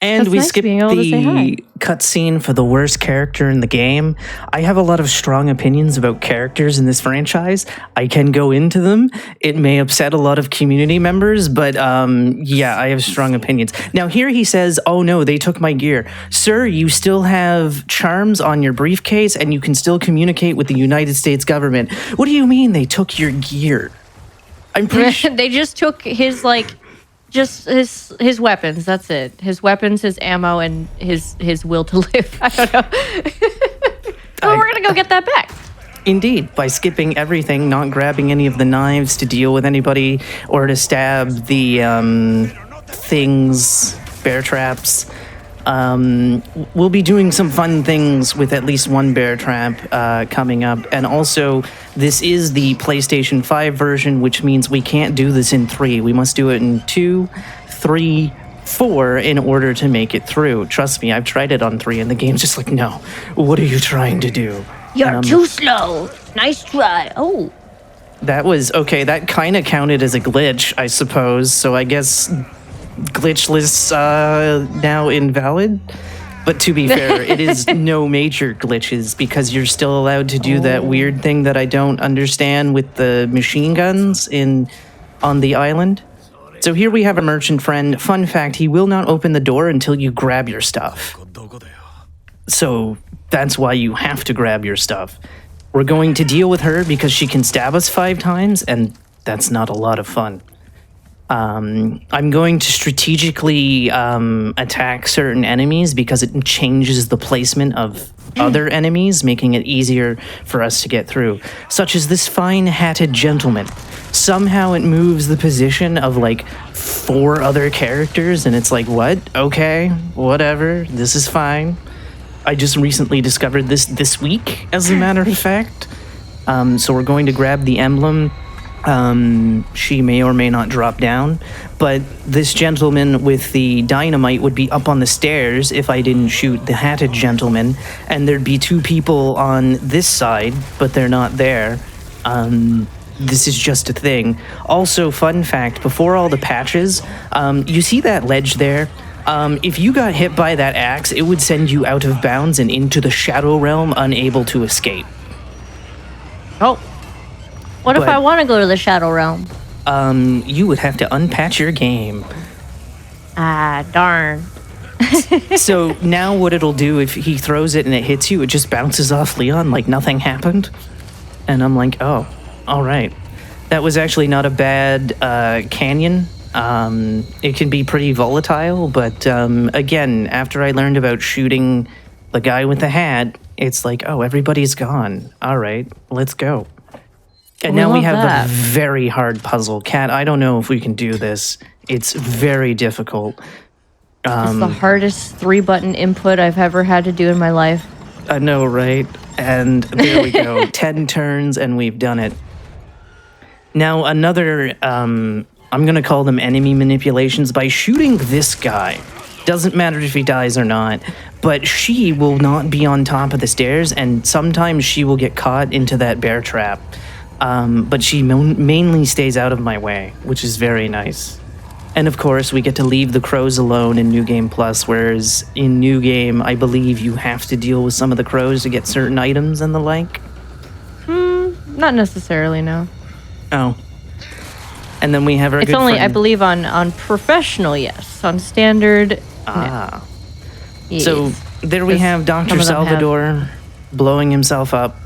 And That's we nice skipped being able to say hi. the cutscene for the worst character in the game. I have a lot of strong opinions about characters in this franchise. I can go into them. It may upset a lot of community members, but yeah, I have strong opinions. Now here he says, oh no, they took my gear. Sir, you still have charms on your briefcase and you can still communicate with the United States government. What do you mean they took your gear? I'm pretty sure they just took his just his weapons. That's it. His weapons, his ammo, and his will to live. I don't know. Well, we're gonna go get that back. Indeed, by skipping everything, not grabbing any of the knives to deal with anybody or to stab the things, bear traps. We'll be doing some fun things with at least one bear trap coming up. And also, this is the PlayStation 5 version, which means we can't do this in 3. We must do it in 2, 3, 4 in order to make it through. Trust me, I've tried it on 3 and the game's just like, no, what are you trying to do? You're too slow. Nice try. Oh. That was, okay, that kind of counted as a glitch, I suppose. So I guess glitchless now invalid. But to be fair, it is no major glitches because you're still allowed to do that weird thing that I don't understand with the machine guns on the island. So here we have a merchant friend. Fun fact, he will not open the door until you grab your stuff. So that's why you have to grab your stuff. We're going to deal with her because she can stab us 5 times, and that's not a lot of fun. I'm going to strategically attack certain enemies because it changes the placement of other enemies, making it easier for us to get through. Such as this fine hatted gentleman. Somehow it moves the position of like 4 other characters, and it's like, what? Okay, whatever, this is fine. I just recently discovered this week, as a matter of fact. So we're going to grab the emblem. She may or may not drop down, but this gentleman with the dynamite would be up on the stairs if I didn't shoot the hatted gentleman, and there'd be 2 people on this side, but they're not there. This is just a thing. Also, fun fact, before all the patches, you see that ledge there? If you got hit by that axe, it would send you out of bounds and into the Shadow Realm, unable to escape. Oh. What if I want to go to the Shadow Realm? You would have to unpatch your game. Ah, darn. So now what it'll do if he throws it and it hits you, it just bounces off Leon like nothing happened. And I'm like, oh, all right. That was actually not a bad canyon. It can be pretty volatile, but again, after I learned about shooting the guy with the hat, it's like, oh, everybody's gone. All right, let's go. And now we have a very hard puzzle. Kat, I don't know if we can do this. It's very difficult. It's the hardest 3-button input I've ever had to do in my life. I know, right? And there we go. 10 turns and we've done it. Now another, I'm going to call them enemy manipulations by shooting this guy. Doesn't matter if he dies or not, but she will not be on top of the stairs, and sometimes she will get caught into that bear trap. But she mainly stays out of my way, which is very nice. And of course, we get to leave the crows alone in New Game Plus, whereas in New Game, I believe you have to deal with some of the crows to get certain items and the like. Not necessarily, no. Oh. And then we have our It's good only, friend. I believe, on professional, yes. On standard, Ah. no. So Yes. there we have Dr. some of them have- Salvador blowing himself up.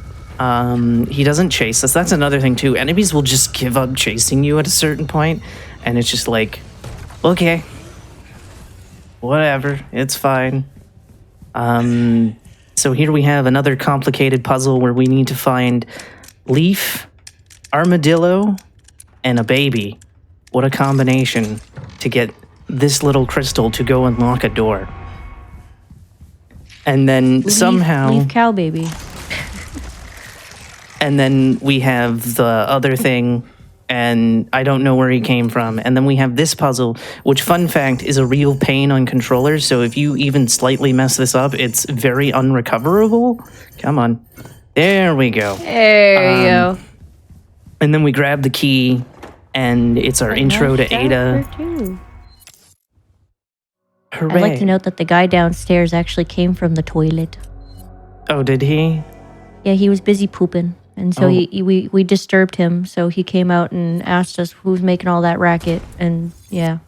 He doesn't chase us. That's another thing, too. Enemies will just give up chasing you at a certain point, and it's just like, okay, whatever, it's fine. So here we have another complicated puzzle where we need to find Leaf, Armadillo, and a baby. What a combination to get this little crystal to go unlock a door. And then somehow... Leaf cow baby. And then we have the other thing, and I don't know where he came from. And then we have this puzzle, which, fun fact, is a real pain on controllers. So if you even slightly mess this up, it's very unrecoverable. Come on. There we go. There you go. And then we grab the key, and it's our intro to Ada. Hooray. I'd like to note that the guy downstairs actually came from the toilet. Oh, did he? Yeah, he was busy pooping. And so we disturbed him, so he came out and asked us who's making all that racket, and yeah.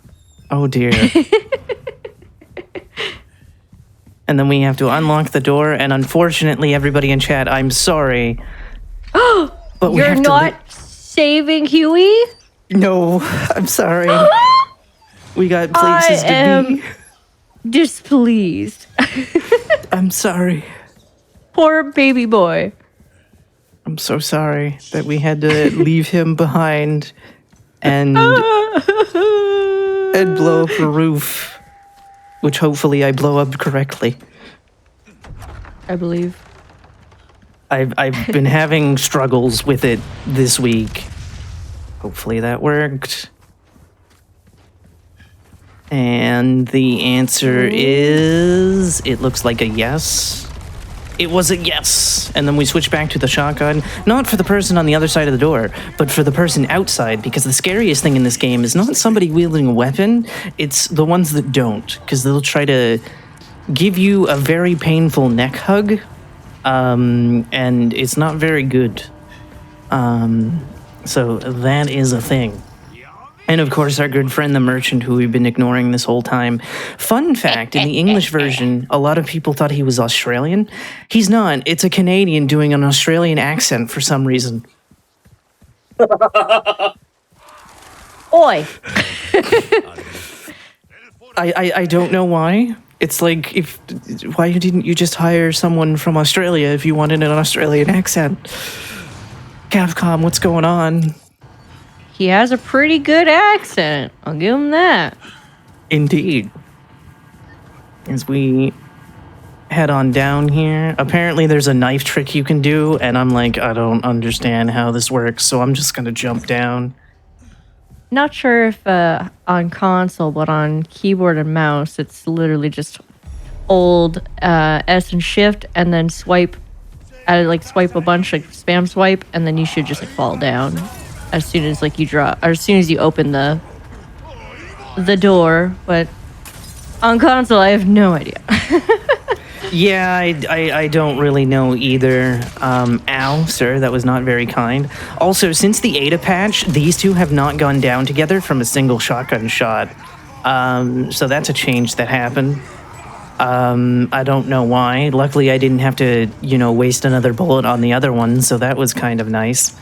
Oh dear. And then we have to unlock the door, and unfortunately, everybody in chat, I'm sorry. But we You're have not saving Huey? No, I'm sorry. We got places I am to be. displeased. I'm sorry. Poor baby boy. I'm so sorry that we had to leave him behind and blow up the roof. which hopefully I blow up correctly. I believe. I've been having struggles with it this week. Hopefully that worked. And the answer is, it looks like a yes. It was a yes. And then we switch back to the shotgun, not for the person on the other side of the door, but for the person outside, because the scariest thing in this game is not somebody wielding a weapon, it's the ones that don't, because they'll try to give you a very painful neck hug, and it's not very good. So that is a thing. And of course, our good friend the merchant, who we've been ignoring this whole time. Fun fact, in the English version, a lot of people thought he was Australian. He's not. It's a Canadian doing an Australian accent for some reason. Oi! I don't know why. It's like, why didn't you just hire someone from Australia if you wanted an Australian accent? Capcom, what's going on? He has a pretty good accent. I'll give him that. Indeed. As we head on down here, apparently there's a knife trick you can do, and I'm like, I don't understand how this works, so I'm just gonna jump down. Not sure if on console, but on keyboard and mouse, it's literally just hold S and shift, and then swipe. Swipe a bunch, like spam swipe, and then you should just fall down as soon as you draw, or as soon as you open the door. But on console, I have no idea. Yeah, I don't really know either. Ow, sir, that was not very kind. Also, since the Ada patch, these two have not gone down together from a single shotgun shot. So that's a change that happened. I don't know why. Luckily, I didn't have to, waste another bullet on the other one, so that was kind of nice.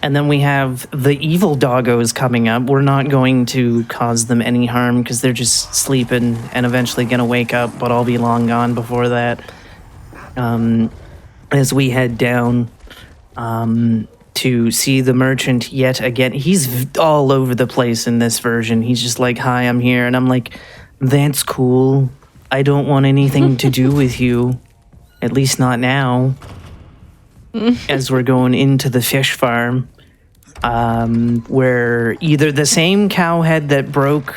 And then we have the evil doggos coming up. We're not going to cause them any harm because they're just sleeping and eventually going to wake up, but I'll be long gone before that. As we head down to see the merchant yet again. He's all over the place in this version. He's just like, hi, I'm here. And I'm like, that's cool. I don't want anything to do with you. At least not now. As we're going into the fish farm, where either the same cowhead that broke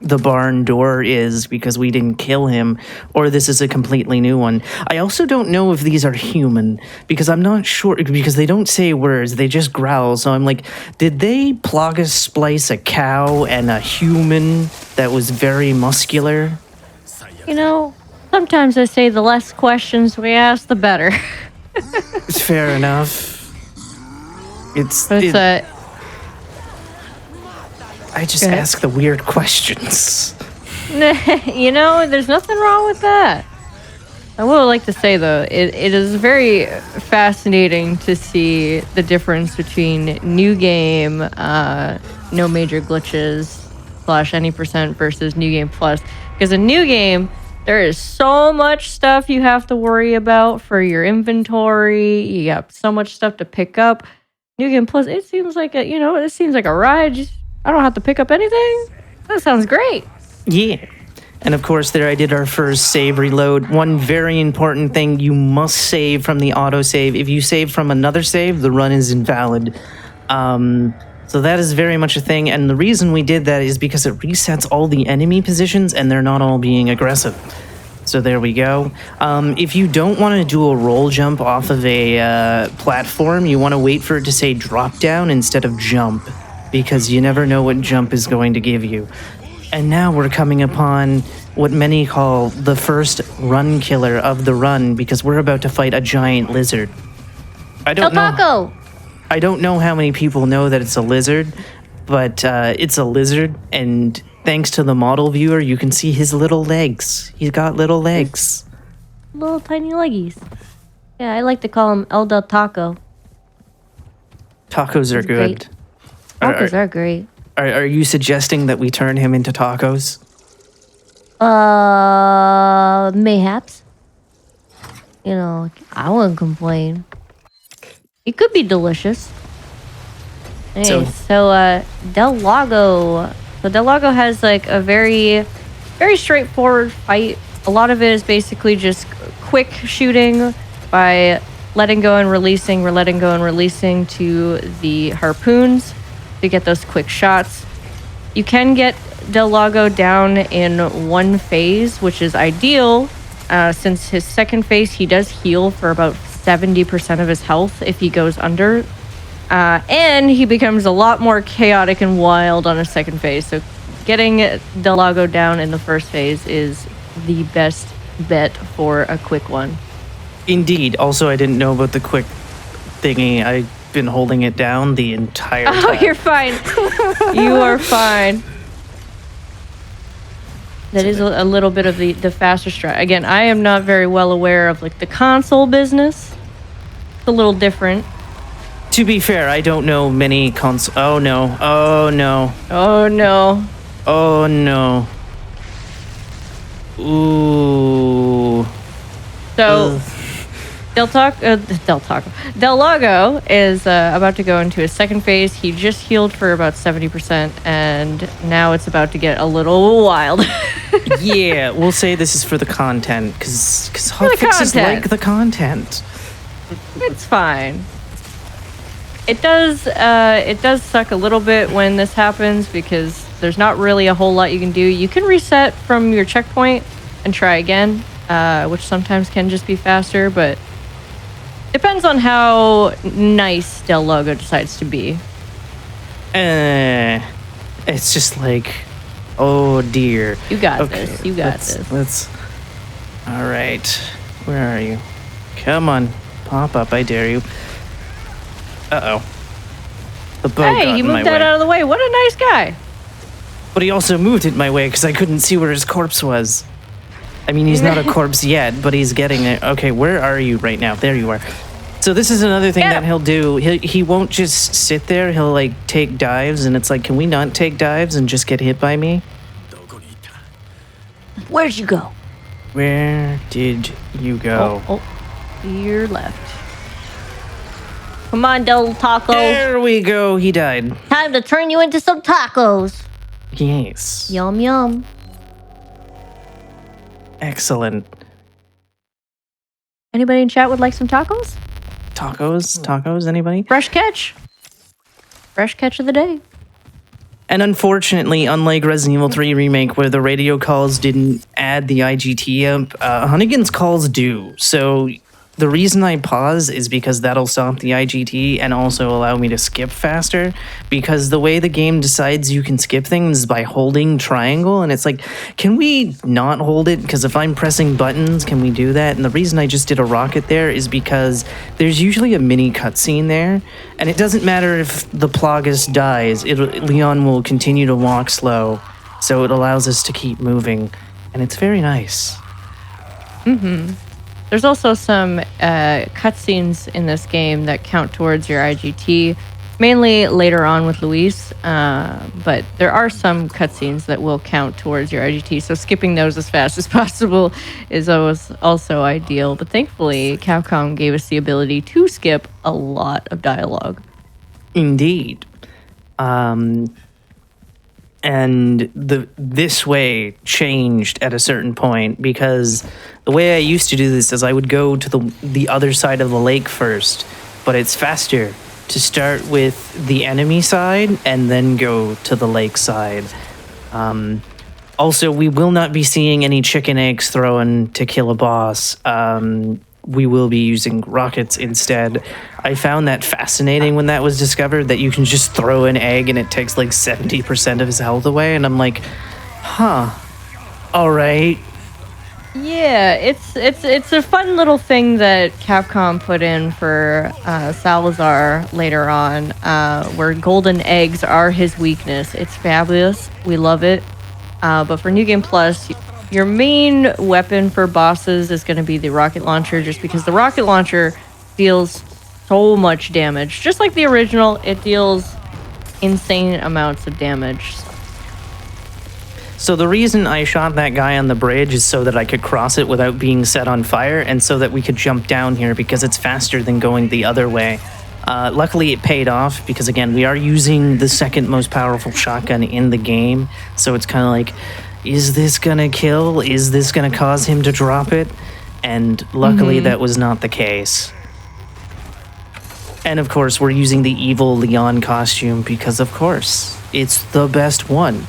the barn door is because we didn't kill him, or this is a completely new one. I also don't know if these are human, because I'm not sure, because they don't say words, they just growl. So I'm like, did they plaga splice a cow and a human that was very muscular? Sometimes I say the less questions we ask, the better. It's fair enough. I just ask the weird questions. There's nothing wrong with that. I would like to say, though, it is very fascinating to see the difference between new game, no major glitches, / any percent versus new game plus. Because in new game, there is so much stuff you have to worry about for your inventory. You got so much stuff to pick up. New Game Plus, it seems like a ride. I don't have to pick up anything. That sounds great. Yeah. And of course, there I did our first save reload. One very important thing, you must save from the autosave. If you save from another save, the run is invalid. So that is very much a thing, and the reason we did that is because it resets all the enemy positions and they're not all being aggressive. So there we go. If you don't want to do a roll jump off of a platform, you want to wait for it to say drop down instead of jump, because you never know what jump is going to give you. And now we're coming upon what many call the first run killer of the run, because we're about to fight a giant lizard. I don't know how many people know that it's a lizard, but it's a lizard, and thanks to the model viewer, you can see his little legs. He's got little legs. Little tiny leggies. Yeah, I like to call him El Del Taco. Tacos are good. Tacos are great. Are you suggesting that we turn him into tacos? Mayhaps. I wouldn't complain. It could be delicious. Hey, so Del Lago So Del Lago has like a very straightforward fight. A lot of it is basically just quick shooting by letting go and releasing to the harpoons to get those quick shots. You can get Del Lago down in one phase, which is ideal, since his second phase he does heal for about 70% of his health if he goes under. And he becomes a lot more chaotic and wild on his second phase. So getting Del Lago down in the first phase is the best bet for a quick one. Indeed. Also, I didn't know about the quick thingy. I've been holding it down the entire time. Oh, you're fine. You are fine. That is a little bit of the faster strat. Again, I am not very well aware of like the console business. It's a little different. To be fair, I don't know many console. Oh no! Oh no! Oh no! Oh no! Ooh. So, Del Lago is about to go into his second phase. He just healed for about 70%, and now it's about to get a little wild. Yeah, we'll say this is for the content, because hotfixes like the content. It's fine. It does suck a little bit when this happens because there's not really a whole lot you can do. You can reset from your checkpoint and try again, which sometimes can just be faster, but depends on how nice Del Lago decides to be. It's just like, oh dear. You got this. You got this. Let's. All right. Where are you? Come on, pop up! I dare you. Uh-oh. The boat got Hey, you in my moved that way. out of the way. What a nice guy. But he also moved it my way because I couldn't see where his corpse was. I mean, he's not a corpse yet, but he's getting it. Okay, where are you right now? There you are. So this is another thing that he'll do. He won't just sit there. He'll, like, take dives, and it's like, can we not take dives and just get hit by me? Where'd you go? Where did you go? Oh, you're left. Come on, Del Taco. There we go. He died. Time to turn you into some tacos. Yes. Yum, yum. Excellent. Anybody in chat would like some tacos? Tacos, anybody? Fresh catch. Fresh catch of the day. And unfortunately, unlike Resident Evil 3 Remake, where the radio calls didn't add the IGT up, Hunnigan's calls do. So the reason I pause is because that'll stop the IGT and also allow me to skip faster, because the way the game decides you can skip things is by holding triangle, and it's like, can we not hold it? Because if I'm pressing buttons, can we do that? And the reason I just did a rocket there is because there's usually a mini cutscene there, and it doesn't matter if the Plagas dies, Leon will continue to walk slow, so it allows us to keep moving, and it's very nice. Mm-hmm. There's also some cutscenes in this game that count towards your IGT, mainly later on with Luis, but there are some cutscenes that will count towards your IGT, so skipping those as fast as possible is always also ideal. But thankfully, Capcom gave us the ability to skip a lot of dialogue. Indeed. And this way changed at a certain point, because the way I used to do this is I would go to the other side of the lake first, but it's faster to start with the enemy side and then go to the lake side. Also, we will not be seeing any chicken eggs thrown to kill a boss. We will be using rockets instead. I found that fascinating when that was discovered, that you can just throw an egg and it takes like 70% of his health away, and I'm like, huh, all right. Yeah, it's a fun little thing that Capcom put in for Salazar later on, where golden eggs are his weakness. It's fabulous. We love it. But for New Game Plus, your main weapon for bosses is going to be the rocket launcher, just because the rocket launcher deals so much damage. Just like the original, it deals insane amounts of damage. So the reason I shot that guy on the bridge is so that I could cross it without being set on fire, and so that we could jump down here, because it's faster than going the other way. Luckily, it paid off because, again, we are using the second most powerful shotgun in the game. So it's kind of like, is this going to kill? Is this going to cause him to drop it? And luckily, that was not the case. And, of course, we're using the evil Leon costume because, of course, it's the best one.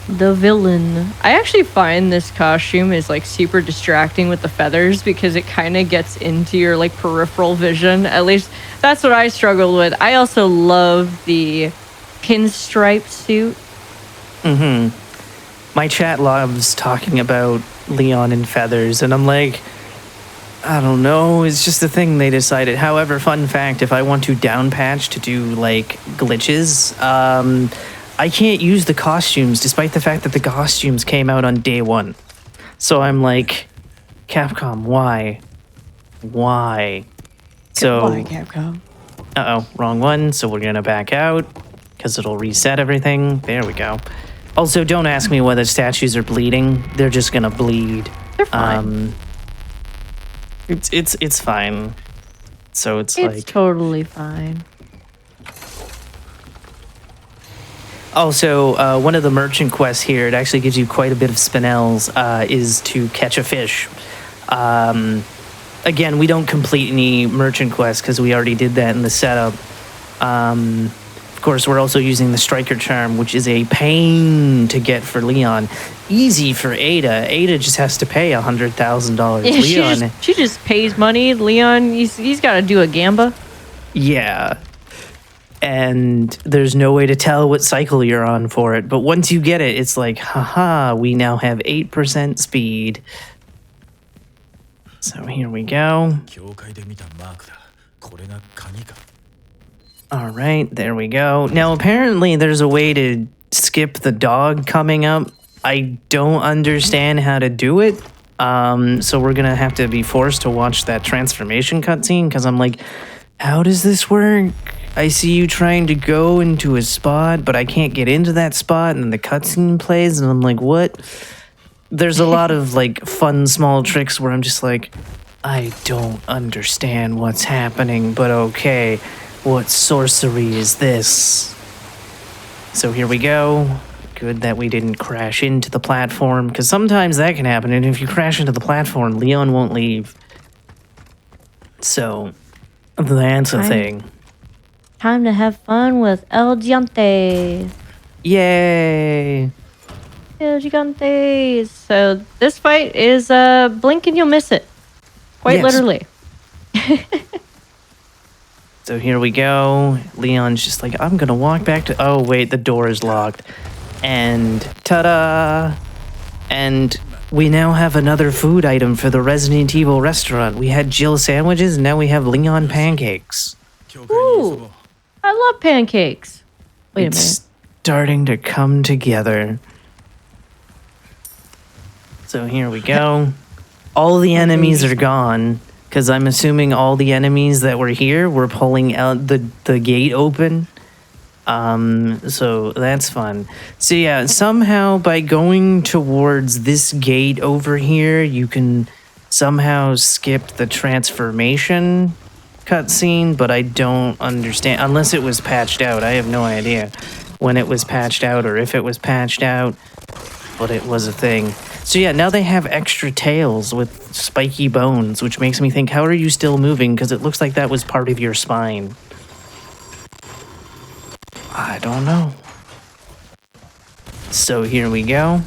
The villain. I actually find this costume is like super distracting with the feathers because it kind of gets into your like peripheral vision. At least that's what I struggled with. I also love the pinstripe suit. My chat loves talking about Leon and feathers, and I'm like, I don't know, it's just a thing they decided. However, fun fact, if I want to down patch to do like glitches, I can't use the costumes despite the fact that the costumes came out on day one. So I'm like, Capcom, why? Why? So, Why, Capcom? Uh-oh, wrong one. So we're going to back out because it'll reset everything. There we go. Also, don't ask me whether statues are bleeding. They're just going to bleed. They're fine. It's fine. So it's like... totally fine. Also, one of the merchant quests here, it actually gives you quite a bit of spinels, is to catch a fish. Again, we don't complete any merchant quests because we already did that in the setup. Of course, we're also using the Striker Charm, which is a pain to get for Leon. Easy for Ada. Ada just has to pay $100,000. Yeah, Leon, she just pays money. Leon, he's got to do a gamba. yeah. And there's no way to tell what cycle you're on for it. But once you get it, it's like, haha, we now have 8% speed. So here we go. All right, there we go. Now, apparently there's a way to skip the dog coming up. I don't understand how to do it. So we're going to have to be forced to watch that transformation cutscene because I'm like, how does this work? I see you trying to go into a spot, but I can't get into that spot, and the cutscene plays, and I'm like, what? There's a lot of, like, fun small tricks where I'm just like, I don't understand what's happening, but okay, what sorcery is this? So here we go. Good that we didn't crash into the platform, because sometimes that can happen, and if you crash into the platform, Leon won't leave. So, that's a thing. Time to have fun with El Gigante. Yay! El Gigante. So this fight is blink and you'll miss it. Quite literally. So here we go. Leon's just like, I'm gonna walk back to... Oh, wait, the door is locked. And ta-da! And we now have another food item for the Resident Evil restaurant. We had Jill sandwiches, and now we have Leon pancakes. Ooh, I love pancakes. Wait a minute. It's starting to come together. So here we go. All the enemies are gone, because I'm assuming all the enemies that were here were pulling out the gate open. So that's fun. So yeah, somehow by going towards this gate over here, you can somehow skip the transformation cutscene, but I don't understand, unless it was patched out. I have no idea when it was patched out or if it was patched out, but it was a thing. So yeah, now they have extra tails with spiky bones, which makes me think, how are you still moving? Because it looks like that was part of your spine. I don't know. So here we go.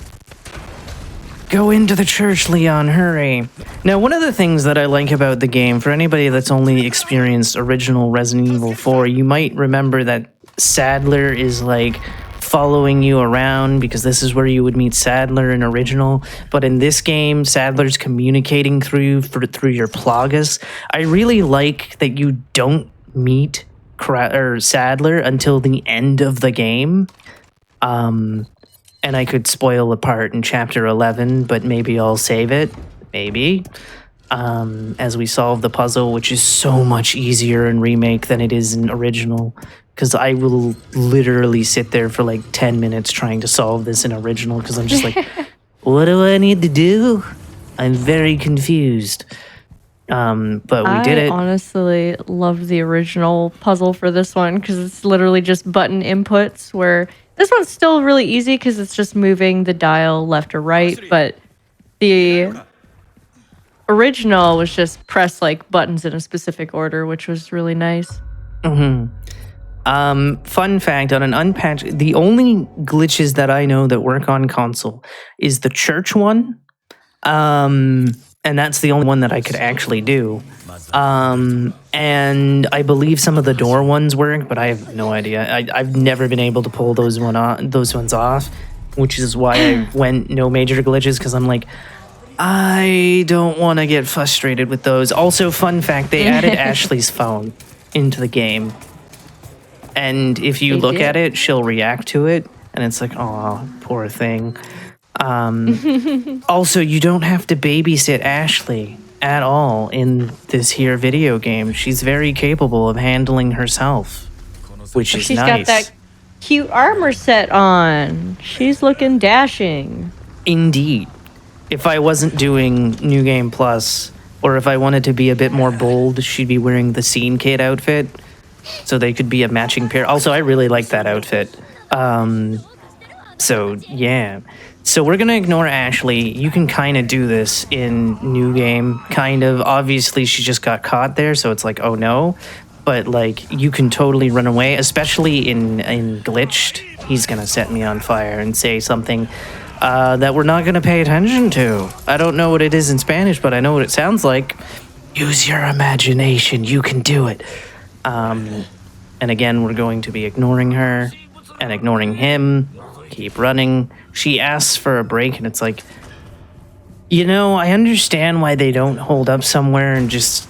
Go into the church, Leon, hurry. Now, one of the things that I like about the game, for anybody that's only experienced original Resident Evil 4, you might remember that Sadler is like following you around because this is where you would meet Sadler in original. But in this game, Sadler's communicating through you through your Plagas. I really like that you don't meet Sadler until the end of the game. And I could spoil a part in Chapter 11, but maybe I'll save it. Maybe. As we solve the puzzle, which is so much easier in Remake than it is in original. Because I will literally sit there for like 10 minutes trying to solve this in original, because I'm just like, what do I need to do? I'm very confused. But we did it. I honestly love the original puzzle for this one because it's literally just button inputs, where this one's still really easy because it's just moving the dial left or right, but the original was just press like buttons in a specific order, which was really nice. Fun fact, on an unpatched, the only glitches that I know that work on console is the church one. And that's the only one that I could actually do. And I believe some of the door ones work, but I have no idea. I've never been able to pull those ones off, which is why I went no major glitches, because I'm like, I don't want to get frustrated with those. Also, fun fact, they added Ashley's phone into the game. And if you look at it, she'll react to it. And it's like, oh, poor thing. Also, you don't have to babysit Ashley at all in this here video game. She's very capable of handling herself, which is She's nice. got that cute armor set on. She's looking dashing. Indeed. If I wasn't doing New Game Plus, or if I wanted to be a bit more bold, she'd be wearing the Scene Kid outfit, so they could be a matching pair. Also, I really like that outfit. So, yeah. So we're going to ignore Ashley. You can kind of do this in New Game, kind of. Obviously, she just got caught there, so it's like, oh no. But, like, you can totally run away, especially in Glitched. He's going to set me on fire and say something that we're not going to pay attention to. I don't know what it is in Spanish, but I know what it sounds like. Use your imagination. You can do it. And again, we're going to be ignoring her and ignoring him. Keep running. She asks for a break, and it's like, you know, I understand why they don't hold up somewhere and just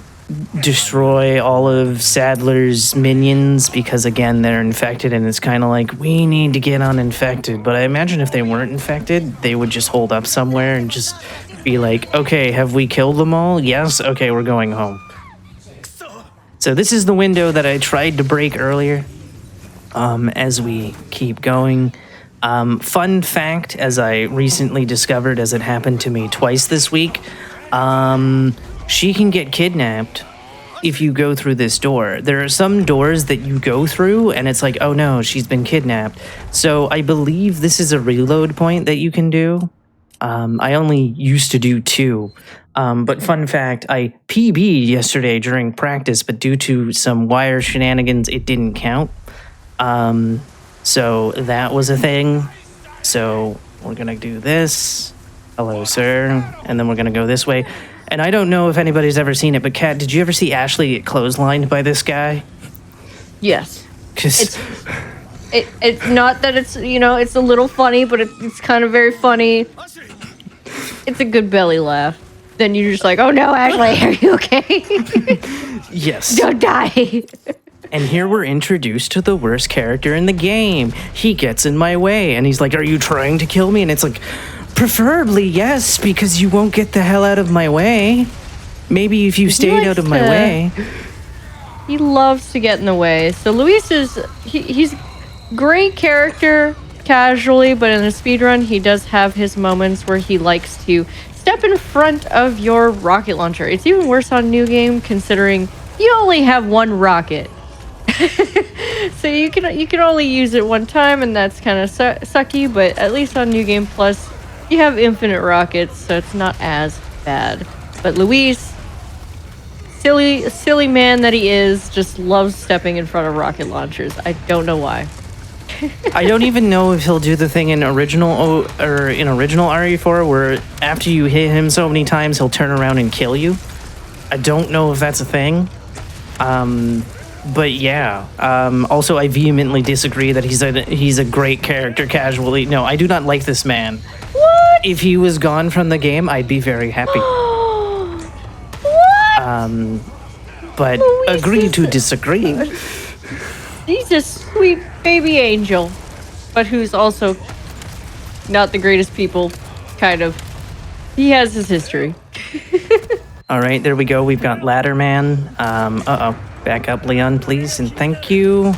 destroy all of Sadler's minions, because again, they're infected, and it's kind of like, we need to get uninfected. But I imagine if they weren't infected, they would just hold up somewhere and just be like, okay, have we killed them all? Yes? Okay, we're going home. So this is the window that I tried to break earlier. As we keep going. Fun fact, as I recently discovered, as it happened to me twice this week, she can get kidnapped if you go through this door. There are some doors that you go through, and it's like, oh no, she's been kidnapped. So I believe this is a reload point that you can do. I only used to do 2. But fun fact, I PB'd yesterday during practice, but due to some wire shenanigans, it didn't count. So that was a thing. So we're going to do this. Hello, sir. And then we're going to go this way. And I don't know if anybody's ever seen it, but Kat, did you ever see Ashley get clotheslined by this guy? Yes. 'Cause it's not that it's, you know, it's a little funny, but it's kind of very funny. It's a good belly laugh. Then you're just like, oh no, Ashley, are you okay? Yes. Don't die. And here we're introduced to the worst character in the game. He gets in my way, and he's like, are you trying to kill me? And it's like, preferably yes, because you won't get the hell out of my way. Maybe if you stayed out of my way. He loves to get in the way. So Luis is, he's great character casually, but in a speedrun, he does have his moments where he likes to step in front of your rocket launcher. It's even worse on New Game, considering you only have one rocket. So you can only use it one time, and that's kind of sucky, but at least on New Game Plus, you have infinite rockets, so it's not as bad. But Luis, silly man that he is, just loves stepping in front of rocket launchers. I don't know why. I don't even know if he'll do the thing in original RE4 where after you hit him so many times, he'll turn around and kill you. I don't know if that's a thing. But yeah. Also, I vehemently disagree that he's a great character casually. No, I do not like this man. What? If he was gone from the game, I'd be very happy. What? But agree to disagree. He's a sweet baby angel, but who's also not the greatest people, kind of. He has his history. All right, there we go. We've got Ladder Man. Back up, Leon, please, and thank you.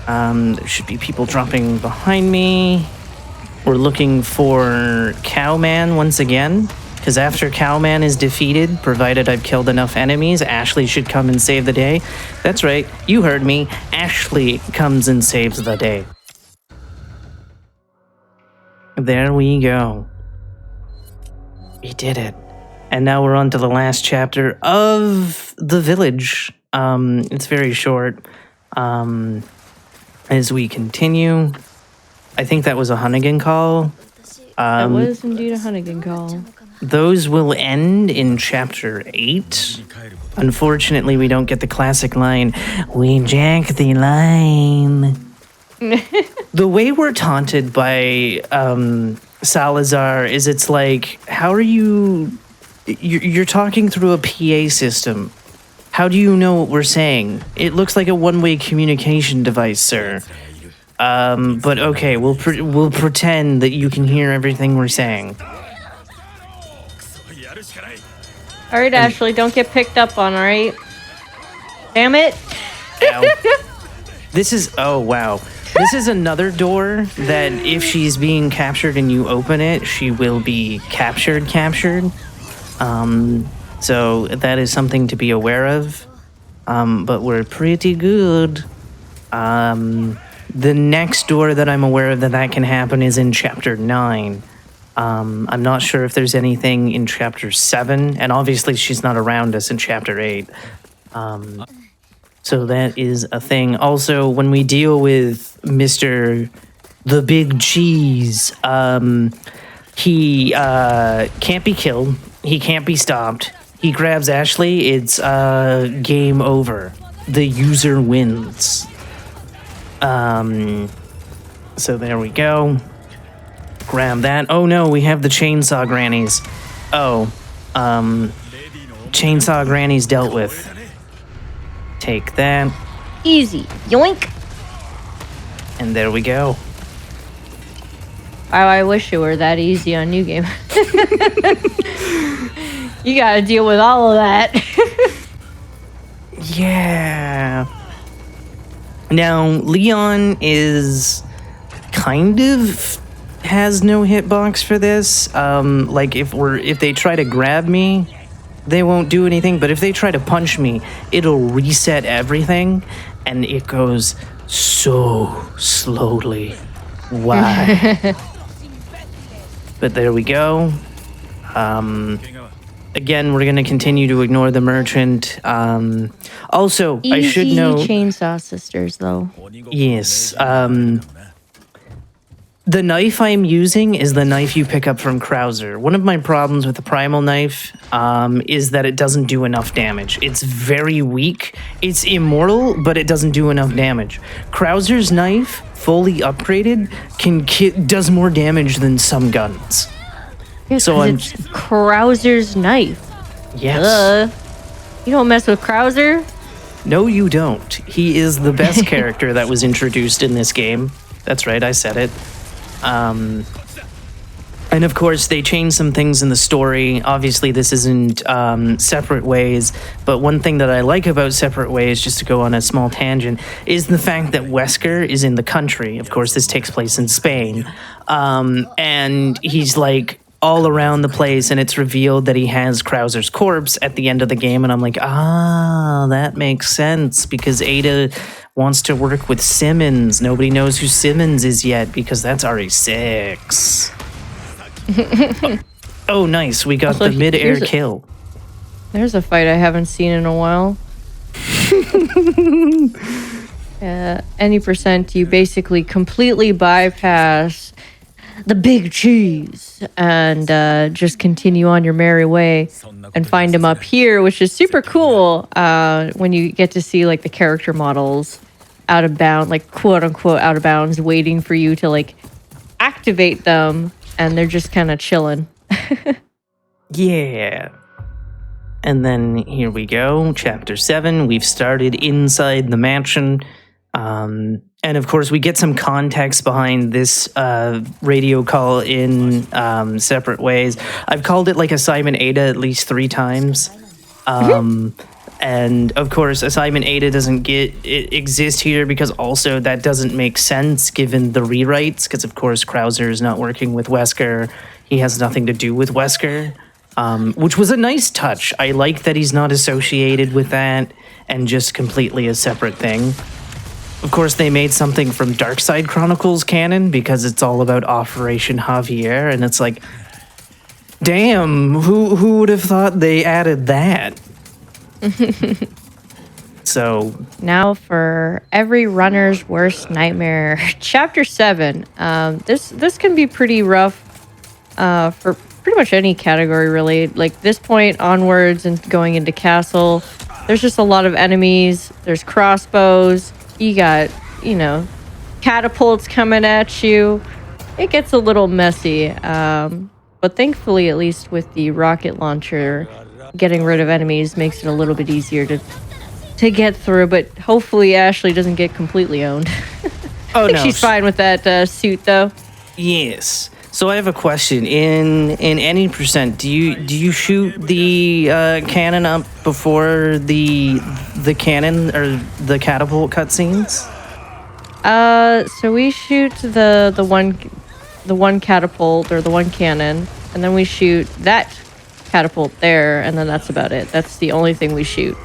There should be people dropping behind me. We're looking for Cowman once again. Because after Cowman is defeated, provided I've killed enough enemies, Ashley should come and save the day. That's right, you heard me. Ashley comes and saves the day. There we go. We did it. And now we're on to the last chapter of The Village. It's very short. As we continue, I think that was a Hunnigan call. That was indeed a Hunnigan call. Those will end in chapter 8. Unfortunately, we don't get the classic line, "We jack the line." The way we're taunted by Salazar is it's like, how are you... You're talking through a PA system. How do you know what we're saying? It looks like a one-way communication device, sir. But okay, we'll pretend that you can hear everything we're saying. All right, Ashley, don't get picked up on, all right? Damn it. This is... Oh, wow. This is another door that if she's being captured and you open it, she will be captured. So that is something to be aware of. But we're pretty good. The next door that I'm aware of that can happen is in chapter 9. I'm not sure if there's anything in chapter 7, and obviously she's not around us in chapter 8. So that is a thing. Also, when we deal with Mr. the Big Cheese, he can't be killed. He can't be stopped. He grabs Ashley. It's game over. The user wins. So there we go. Grab that. Oh no, we have the chainsaw grannies. Oh, chainsaw grannies dealt with. Take that. Easy. Yoink. And there we go. Wow, I wish it were that easy on New Game. You gotta deal with all of that. Yeah. Now, Leon is kind of has no hitbox for this. Like if they try to grab me, they won't do anything, but if they try to punch me, it'll reset everything, and it goes so slowly. Why? But there we go. Again, we're going to continue to ignore the merchant. Also, Easy I should know... Chainsaw Sisters, though. Yes. The knife I'm using is the knife you pick up from Krauser. One of my problems with the Primal knife is that it doesn't do enough damage. It's very weak. It's immortal, but it doesn't do enough damage. Krauser's knife, fully upgraded, does more damage than some guns. Yeah, so it's Krauser's knife. Yes. You don't mess with Krauser? No, you don't. He is the best character that was introduced in this game. That's right, I said it. And of course, they changed some things in the story. Obviously, this isn't Separate Ways, but one thing that I like about Separate Ways, just to go on a small tangent, is the fact that Wesker is in the country. Of course, this takes place in Spain. And he's like all around the place, and it's revealed that he has Krauser's corpse at the end of the game, and I'm like, that makes sense, because Ada wants to work with Simmons. Nobody knows who Simmons is yet, because that's RE6. Oh, nice. We got the mid-air kill. There's a fight I haven't seen in a while. Any percent, you basically completely bypass the big cheese and just continue on your merry way and find him up here, which is super cool when you get to see like the character models out of bounds, like quote unquote out of bounds, waiting for you to like activate them, and they're just kind of chilling. Yeah. And then here we go, chapter 7. We've started inside the mansion. And of course, we get some context behind this radio call in Separate Ways. I've called it like Assignment Ada at least 3 times. And of course, Assignment Ada doesn't exist here because also that doesn't make sense given the rewrites, because of course Krauser is not working with Wesker. He has nothing to do with Wesker. which was a nice touch. I like that he's not associated with that and just completely a separate thing. Of course, they made something from Darkside Chronicles canon because it's all about Operation Javier, and it's like, damn, who would have thought they added that? So now for every runner's worst nightmare, Chapter 7. This can be pretty rough for pretty much any category, really. Like this point onwards and going into Castle, there's just a lot of enemies. There's crossbows. You got, catapults coming at you. It gets a little messy. But thankfully, at least with the rocket launcher, getting rid of enemies makes it a little bit easier to get through. But hopefully Ashley doesn't get completely owned. Oh, I think no. she's fine with that suit, though. Yes. So I have a question. In any percent, do you shoot the cannon up before the cannon or the catapult cutscenes? So we shoot the one catapult or the one cannon, and then we shoot that catapult there, and then that's about it. That's the only thing we shoot.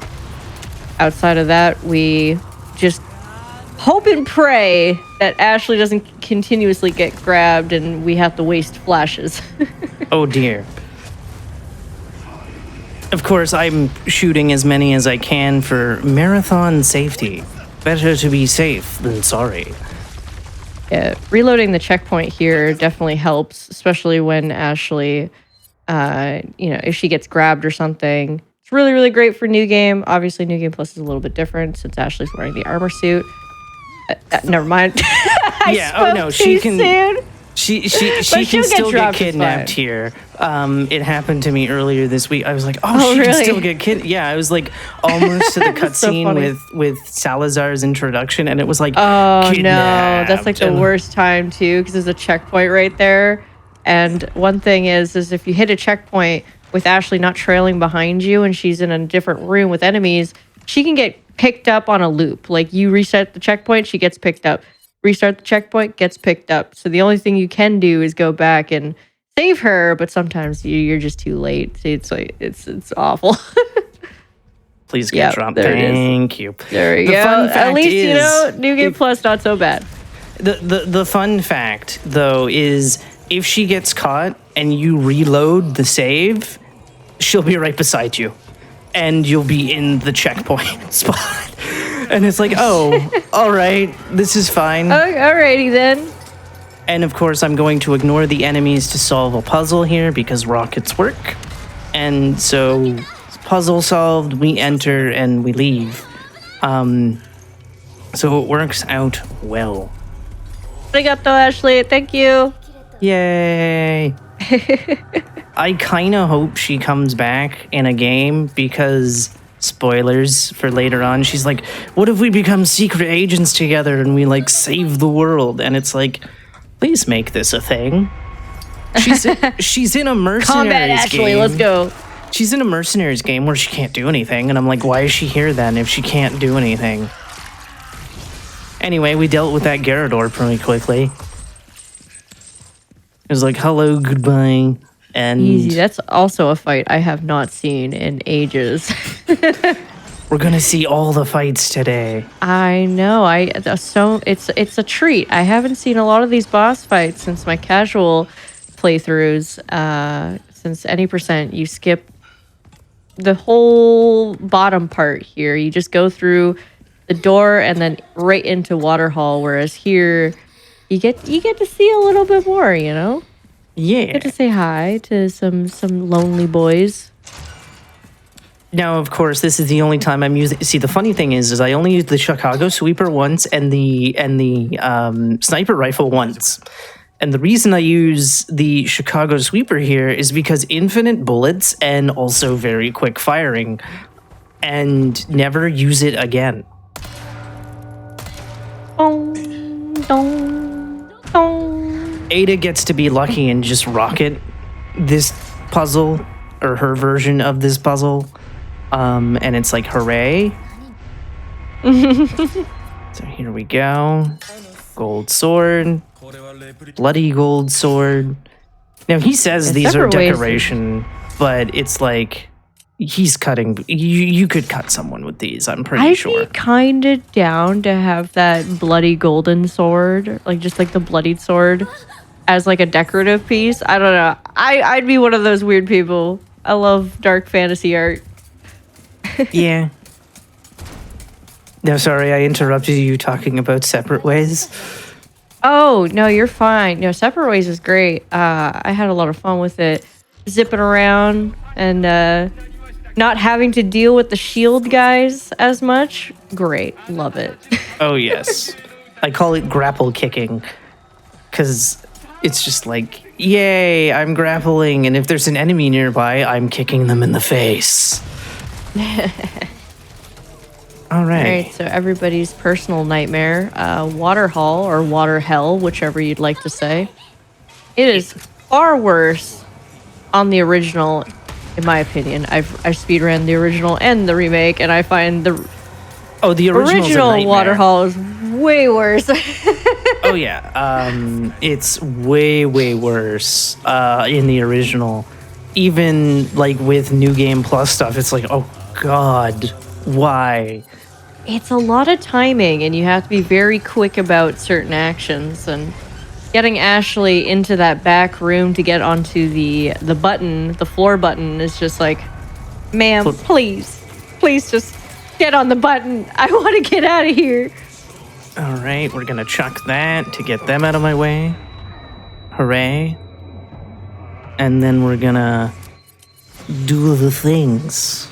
Outside of that, we just hope and pray that Ashley doesn't continuously get grabbed and we have to waste flashes. Oh dear. Of course, I'm shooting as many as I can for marathon safety. Better to be safe than sorry. Yeah, reloading the checkpoint here definitely helps, especially when Ashley, if she gets grabbed or something. It's really, really great for New Game. Obviously, New Game Plus is a little bit different since Ashley's wearing the armor suit. Never mind. She can. Soon. She can still get kidnapped here. It happened to me earlier this week. I was like, she really? can still get kidnapped. Yeah, I was like almost to the cutscene with Salazar's introduction, and it was like, oh kidnapped. no, that's like the worst time too, because there's a checkpoint right there. And one thing is if you hit a checkpoint with Ashley not trailing behind you, and she's in a different room with enemies, she can get picked up on a loop. Like you reset the checkpoint, she gets picked up. Restart the checkpoint, gets picked up. So the only thing you can do is go back and save her, but sometimes you're just too late. It's like it's awful. Please get dropped. Thank you. There you go. At least New Game Plus not so bad. The fun fact though is if she gets caught and you reload the save, she'll be right beside you. And you'll be in the checkpoint spot. And it's like, oh, all right, this is fine. Alrighty then. And of course, I'm going to ignore the enemies to solve a puzzle here because rockets work. And so, puzzle solved, we enter and we leave. So it works out well. Arigato, Ashley. Thank you. Yay. I kind of hope she comes back in a game because, spoilers for later on, she's like, what if we become secret agents together and we like save the world? And it's like, please make this a thing. She's in a mercenaries Combat Ashley, game. let's go. She's in a mercenaries game where she can't do anything. And I'm like, why is she here then if she can't do anything? Anyway, we dealt with that Garrador pretty quickly. It was like, hello, goodbye. And easy. That's also a fight I have not seen in ages. We're gonna see all the fights today. I know. It's a treat. I haven't seen a lot of these boss fights since my casual playthroughs. Since any percent, you skip the whole bottom part here. You just go through the door and then right into Waterhall. Whereas here, you get to see a little bit more. Yeah. Get to say hi to some lonely boys. Now, of course, this is the only time I'm using. See, the funny thing is I only used the Chicago sweeper once and the sniper rifle once. And the reason I use the Chicago sweeper here is because infinite bullets and also very quick firing, and never use it again. Ada gets to be lucky and just rocket this puzzle, or her version of this puzzle. And it's like, hooray. So here we go. Gold sword. Bloody gold sword. Now he says these are decoration. but it's like he's cutting. You could cut someone with these. I'm pretty I'd sure. be kind of down to have that bloody golden sword, like just like the bloodied sword, as like a decorative piece. I don't know. I'd be one of those weird people. I love dark fantasy art. Yeah. No, sorry, I interrupted you talking about separate ways. Oh, no, you're fine. No, Separate Ways is great. I had a lot of fun with it. Zipping around and not having to deal with the shield guys as much. Great. Love it. Oh, yes. I call it grapple kicking. Because it's just like, yay, I'm grappling. And if there's an enemy nearby, I'm kicking them in the face. All right. So everybody's personal nightmare, water hall or water hell, whichever you'd like to say. It is far worse on the original, in my opinion. I've speedrun the original and the remake, and I find the original water hall is way worse. Oh yeah, it's way worse in the original. Even like with New Game Plus stuff, it's like, oh god, why? It's a lot of timing, and you have to be very quick about certain actions. And getting Ashley into that back room to get onto the button, the floor button, is just like, ma'am, please just get on the button. I want to get out of here. All right, we're gonna chuck that to get them out of my way. Hooray. And then we're gonna do the things.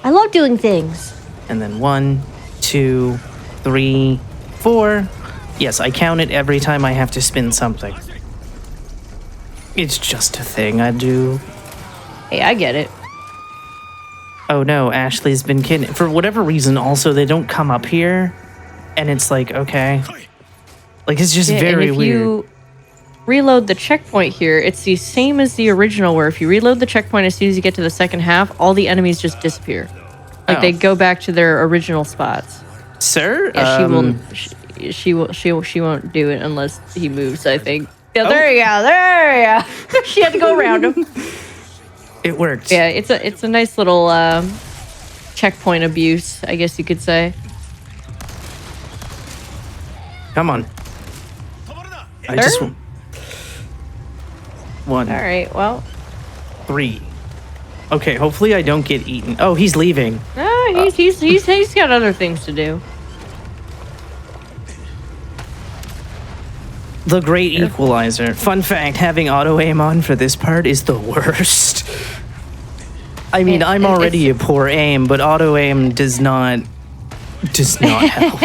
I love doing things. And then 1, 2, 3, 4. Yes, I count it every time I have to spin something. It's just a thing I do. Hey, I get it. Oh no, Ashley's been kidnapped. For whatever reason, also, they don't come up here. And it's like, okay. Like, it's just very and if weird. You reload the checkpoint here, it's the same as the original, where if you reload the checkpoint as soon as you get to the second half, all the enemies just disappear. Like they go back to their original spots. Sir? Yeah, she won't do it unless he moves, I think. Yeah, there you go. She had to go around him. It worked. Yeah, it's a nice little checkpoint abuse, I guess you could say. Come on. I just want 1. All right, well. 3. Okay, hopefully I don't get eaten. Oh, he's leaving. No, he's got other things to do. The Great Equalizer. Fun fact, having auto aim on for this part is the worst. I mean, I'm already a poor aim, but auto aim does not help.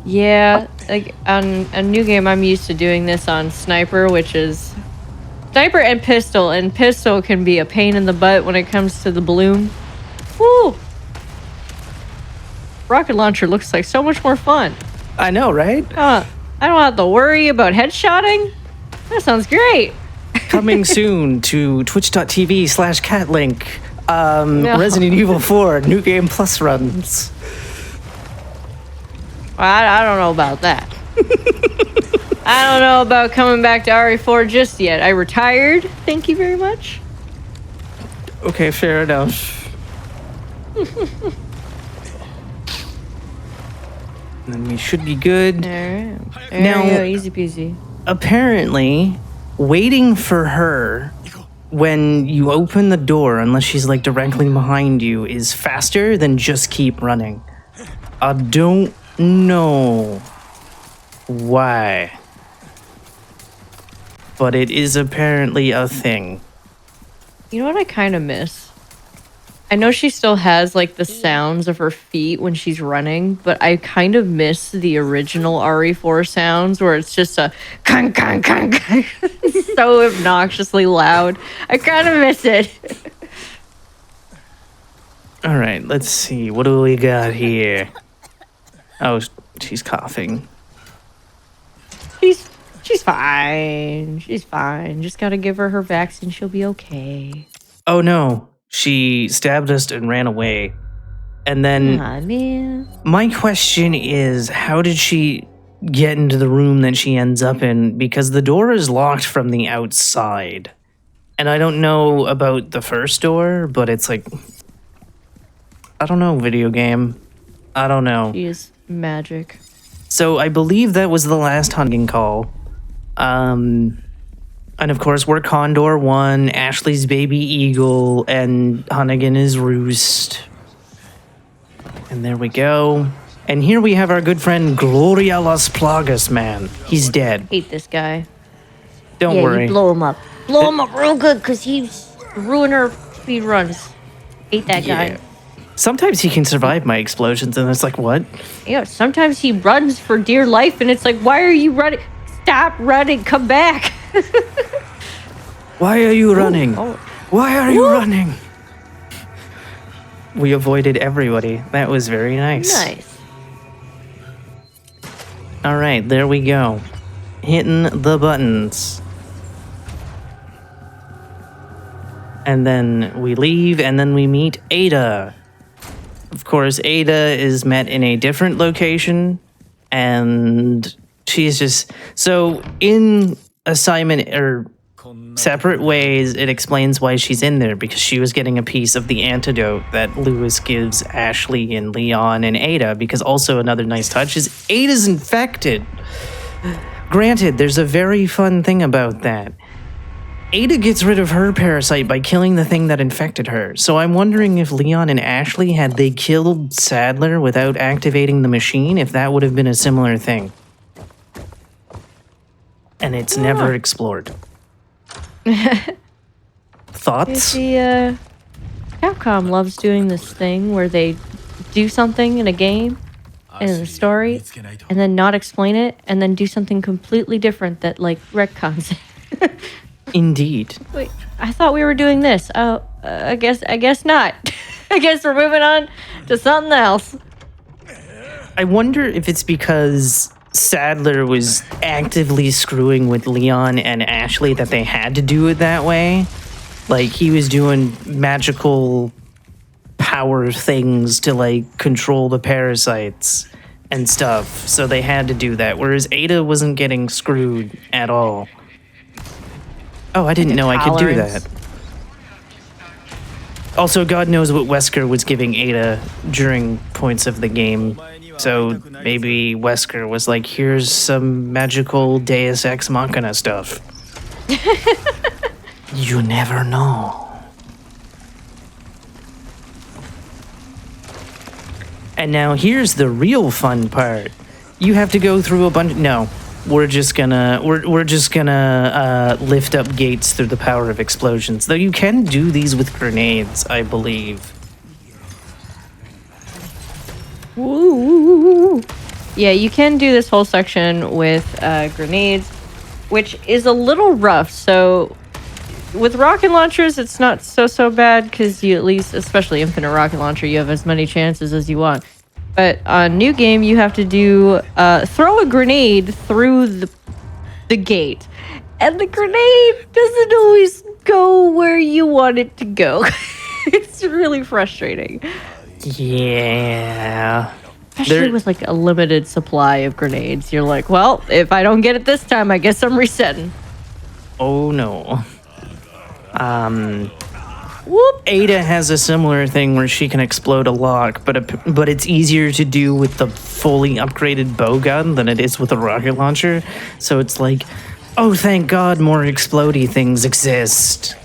Yeah, like on a new game, I'm used to doing this on Sniper, which is Sniper and Pistol can be a pain in the butt when it comes to the bloom. Woo! Rocket launcher looks like so much more fun. I know, right? I don't have to worry about headshotting. That sounds great. Coming soon to twitch.tv/catlink. No. Resident Evil 4 New Game Plus runs. I don't know about that. I don't know about coming back to RE4 just yet. I retired. Thank you very much. Okay, fair enough. Then we should be good. All right. Now, There you go. Easy peasy. Apparently, waiting for her when you open the door, unless she's like directly behind you, is faster than just keep running. I don't know why, but it is apparently a thing. You know what I kind of miss? I know she still has like the sounds of her feet when she's running, but I kind of miss the original RE4 sounds where it's just a kang kang kang kang. So obnoxiously loud. I kind of miss it. All right, let's see. What do we got here? Oh, she's coughing. She's fine. She's fine. Just gotta give her vaccine. She'll be okay. Oh no, she stabbed us and ran away. And then man. My question is, how did she get into the room that she ends up in? Because the door is locked from the outside. And I don't know about the first door, but it's like, I don't know, video game. I don't know. She is magic. So I believe that was the last hunting call. And of course, we're Condor 1, Ashley's baby eagle, and Hunnigan is Roost. And there we go. And here we have our good friend Gloria Las Plagas, man. He's dead. Hate this guy. Don't worry. You blow him up. Blow him up real good, because he's ruining our speed runs. Hate that guy. Sometimes he can survive my explosions, and it's like, what? Yeah, sometimes he runs for dear life, and it's like, why are you running? Stop running, come back. Why are you running? Oh. Why are you running? We avoided everybody. That was very nice. Nice. All right, there we go. Hitting the buttons. And then we leave, and then we meet Ada. Of course, Ada is met in a different location, and she's just... So, in assignment, or separate ways, it explains why she's in there, because she was getting a piece of the antidote that Lewis gives Ashley and Leon and Ada, because also another nice touch is Ada's infected. Granted, there's a very fun thing about that. Ada gets rid of her parasite by killing the thing that infected her. So I'm wondering if Leon and Ashley, had they killed Sadler without activating the machine, if that would have been a similar thing. And it's never explored. Thoughts? Capcom loves doing this thing where they do something in a game and in a story and then not explain it and then do something completely different that like retcons it. Indeed. Wait, I thought we were doing this. Oh, I guess not. I guess we're moving on to something else. I wonder if it's because Sadler was actively screwing with Leon and Ashley that they had to do it that way. Like, he was doing magical power things to, like, control the parasites and stuff. So they had to do that. Whereas Ada wasn't getting screwed at all. Oh, I didn't know I could do that. Also, God knows what Wesker was giving Ada during points of the game. So maybe Wesker was like, here's some magical Deus Ex Machina stuff. You never know. And now here's the real fun part. You have to go through a bunch... No. We're just gonna lift up gates through the power of explosions. Though you can do these with grenades, I believe. Woo. Yeah, you can do this whole section with grenades, which is a little rough. So with rocket launchers, it's not so bad because you at least, especially infinite rocket launcher, you have as many chances as you want. But on New Game, you have to do throw a grenade through the gate. And the grenade doesn't always go where you want it to go. It's really frustrating. Yeah. Especially with like a limited supply of grenades. You're like, well, if I don't get it this time, I guess I'm resetting. Oh no. Ada has a similar thing where she can explode a lock, but it's easier to do with the fully upgraded bow gun than it is with a rocket launcher. So it's like, oh, thank God more explodey things exist.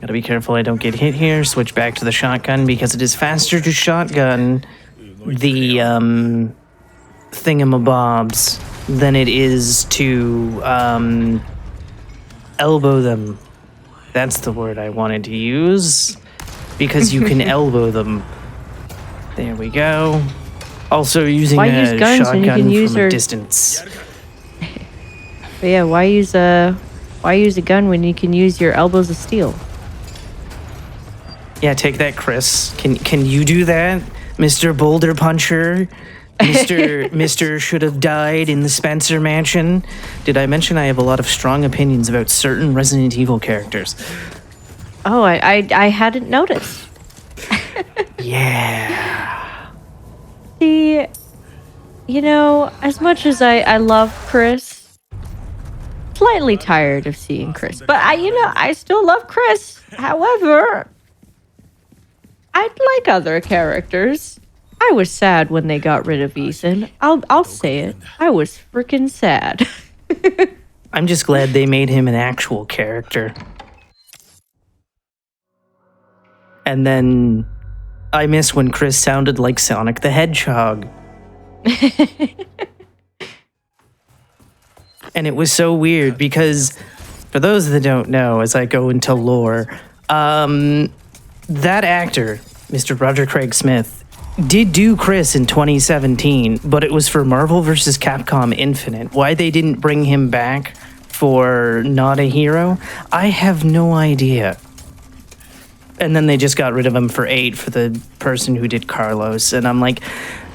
Gotta be careful I don't get hit here. Switch back to the shotgun because it is faster to shotgun the thingamabobs than it is to elbow them. That's the word I wanted to use, because you can elbow them. There we go. Also using a shotgun from a distance. But yeah, why use a gun when you can use your elbows of steel? Yeah, take that, Chris. Can you do that, Mr. Boulder Puncher? Mr. should have died in the Spencer Mansion. Did I mention I have a lot of strong opinions about certain Resident Evil characters? Oh, I hadn't noticed. Yeah. See, you know, as much as I love Chris, slightly tired of seeing Chris. But I still love Chris. However, I'd like other characters. I was sad when they got rid of Ethan. I'll say it. I was freaking sad. I'm just glad they made him an actual character. And then I miss when Chris sounded like Sonic the Hedgehog. And it was so weird because, for those that don't know, as I go into lore, that actor, Mr. Roger Craig Smith, did do Chris in 2017, but it was for Marvel vs. Capcom Infinite. Why they didn't bring him back for Not a Hero, I have no idea. And then they just got rid of him for 8 for the person who did Carlos. And I'm like,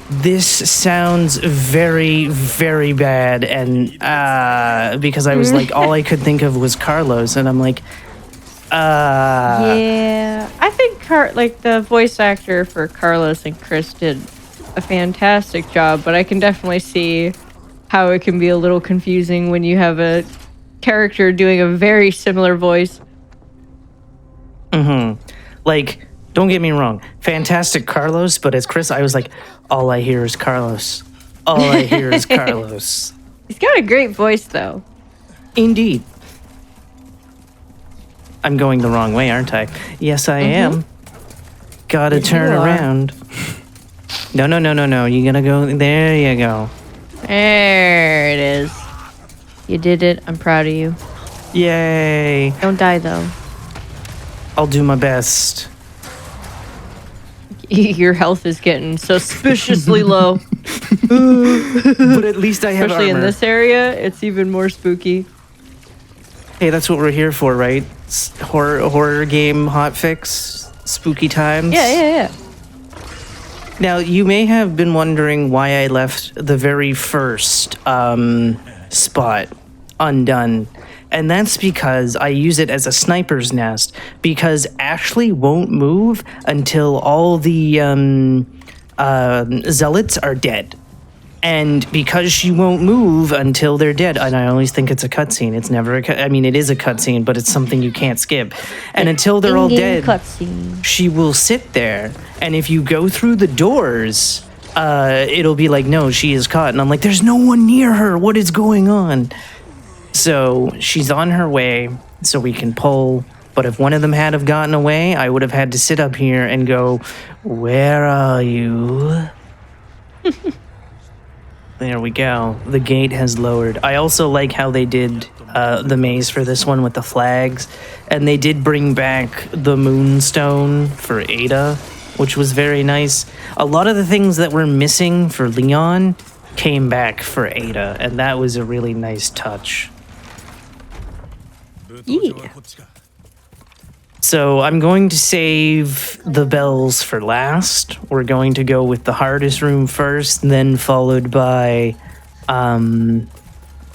this sounds very, very bad. And because I was like, all I could think of was Carlos. And I'm like, yeah, I think the voice actor for Carlos and Chris did a fantastic job, but I can definitely see how it can be a little confusing when you have a character doing a very similar voice. Like, don't get me wrong, fantastic Carlos, but as Chris, I was like, all I hear is Carlos. All I hear is Carlos. He's got a great voice, though. Indeed. I'm going the wrong way, aren't I? Yes, I am. Gotta turn around. No. You gotta go. There you go. There it is. You did it. I'm proud of you. Yay. Don't die, though. I'll do my best. Your health is getting suspiciously low. But at least I have Especially armor. in this area, it's even more spooky. Hey, that's what we're here for, right? Horror game hotfix, spooky times. Yeah. Now, you may have been wondering why I left the very first spot undone. And that's because I use it as a sniper's nest, because Ashley won't move until all the zealots are dead. And because she won't move until they're dead, and I always think it's a cutscene. It's never I mean, it is a cutscene, but it's something you can't skip. And until they're all dead, she will sit there. And if you go through the doors, it'll be like, no, she is caught. And I'm like, there's no one near her. What is going on? So she's on her way, so we can pull. But if one of them had have gotten away, I would have had to sit up here and go, where are you? There we go. The gate has lowered. I also like how they did the maze for this one with the flags. And they did bring back the moonstone for Ada, which was very nice. A lot of the things that were missing for Leon came back for Ada, and that was a really nice touch. Yeah. So I'm going to save the bells for last. We're going to go with the hardest room first, then followed by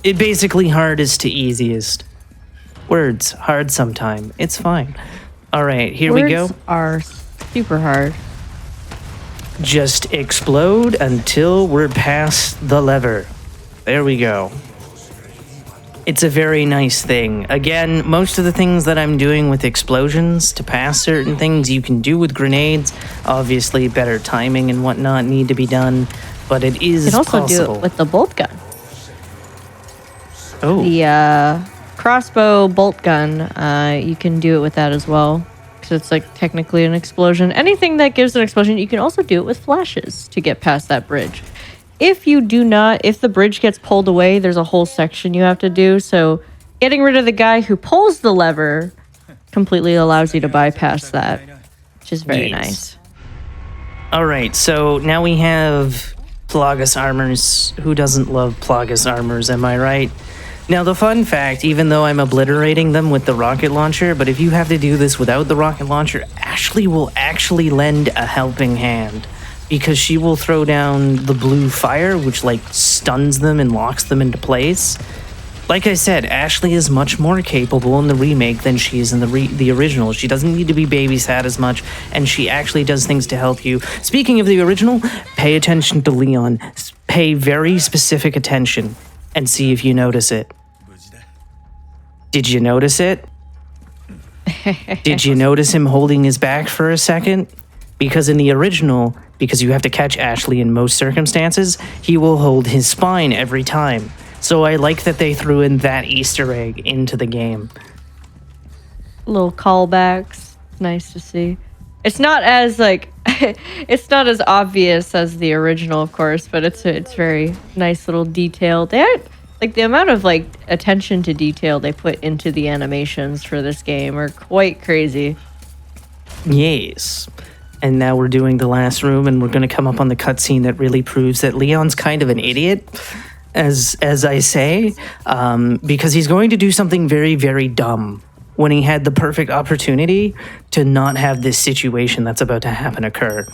it basically hardest to easiest. Words hard sometime. It's fine. All right, here we go. Words are super hard. Just explode until we're past the lever. There we go. It's a very nice thing. Again, most of the things that I'm doing with explosions to pass certain things you can do with grenades. Obviously, better timing and whatnot need to be done, but it is You can also possible. do it with the bolt gun. Oh. The crossbow bolt gun, you can do it with that as well. Because it's like technically an explosion. Anything that gives an explosion, you can also do it with flashes to get past that bridge. If the bridge gets pulled away, there's a whole section you have to do. So getting rid of the guy who pulls the lever completely allows you to bypass that, which is very nice. All right, so now we have Plagas armors. Who doesn't love Plagas armors, am I right? Now, the fun fact, even though I'm obliterating them with the rocket launcher, but if you have to do this without the rocket launcher, Ashley will actually lend a helping hand. Because she will throw down the blue fire, which like stuns them and locks them into place. Like I said, Ashley is much more capable in the remake than she is in the original. She doesn't need to be babysat as much, and she actually does things to help you. Speaking of the original, pay attention to Leon. Pay very specific attention and see if you notice it. Did you notice it? Did you notice him holding his back for a second? Because in the original, because you have to catch Ashley in most circumstances, he will hold his spine every time. So I like that they threw in that Easter egg into the game. Little callbacks. Nice to see. It's not as like it's not as obvious as the original, of course, but it's very nice little detail. They had, like, the amount of like attention to detail they put into the animations for this game are quite crazy. Yes. And now we're doing the last room, and we're going to come up on the cutscene that really proves that Leon's kind of an idiot, as I say, because he's going to do something very, very dumb when he had the perfect opportunity to not have this situation that's about to happen occur.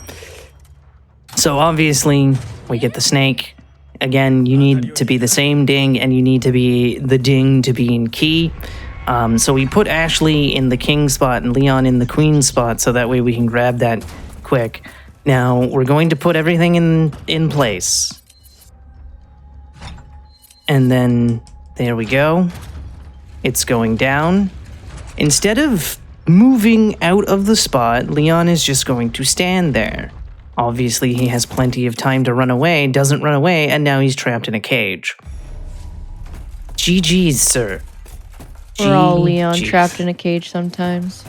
So obviously, we get the snake. Again, you need to be the same ding, and you need to be the ding to be in key. So we put Ashley in the king spot and Leon in the queen spot, so that way we can grab that quick. Now, we're going to put everything in place. And then, there we go. It's going down. Instead of moving out of the spot, Leon is just going to stand there. Obviously, he has plenty of time to run away, doesn't run away, and now he's trapped in a cage. GG's, sir. We're all Leon GG's. trapped in a cage sometimes.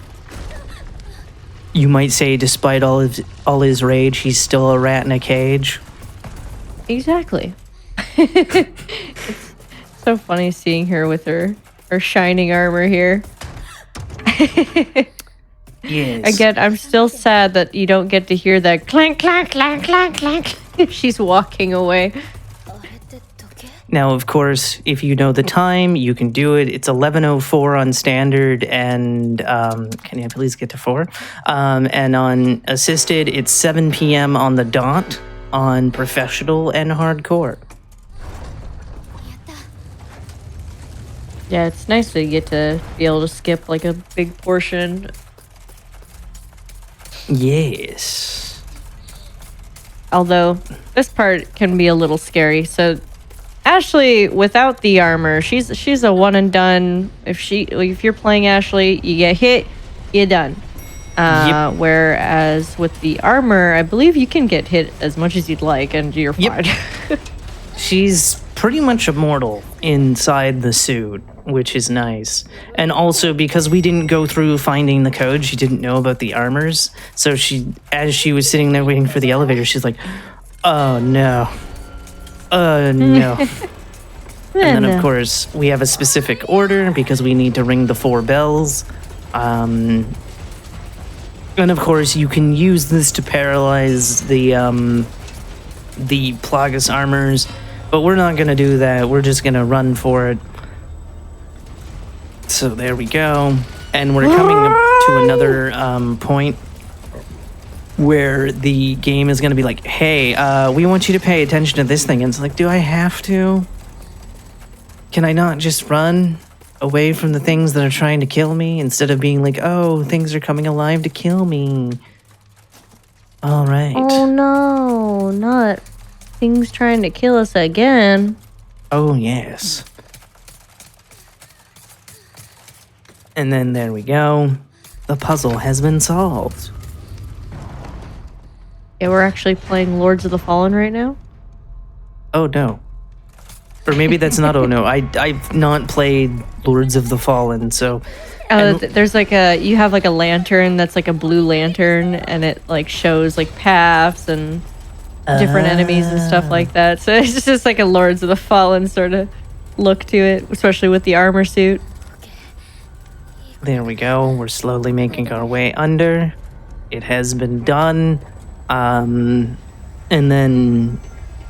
You might say, despite all his rage, he's still a rat in a cage. Exactly. It's so funny seeing her with her shining armor here. Yes. Again, I'm still sad that you don't get to hear that clank, clank, clank, clank, clank. She's walking away. Now, of course, if you know the time, you can do it. It's 11:04 on standard, and can I please get to 4? And on assisted, it's 7 p.m. on the dot on professional and hardcore. Yeah, it's nice to get to be able to skip like a big portion. Yes. Although this part can be a little scary. So Ashley, without the armor, she's a one and done. If you're playing Ashley, you get hit, you're done. Yep. Whereas with the armor, I believe you can get hit as much as you'd like, and you're fine. She's pretty much immortal inside the suit, which is nice. And also, because we didn't go through finding the code, she didn't know about the armors. So as she was sitting there waiting for the elevator, she's like, oh no. No. And then, of course, we have a specific order because we need to ring the 4 bells. And of course, you can use this to paralyze the Plagas armors, but we're not going to do that. We're just going to run for it. So there we go. And we're coming up to another point where the game is going to be like, hey, we want you to pay attention to this thing. And it's like, do I have to? Can I not just run away from the things that are trying to kill me instead of being like, oh, things are coming alive to kill me? All right. Oh no, not things trying to kill us again. Oh, yes. And then there we go. The puzzle has been solved. Yeah, we're actually playing Lords of the Fallen right now. Oh, no. Or maybe that's not oh, no. I've not played Lords of the Fallen, so... There's like you have like a lantern that's like a blue lantern, and it like shows like paths and different enemies and stuff like that. So it's just like a Lords of the Fallen sort of look to it, especially with the armor suit. There we go. We're slowly making our way under. It has been done. And then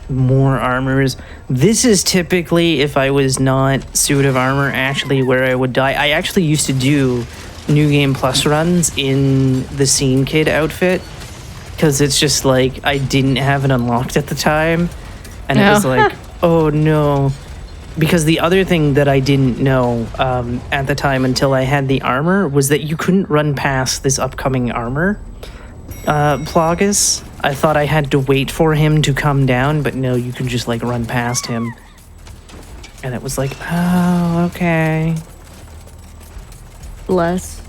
more armors. This is typically, if I was not suit of armor, actually where I would die. I actually used to do New Game Plus runs in the Scene Kid outfit, because it's just like I didn't have it unlocked at the time. And it was like, oh no. Because the other thing that I didn't know at the time until I had the armor was that you couldn't run past this upcoming armor. Plagas. I thought I had to wait for him to come down, but no, you can just like run past him. And it was like, oh, okay. Bless.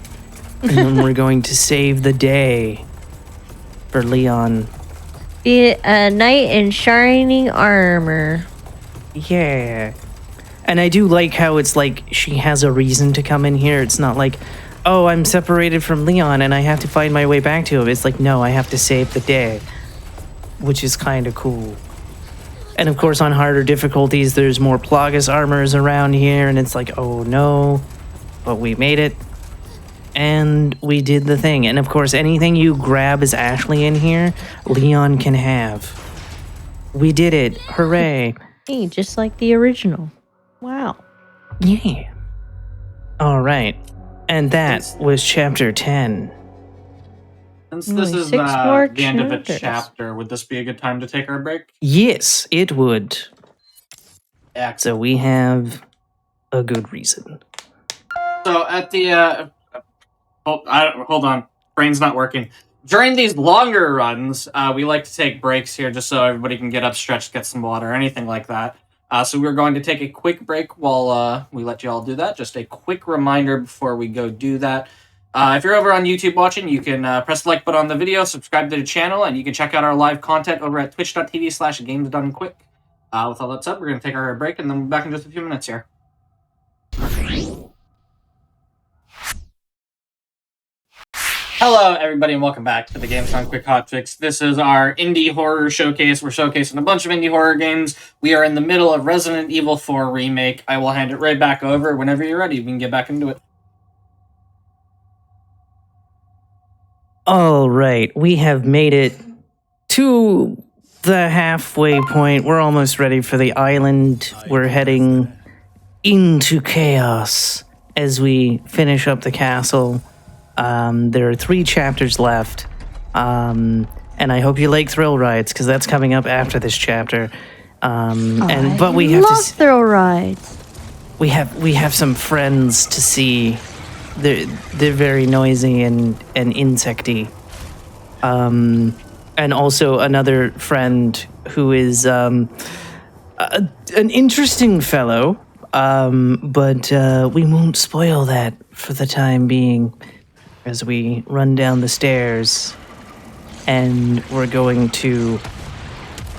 And then we're going to save the day for Leon. Be a knight in shining armor. Yeah. And I do like how it's like she has a reason to come in here. It's not like, oh, I'm separated from Leon and I have to find my way back to him. It's like, no, I have to save the day, which is kind of cool. And of course, on harder difficulties, there's more Plagas armors around here, and it's like, oh no, but we made it. And we did the thing. And of course, anything you grab as Ashley in here, Leon can have. We did it. Hooray. Hey, just like the original. Wow. Yeah. All right. And that was chapter 10. Since this is Six more the end of a chapters. chapter, would this be a good time to take our break? Yes, it would. Excellent. So we have a good reason. So at the hold on, brain's not working. During these longer runs, we like to take breaks here just so everybody can get up, stretch, get some water, anything like that. So we're going to take a quick break while we let you all do that. Just a quick reminder before we go do that. If you're over on YouTube watching, you can press the like button on the video, subscribe to the channel, and you can check out our live content over at twitch.tv/gamesdonequick. With all that said, we're going to take our break, and then we'll be back in just a few minutes here. Hello, everybody, and welcome back to the Games Done Quick Hotfix. This is our indie horror showcase. We're showcasing a bunch of indie horror games. We are in the middle of Resident Evil 4 Remake. I will hand it right back over. Whenever you're ready, we can get back into it. All right, we have made it to the halfway point. We're almost ready for the island. We're heading into chaos as we finish up the castle. There are 3 chapters left, and I hope you like thrill rides because that's coming up after this chapter. But we have love thrill rides. We have some friends to see. They're very noisy and insecty. And also another friend who is an interesting fellow. But we won't spoil that for the time being as we run down the stairs, and we're going to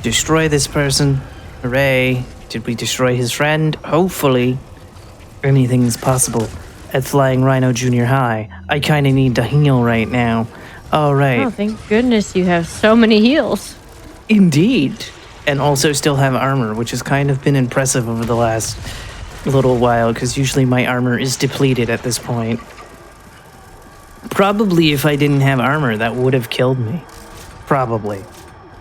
destroy this person. Hooray. Did we destroy his friend? Hopefully. Anything's possible at Flying Rhino Junior High. I kind of need to heal right now. All right. Oh, thank goodness you have so many heals. Indeed. And also still have armor, which has kind of been impressive over the last little while, because usually my armor is depleted at this point. Probably if I didn't have armor, that would have killed me. Probably.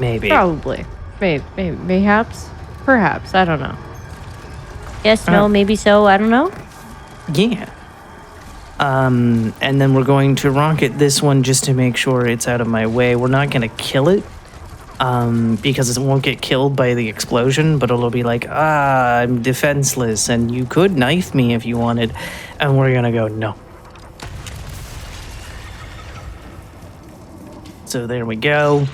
Maybe. Probably. Mayhaps. Perhaps. I don't know. Yes, no, maybe so. I don't know. Yeah. And then we're going to rocket this one just to make sure it's out of my way. We're not going to kill it, because it won't get killed by the explosion, but it'll be like, I'm defenseless, and you could knife me if you wanted. And we're going to go, no. So there we go.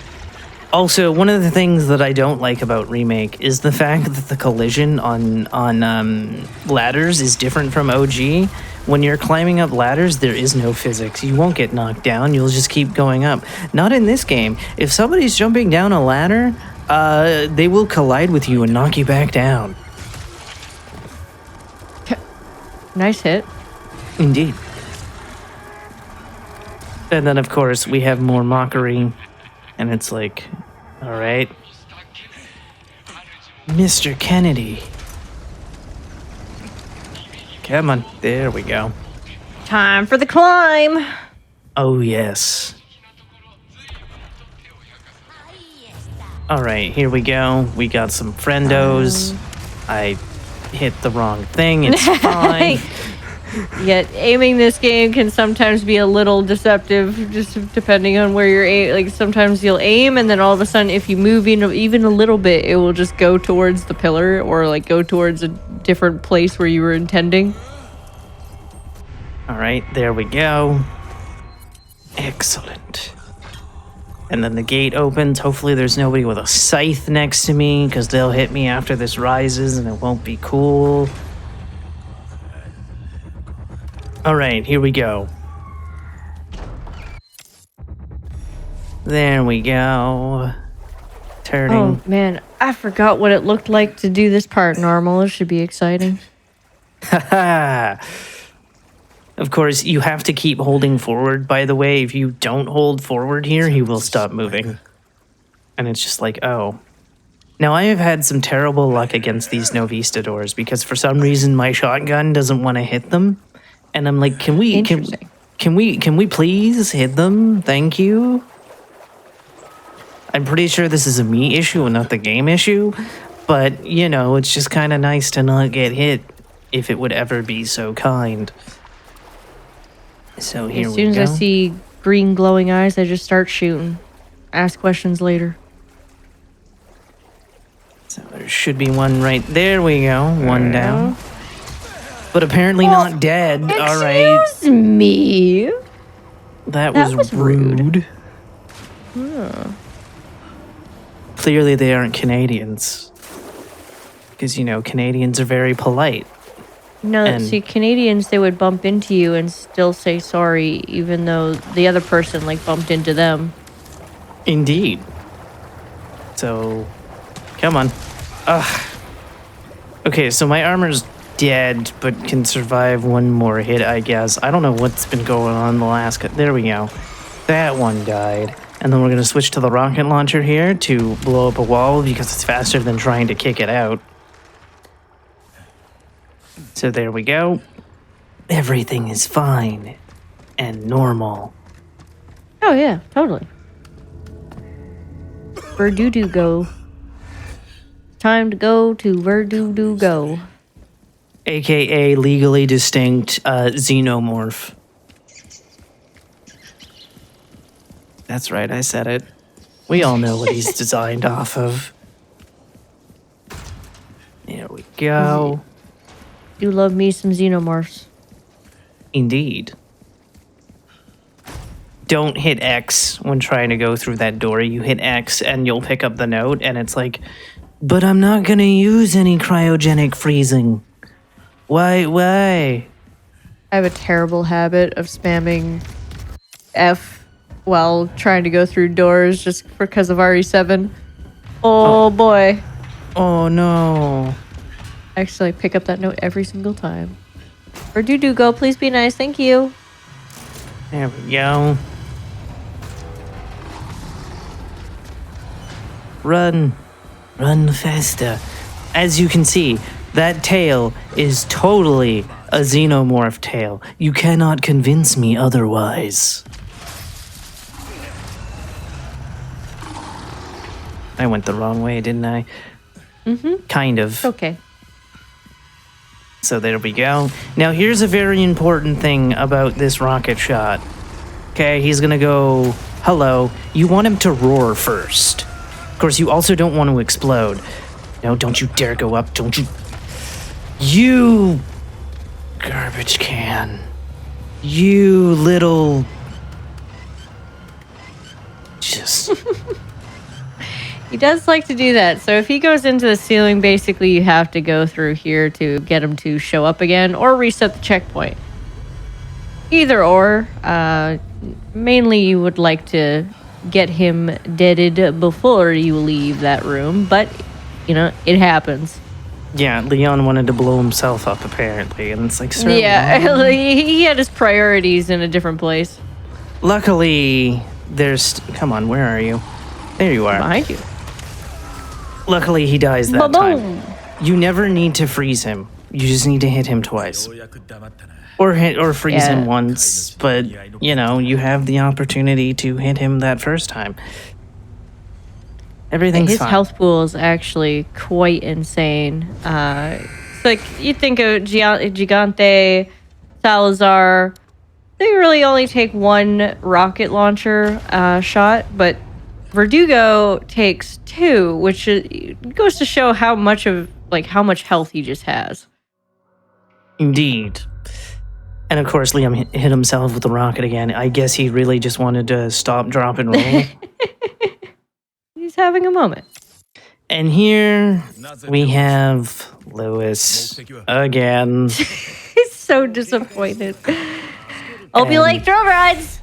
Also, one of the things that I don't like about Remake is the fact that the collision on ladders is different from OG. When you're climbing up ladders, there is no physics. You won't get knocked down. You'll just keep going up. Not in this game. If somebody's jumping down a ladder, they will collide with you and knock you back down. Nice hit. Indeed. And then, of course, we have more mockery. And it's like, all right. Mr. Kennedy. Come on. There we go. Time for the climb. Oh, yes. All right, here we go. We got some friendos. I hit the wrong thing. It's fine. Yet aiming this game can sometimes be a little deceptive, just depending on where you're aiming. Like sometimes you'll aim, and then all of a sudden, if you move even a little bit, it will just go towards the pillar or like go towards a different place where you were intending. All right, there we go. Excellent. And then the gate opens. Hopefully there's nobody with a scythe next to me, because they'll hit me after this rises, and it won't be cool. All right, here we go. There we go. Turning. Oh man, I forgot what it looked like to do this part normal. It should be exciting. Haha. Of course, you have to keep holding forward, by the way. If you don't hold forward here, he will stop moving. And it's just like, oh. Now, I have had some terrible luck against these Novistadors because for some reason my shotgun doesn't want to hit them. And I'm like, can we please hit them? Thank you. I'm pretty sure this is a me issue and not the game issue. But, you know, it's just kind of nice to not get hit if it would ever be so kind. So here we go. As soon as I see green glowing eyes, I just start shooting. Ask questions later. So there should be one right there. We go. One down. But apparently not dead. All right. Excuse me. That was rude. Clearly they aren't Canadians. Because, you know, Canadians are very polite. No, And- see, Canadians, they would bump into you and still say sorry, even though the other person, like, bumped into them. Indeed. So, come on. Ugh. Okay, so my armor's dead, but can survive one more hit, I guess. I don't know what's been going on the last... There we go. That one died. And then we're going to switch to the rocket launcher here to blow up a wall because it's faster than trying to kick it out. So there we go. Everything is fine and normal. Oh, yeah, totally. Verdudu go. Time to go to Verdudu go. AKA legally distinct xenomorph. That's right, I said it. We all know what he's designed off of. There we go. Do love me some xenomorphs. Indeed. Don't hit X when trying to go through that door. You hit X and you'll pick up the note, and it's like, but I'm not gonna use any cryogenic freezing. Why? I have a terrible habit of spamming F while trying to go through doors just because of RE7. Oh boy. Oh no. Actually, I pick up that note every single time. Verdudu go, please be nice, thank you. There we go. Run. Run faster. As you can see, that tail is totally a xenomorph tail. You cannot convince me otherwise. I went the wrong way, didn't I? Mm-hmm. Kind of. Okay. So there we go. Now here's a very important thing about this rocket shot. Okay, he's gonna go, hello. You want him to roar first. Of course, you also don't want to explode. No, don't you dare go up. Don't you... You... Garbage can. You little... Just... He does like to do that. So if he goes into the ceiling, basically you have to go through here to get him to show up again or reset the checkpoint. Either or. Mainly you would like to get him deaded before you leave that room, but, you know, it happens. Yeah, Leon wanted to blow himself up, apparently, and it's like, sir, Yeah, he had his priorities in a different place. Luckily, there's... Come on, where are you? There you are. Behind you. Luckily, he dies that Ba-boom. time. You never need to freeze him. You just need to hit him twice. Or freeze him once, but, you know, you have the opportunity to hit him that first time. Everything's His fine. health pool is actually quite insane. It's like, you think of Gigante, Salazar, they really only take one rocket launcher shot, but Verdugo takes two, which goes to show how much health he just has. Indeed. And of course, Liam hit himself with the rocket again. I guess he really just wanted to stop, drop, and roll. He's having a moment. And here we have Lewis again. so disappointed. Hope you like thrill rides.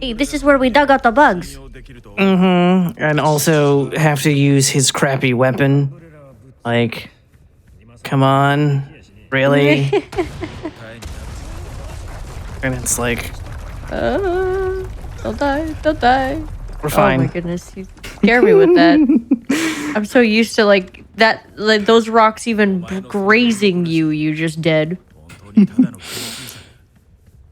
Hey, this is where we dug out the bugs. Mm-hmm. And also have to use his crappy weapon. Like, come on. Really? And it's like... Don't die, don't die. We're fine. Oh my goodness, you scare me with that. I'm so used to like those rocks even grazing you, you just dead.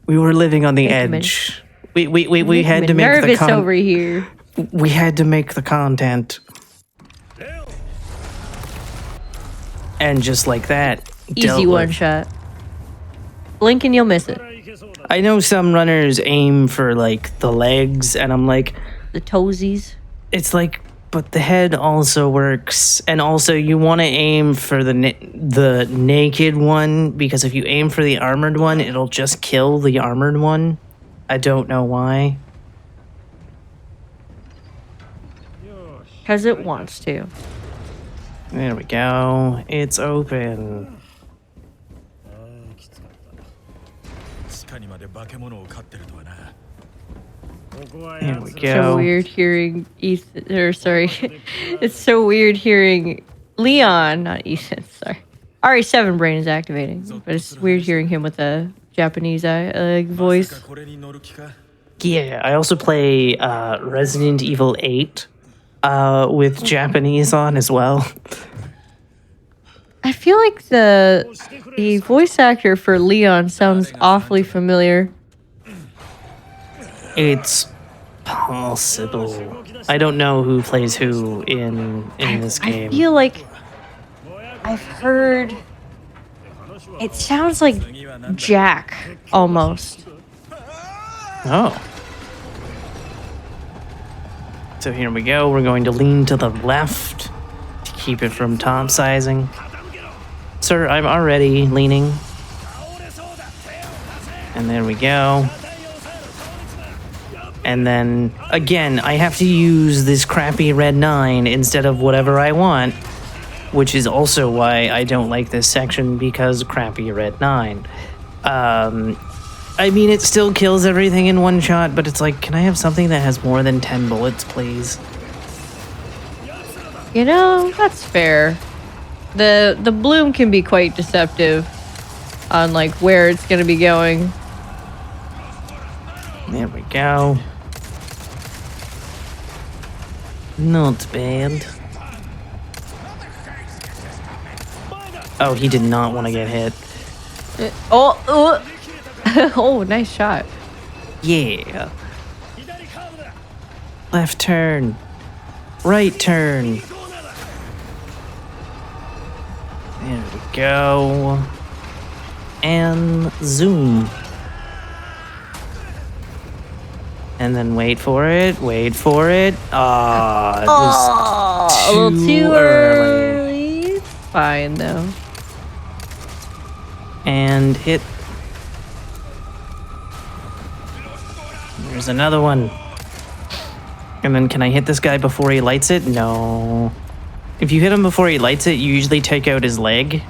We were living on the edge. We had to make the nervous over here. We had to make the content. And just like that. Easy one shot. Blink and you'll miss it. I know some runners aim for like the legs, and I'm like, the toesies. It's like, but the head also works, and also you want to aim for the naked one, because if you aim for the armored one, it'll just kill the armored one. I don't know why. Because it wants to. There we go. It's open. There we go. So weird hearing Ethan, or sorry, it's so weird hearing Leon, not Ethan, sorry. RE7 brain is activating, but it's weird hearing him with a Japanese voice. Yeah, I also play Resident Evil 8 with Japanese on as well. I feel like the voice actor for Leon sounds awfully familiar. It's possible. I don't know who plays who in this game. I feel like I've heard. It sounds like Jack almost. Oh. So here we go. We're going to lean to the left to keep it from top sizing. Sir, I'm already leaning. And there we go. And then, again, I have to use this crappy red 9 instead of whatever I want, which is also why I don't like this section, because crappy red 9. I mean, it still kills everything in one shot, but it's like, can I have something that has more than 10 bullets, please? You know, that's fair. The bloom can be quite deceptive on like where it's gonna be going. There we go. Not bad. Oh, he did not want to get hit. Oh, nice shot. Yeah. Left turn. Right turn. There we go. And zoom. And then wait for it. Wait for it. Ah, a little too early. Fine though. And hit. There's another one. And then can I hit this guy before he lights it? No. If you hit him before he lights it, you usually take out his leg.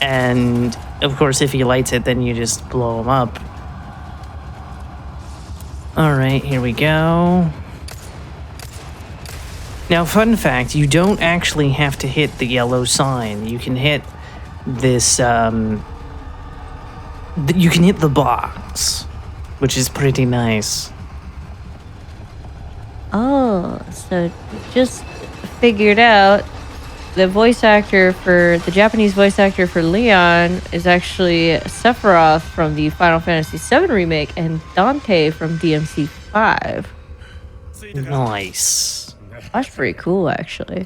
And of course, if he lights it, then you just blow him up. Alright, here we go. Now, fun fact, you don't actually have to hit the yellow sign. You can hit this, you can hit the box, which is pretty nice. Oh, so just figured out the Japanese voice actor for Leon is actually Sephiroth from the Final Fantasy VII Remake and Dante from DMC5. Nice. That's pretty cool, actually.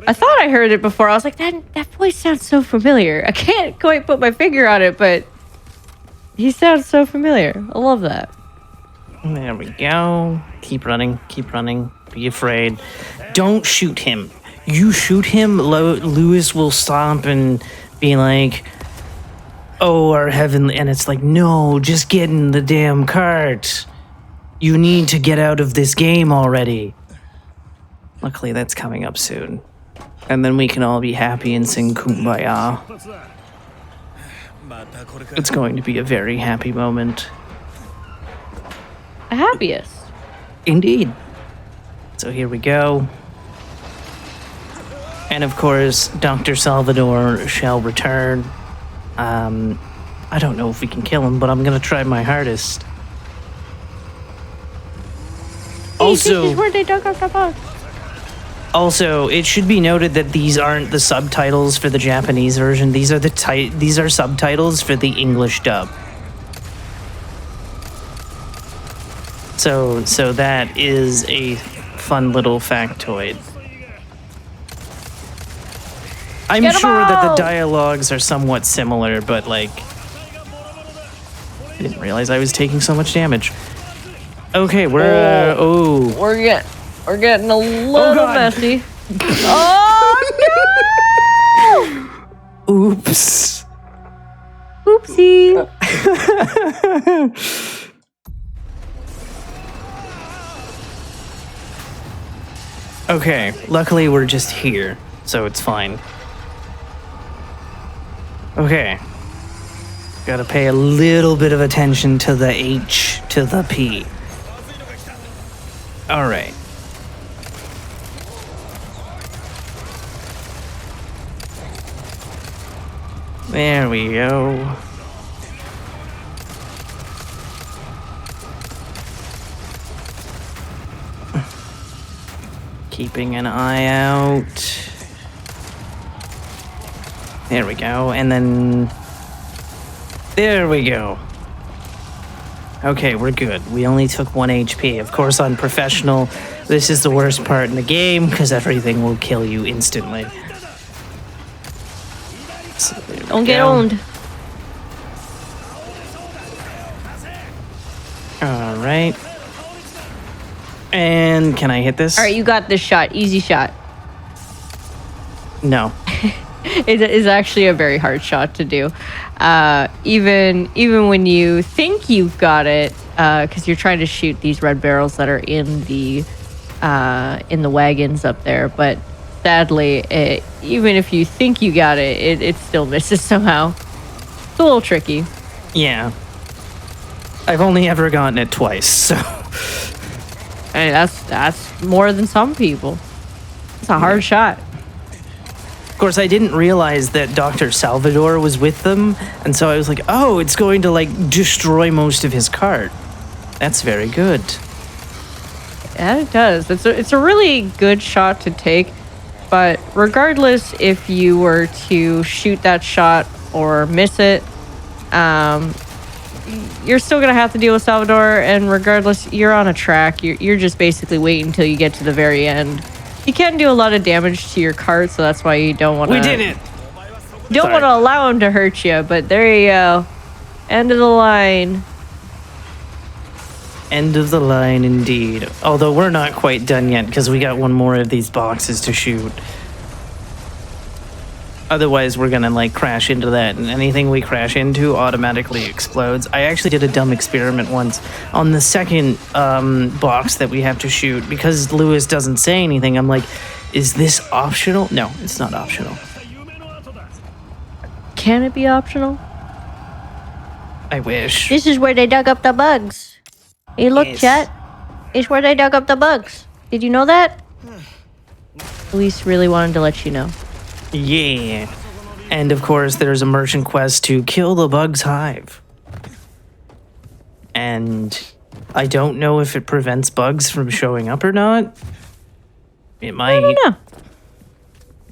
I thought I heard it before. I was like, that voice sounds so familiar. I can't quite put my finger on it, but he sounds so familiar. I love that. There we go. Keep running. Keep running. Be afraid. Don't shoot him. You shoot him, Lewis will stop and be like, oh, our heavenly... And it's like, no, just get in the damn cart. You need to get out of this game already. Luckily, that's coming up soon. And then we can all be happy and sing Kumbaya. It's going to be a very happy moment. A happiest. Indeed. So here we go. And of course, Dr. Salvador shall return. I don't know if we can kill him, but I'm gonna try my hardest. Also, this is where they dug up the bug. Also, it should be noted that these aren't the subtitles for the Japanese version. These are these are subtitles for the English dub. So that is a fun little factoid. I'm sure that the dialogues are somewhat similar, but like, I didn't realize I was taking so much damage. Okay, we're we're getting a little messy. Oh no! Oops. Oopsie. Okay, luckily we're just here, so it's fine. Okay. Gotta pay a little bit of attention to the H to the P. Alright. There we go. Keeping an eye out. There we go, and then... There we go. Okay, we're good. We only took 1 HP. Of course, on professional, this is the worst part in the game, because everything will kill you instantly. So don't get owned. Alright. And can I hit this? All right, you got this shot. Easy shot. No. It is actually a very hard shot to do. Even when you think you've got it, because you're trying to shoot these red barrels that are in the wagons up there. But sadly, even if you think you got it, it still misses somehow. It's a little tricky. Yeah. I've only ever gotten it twice, so... Hey, that's more than some people. It's a hard shot. Of course, I didn't realize that Dr. Salvador was with them, and so I was like, oh, it's going to, like, destroy most of his cart. That's very good. Yeah, it does. It's a really good shot to take, but regardless if you were to shoot that shot or miss it, you're still gonna have to deal with Salvador, and regardless, you're on a track. You're just basically waiting until you get to the very end. He can do a lot of damage to your cart, so that's why you don't want to. We did it. Don't want to allow him to hurt you, but there you go. End of the line. End of the line, indeed. Although we're not quite done yet because we got one more of these boxes to shoot. Otherwise, we're gonna like crash into that, and anything we crash into automatically explodes. I actually did a dumb experiment once on the second box that we have to shoot because Lewis doesn't say anything. I'm like, is this optional? No, it's not optional. Can it be optional? I wish. This is where they dug up the bugs. Hey, look, chat. It's where they dug up the bugs. Did you know that? Luis really wanted to let you know. Yeah. And of course, there's a merchant quest to kill the bug's hive. And I don't know if it prevents bugs from showing up or not. It might. I don't know.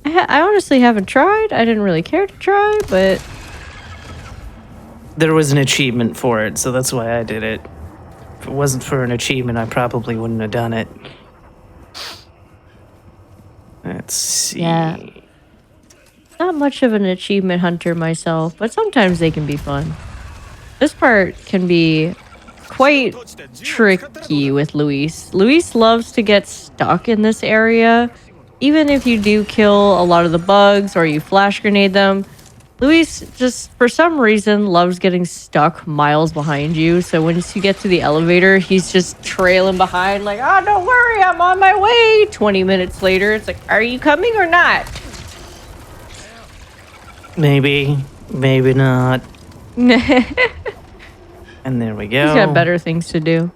I honestly haven't tried. I didn't really care to try, but... There was an achievement for it, so that's why I did it. If it wasn't for an achievement, I probably wouldn't have done it. Let's see. Yeah. Not much of an achievement hunter myself, but sometimes they can be fun. This part can be quite tricky with Luis. Luis loves to get stuck in this area. Even if you do kill a lot of the bugs or you flash grenade them, Luis just, for some reason, loves getting stuck miles behind you. So once you get to the elevator, he's just trailing behind like, oh, don't worry, I'm on my way. 20 minutes later, it's like, are you coming or not? Maybe, maybe not. And there we go. He's got better things to do.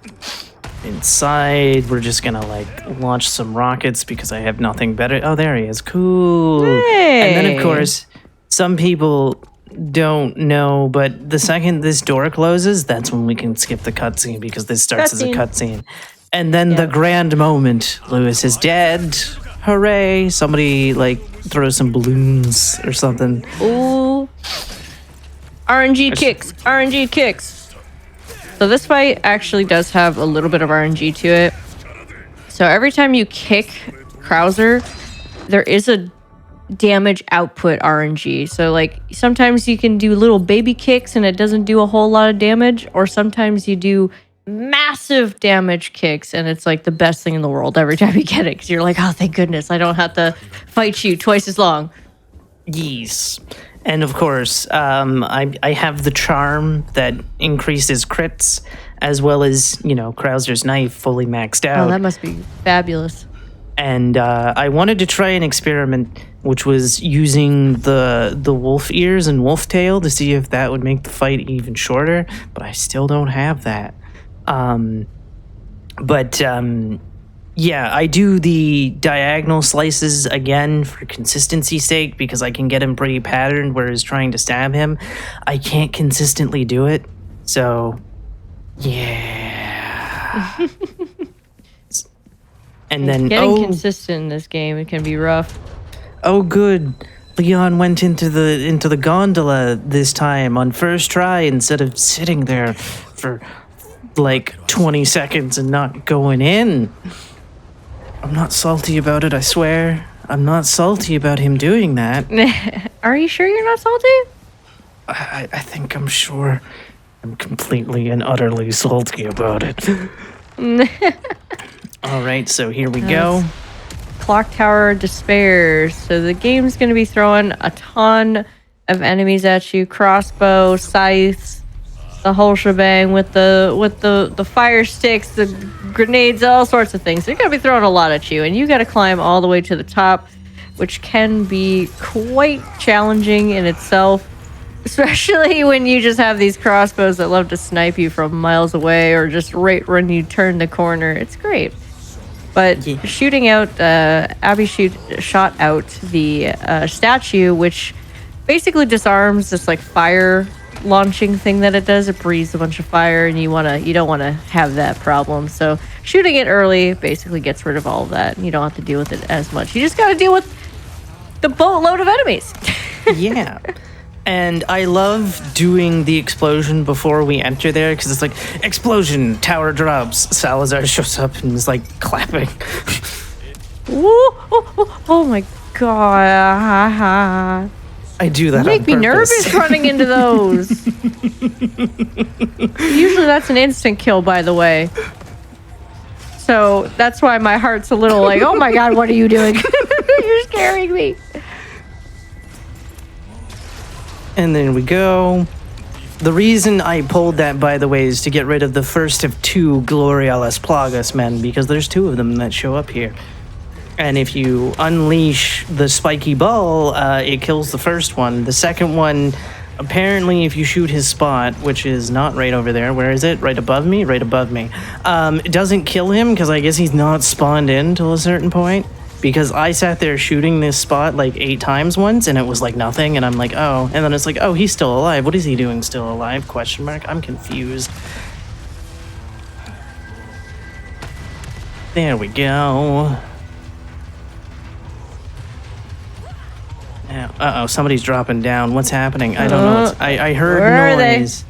Inside, we're just gonna like launch some rockets because I have nothing better. Oh, there he is. Cool. Hey. And then, of course, some people don't know, but the second this door closes, that's when we can skip the cutscene because this starts as a cutscene. And then the grand moment, Lewis is dead. Hooray! Somebody like throw some balloons or something. Ooh. RNG kicks. RNG kicks. So this fight actually does have a little bit of RNG to it. So every time you kick Krauser, there is a damage output RNG. So like sometimes you can do little baby kicks and it doesn't do a whole lot of damage, or sometimes you do massive damage kicks and it's like the best thing in the world every time you get it because you're like, oh, thank goodness, I don't have to fight you twice as long. Yes. And of course, I have the charm that increases crits, as well as, you know, Krauser's knife fully maxed out. Oh, that must be fabulous. And I wanted to try an experiment, which was using the wolf ears and wolf tail to see if that would make the fight even shorter, but I still don't have that. Yeah, I do the diagonal slices again for consistency's sake because I can get him pretty patterned, whereas trying to stab him, I can't consistently do it. So, yeah. And then getting consistent in this game, it can be rough. Oh, good. Leon went into the gondola this time on first try instead of sitting there for like 20 seconds and not going in. I'm not salty about it, I swear. I'm not salty about him doing that. Are you sure you're not salty? I think I'm sure. I'm completely and utterly salty about it. All right, so here we go. Clock Tower Despairs. So the game's going to be throwing a ton of enemies at you. Crossbow, scythes, the whole shebang with the fire sticks, the grenades, all sorts of things. They're going to be throwing a lot at you, and you got to climb all the way to the top, which can be quite challenging in itself, especially when you just have these crossbows that love to snipe you from miles away or just right when you turn the corner. It's great. But shooting out, Abby shot out the statue, which basically disarms this like fire launching thing that it does. It breathes a bunch of fire, and you don't want to have that problem. So shooting it early basically gets rid of all of that. You don't have to deal with it as much. You just got to deal with the boatload of enemies. Yeah. And I love doing the explosion before we enter there because it's like, explosion, tower drops. Salazar shows up and is like clapping. Oh my god. I do that. You make me nervous running into those. Usually that's an instant kill, by the way. So that's why my heart's a little like, oh my god, what are you doing? You're scaring me. And then we go. The reason I pulled that, by the way, is to get rid of the first of two Gloria Las Plagas men, because there's two of them that show up here. And if you unleash the spiky ball, it kills the first one. The second one, apparently, if you shoot his spot, which is not right over there, where is it? Right above me? Right above me. It doesn't kill him, because I guess he's not spawned in till a certain point. Because I sat there shooting this spot like 8 times once, and it was like nothing, and I'm like, oh. And then it's like, oh, he's still alive. What is he doing still alive? Question mark. I'm confused. There we go. Uh-oh, somebody's dropping down. What's happening? I don't know. I heard noise.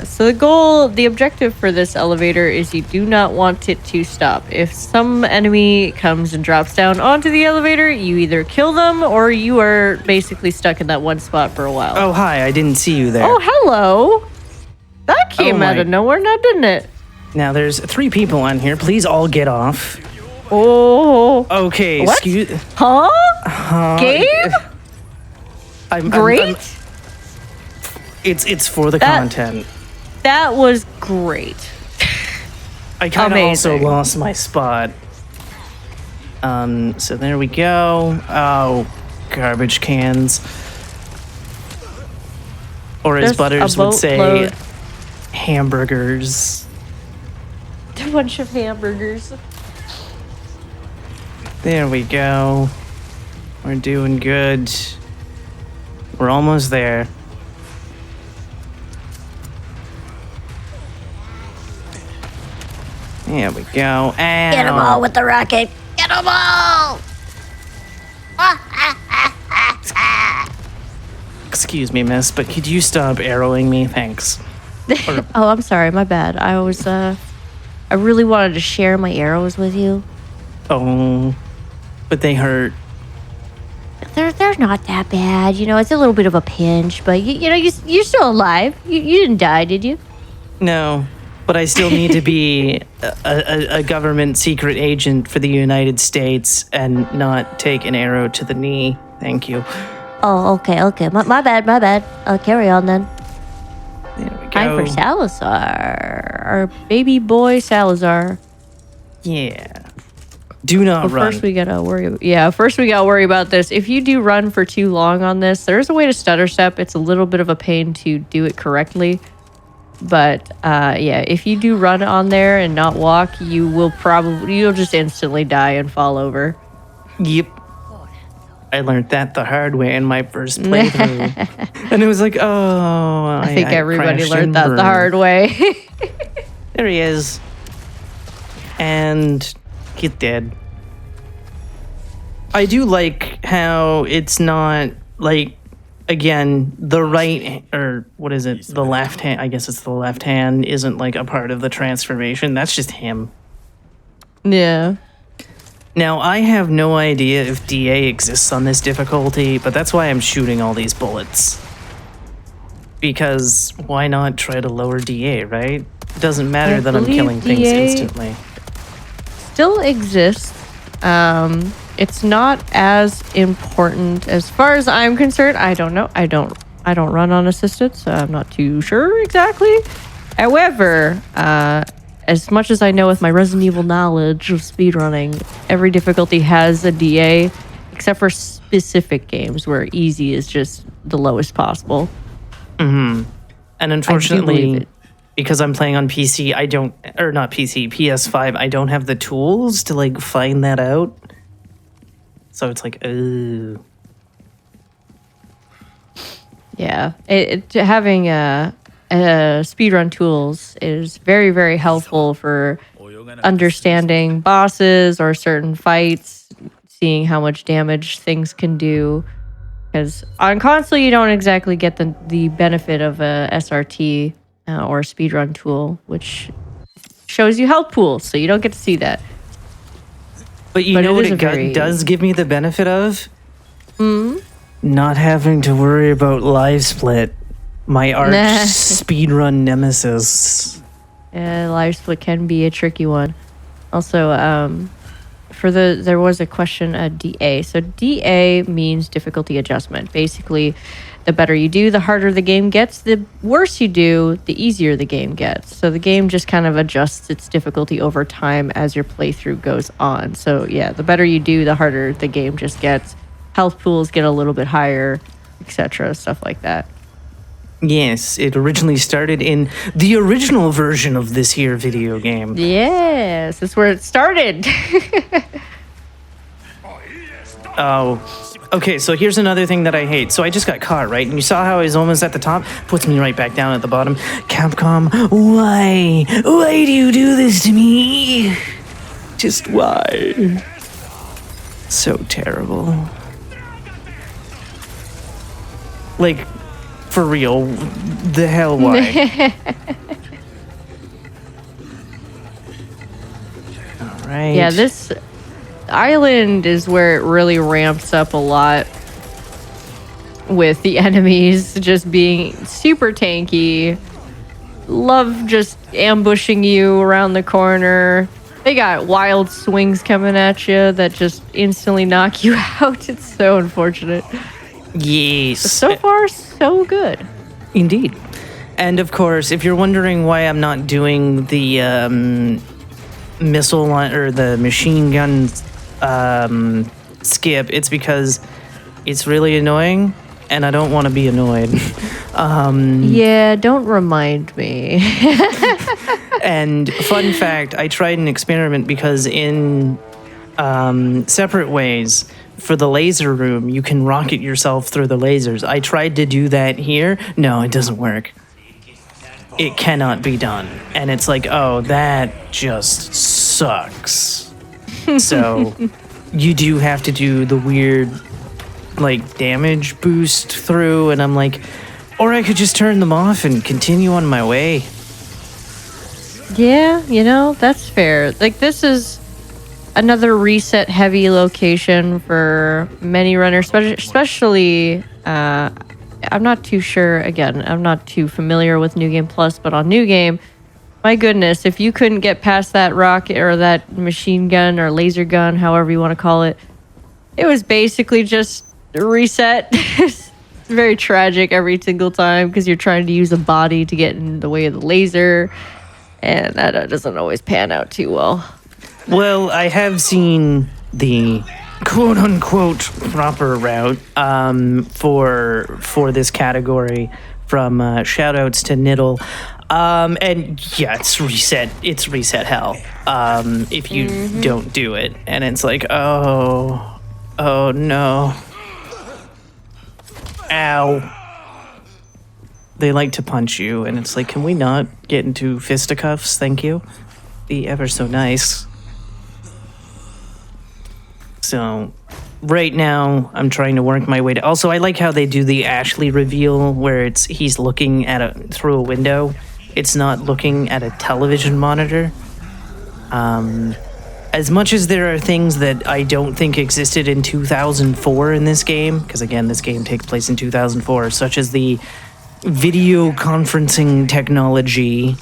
So the objective for this elevator is you do not want it to stop. If some enemy comes and drops down onto the elevator, you either kill them or you are basically stuck in that one spot for a while. Oh, hi. I didn't see you there. Oh, hello. That came out of nowhere now, didn't it? Now, there's 3 people on here. Please all get off. Oh. Okay, what? Game? Great? It's for the content. That was great. I kind of also lost my spot. So there we go. Oh, garbage cans. Or as Just Butters a would say, boatload. hamburgers. A bunch of hamburgers. There we go. We're doing good. We're almost there. There we go. Ow. Get them all with the rocket. Get them all! Excuse me, miss, but could you stop arrowing me? Thanks. Oh, I'm sorry. My bad. I really wanted to share my arrows with you. Oh, but they hurt. They're not that bad. You know, it's a little bit of a pinch, but you're still alive. You didn't die, did you? No, but I still need to be a government secret agent for the United States and not take an arrow to the knee. Thank you. Oh, okay. My bad. I'll carry on then. There we go. Time for Salazar. Our baby boy Salazar. Yeah. Do not But run. first we gotta worry about this. If you do run for too long on this, there's a way to stutter step. It's a little bit of a pain to do it correctly. But yeah, if you do run on there and not walk, you'll just instantly die and fall over. Yep. I learned that the hard way in my first playthrough. And it was like, oh, I think everybody crashed learned and that the burned. hard way. There he is. And he's dead. I do like how it's not like, again, the right, or what is it? The left hand, I guess it's the left hand, isn't like a part of the transformation. That's just him. Yeah. Now, I have no idea if DA exists on this difficulty, but that's why I'm shooting all these bullets. Because why not try to lower DA, right? It doesn't matter I that I'm believe killing things DA instantly. Still exists. It's not as important as far as I'm concerned. I don't know. I don't run unassisted, so I'm not too sure exactly. However, as much as I know with my Resident Evil knowledge of speedrunning, every difficulty has a DA, except for specific games where easy is just the lowest possible. Mm-hmm. And unfortunately, it. because I'm playing on PC, PS5, I don't have the tools to like find that out. So it's like, ooh. Yeah, having speedrun tools is very, very helpful for understanding bosses or certain fights, seeing how much damage things can do. Because on console, you don't exactly get the benefit of a SRT or a speedrun tool, which shows you health pools, so you don't get to see that. But you know what it does give me the benefit of? Not having to worry about live split. My arch speedrun nemesis. Live split can be a tricky one. Also, there was a question at DA. So DA means difficulty adjustment. Basically, the better you do, the harder the game gets. The worse you do, the easier the game gets. So the game just kind of adjusts its difficulty over time as your playthrough goes on. So yeah, the better you do, the harder the game just gets. Health pools get a little bit higher, etc. Stuff like that. Yes, it originally started in the original version of this here video game. Yes, that's where it started. Oh, okay, so here's another thing that I hate. So I just got caught, right? And you saw how I was almost at the top? Puts me right back down at the bottom. Capcom, why? Why do you do this to me? Just why? So terrible. Like, for real, the hell why? All right. Yeah, this island is where it really ramps up a lot with the enemies just being super tanky. Love just ambushing you around the corner. They got wild swings coming at you that just instantly knock you out. It's so unfortunate. Yes. But so far, so good. Indeed. And of course, if you're wondering why I'm not doing the missile line or the machine gun skip, it's because it's really annoying and I don't want to be annoyed. Yeah, don't remind me. And fun fact, I tried an experiment because in separate ways, for the laser room, you can rocket yourself through the lasers. I tried to do that here. No, it doesn't work. It cannot be done. And it's like, oh, that just sucks. So you do have to do the weird, like, damage boost through. And I'm like, or I could just turn them off and continue on my way. Yeah, you know, that's fair. Like, this is another reset heavy location for many runners, especially I'm not too sure. Again, I'm not too familiar with New Game Plus, but on New Game, my goodness, if you couldn't get past that rocket or that machine gun or laser gun, however you want to call it, it was basically just reset. It's very tragic every single time because you're trying to use a body to get in the way of the laser, and that doesn't always pan out too well. Well, I have seen the quote-unquote proper route for this category from shout-outs to Niddle. And yeah, it's reset hell if you don't do it. And it's like, oh no. Ow. They like to punch you, and it's like, can we not get into fisticuffs? Thank you. Be ever so nice. So, right now, I'm trying to work my way to... Also, I like how they do the Ashley reveal, where he's looking at through a window. It's not looking at a television monitor. As much as there are things that I don't think existed in 2004 in this game, because again, this game takes place in 2004, such as the video conferencing technology,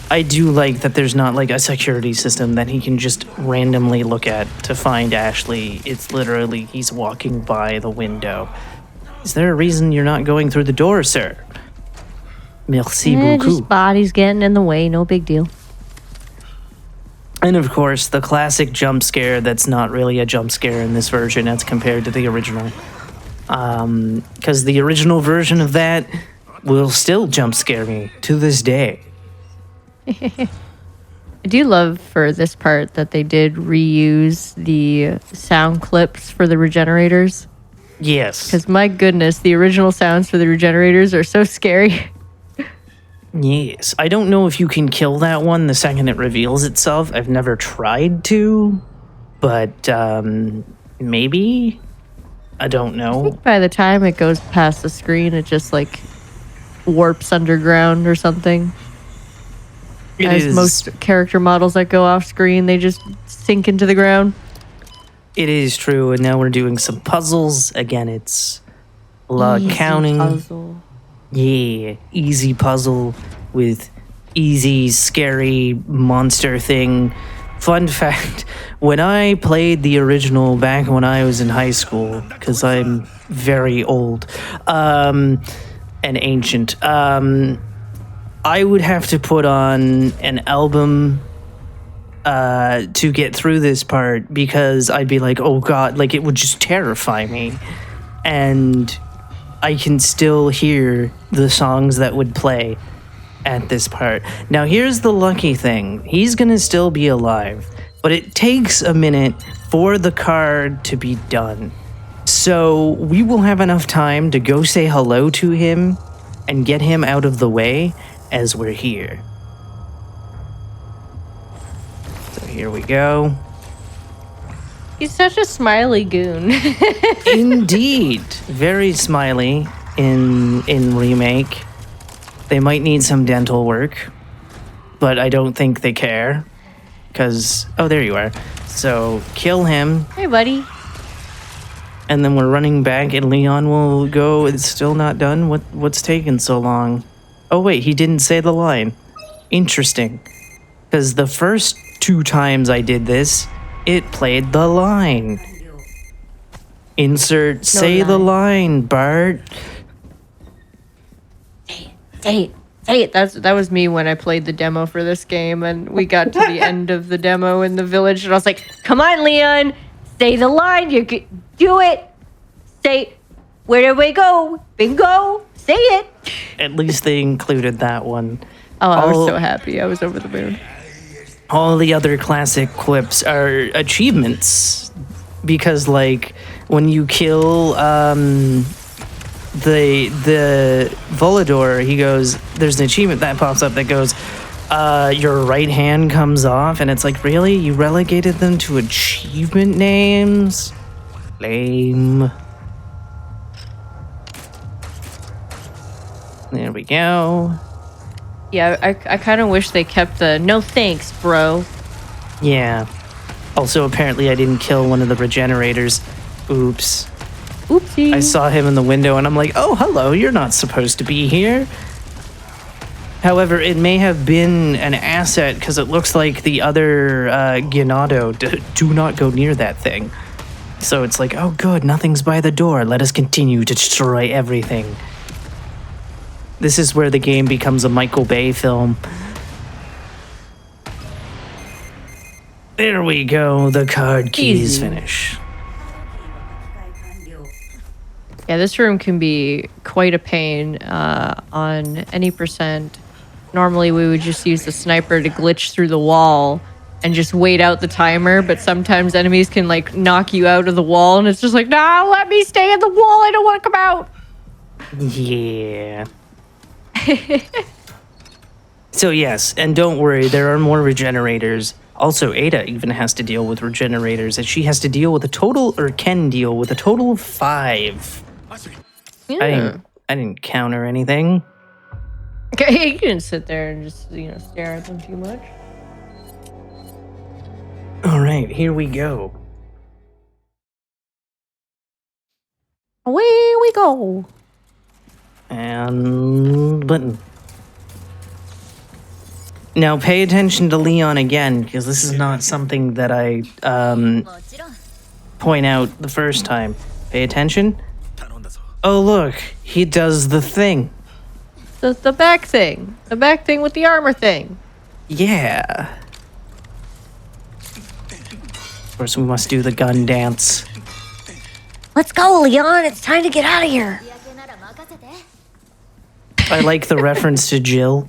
I do like that there's not like a security system that he can just randomly look at to find Ashley. It's literally he's walking by the window. Is there a reason you're not going through the door, sir? Merci beaucoup. Just bodies getting in the way, no big deal. And of course, the classic jump scare that's not really a jump scare in this version as compared to the original. Because the original version of that will still jump scare me to this day. I do love for this part that they did reuse the sound clips for the regenerators. Yes. Because my goodness, the original sounds for the regenerators are so scary. Yes. I don't know if you can kill that one the second it reveals itself. I've never tried to, but maybe? I don't know. I think by the time it goes past the screen, it just like warps underground or something. As most character models that go off screen, they just sink into the ground. It is true, and now we're doing some puzzles. Again, it's log Easy counting. Puzzle. Yeah, easy puzzle with easy, scary monster thing. Fun fact, when I played the original back when I was in high school, because I'm very old and ancient, I would have to put on an album to get through this part because I'd be like, oh god, like it would just terrify me. And I can still hear the songs that would play at this part. Now here's the lucky thing. He's gonna still be alive, but it takes a minute for the card to be done. So we will have enough time to go say hello to him and get him out of the way as we're here. So here we go. He's such a smiley goon. Indeed. Very smiley in Remake. They might need some dental work, but I don't think they care. Because, oh, there you are. So, kill him. Hey, buddy. And then we're running back, and Leon will go. It's still not done? What's taking so long? Oh, wait, he didn't say the line. Interesting. Because the first 2 times I did this, it played the line. Insert say the line, Bart. Say it. That was me when I played the demo for this game, and we got to the end of the demo in the village, and I was like, come on, Leon, say the line. You could do it. Say, where do we go? Bingo. say it. At least they included that one. Oh, I was All- so happy. I was over the moon. All the other classic quips are achievements because, like, when you kill the Volador, he goes. There's an achievement that pops up that goes, your right hand comes off, and it's like, really? You relegated them to achievement names? Lame. There we go. Yeah, I kind of wish they kept the no thanks, bro. Yeah. Also, apparently, I didn't kill one of the regenerators. Oops. Oopsie. I saw him in the window, and I'm like, oh, hello, you're not supposed to be here. However, it may have been an asset because it looks like the other Ganado do not go near that thing. So it's like, oh, good, nothing's by the door. Let us continue to destroy everything. This is where the game becomes a Michael Bay film. There we go. The card keys Easy. finish. Yeah, this room can be quite a pain on any percent. Normally, we would just use the sniper to glitch through the wall and just wait out the timer, but sometimes enemies can, like, knock you out of the wall, and it's just like, nah, let me stay in the wall. I don't want to come out. Yeah. So yes, and don't worry, there are more regenerators. Also, Ada even has to deal with regenerators, and she has to deal with a total, or can deal with a total of 5. Yeah. I didn't counter anything. Okay, you can sit there and just, stare at them too much. All right, here we go. Away we go. And button. Now pay attention to Leon again, because this is not something that I point out the first time. Pay attention. Oh look, he does the thing. The back thing. The back thing with the armor thing. Yeah. Of course, we must do the gun dance. Let's go, Leon. It's time to get out of here. I like the reference to Jill.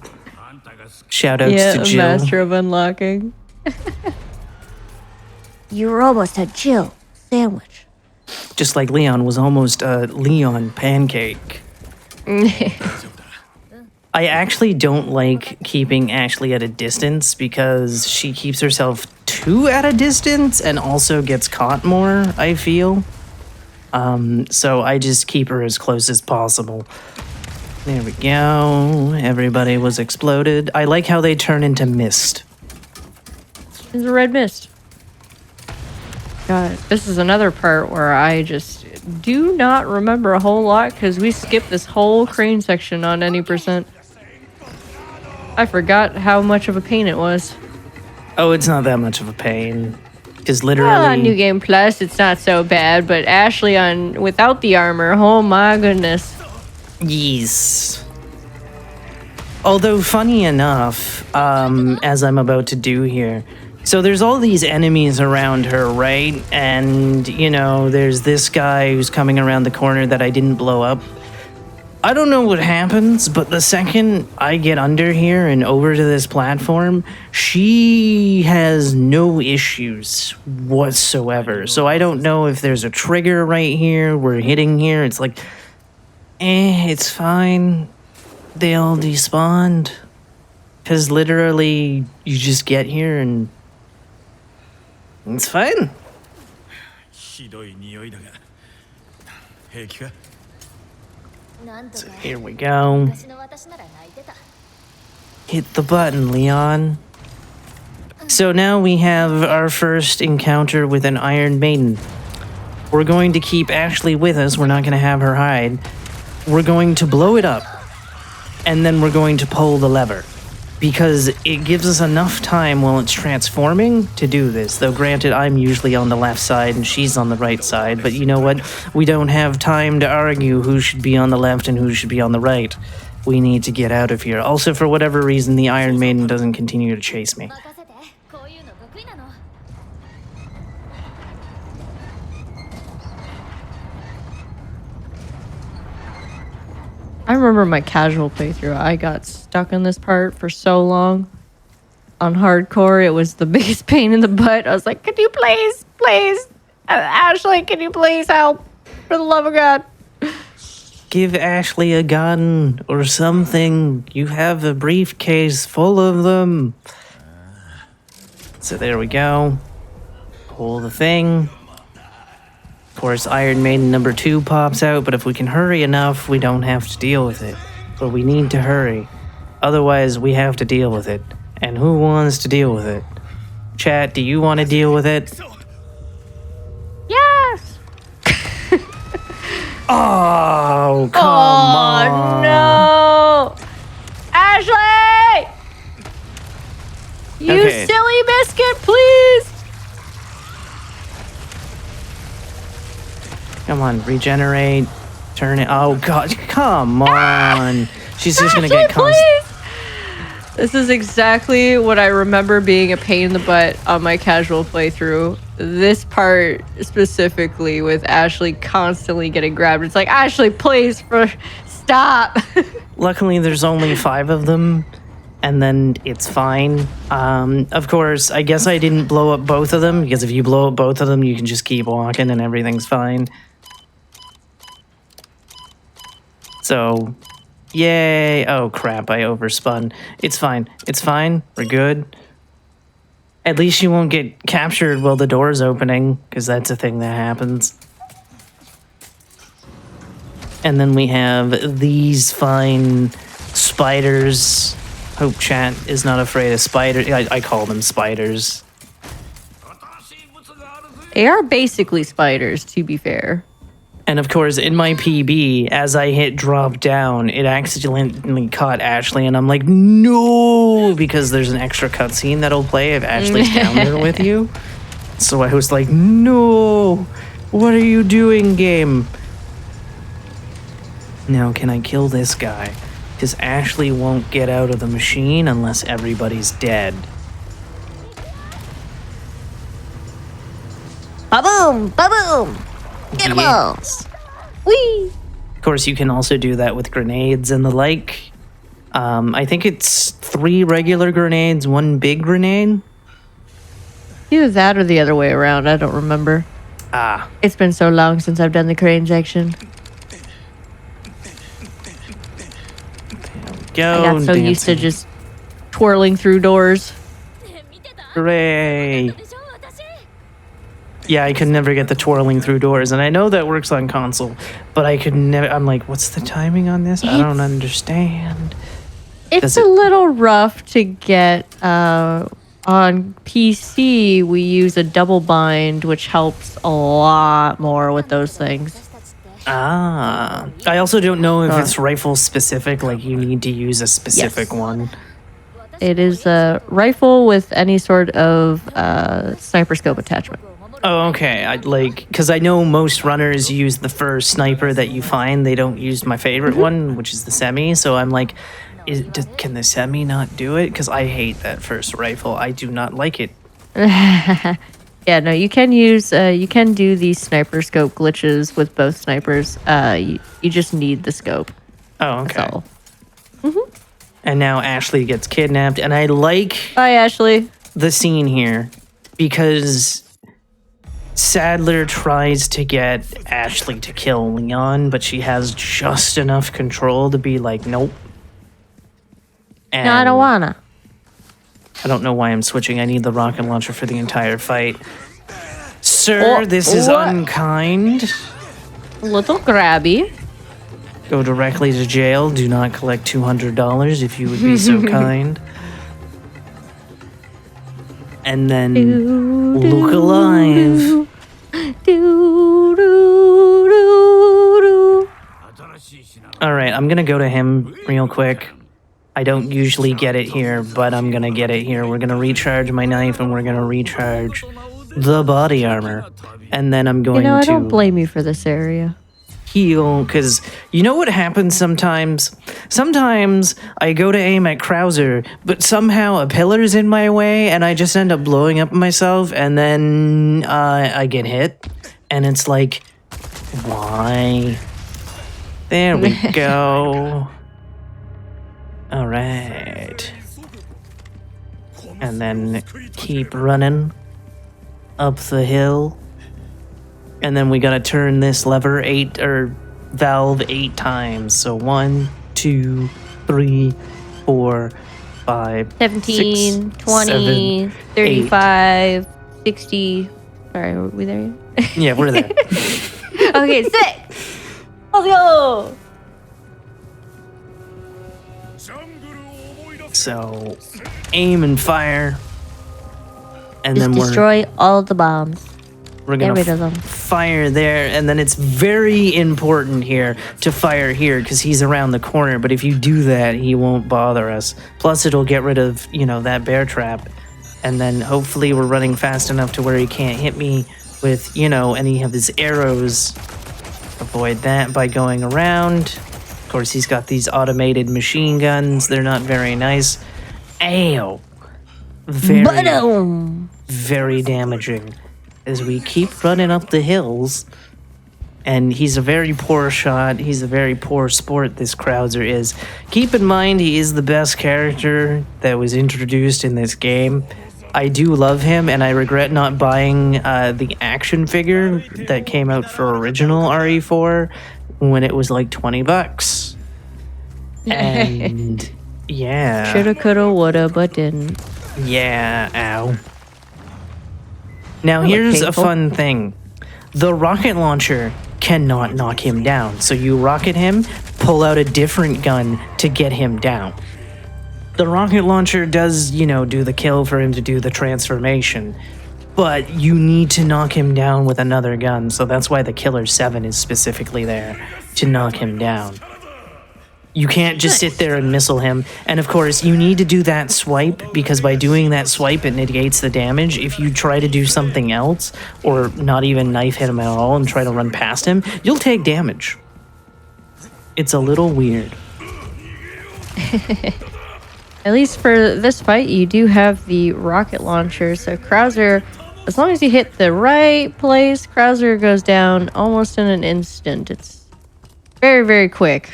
Shoutouts Yeah, to a Jill. master of unlocking. You were almost a Jill sandwich. Just like Leon was almost a Leon pancake. I actually don't like keeping Ashley at a distance because she keeps herself too at a distance and also gets caught more, I feel. So I just keep her as close as possible. There we go. Everybody was exploded. I like how they turn into mist. There's a red mist. God, this is another part where I just do not remember a whole lot because we skipped this whole crane section on any percent. I forgot how much of a pain it was. Oh, it's not that much of a pain. Because Well, on literally... New Game Plus, it's not so bad, but Ashley on without the armor, oh my goodness. Yes. Although, funny enough, as I'm about to do here, so there's all these enemies around her, right? And, there's this guy who's coming around the corner that I didn't blow up. I don't know what happens, but the second I get under here and over to this platform, she has no issues whatsoever. So I don't know if there's a trigger right here. We're hitting here. It's like, it's fine. They all despawned. Because literally, you just get here and it's fine. So here we go. Hit the button, Leon. So now we have our first encounter with an Iron Maiden. We're going to keep Ashley with us. We're not going to have her hide. We're going to blow it up. And then we're going to pull the lever. Because it gives us enough time while it's transforming to do this. Though granted, I'm usually on the left side and she's on the right side. But you know what? We don't have time to argue who should be on the left and who should be on the right. We need to get out of here. Also, for whatever reason, the Iron Maiden doesn't continue to chase me. I remember my casual playthrough. I got stuck on this part for so long. On hardcore, it was the biggest pain in the butt. I was like, "Can you please, Ashley? Can you please help? For the love of God!" Give Ashley a gun or something. You have a briefcase full of them. So there we go. Pull the thing. Of course, Iron Maiden number 2 pops out, but if we can hurry enough, we don't have to deal with it. But we need to hurry. Otherwise, we have to deal with it. And who wants to deal with it? Chat, do you want to deal with it? Yes. Oh, come on. No. Ashley! You Okay. silly biscuit, please! Come on, regenerate. Turn it. Oh, God. Come on. She's just going to get constant. This is exactly what I remember being a pain in the butt on my casual playthrough. This part specifically with Ashley constantly getting grabbed. It's like, Ashley, please, stop. Luckily, there's only 5 of them, and then it's fine. Of course, I guess I didn't blow up both of them, because if you blow up both of them, you can just keep walking and everything's fine. So, yay. Oh, crap, I overspun. It's fine. It's fine. We're good. At least you won't get captured while the door's opening, because that's a thing that happens. And then we have these fine spiders. Hope chat is not afraid of spiders. I call them spiders. They are basically spiders, to be fair. And of course, in my PB, as I hit drop down, it accidentally caught Ashley, and I'm like, no, because there's an extra cutscene that'll play if Ashley's down there with you. So I was like, no, what are you doing, game? Now, can I kill this guy? Because Ashley won't get out of the machine unless everybody's dead. Ba-boom! Ba-boom! Get 'em all! Yes. Whee! Of course, you can also do that with grenades and the like. I think it's 3 regular grenades, 1 big grenade. Either that or the other way around. I don't remember. Ah. It's been so long since I've done the crane section. Go, I got so used to just twirling through doors. Hooray! Yeah, I could never get the twirling through doors, and I know that works on console, but I could never. I'm like, what's the timing on this? I don't understand. It's a little rough to get. On PC, we use a double bind, which helps a lot more with those things. Ah. I also don't know if it's rifle specific, like you need to use a specific one. It is a rifle with any sort of sniper scope attachment. Oh, okay. Because I know most runners use the first sniper that you find. They don't use my favorite one, which is the semi. So I'm like, can the semi not do it? Because I hate that first rifle. I do not like it. Yeah, no, you can use, you can do these sniper scope glitches with both snipers. You just need the scope. Oh, okay. That's all. Mm-hmm. And now Ashley gets kidnapped, and I like... Bye, Ashley. ...the scene here, because Sadler tries to get Ashley to kill Leon, but she has just enough control to be like, nope. And No, I don't wanna. I don't know why I'm switching. I need the rocket launcher for the entire fight. Sir, this is unkind. Little grabby. Go directly to jail. Do not collect $200 if you would be so kind. And then look alive. Alright, I'm gonna go to him real quick. I don't usually get it here, but I'm gonna get it here. We're gonna recharge my knife and we're gonna recharge the body armor. And then I'm going I to don't blame you for this area. heal, because you know what happens sometimes? Sometimes I go to aim at Krauser, but somehow a pillar's in my way and I just end up blowing up myself, and then I get hit. And it's like, why? There we go. All right. And then keep running up the hill. And then we gotta turn this lever valve 8 times. So 1, 2, 3, 4, 5, 17, 6, 20, 7, 35, 60. Sorry, are we there yet? Yeah, we're there. Okay, 6. Let's go. So aim and fire. And Just then destroy all the bombs. we're Get gonna rid of them. fire there, and then it's very important here to fire here because he's around the corner. But if you do that, he won't bother us. Plus, it'll get rid of that bear trap, and then hopefully we're running fast enough to where he can't hit me with any of his arrows. Avoid that by going around. Of course, he's got these automated machine guns. They're not very nice. Ow! Very damaging. As we keep running up the hills, and he's a very poor shot. He's a very poor sport, this Krauser is. Keep in mind, he is the best character that was introduced in this game. I do love him, and I regret not buying the action figure that came out for original RE4 when it was like $20. And yeah. Shoulda, coulda, woulda, but didn't. Yeah, ow. Now That here's looked a painful. fun thing. The rocket launcher cannot knock him down. So you rocket him, pull out a different gun to get him down. The rocket launcher does, do the kill for him to do the transformation. But you need to knock him down with another gun. So that's why the Killer 7 is specifically there, to knock him down. You can't just sit there and missile him. And of course, you need to do that swipe, because by doing that swipe, it negates the damage. If you try to do something else, or not even knife hit him at all and try to run past him, you'll take damage. It's a little weird. At least for this fight, you do have the rocket launcher. So Krauser, as long as you hit the right place, Krauser goes down almost in an instant. It's very, very quick.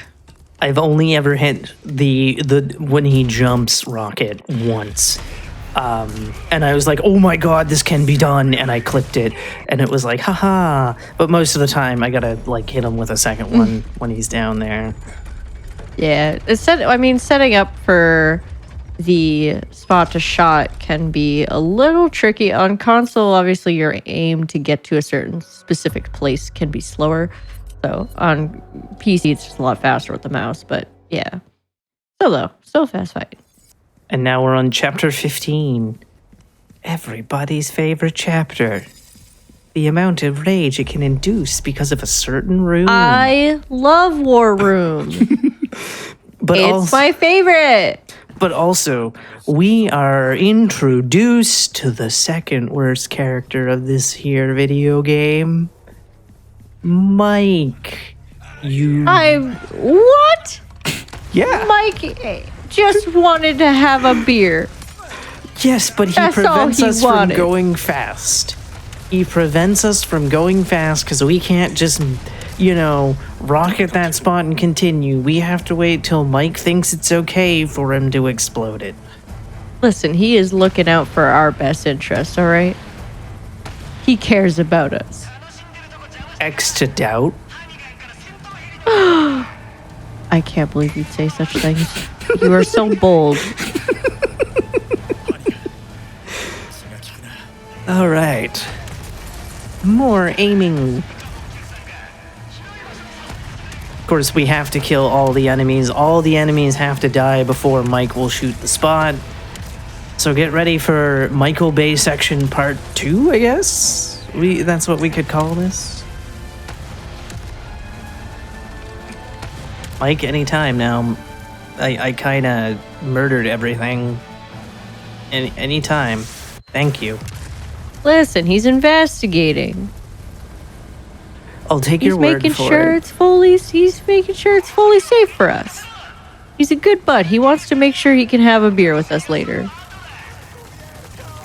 I've only ever hit the when he jumps rocket once. And I was like, oh my god, this can be done. And I clicked it, and it was like, haha. But most of the time, I gotta hit him with a second one when he's down there. Yeah, setting up for the spot to shot can be a little tricky. On console, obviously, your aim to get to a certain specific place can be slower. So on PC, it's just a lot faster with the mouse. But yeah, still a fast fight. And now we're on chapter 15. Everybody's favorite chapter. The amount of rage it can induce because of a certain room. I love War Room. But it's my favorite. But also, we are introduced to the second worst character of this here video game. Mike. What? Yeah. Mike just wanted to have a beer. Yes, but he That's prevents all he us wanted. from going fast. He prevents us from going fast because we can't just, rocket that spot and continue. We have to wait till Mike thinks it's okay for him to explode it. Listen, he is looking out for our best interest, all right? He cares about us. X to doubt. I can't believe you'd say such things. You are so bold. All right. More aiming. Of course, we have to kill all the enemies. All the enemies have to die before Mike will shoot the spot. So get ready for Michael Bay section part 2, I guess? That's what we could call this. Mike, anytime now. I kind of murdered everything. Anytime. Thank you. Listen, he's investigating. I'll take your word for it. He's making sure it's fully safe for us. He's a good bud. He wants to make sure he can have a beer with us later.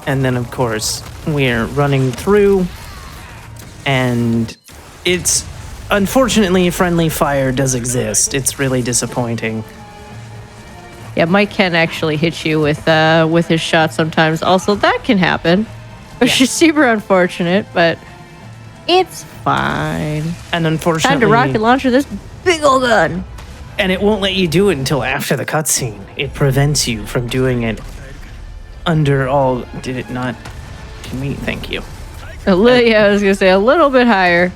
And then, of course, we're running through, and it's unfortunately, friendly fire does exist. It's really disappointing. Yeah, Mike can actually hit you with his shot sometimes. Also, that can happen, which is super unfortunate, but it's fine. And unfortunately, time to rocket launcher this big old gun. And it won't let you do it until after the cutscene. It prevents you from doing it under all. Did it not? Can we? Thank you. Yeah, I was gonna say a little bit higher.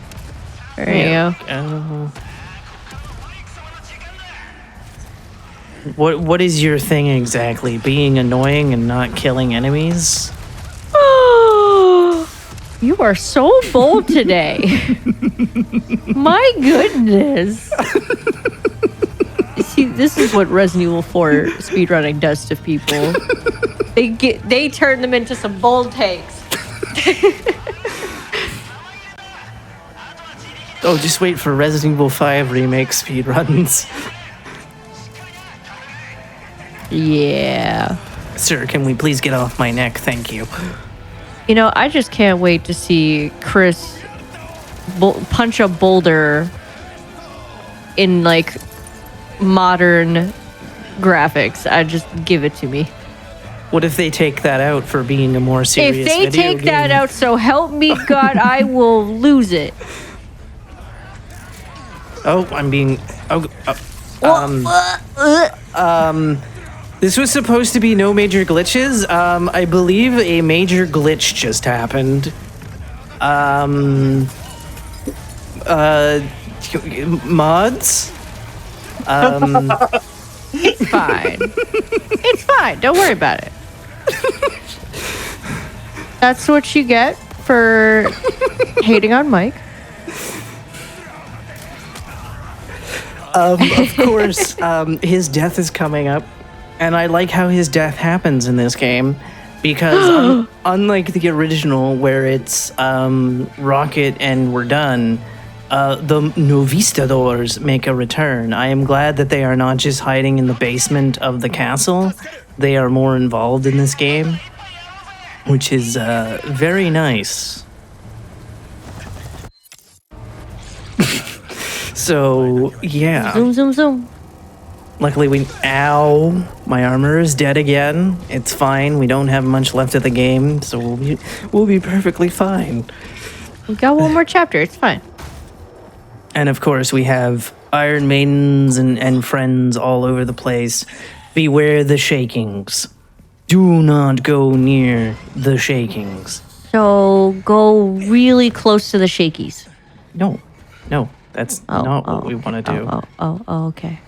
There you go. What is your thing exactly? Being annoying and not killing enemies? You are so bold today. My goodness. See, this is what Resident Evil 4 speedrunning does to people. They turn them into some bold takes. Oh, just wait for Resident Evil 5 remake speedruns. Yeah. Sir, can we please get off my neck? Thank you. You know, I just can't wait to see Chris punch a boulder in, like, modern graphics. I just give it to me. What if they take that out for being a more serious If they video take game? that out, so help me God, I will lose it. Oh, I'm being... This was supposed to be no major glitches. I believe a major glitch just happened. Mods? It's fine. It's fine. Don't worry about it. That's what you get for hating on Mike. Of course, his death is coming up. And I like how his death happens in this game. Because unlike the original, where it's rocket and we're done, the Novistadors make a return. I am glad that they are not just hiding in the basement of the castle. They are more involved in this game, which is very nice. So, yeah. Zoom, zoom, zoom. Luckily, Ow! My armor is dead again. It's fine. We don't have much left of the game, so we'll be perfectly fine. We got one more chapter. It's fine. And of course, we have Iron Maidens and friends all over the place. Beware the shakings. Do not go near the shakings. So go really close to the shakies. No, that's not what we want to do. Oh, okay.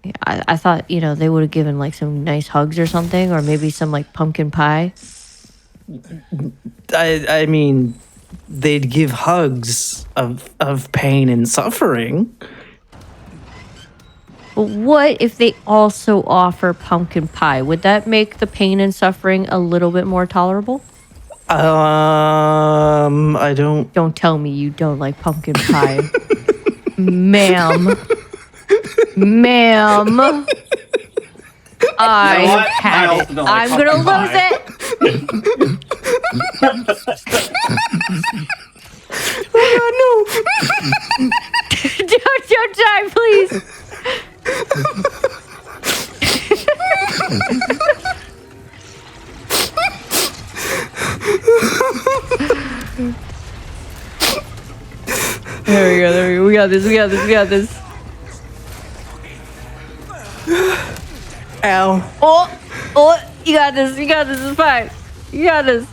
Yeah, I thought, they would have given like some nice hugs or something, or maybe some like pumpkin pie. I mean, they'd give hugs of pain and suffering. But what if they also offer pumpkin pie? Would that make the pain and suffering a little bit more tolerable? I don't... Don't tell me you don't like pumpkin pie. Ma'am. Ma'am. I had it. I'm gonna lose it. Oh, no. Don't die, please. There we go. We got this. Ow. Oh, you got this. It's fine. You got this.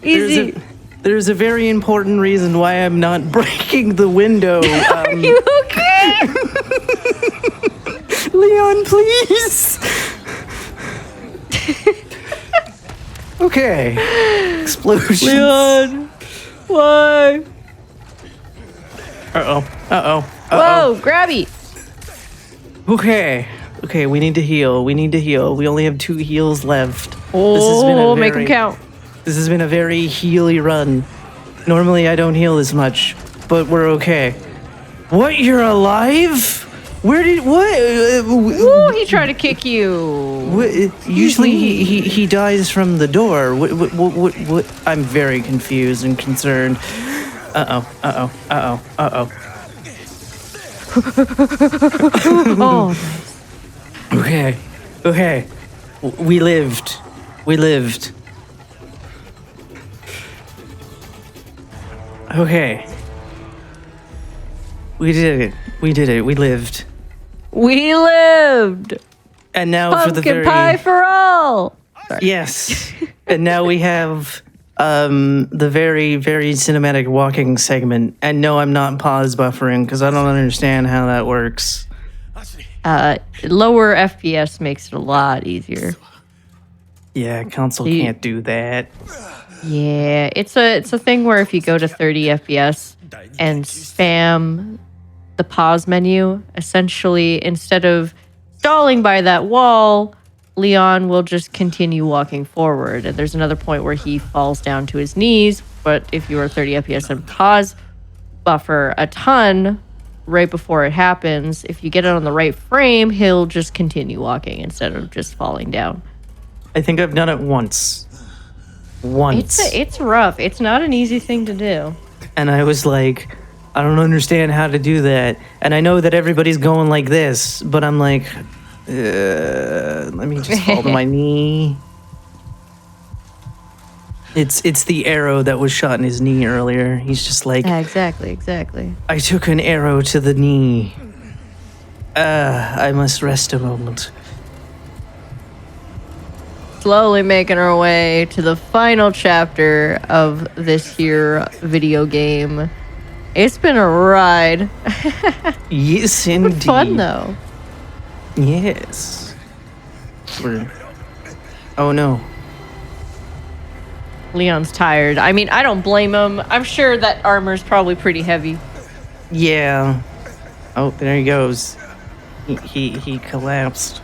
Easy. There's a very important reason why I'm not breaking the window. Are you okay? Leon, please. Okay. Explosions. Leon. Why? Uh-oh. Whoa, grabby. Okay, we need to heal. We only have 2 heals left. Oh, make them count. This has been a very healy run. Normally I don't heal as much, but we're okay. What? You're alive? What? Ooh, he tried to kick you. Usually he dies from the door. What? I'm very confused and concerned. Uh-oh. Oh, nice. Okay. Okay. We lived. We lived. Okay. We did it. We did it. We lived. We lived. And now Pumpkin for the very pie for all. Sorry. Yes. And now we have the very, very cinematic walking segment. And no, I'm not pause buffering because I don't understand how that works. Lower FPS makes it a lot easier. Yeah, console can't do that. Yeah, it's a thing where if you go to 30 FPS and spam the pause menu, essentially instead of stalling by that wall, Leon will just continue walking forward. And there's another point where he falls down to his knees, but if you are 30 FPS and pause buffer a ton right before it happens, if you get it on the right frame, he'll just continue walking instead of just falling down. I think I've done it once. It's rough. It's not an easy thing to do. And I was like, I don't understand how to do that. And I know that everybody's going like this, but I'm like, let me just fall to my knee. It's the arrow that was shot in his knee earlier. He's just like, yeah, exactly. I took an arrow to the knee. I must rest a moment. Slowly making our way to the final chapter of this here video game. It's been a ride. Yes, indeed. Fun though. Yes. Oh no. Leon's tired. I mean, I don't blame him. I'm sure that armor's probably pretty heavy. Yeah. Oh, there he goes. He collapsed.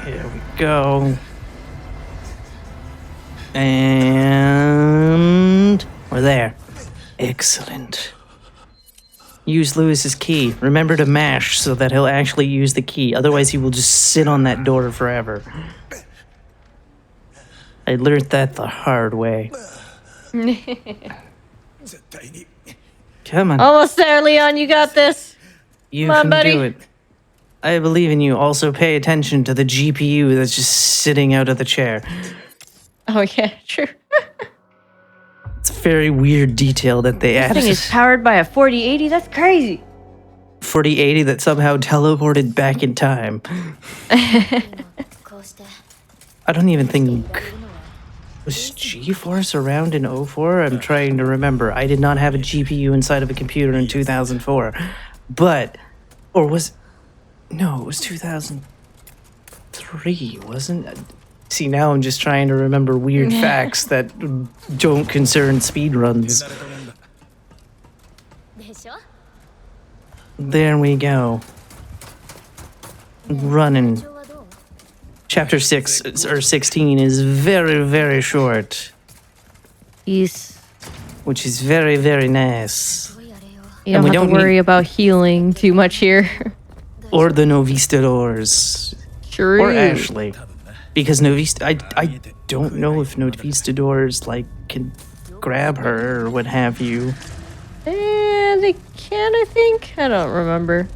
Here we go. And we're there. Excellent. Use Lewis's key. Remember to mash so that he'll actually use the key. Otherwise, he will just sit on that door forever. I learned that the hard way. Come on. Almost there, Leon. You got this. You Come on, can buddy. do it. I believe in you. Also, pay attention to the GPU that's just sitting out of the chair. Oh, yeah, true. It's a very weird detail that they This added. thing is powered by a 4080. That's crazy. 4080 that somehow teleported back in time. I don't even think... Was GeForce around in 04? I'm trying to remember. I did not have a GPU inside of a computer in 2004. But... Or was... No, it was 2003, wasn't it? See, now I'm just trying to remember weird facts that don't concern speedruns. There we go. Running. Chapter 6 or 16 is very, very short. Yes. Which is very, very nice. You don't have to worry about healing too much here. Or the Novistadors. True. Or Ashley. Because I don't know if Novistadors, like, can grab her or what have you. They can, I think. I don't remember.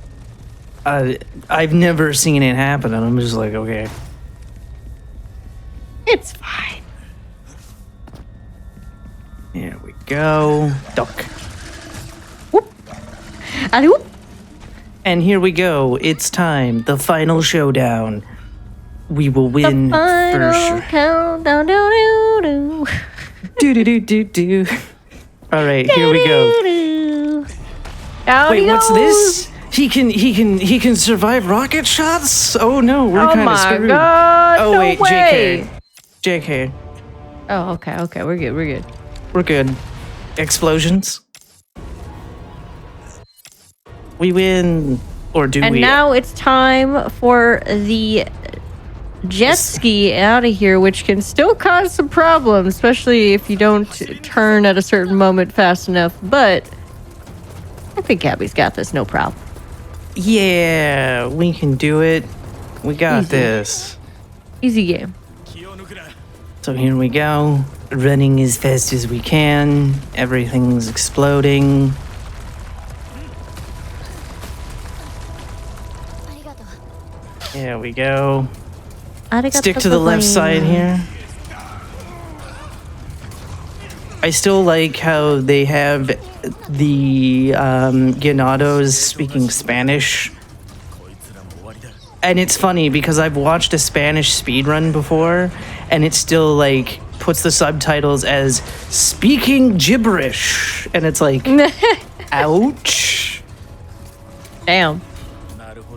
I've never seen it happen, and I'm just like, okay. It's fine. Here we go. Duck. Whoop. Alley whoop. And here we go. It's time. The final showdown. We will win The final for sure. countdown. Do Do. All right, here we go. Down he Wait, what's goes. this? He can survive rocket shots? Oh no, we're Oh kind of my screwed. God, Oh no wait, way. JK. Oh, okay, we're good. We're good. Explosions. We win, or do And we? now it's time for the jet ski out of here, which can still cause some problems, especially if you don't turn at a certain moment fast enough. But I think Abby's got this, no problem. Yeah, we can do it. We got Easy. this. Easy game. So here we go, running as fast as we can. Everything's exploding. There we go. Stick to the left side here. I still like how they have the Ganados speaking Spanish. And it's funny because I've watched a Spanish speedrun before, and it still like puts the subtitles as speaking gibberish. And it's like, ouch. Damn.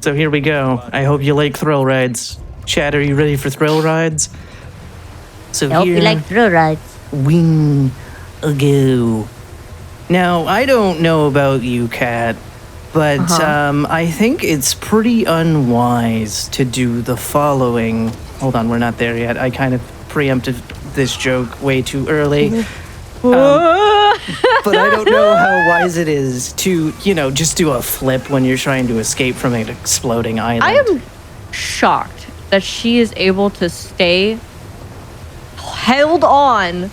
So here we go. I hope you like thrill rides. Chad, are you ready for thrill rides? So I hope you here like thrill rides. we go. Now, I don't know about you, Kat, but I think it's pretty unwise to do the following. Hold on, we're not there yet. I kind of preempted this joke way too early. But I don't know how wise it is to, just do a flip when you're trying to escape from an exploding island. I am shocked that she is able to stay held on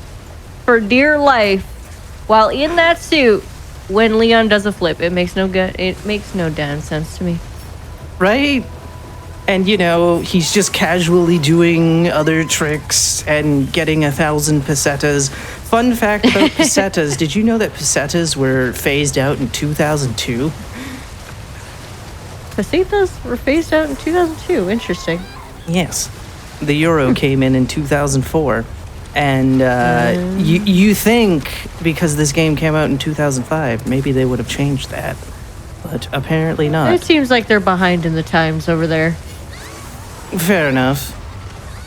for dear life while in that suit when Leon does a flip. It makes no damn sense to me. Right? And, he's just casually doing other tricks and getting 1,000 pesetas. Fun fact about pesetas, did you know that pesetas were phased out in 2002? Pesetas were phased out in 2002. Interesting. Yes. The euro came in 2004. And you think, because this game came out in 2005, maybe they would have changed that. But apparently not. It seems like they're behind in the times over there. Fair enough.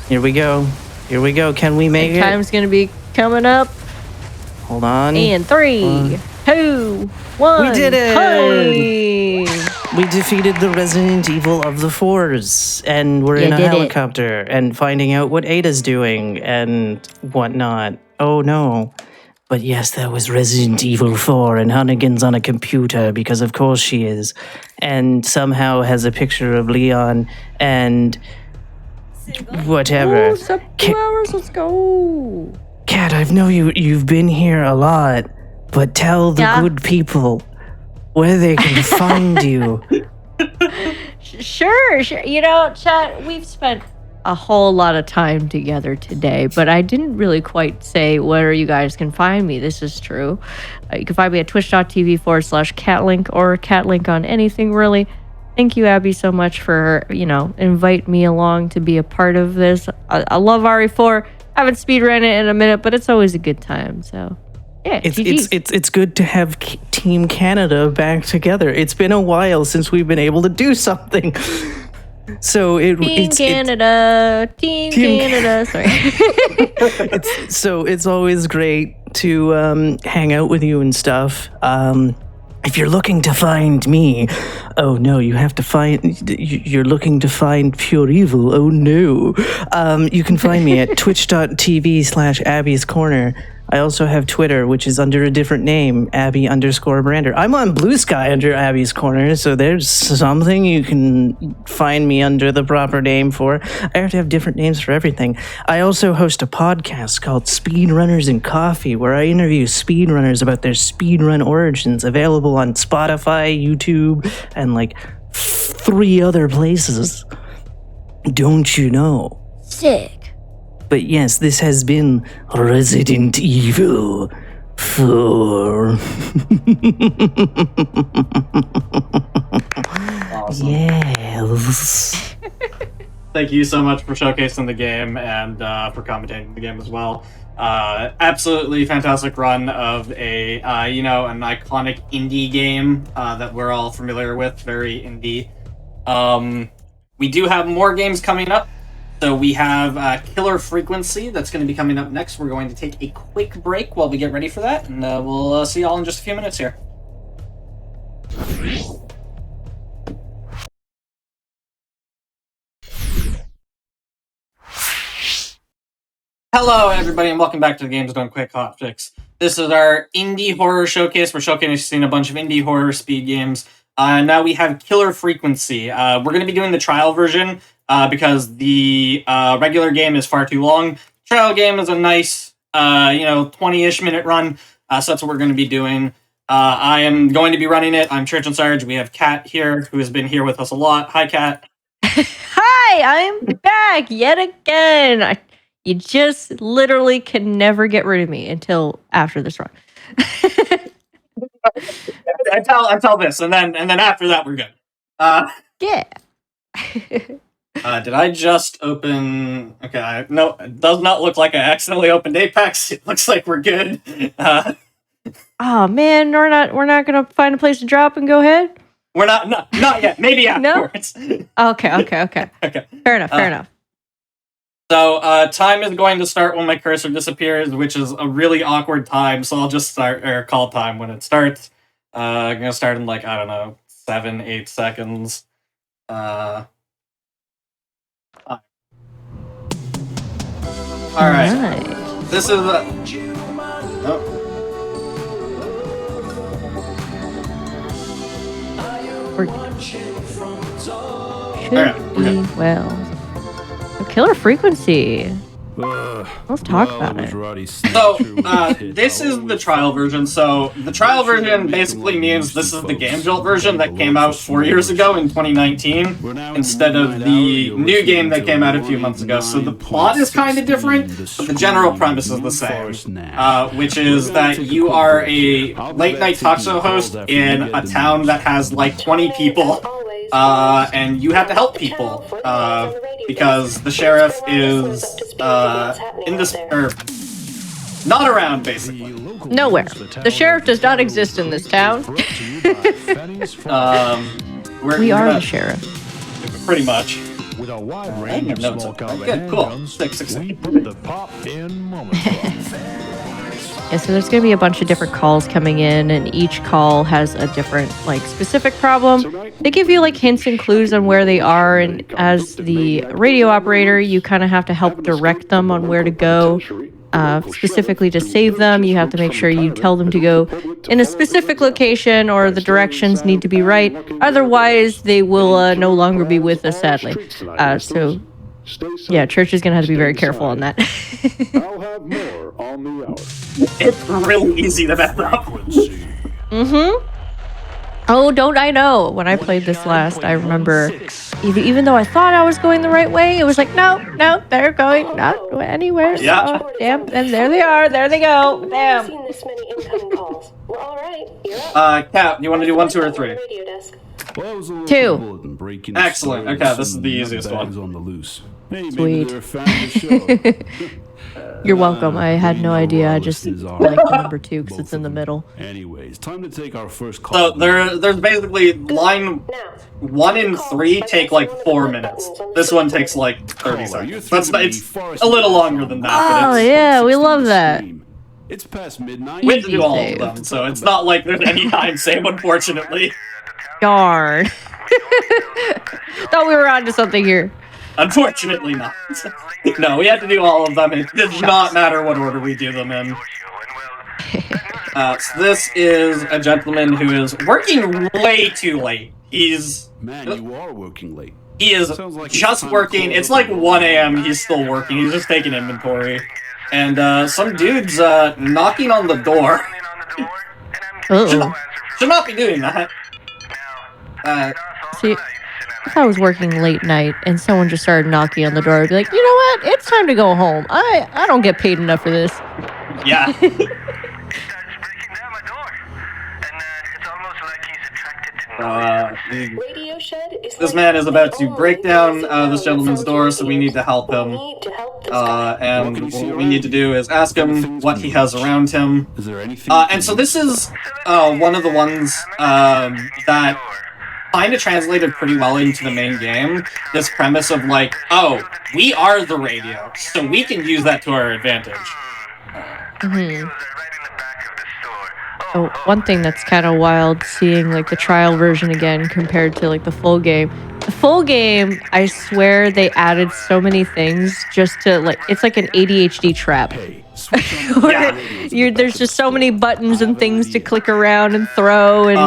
Here we go. Here we go. Can we make it? Time's gonna be coming up. Hold on. In 3, 2, 1. We did it! Hey! We defeated the Resident Evil of the Fours, and we're in a helicopter, and finding out what Ada's doing, and whatnot. Oh no. But yes, that was Resident Evil 4, and Hunnigan's on a computer, because of course she is. And somehow has a picture of Leon, and whatever. Oh, 2 hours, let's go! Kat, I know you've been here a lot, but tell the good people where they can find you. Sure. Chat, we've spent a whole lot of time together today, but I didn't really quite say where you guys can find me. This is true. You can find me at twitch.tv/catlink or catlink on anything, really. Thank you, Abby, so much for, invite me along to be a part of this. I love RE4. I haven't speedrun it in a minute, but it's always a good time, so... Yeah, it's good to have Team Canada back together. It's been a while since we've been able to do something. So Team Canada. Sorry. It's always great to hang out with you and stuff. If you're looking to find me, oh no, you're looking to find pure evil. Oh no. You can find me at twitch.tv/Abby's Corner. I also have Twitter, which is under a different name, Abby_Brander. I'm on Blue Sky under Abby's Corner, so there's something you can find me under the proper name for. I have to have different names for everything. I also host a podcast called Speedrunners and Coffee, where I interview speedrunners about their speedrun origins, available on Spotify, YouTube, and like 3 other places. Don't you know? Sick. But yes, this has been Resident Evil 4. Awesome. Yes. Thank you so much for showcasing the game and for commentating the game as well. Absolutely fantastic run of an iconic indie game that we're all familiar with. Very indie. We do have more games coming up. So we have Killer Frequency that's going to be coming up next. We're going to take a quick break while we get ready for that, and we'll see y'all in just a few minutes here. Hello, everybody, and welcome back to the Games Done Quick Hotfix. This is our indie horror showcase. We're showcasing a bunch of indie horror speed games. Now we have Killer Frequency. We're going to be doing the trial version because the regular game is far too long. trial game is a nice, 20-ish minute run. So that's what we're going to be doing. I am going to be running it. I'm Church and Sarge. We have Kat here, who has been here with us a lot. Hi, Kat. Hi, I'm back yet again. You just literally can never get rid of me until after this run. Until this, and then after that, we're good. Yeah. Did I just open? Okay, no, it does not look like I accidentally opened Apex. It looks like we're good. Oh man, we're not gonna find a place to drop and go ahead. We're not yet. Maybe afterwards. No? Okay. Okay. Fair enough. So, time is going to start when my cursor disappears, which is a really awkward time. So I'll just call time when it starts. I'm gonna start in 7-8 seconds. All right. This is Killer frequency. Let's talk about it. So, this is the trial version. So, the trial version basically means this is the Game Jolt version that came out 4 years ago in 2019, instead of the new game that came out a few months ago. So, the plot is kind of different, but the general premise is the same, which is that you are a late-night talk show host in a town that has 20 people, and you have to help people, because the sheriff is not around, basically. Nowhere. The sheriff does not exist in this town. We are the sheriff. Pretty much. With a wide range of small caliber handguns, we put the pop in moments. Yeah, so there's going to be a bunch of different calls coming in, and each call has a different, specific problem. They give you, hints and clues on where they are, and as the radio operator, you kind of have to help direct them on where to go. Specifically to save them, you have to make sure you tell them to go in a specific location, or the directions need to be right. Otherwise, they will no longer be with us, sadly. So, yeah, Church is going to have to be very careful on that. I'll have more on the hour. It's really easy to mess up. Oh, don't I know? When I played this last, I remember, even though I thought I was going the right way, it was like, no, they're going not anywhere. Yeah. Oh, damn, and there they are. There they go. Damn. Kat, you want to do 1, 2, or 3? 2. Excellent. Okay, this is the easiest one. Sweet. You're welcome. I had no idea. I just like number 2 because it's in the middle. Anyways, time to take our first call. So there's basically line 1 and 3 take 4 minutes. This one takes 30 seconds. It's a little longer than that. Oh yeah, we love that. It's past midnight. We have to do all of them, so it's not like there's any time save, unfortunately. Darn. Thought we were onto something here. Unfortunately not. No, we have to do all of them. It does not matter what order we do them in. So this is a gentleman who is working way too late. Man, you are working late. He is just working. It's 1 a.m. He's still working. He's just taking inventory. And some dude's knocking on the door. Should not be doing that. See, if I was working late night and someone just started knocking on the door, I'd be like, you know what? It's time to go home. I don't get paid enough for this. Yeah. This man is about to break down this gentleman's door, so we need to help him. And what we need to do is ask him what he has around him. And so this is one of the ones that kind of translated pretty well into the main game. This premise of oh, we are the radio, so we can use that to our advantage. Oh, one thing that's kind of wild, seeing the trial version again compared to the full game. The full game, I swear they added so many things just to it's like an ADHD trap. There's just so many buttons and things to click around and throw, and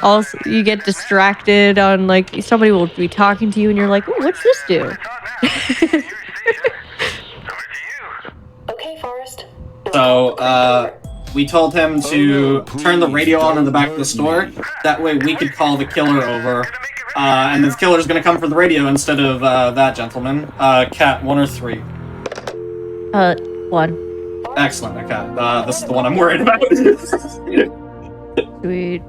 also you get distracted on somebody will be talking to you and you're like, ooh, what's this do? So, we told him to turn the radio on in the back of the store. That way we could call the killer over. And the killer's gonna come for the radio instead of that gentleman. Cat, 1 or 3? 1. Excellent, okay. This is the one I'm worried about. Sweet.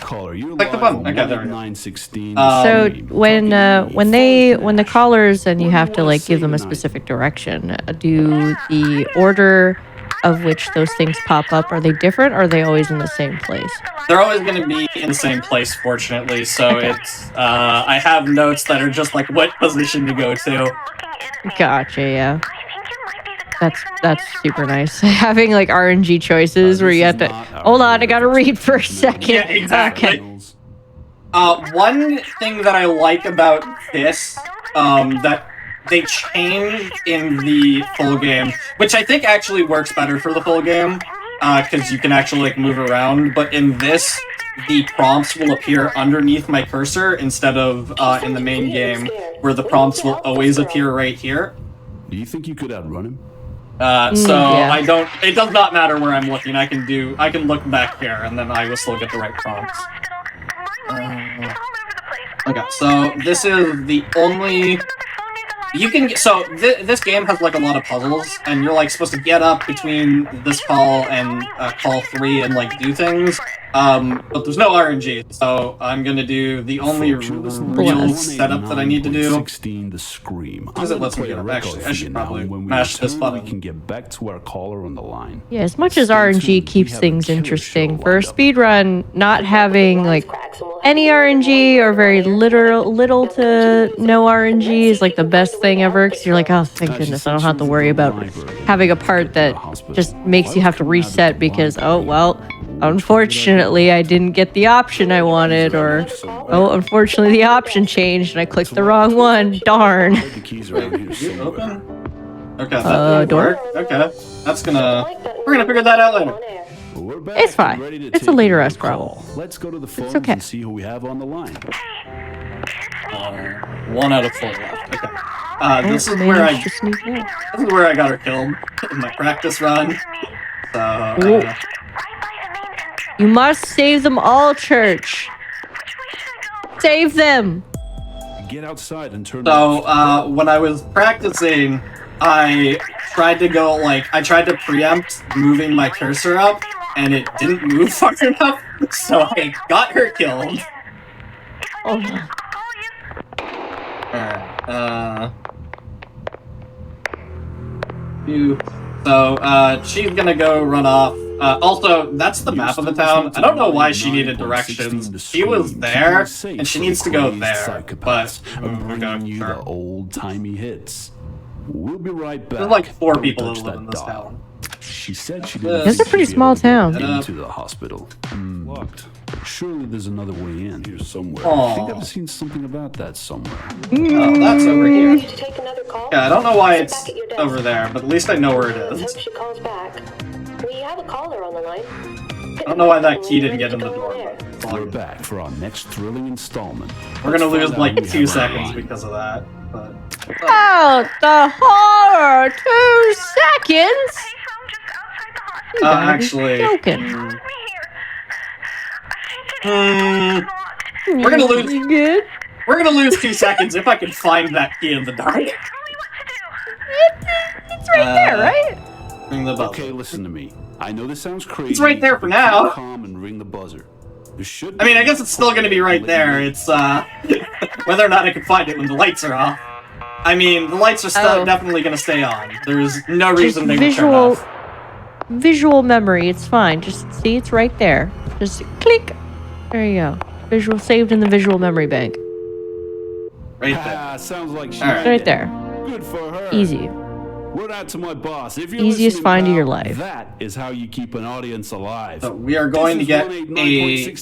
Caller, you're click the button. Okay, there we go. 916. So when the callers and you have to like give them a specific direction, do the order of which those things pop up, are they different, or are they always in the same place? They're always going to be in the same place, fortunately, so it's, I have notes that are just like what position to go to. Gotcha, yeah. That's super nice. Having like RNG choices where you have to, hold on, I gotta read for a second. Yeah, exactly. Okay. One thing that I like about this, that they changed in the full game, which I think actually works better for the full game, because you can actually like move around, but in this, the prompts will appear underneath my cursor instead of in the main game, where the prompts will always appear right here. Do you think you could outrun him? Yeah. It does not matter where I'm looking, I can look back here, and then I will still get the right prompts. Okay, so this is the only... this game has like a lot of puzzles, and you're like supposed to get up between this call and call 3 and like do things, but there's no RNG, so I'm gonna do the only real setup that I need to do. 16, the scream. Because it lets me get up. Actually, I should probably mash this button. We can get back to our caller on the line. Yeah, as much as RNG keeps things interesting, for a speedrun, not having like any RNG or very little to no RNG is like the best thing ever, because you're like, oh, thank goodness, I don't have to worry about having a part that just makes you have to reset because, oh, well, unfortunately, I didn't get the option I wanted, or, oh, unfortunately, the option changed and I clicked the wrong one. Darn. Okay, that door? work. Okay, we're gonna figure that out later. It's fine. It's a later us problem. Let's go to the phones okay. and see who we have on the line. 1 out of 4 left. Okay. This is where I got her killed in my practice run. So. You must save them all, Church. Save them. Get outside and turn. So, when I was practicing, I tried to preempt moving my cursor up, and it didn't move far enough, so I got her killed. Oh no. Alright, so, she's gonna go run off. Also, that's the map of the town. I don't know why she needed directions. She was there, and she needs to go there, but we're going to the old-timey hits. We'll be right back. There's like 4 people that live in this town. She said she didn't. It's a pretty small town. Into the hospital. Locked. Surely there's another way in here somewhere. I think I've seen something about that somewhere. Oh, that's over here. Yeah, I don't know why it's over there, but at least I know where it is. She calls back. We have a caller on the line. I don't know why that key didn't get in the door. We're back for our next thrilling installment. We're gonna lose like 2 seconds because of that. But... Oh, the horror! 2 seconds? Actually... We're gonna lose... Good? We're gonna lose 2 seconds if I can find that key in the dark. It's right there, right? Ring the buzzer. Okay, listen to me. I know this sounds crazy. It's right there for now. Calm and ring the buzzer. I mean, I guess it's still gonna be right there. It's, whether or not I can find it when the lights are off. I mean, the lights are still definitely gonna stay on. There's no reason they would turn off. Visual memory, it's fine. Just see, it's right there. Just click. There you go. Visual saved in the visual memory bank. Right there. Sounds like she right there. Good for her. Easy. Word out to my boss. If you're Easiest find of your pal, life. That is how you keep an audience alive. So we are going to get a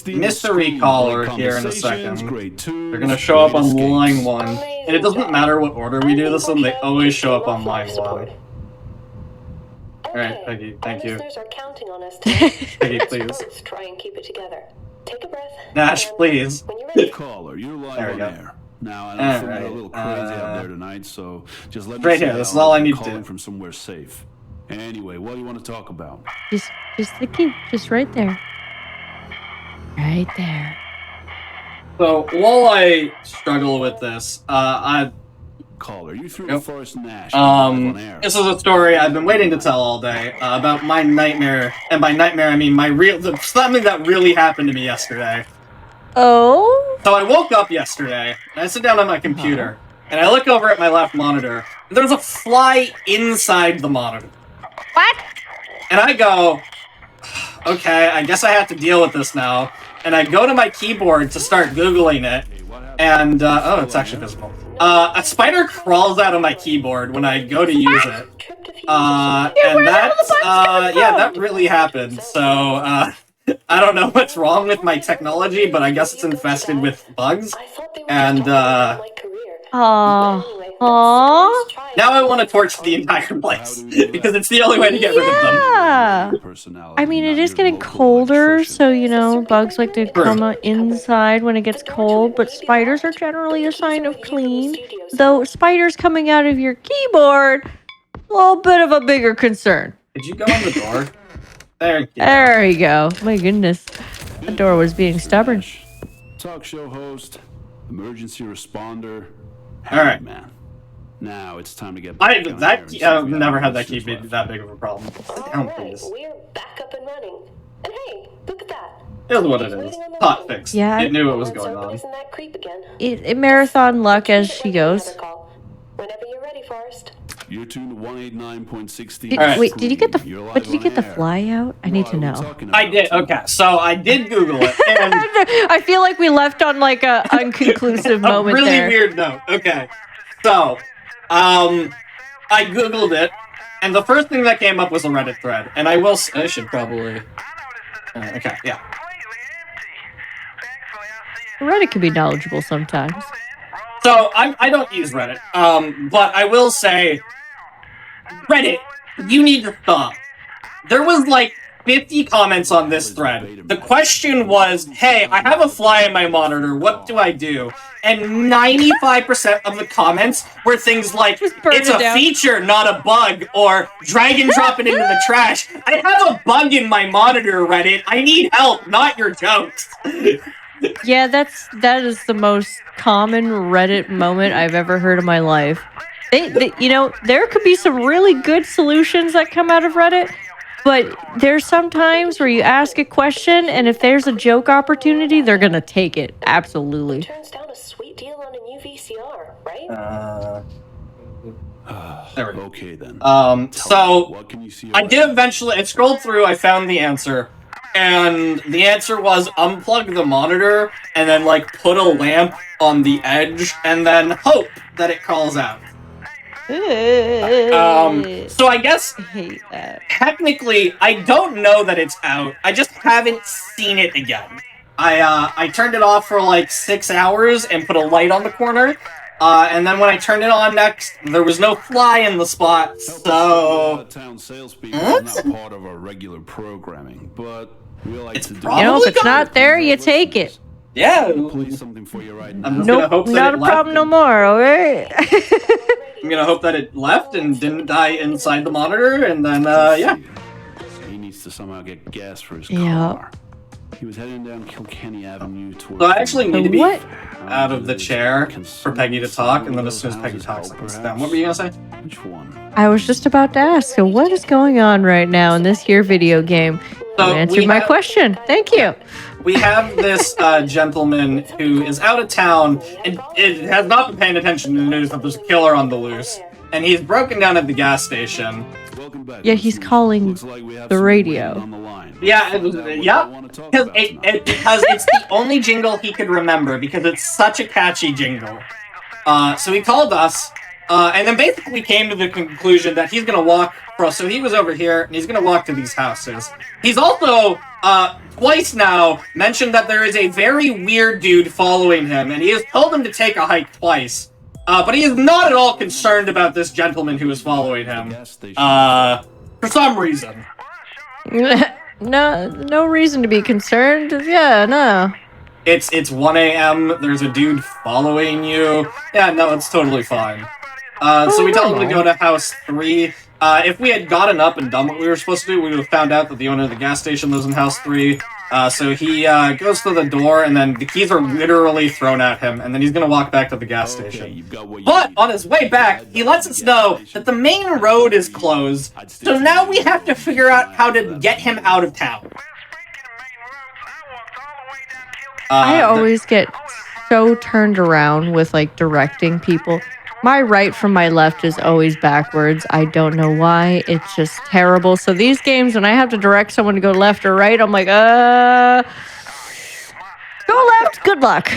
mystery caller here in a second. They're going to show up on line 1. And it doesn't matter what order we do this in, they always show up on line 1. Alright, Peggy, thank you. Listeners are counting on us today. Peggy, please. Let's try and keep it together. Take a breath. Nash, please. When you're ready. Caller, you're live there we go. on air. Now, I know things are a little crazy out there tonight, so just let me right here, this is all I need to do. From somewhere safe. Anyway, what do you want to talk about? Just the key, just right there. Right there. So while I struggle with this, Caller, you threw the first Nash. This is a story I've been waiting to tell all day about my nightmare, and by nightmare I mean something that really happened to me yesterday. Oh? So I woke up yesterday, and I sit down on my computer, and I look over at my left monitor, and there's a fly inside the monitor. What? And I go, okay, I guess I have to deal with this now. And I go to my keyboard to start Googling it, and, oh, it's actually visible. A spider crawls out of my keyboard when I go to use it. And that really happened. So, I don't know what's wrong with my technology, but I guess it's infested with bugs. And, now I want to torch the entire place, because it's the only way to get rid of them. Yeah. I mean, it is getting colder, so, you know, bugs like to come inside when it gets cold, but spiders are generally a sign of clean. Though spiders coming out of your keyboard, a little bit of a bigger concern. Did you go on the door? There you go. There you go. My goodness. The door was being stubborn. Talk show host, emergency responder. Alright. Man. Now it's time to get I've never had that key be that big of a problem. Sit down, please. We're back up and running. And hey, look at that. It is what it is. Hotfix. Yeah. It knew what was going on. It marathon luck as she goes. Whenever you're ready, Forrest. You're tuned to 189.16. Wait, did you get the fly out? I need to know. I did. Okay, so I did Google it, and I feel like we left on like a unconclusive moment really there. weird note. Okay, so I Googled it, and the first thing that came up was a Reddit thread, and I should probably. Okay, yeah. Reddit can be knowledgeable sometimes. So I don't use Reddit, but I will say, Reddit, you need to stop. There was like 50 comments on this thread. The question was, hey, I have a fly in my monitor, what do I do? And 95% of the comments were things like, it's a feature, not a bug, or drag and drop it into the trash. I have a bug in my monitor, Reddit. I need help, not your jokes. Yeah, that is the most common Reddit moment I've ever heard in my life. They, you know, there could be some really good solutions that come out of Reddit, but there's some times where you ask a question, and if there's a joke opportunity, they're gonna take it. Absolutely. Turns down a sweet deal on a new VCR, right? There we go. Okay then. So I did eventually. I scrolled through. I found the answer. And the answer was unplug the monitor and then like put a lamp on the edge and then hope that it calls out. So I guess technically I don't know that it's out. I just haven't seen it again. I turned it off for like 6 hours and put a light on the corner. And then when I turned it on next, there was no fly in the spot, so... Town salespeople are not part of our regular programming, but we like to do... You know, if it's not there, you take it. Yeah. Please something for you right now. I'm just gonna hope that not it a left problem no more, alright? I'm gonna hope that it left and didn't die inside the monitor, and then, yeah. He needs to somehow get gas for his Yeah. car. He was heading down Kilkenny Avenue towards... So I actually need to be out of the chair for Peggy to talk, and then as soon as Peggy talks, I can sit down. What were you gonna say? Which one? I was just about to ask, so what is going on right now in this here video game? You answered my question. Thank you. We have this gentleman who is out of town, and it has not been paying attention to the news that there's a killer on the loose. And he's broken down at the gas station. Yeah, he's calling the radio. Yeah, because it's the only jingle he could remember, because it's such a catchy jingle. So he called us, and then basically came to the conclusion that he's gonna walk, so he was over here, and he's gonna walk to these houses. He's also, twice now, mentioned that there is a very weird dude following him, and he has told him to take a hike twice. But he is not at all concerned about this gentleman who is following him. For some reason. No reason to be concerned. Yeah, no. It's 1 a.m. There's a dude following you. Yeah, no, it's totally fine. So we tell him to go to house 3. If we had gotten up and done what we were supposed to do, we would have found out that the owner of the gas station lives in House 3. So he goes to the door, and then the keys are literally thrown at him, and then he's going to walk back to the gas station. But on his way back, he lets us know that the main road is closed, so now we have to figure out how to get him out of town. I always get so turned around with, like, directing people. My right from my left is always backwards. I don't know why. It's just terrible. So these games, when I have to direct someone to go left or right, I'm like, go left, good luck.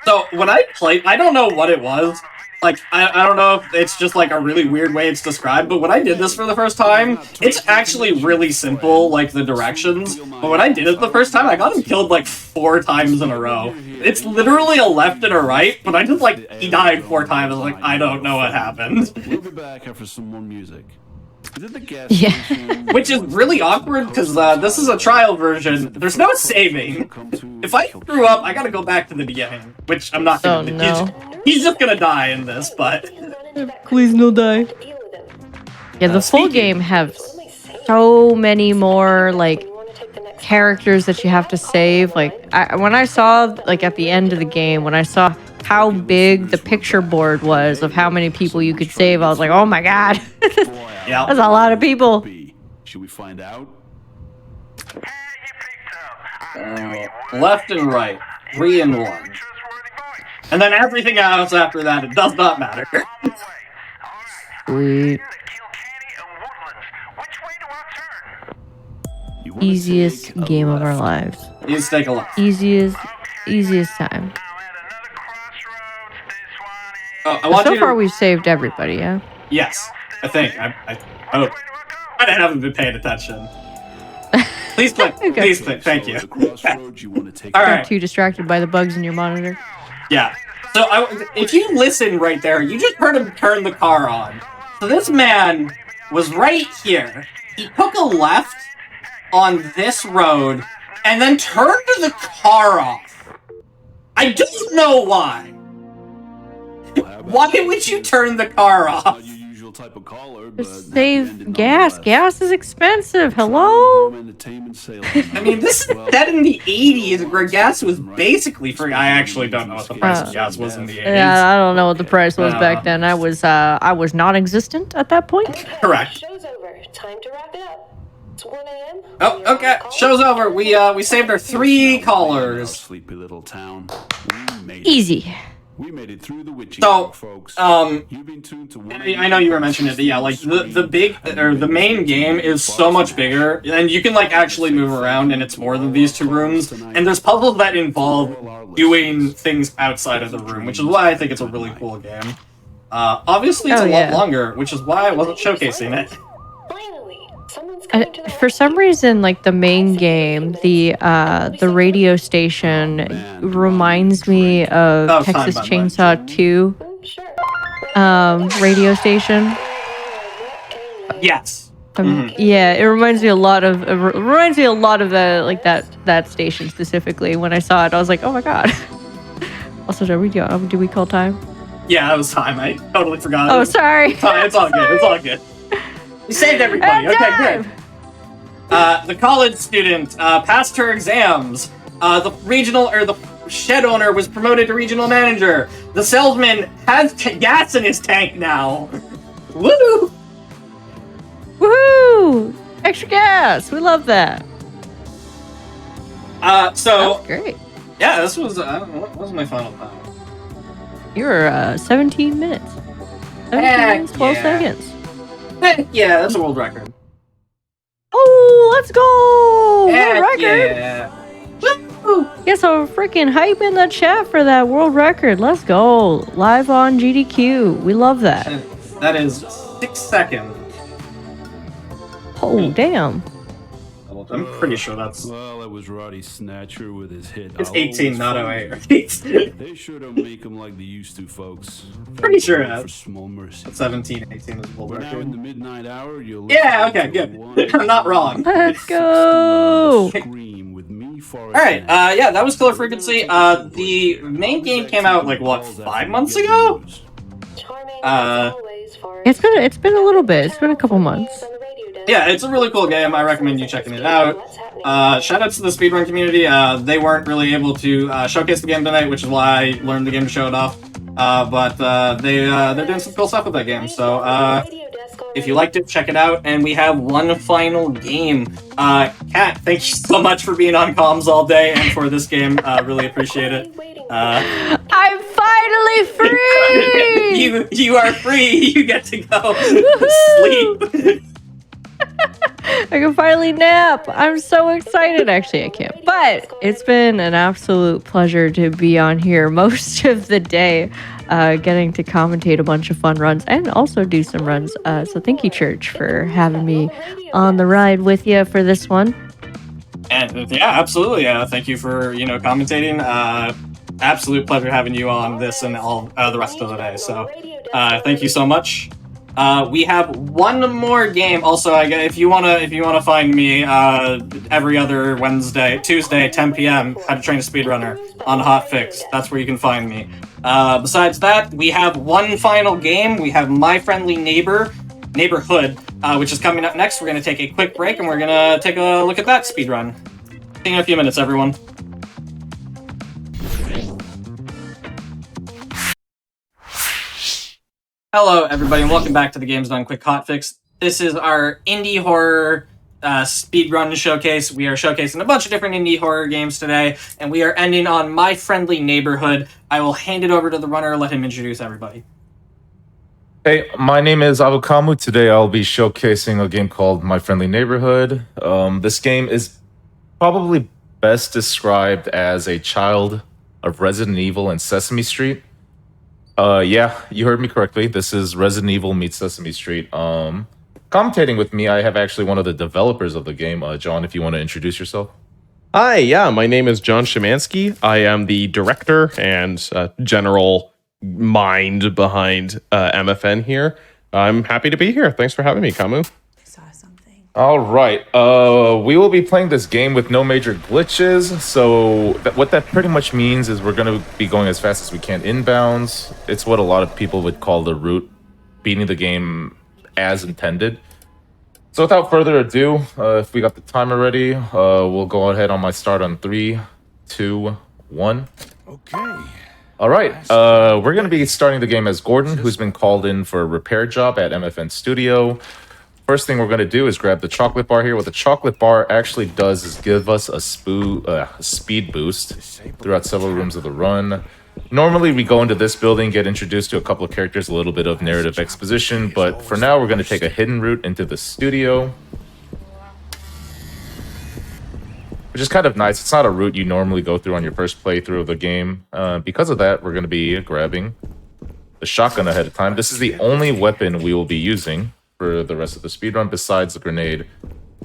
So when I played, I don't know what it was. Like, I don't know if it's just like a really weird way it's described, but when I did this for the first time, it's actually really simple, like the directions. But when I did it the first time, I got him killed like 4 times in a row. It's literally a left and a right, but I just like, he died 4 times, like, I don't know what happened. We'll be back after some more music. Is it the gas Yeah. station? Which is really awkward, because this is a trial version. There's no saving. If I screw up, I gotta go back to the beginning, which I'm not gonna do. no. He's just gonna die in this, but... Please no die. Yeah, the full game have so many more, like, characters that you have to save. Like, when I saw, like, at the end of the game, when I saw how big the picture board was of how many people you could save, I was like, oh my god. Yeah. That's a lot of people. Should we find out? Left and right. 3 and 1. And then everything else after that, it does not matter. Sweet. Easiest game of our lives. Let's take a look. Easiest time. Oh, I want So you far, to... we've saved everybody, yeah? Yes, I think. I hope. I haven't been paying attention. Please click. Okay. Please click. Thank you. Don't Alright. get too distracted by the bugs in your monitor. Yeah. So if you listen right there, you just heard him turn the car on. So this man was right here. He took a left on this road and then turned the car off. I don't know why. Why would you turn the car off? Type of caller, Just save gas. Gas is expensive. Hello? I mean, this is set in the 80s where gas was basically free. I actually don't know what the price of gas was in the 80s. Yeah, I don't know what the price was back then. I was non-existent at that point. Correct. Show's over. Time to wrap it up. It's 1 a.m. Oh, okay. Show's over. We saved our 3 callers. Sleepy little town. Easy. We made it through the witching So, folks. You've been tuned to I know you were mentioning it, but yeah, like the main game is so much bigger, and you can like actually move around, and it's more than these 2 rooms. And there's puzzles that involve doing things outside of the room, which is why I think it's a really cool game. Obviously, it's a lot longer, which is why I wasn't showcasing it. For some reason, like the main game, the radio station reminds me of Texas Chainsaw 2 radio station. Yes. Yeah, it reminds me a lot of the like that station specifically. When I saw it, I was like, oh my god. Also, do we call time? Yeah, that was time. I totally forgot. Oh, sorry. It's all good. It's all good. We saved everybody. Okay, good. The college student passed her exams. The shed owner was promoted to regional manager. The salesman has gas in his tank now. Woo! Woohoo! Extra gas. We love that. So that's great. Yeah, this was. What was my final time? You were 17 minutes. 17 minutes, 12 seconds. Yeah, that's a world record. Oh, let's go! Heck World record! Yeah. Get some freaking hype in the chat for that world record. Let's go. Live on GDQ. We love that. That is 6 seconds. Oh, damn. I'm pretty sure that's... Well, that was Roddy Snatcher with his hit. It's 18, not 08. They sure don't make them like they used to, folks. Pretty sure For that's small mercy. 17, 18 is the world Now in record. the midnight hour, you'll Yeah, okay, good. I'm not wrong. Let's go! Alright, yeah, that was Killer Frequency. The main game came out, like, what, 5 months ago? It's been a little bit. It's been a couple months. Yeah, it's a really cool game. I recommend you checking it out. Shout out to the speedrun community. They weren't really able to showcase the game tonight, which is why I learned the game to show it off. But they're doing some cool stuff with that game. So if you liked it, check it out. And we have one final game. Kat, thank you so much for being on comms all day and for this game. Really appreciate it. I'm finally free! you are free. You get to go sleep. I can finally nap. I'm so excited. Actually, I can't. But it's been an absolute pleasure to be on here most of the day, getting to commentate a bunch of fun runs and also do some runs. So thank you, Church, for having me on the ride with you for this one. And yeah, absolutely. Thank you for commentating. Absolute pleasure having you on this and all the rest of the day. So thank you so much. We have one more game. Also, if you wanna find me every other Tuesday, 10 p.m. How to Train a Speedrunner on Hotfix. That's where you can find me. Besides that, we have one final game. We have My Friendly Neighborhood, which is coming up next. We're gonna take a quick break and we're gonna take a look at that speedrun. See you in a few minutes, everyone. Hello, everybody, and welcome back to the Games Done Quick Hotfix. This is our indie horror speedrun showcase. We are showcasing a bunch of different indie horror games today, and we are ending on My Friendly Neighborhood. I will hand it over to the runner, let him introduce everybody. Hey, my name is Avukamu. Today I'll be showcasing a game called My Friendly Neighborhood. This game is probably best described as a child of Resident Evil and Sesame Street. Yeah, you heard me correctly. This is Resident Evil meets Sesame Street. Commentating with me, I have actually one of the developers of the game. John, if you want to introduce yourself. Hi, yeah, my name is John Szymanski. I am the director and general mind behind MFN here. I'm happy to be here. Thanks for having me, Kamu. All right. We will be playing this game with no major glitches. So what that pretty much means is we're going to be going as fast as we can inbounds. It's what a lot of people would call the route, beating the game as intended. So without further ado, if we got the timer ready, we'll go ahead on my start on 3, 2, 1. Okay. All right. We're going to be starting the game as Gordon, who's been called in for a repair job at MFN Studio. First thing we're going to do is grab the chocolate bar here. What the chocolate bar actually does is give us a speed boost throughout several rooms of the run. Normally, we go into this building, get introduced to a couple of characters, a little bit of narrative exposition, but for now, we're going to take a hidden route into the studio, which is kind of nice. It's not a route you normally go through on your first playthrough of the game. Because of that, we're going to be grabbing the shotgun ahead of time. This is the only weapon we will be using for the rest of the speedrun besides the grenade.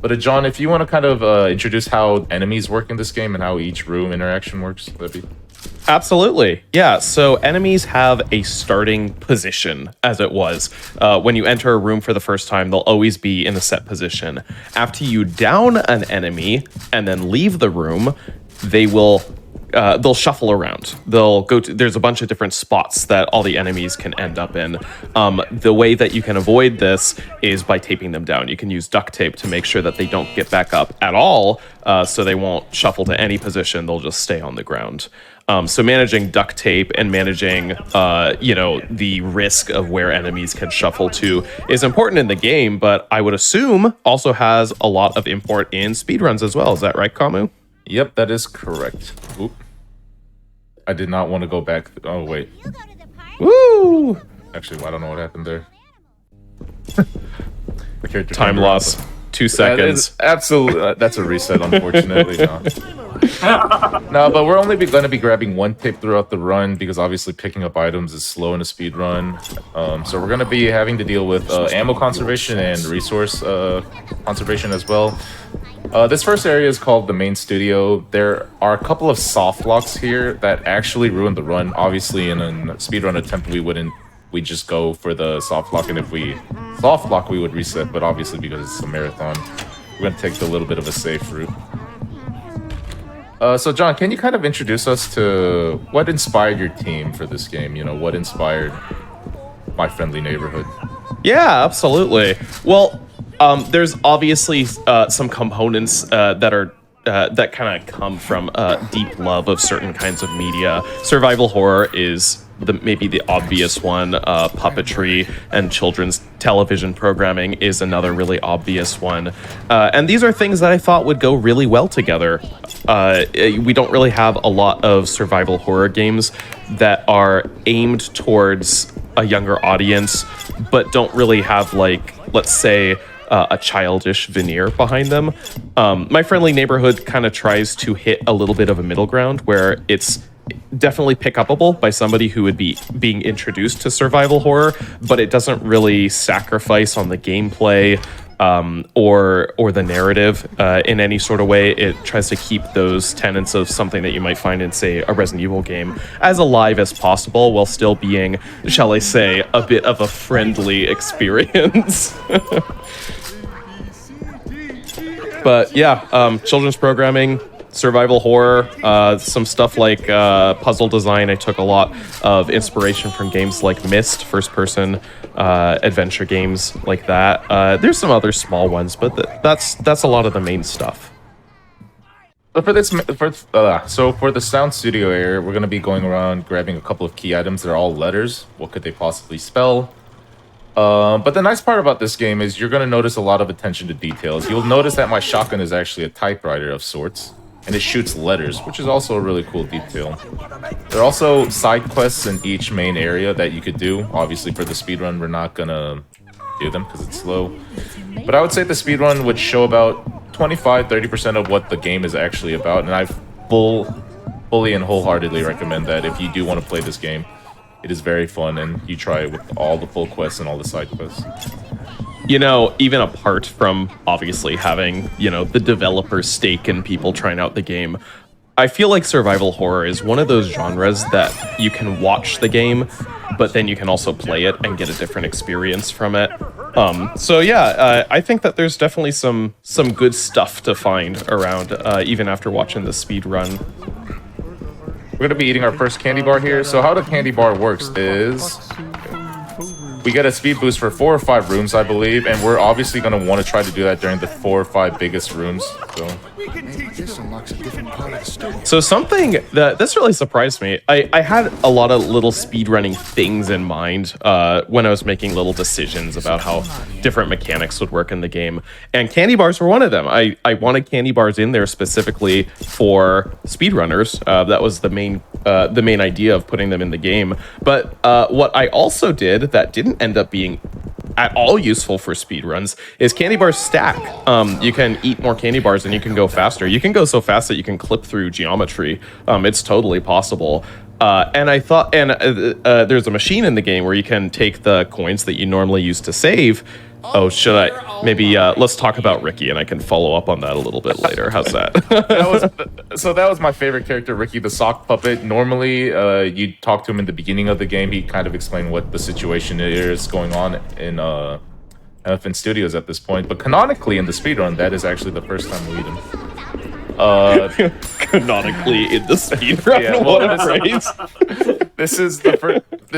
But John, if you want to kind of introduce how enemies work in this game and how each room interaction works, that'd be... Absolutely. Yeah, so enemies have a starting position, as it was. When you enter a room for the first time, they'll always be in a set position. After you down an enemy and then leave the room, they'll shuffle around. They'll go to, there's a bunch of different spots that all the enemies can end up in. The way that you can avoid this is by taping them down. You can use duct tape to make sure that they don't get back up at all, so they won't shuffle to any position. They'll just stay on the ground. So managing duct tape and managing, the risk of where enemies can shuffle to is important in the game, but I would assume also has a lot of import in speedruns as well. Is that right, Kamu? Yep, that is correct. Oop. I did not want to go back. Oh, wait. Woo! Actually, I don't know what happened there. Time loss. 2 seconds. Absolutely. That's a reset, unfortunately. No, but we're only going to be grabbing one tape throughout the run because obviously picking up items is slow in a speed run. So we're going to be having to deal with ammo conservation and resource conservation as well. This first area is called the main studio. There are a couple of soft locks here that actually ruin the run. Obviously, in a speedrun attempt, we'd just go for the soft lock, and if we soft lock, we would reset. But obviously, because it's a marathon, we're going to take the little bit of a safe route. So, John, can you kind of introduce us to what inspired your team for this game? You know, what inspired My Friendly Neighborhood? Yeah, absolutely. Well, there's obviously some components that are that kind of come from deep love of certain kinds of media. Survival horror is maybe the obvious one. Puppetry and children's television programming is another really obvious one. And these are things that I thought would go really well together. We don't really have a lot of survival horror games that are aimed towards a younger audience, but don't really have, like, let's say, a childish veneer behind them. My Friendly Neighborhood kind of tries to hit a little bit of a middle ground where it's definitely pick-upable by somebody who would be being introduced to survival horror, but it doesn't really sacrifice on the gameplay or the narrative in any sort of way. It tries to keep those tenets of something that you might find in, say, a Resident Evil game as alive as possible while still being, shall I say, a bit of a friendly experience. But yeah, children's programming, survival horror, some stuff like puzzle design. I took a lot of inspiration from games like Myst, first-person adventure games like that. There's some other small ones, but that's a lot of the main stuff. So for the sound studio area, we're going to be going around grabbing a couple of key items. They're all letters. What could they possibly spell? But the nice part about this game is you're going to notice a lot of attention to details. You'll notice that my shotgun is actually a typewriter of sorts, and it shoots letters, which is also a really cool detail. There are also side quests in each main area that you could do. Obviously, for the speedrun, we're not going to do them because it's slow. But I would say the speedrun would show about 25-30% of what the game is actually about, and I fully and wholeheartedly recommend that if you do want to play this game. It is very fun, and you try it with all the full quests and all the side quests. You know, even apart from obviously having, you know, the developer's stake in people trying out the game, I feel like survival horror is one of those genres that you can watch the game, but then you can also play it and get a different experience from it. So yeah, I think that there's definitely some good stuff to find around, even after watching the speed run. We're going to be eating our first candy bar here. So how the candy bar works is we get a speed boost for 4 or 5 rooms, I believe, and we're obviously going to want to try to do that during the 4 or 5 biggest rooms. So something that this really surprised me. I had a lot of little speedrunning things in mind when I was making little decisions about how different mechanics would work in the game, and candy bars were one of them. I wanted candy bars in there specifically for speedrunners. That was the main idea of putting them in the game. But what I also did that didn't end up being at all useful for speedruns is candy bars stack. You can eat more candy bars and you can go faster. You can go so fast that you can clip through geometry. It's totally possible. And I thought, there's a machine in the game where you can take the coins that you normally use to save. Oh, should I? Maybe let's talk about Ricky, and I can follow up on that a little bit later. How's that? That was my favorite character, Ricky the sock puppet. Normally, you talk to him in the beginning of the game. He kind of explained what the situation is going on in Elephant Studios at this point. But canonically, in the speedrun, that is actually the first time we meet him. Canonically in the speedrun. Yeah, What a phrase. This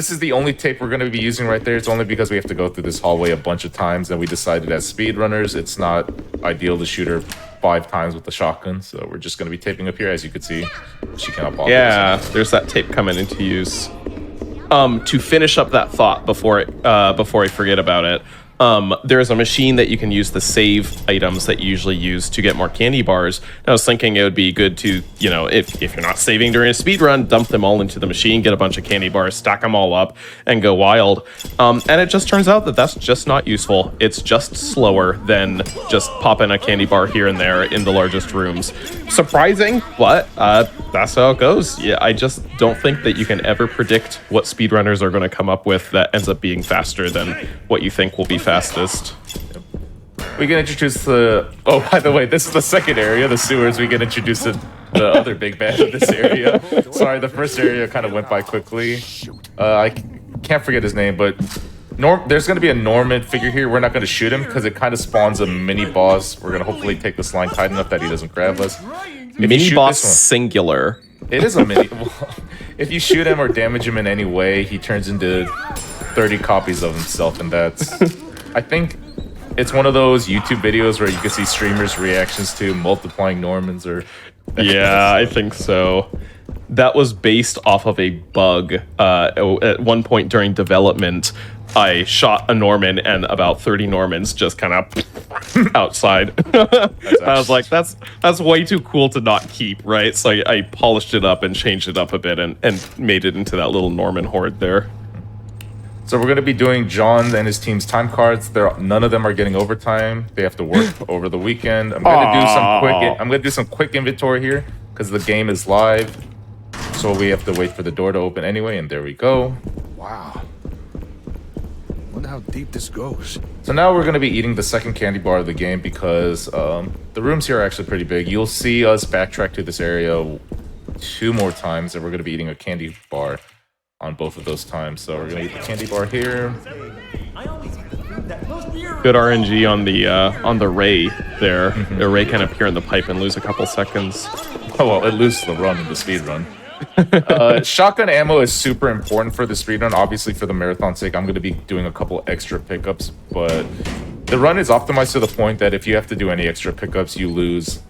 is the only tape we're going to be using right there. It's only because we have to go through this hallway a bunch of times, and we decided as speedrunners it's not ideal to shoot her 5 times with the shotgun, so we're just going to be taping up here. As you can see, she cannot pop. Yeah, there's that tape coming into use. To finish up that thought before I forget about it, there's a machine that you can use to save items that you usually use to get more candy bars. And I was thinking it would be good to, you know, if you're not saving during a speed run, dump them all into the machine, get a bunch of candy bars, stack them all up, and go wild. And it just turns out that that's just not useful. It's just slower than just popping a candy bar here and there in the largest rooms. Surprising, but that's how it goes. Yeah, I just don't think that you can ever predict what speedrunners are going to come up with that ends up being faster than what you think will be fastest. We get introduced to oh, by the way, this is the second area, the sewers. We get introduced to the other big bad of this area. Sorry, the first area kind of went by quickly. I can't forget his name, but there's going to be a Norman figure here. We're not going to shoot him because it kind of spawns a mini boss. We're going to hopefully take this line tight enough that he doesn't grab us. Mini boss singular. It is a mini. If you shoot him or damage him in any way, he turns into 30 copies of himself, and that's... I think it's one of those YouTube videos where you can see streamers' reactions to multiplying Normans or... Yeah, I think so. That was based off of a bug. At one point during development, I shot a Norman and about 30 Normans just kind of outside. I was like, that's way too cool to not keep, right? So I polished it up and changed it up a bit and made it into that little Norman horde there. So we're going to be doing John and his team's time cards. None of them are getting overtime. They have to work over the weekend. I'm going to do some quick inventory here because the game is live. So we have to wait for the door to open anyway, and there we go. Wow. Wonder how deep this goes. So now we're going to be eating the second candy bar of the game because the rooms here are actually pretty big. You'll see us backtrack to this area 2 more times, and we're going to be eating a candy bar on both of those times. So we're going to eat the candy bar here. Good RNG on the Ray there. The Ray can appear in the pipe and lose a couple seconds. Oh, well, it loses the run in the speed run. Shotgun ammo is super important for the speedrun. Obviously, for the marathon's sake, I'm going to be doing a couple extra pickups, but the run is optimized to the point that if you have to do any extra pickups, you lose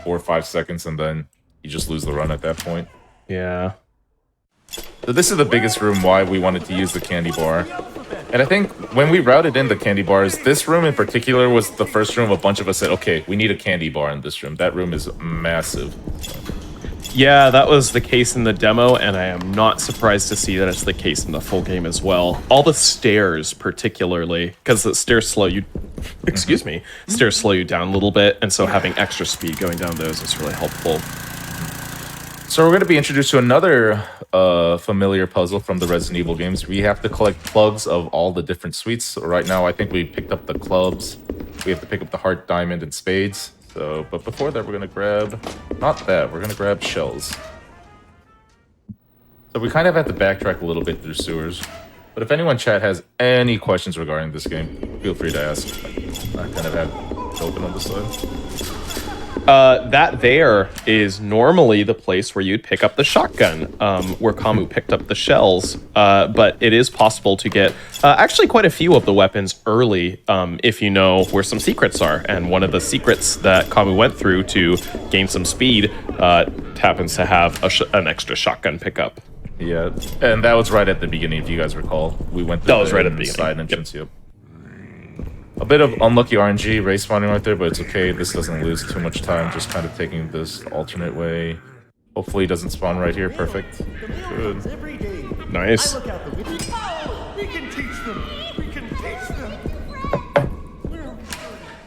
4 or 5 seconds, and then you just lose the run at that point. Yeah. So this is the biggest room why we wanted to use the candy bar. And I think when we routed in the candy bars, this room in particular was the first room a bunch of us said, okay, we need a candy bar in this room. That room is massive. Yeah, that was the case in the demo, and I am not surprised to see that it's the case in the full game as well. All the stairs, particularly, because the stairs slow you... Excuse me. Stairs slow you down a little bit, and so having extra speed going down those is really helpful. So we're going to be introduced to another familiar puzzle from the Resident Evil games. We have to collect plugs of all the different suites. So right now, I think we picked up the clubs. We have to pick up the heart, diamond, and spades. So, but before that, we're going to grab... Not that. We're going to grab shells. So we kind of have to backtrack a little bit through sewers. But if anyone in chat has any questions regarding this game, feel free to ask. I kind of have it open on the side. That there is normally the place where you'd pick up the shotgun, where Kamu picked up the shells, but it is possible to get actually quite a few of the weapons early if you know where some secrets are, and one of the secrets that Kamu went through to gain some speed happens to have an extra shotgun pickup. Yeah, and that was right at the beginning, if you guys recall. We went through right at the beginning. Side entrance, yep. A bit of unlucky RNG race spawning right there, but it's okay. This doesn't lose too much time. Just kind of taking this alternate way. Hopefully it doesn't spawn right here. Perfect. Good. Nice.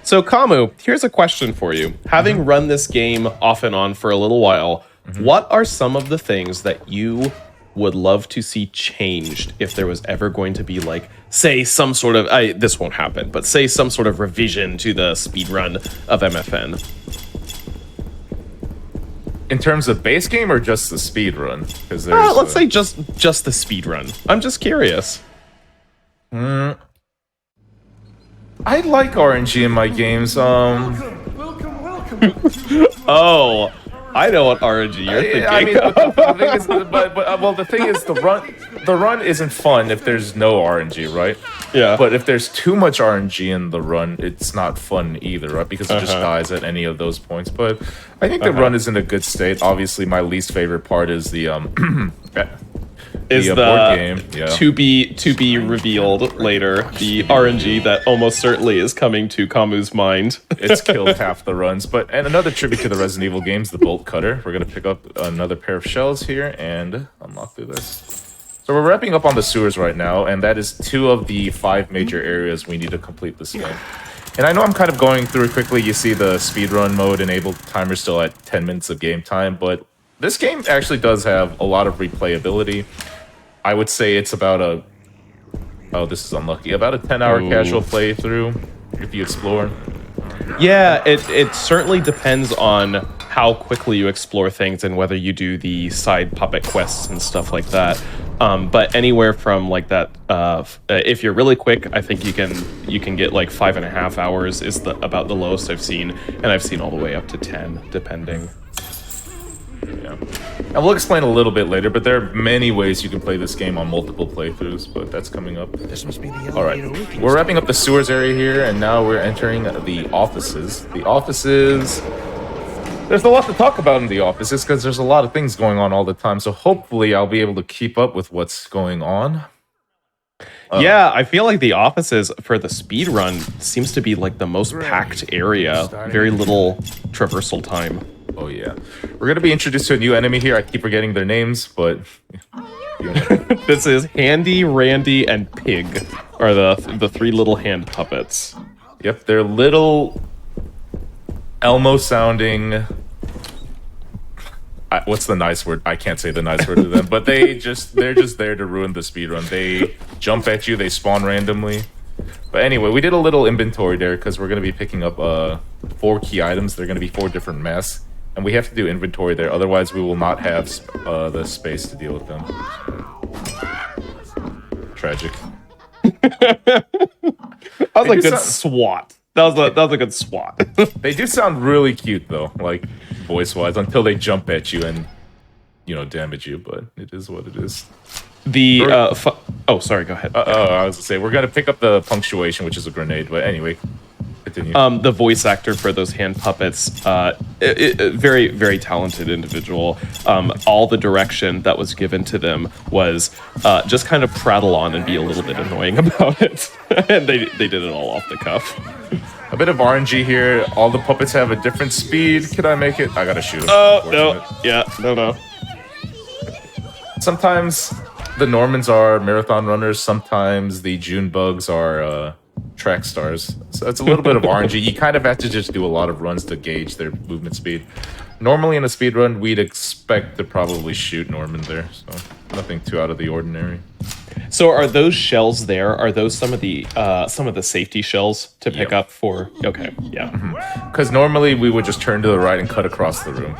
So Kamu, here's a question for you. Having run this game off and on for a little while, what are some of the things that you would love to see changed if there was ever going to be, like, say some sort of, this won't happen, but say some sort of revision to the speedrun of MFN? In terms of base game or just the speedrun? Because let's say just the speedrun. I'm just curious. I like RNG in my games. Oh, I know what RNG you're thinking. I mean, the thing is, the thing is, the run isn't fun if there's no RNG, right? Yeah. But if there's too much RNG in the run, it's not fun either, right? Because it just dies at any of those points. But I think the run is in a good state. Obviously, my least favorite part is the board game. Yeah. to be revealed later. The RNG that almost certainly is coming to Kamu's mind. It's killed half the runs. And another tribute to the Resident Evil games, the bolt cutter. We're gonna pick up another pair of shells here and unlock through this. So we're wrapping up on the sewers right now, and that is 2 of the 5 major areas we need to complete this game. And I know I'm kind of going through it quickly. You see the speedrun mode enabled timer still at 10 minutes of game time, but this game actually does have a lot of replayability. I would say it's about this is unlucky, about a 10-hour casual playthrough if you explore. Yeah, it certainly depends on how quickly you explore things and whether you do the side puppet quests and stuff like that. But anywhere from like that, if you're really quick, I think you can get like 5.5 hours is about the lowest I've seen, and I've seen all the way up to 10, depending. Yeah. And we'll explain a little bit later, but there are many ways you can play this game on multiple playthroughs, but that's coming up. This must be the All right, we're wrapping up the sewers area here, and now we're entering the offices. The offices... There's a lot to talk about in the offices, because there's a lot of things going on all the time, so hopefully I'll be able to keep up with what's going on. Yeah, I feel like the offices for the speed run seems to be like the most packed area. Very little traversal time. Oh yeah. We're going to be introduced to a new enemy here. I keep forgetting their names, but... This is Handy, Randy, and Pig are the three little hand puppets. Yep, they're little Elmo-sounding... what's the nice word? I can't say the nice word to them, but they're just there to ruin the speedrun. They jump at you, they spawn randomly. But anyway, we did a little inventory there because we're going to be picking up 4 key items. They're going to be 4 different masks, and we have to do inventory there. Otherwise, we will not have the space to deal with them. Tragic. That was a good SWAT. That was a good SWAT. They do sound really cute though, like voice-wise, until they jump at you and, you know, damage you. But it is what it is. The oh, sorry, go ahead. I was gonna say we're gonna pick up the punctuation, which is a grenade. But anyway, continue. The voice actor for those hand puppets, very, very talented individual. All the direction that was given to them was just kind of prattle on and be a little bit annoying about it. And they did it all off the cuff. A bit of RNG here. All the puppets have a different speed. Can I make it? I gotta shoot him. Oh, no. Yeah, no. Sometimes the Normans are marathon runners. Sometimes the June bugs are track stars. So it's a little bit of RNG. You kind of have to just do a lot of runs to gauge their movement speed. Normally in a speed run, we'd expect to probably shoot Norman there. So nothing too out of the ordinary. So are those shells there? Are those some of the safety shells to pick up for? Okay, yeah. Because normally we would just turn to the right and cut across the room.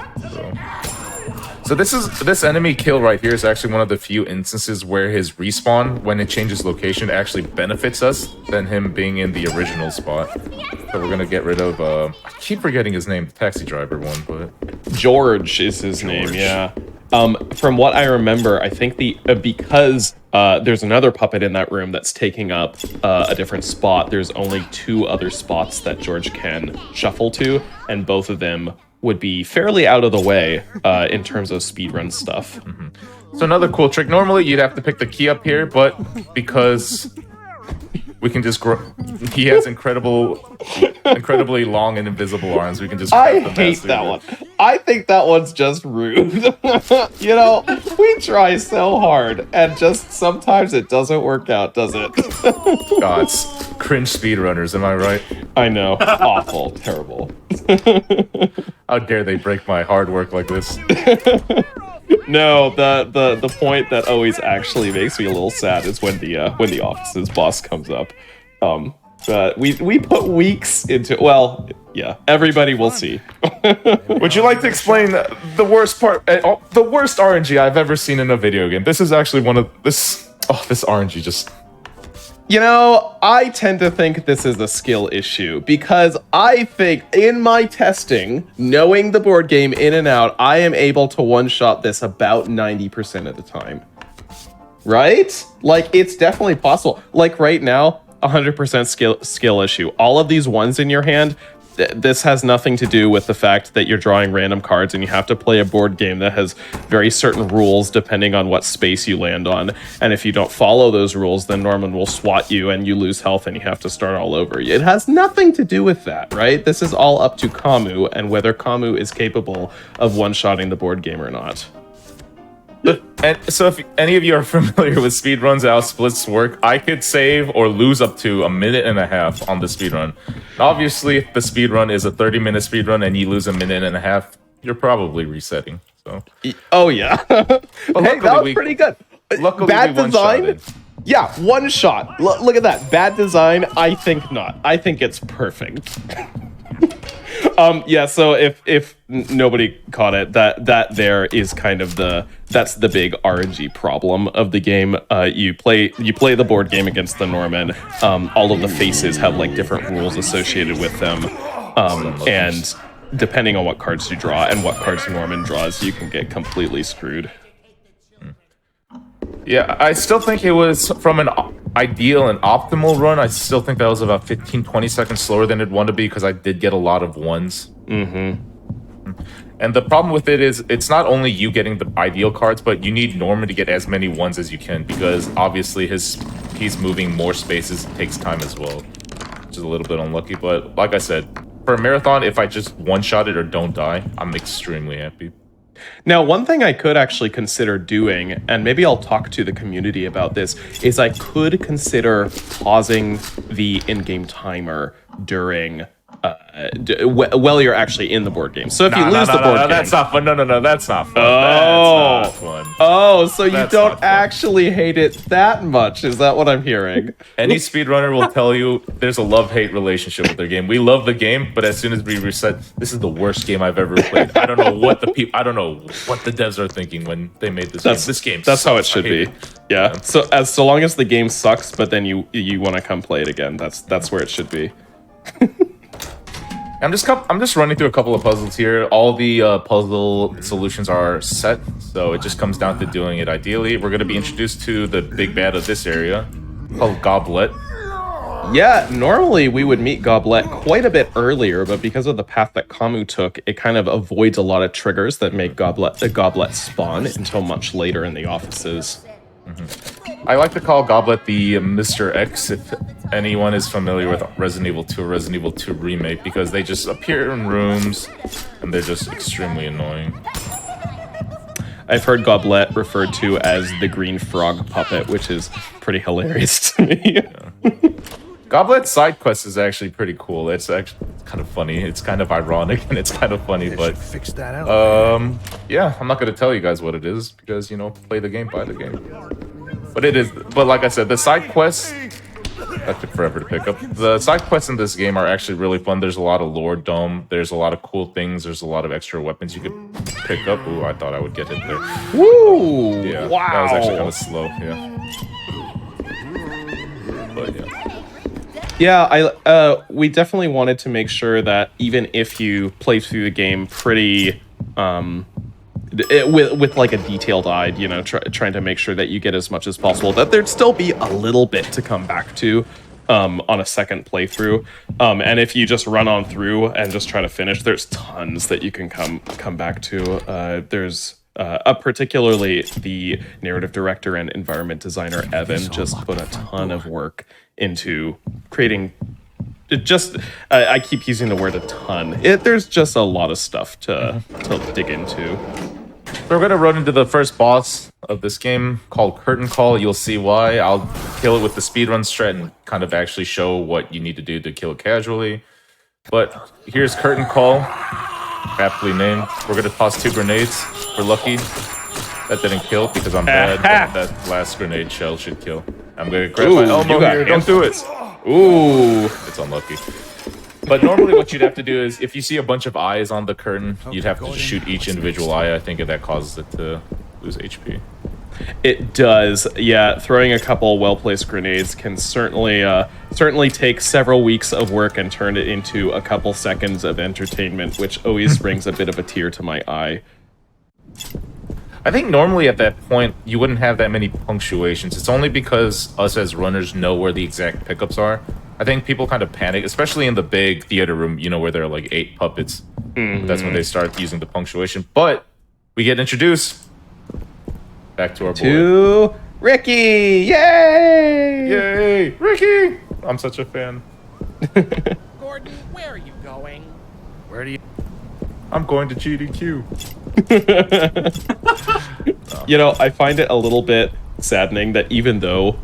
So this enemy kill right here is actually one of the few instances where his respawn, when it changes location, actually benefits us than him being in the original spot. So we're gonna get rid of I keep forgetting his name, the taxi driver one, but George is his name, yeah. From what I remember, I think because there's another puppet in that room that's taking up a different spot, there's only 2 other spots that George can shuffle to, and both of them would be fairly out of the way in terms of speedrun stuff. So another cool trick, normally you'd have to pick the key up here, but because we can just he has incredibly long and invisible arms, we can just I hate that one. I think that one's just rude. You know, we try so hard, and just sometimes it doesn't work out, does it? God, cringe speedrunners, am I right? I know. Awful. Terrible. How dare they break my hard work like this? No, the point that always actually makes me a little sad is when the office's boss comes up. We put weeks into, well, yeah, everybody will see. Would you like to explain the worst part, the worst RNG I've ever seen in a video game? This is actually one of this RNG just... You know, I tend to think this is a skill issue because I think in my testing, knowing the board game in and out, I am able to one-shot this about 90% of the time. Right? Like, it's definitely possible. Like right now, 100% skill issue. All of these ones in your hand, this has nothing to do with the fact that you're drawing random cards and you have to play a board game that has very certain rules depending on what space you land on. And if you don't follow those rules, then Norman will swat you and you lose health and you have to start all over. It has nothing to do with that, right? This is all up to Camu and whether Camu is capable of one-shotting the board game or not. And so if any of you are familiar with speedruns, how splits work, I could save or lose up to 1.5 minutes on the speedrun. Obviously, if the speedrun is a 30-minute speedrun and you lose 1.5 minutes, you're probably resetting. So. Oh, yeah. But hey, that was pretty good. Luckily, bad design? Yeah, one shot. Look at that. Bad design? I think not. I think it's perfect. Yeah, so if nobody caught it, that there is kind of that's the big RNG problem of the game. You play the board game against the Norman. All of the faces have like different rules associated with them. And depending on what cards you draw and what cards Norman draws, you can get completely screwed. Yeah, I still think it was from an ideal and optimal run. I still think that was about 15-20 seconds slower than it'd want to be because I did get a lot of ones. And the problem with it is it's not only you getting the ideal cards, but you need Norman to get as many ones as you can because obviously he's moving more spaces. It takes time as well, which is a little bit unlucky. But like I said, for a marathon, if I just one-shot it or don't die, I'm extremely happy. Now, one thing I could actually consider doing, and maybe I'll talk to the community about this, is I could consider pausing the in-game timer during while you're actually in the board game. So if you lose the board game, that's not fun. No, that's not fun. Oh, that's not fun. Oh, so you don't actually hate it that much? Is that what I'm hearing? Any speedrunner will tell you there's a love-hate relationship with their game. We love the game, but as soon as we reset, this is the worst game I've ever played. I don't know what the devs are thinking when they made this game. This game. That's how it should be. Yeah. So long as the game sucks, but then you want to come play it again. That's where it should be. I'm just running through a couple of puzzles here. All the puzzle solutions are set, so it just comes down to doing it ideally. We're going to be introduced to the big bad of this area, called Goblet. Yeah, normally we would meet Goblet quite a bit earlier, but because of the path that Kamu took, it kind of avoids a lot of triggers that make the Goblet spawn until much later in the offices. I like to call Goblet the Mr. X if anyone is familiar with Resident Evil 2 or Resident Evil 2 Remake, because they just appear in rooms and they're just extremely annoying. I've heard Goblet referred to as the green frog puppet, which is pretty hilarious to me. Goblet's side quest is actually pretty cool. It's actually kind of funny. It's kind of ironic and it's kind of funny, but fix that out. Yeah, I'm not going to tell you guys what it is because, you know, play the game, buy the game. But like I said, the side quests, that took forever to pick up. The side quests in this game are actually really fun. There's a lot of lore dome. There's a lot of cool things. There's a lot of extra weapons you could pick up. Ooh, I thought I would get hit there. Woo! Yeah, wow. That was actually kind of slow, yeah. But yeah. Yeah, we definitely wanted to make sure that even if you play through the game pretty, with like a detailed eye, you know, trying to make sure that you get as much as possible, that there'd still be a little bit to come back to on a second playthrough. And if you just run on through and just try to finish, there's tons that you can come back to. There's particularly the narrative director and environment designer Evan just put a ton of work into creating I keep using the word a ton. There's just a lot of stuff to dig into. So we're gonna run into the first boss of this game called Curtain Call. You'll see why. I'll kill it with the speedrun strat and kind of actually show what you need to do to kill it casually. But here's Curtain Call, aptly named. We're gonna toss 2 grenades. We're lucky. That didn't kill because I'm bad, but that last grenade shell should kill. I'm gonna grab my elbow here. Don't do it. Ooh. It's unlucky. But normally what you'd have to do is, if you see a bunch of eyes on the curtain, you'd have to just shoot each individual eye. I think that causes it to lose HP. It does, yeah. Throwing a couple well-placed grenades can certainly take several weeks of work and turn it into a couple seconds of entertainment, which always brings a bit of a tear to my eye. I think normally at that point, you wouldn't have that many punctuations. It's only because us as runners know where the exact pickups are. I think people kind of panic, especially in the big theater room, you know, where there are like 8 puppets. Mm-hmm. That's when they start using the punctuation. But we get introduced back to our boy. To Ricky! Yay! Yay! Ricky! I'm such a fan. Gordon, where are you going? Where do you... I'm going to GDQ. You know, I find it a little bit saddening that even though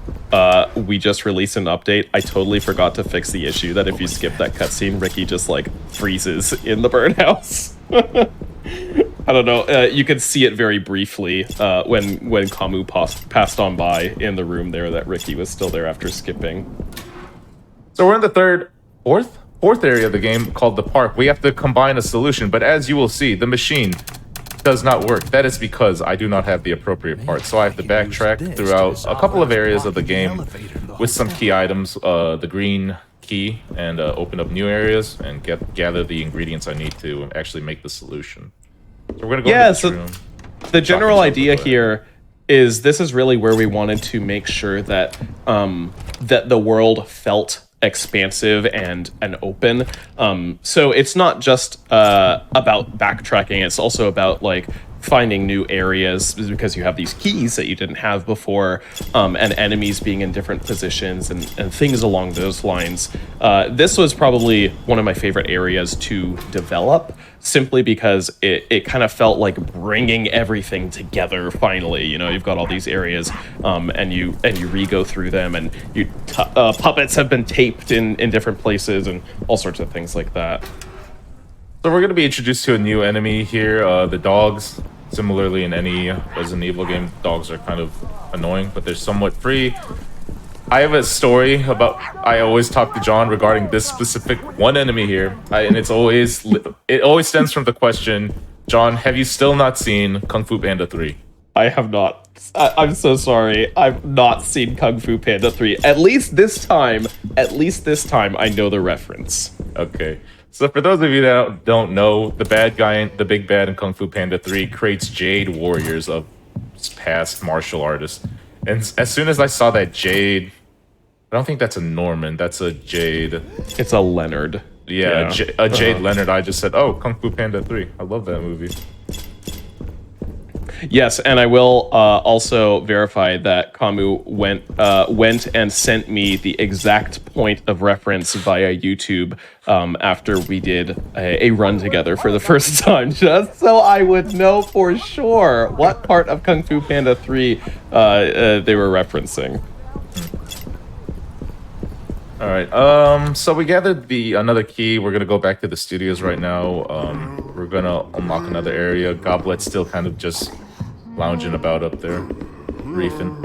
we just released an update, I totally forgot to fix the issue that if you skip that cutscene, Ricky just like freezes in the birdhouse. I don't know. You could see it very briefly when Kamu passed on by in the room there that Ricky was still there after skipping. So we're in the fourth area of the game called the park. We have to combine a solution, but as you will see, the machine does not work. That is because I do not have the appropriate parts. So I have to backtrack throughout a couple of areas of the game with some key items. The green key and open up new areas and gather the ingredients I need to actually make the solution. So we're gonna go into this room. The general idea here is this is really where we wanted to make sure that that the world felt expansive and open. So it's not just about backtracking, it's also about like finding new areas because you have these keys that you didn't have before, and enemies being in different positions and things along those lines. This was probably one of my favorite areas to develop, simply because it kind of felt like bringing everything together finally. You know, you've got all these areas, and you re-go through them, and puppets have been taped in different places and all sorts of things like that. So we're going to be introduced to a new enemy here, the dogs. Similarly, in any Resident Evil game, dogs are kind of annoying, but they're somewhat free. I have a story about, I always talk to John regarding this specific one enemy here, and it always stems from the question, John, have you still not seen Kung Fu Panda 3? I have not. I'm so sorry. I've not seen Kung Fu Panda 3. At least this time, I know the reference. Okay. So for those of you that don't know, the bad guy, the big bad in Kung Fu Panda 3 creates Jade warriors of past martial artists. And as soon as I saw that Jade, I don't think that's a Norman, that's a Jade. It's a Leonard. Yeah. A Jade Leonard, I just said, oh, Kung Fu Panda 3. I love that movie. Yes, and I will also verify that Kamu went and sent me the exact point of reference via YouTube after we did a run together for the first time, just so I would know for sure what part of Kung Fu Panda 3 they were referencing. All right. So we gathered another key. We're gonna go back to the studios right now. We're gonna unlock another area. Goblet's still kind of just lounging about up there, reefing.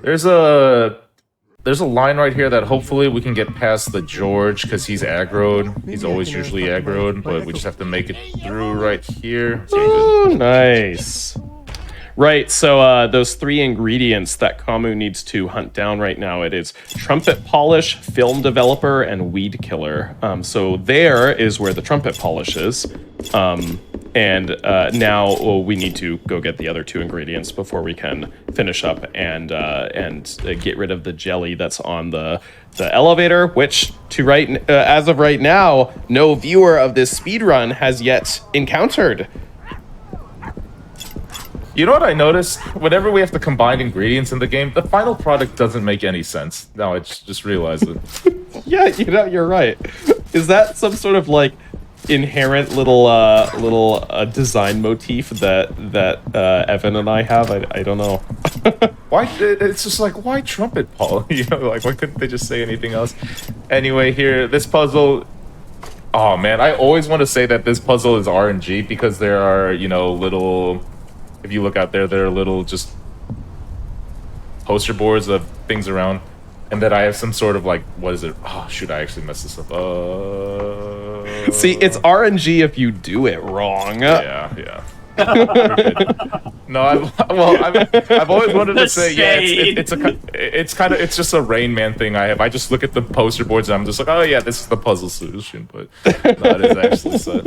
There's a line right here that hopefully we can get past the George because he's aggroed. He's always usually aggroed, but we just have to make it through right here. Oh, nice. Right, so those 3 ingredients that Kamu needs to hunt down right now, it is trumpet polish, film developer, and weed killer. So there is where the trumpet polish is. And now we need to go get the other 2 ingredients before we can finish up and get rid of the jelly that's on the elevator, which as of right now, no viewer of this speedrun has yet encountered. You know what I noticed? Whenever we have to combine ingredients in the game, the final product doesn't make any sense. Now I just realized it. Yeah, you're right. Is that some sort of like inherent little design motif that Evan and I have? I don't know. Why? It's just like, why trumpet, Paul? You know, like, why couldn't they just say anything else? Anyway, here, this puzzle. Oh man, I always want to say that this puzzle is RNG because there are, you know, little. If you look out there, there are little just poster boards of things around, and that I have some sort of like, what is it? Oh shoot, I actually messed this up. See, it's RNG if you do it wrong. Yeah. No, I've always wanted to say, yeah, it's just a Rain Man thing I have. I just look at the poster boards and I'm just like, oh yeah, this is the puzzle solution, but no, it is actually set.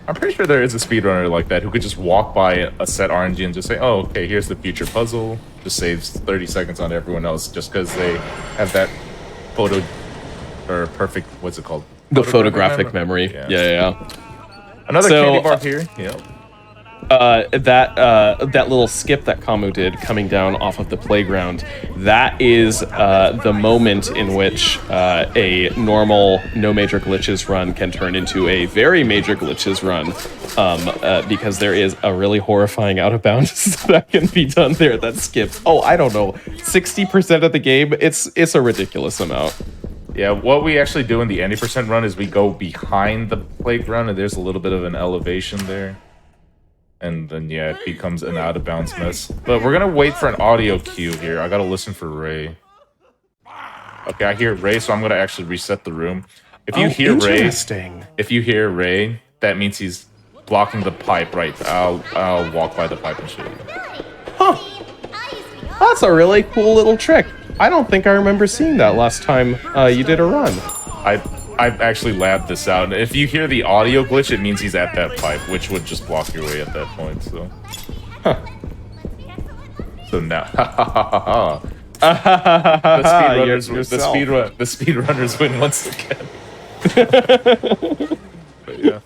I'm pretty sure there is a speedrunner like that who could just walk by a set RNG and just say, oh, okay, here's the future puzzle. Just saves 30 seconds on everyone else just because they have that photo or perfect, what's it called? The photographic memory. Yeah. Another candy bar here. Yep. That little skip that Kamu did coming down off of the playground, that is the moment in which a normal no major glitches run can turn into a very major glitches run, because there is a really horrifying out of bounds that can be done there that skips, I don't know, 60% of the game. It's a ridiculous amount. Yeah, what we actually do in the 80% run is we go behind the playground and there's a little bit of an elevation there. And then, yeah, it becomes an out-of-bounds mess. But we're gonna wait for an audio cue here. I gotta listen for Ray. Okay, I hear Ray, so I'm gonna actually reset the room. If you hear Ray, that means he's blocking the pipe, right? I'll walk by the pipe and show you. Huh. That's a really cool little trick. I don't think I remember seeing that last time you did a run. I've actually labbed this out. And if you hear the audio glitch, it means he's at that pipe, which would just block your way at that point, so. Huh. So now, the speedrunners win once again. But yeah.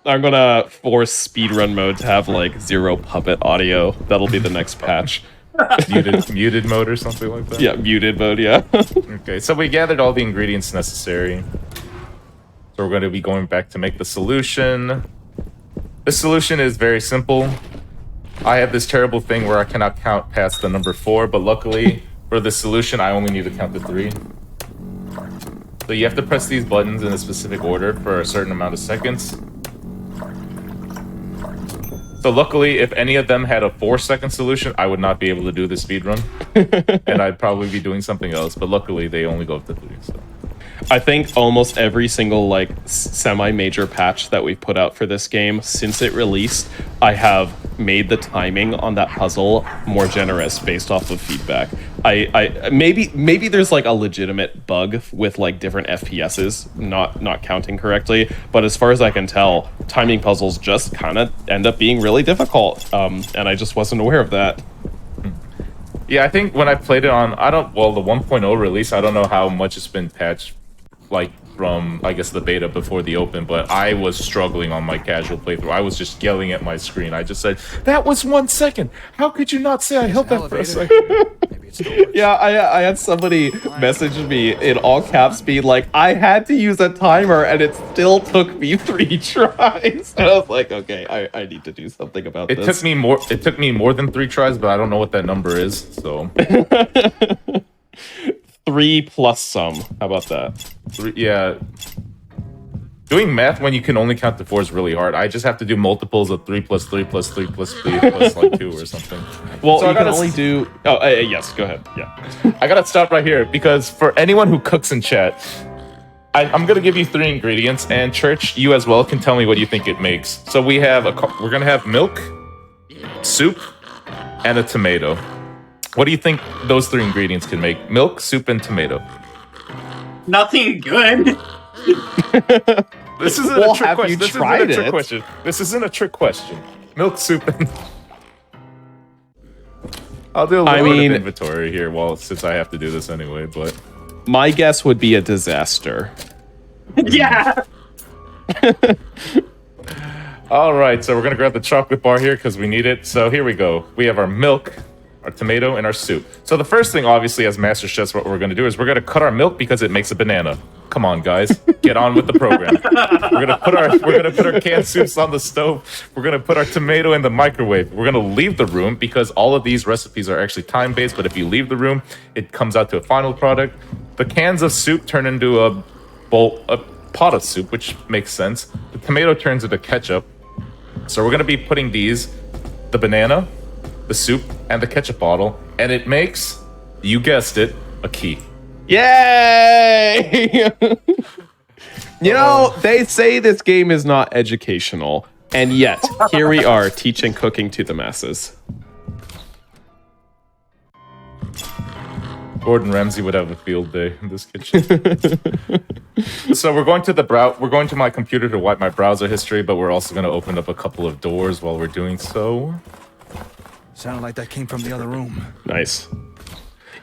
I'm gonna force speedrun mode to have like 0 puppet audio. That'll be the next patch. muted mode or something like that? Yeah, muted mode, yeah. Okay, so we gathered all the ingredients necessary. So we're going to be going back to make the solution. The solution is very simple. I have this terrible thing where I cannot count past the number 4, but luckily for the solution, I only need to count to 3. So you have to press these buttons in a specific order for a certain amount of seconds. So luckily, if any of them had a 4-second solution, I would not be able to do the speedrun. And I'd probably be doing something else, but luckily they only go up to 3. So. I think almost every single like semi-major patch that we've put out for this game since it released, I have made the timing on that puzzle more generous based off of feedback. I maybe there's like a legitimate bug with like different FPSs not counting correctly, but as far as I can tell, timing puzzles just kind of end up being really difficult, and I just wasn't aware of that. Yeah, I think when I played it on, the 1.0 release, I don't know how much it's been patched, like from, I guess, the beta before the open, but I was struggling on my casual playthrough. I was just yelling at my screen. I just said, that was 1 second. How could you not say I held that for a second? Yeah, I had somebody message me in all caps being like, I had to use a timer and it still took me 3 tries. And I was like, okay, I need to do something about this. It took me more than 3 tries, but I don't know what that number is, so. 3 plus some. How about that? 3, yeah. Doing math when you can only count to 4 is really hard. I just have to do multiples of 3 plus 3 plus 3 plus 3 plus like 2 or something. Well, so you can only do... Oh, yes, go ahead. Yeah. I gotta stop right here because for anyone who cooks in chat, I'm gonna give you 3 ingredients, and Church, you as well can tell me what you think it makes. So we're gonna have milk, soup, and a tomato. What do you think those 3 ingredients can make? Milk, soup, and tomato. Nothing good. This isn't a trick question. This isn't a trick question. Milk, soup, and... I'll do a little bit of inventory here since I have to do this anyway, but... My guess would be a disaster. Yeah! Alright, so we're gonna grab the chocolate bar here because we need it. So here we go. We have our milk, our tomato, and our soup. So the first thing, obviously, as Master Chefs, what we're going to do is we're going to cut our milk because it makes a banana. Come on, guys, get on with the program. We're going to put our canned soups on the stove. We're going to put our tomato in the microwave. We're going to leave the room because all of these recipes are actually time-based, but if you leave the room, it comes out to a final product. The cans of soup turn into a pot of soup, which makes sense. The tomato turns into ketchup. So we're going to be putting the banana, the soup, and the ketchup bottle, and it makes, you guessed it, a key. Yay! You know, they say this game is not educational, and yet, here we are teaching cooking to the masses. Gordon Ramsay would have a field day in this kitchen. So we're going to my computer to wipe my browser history, but we're also going to open up a couple of doors while we're doing so. Sounded like that came from the other room. Nice.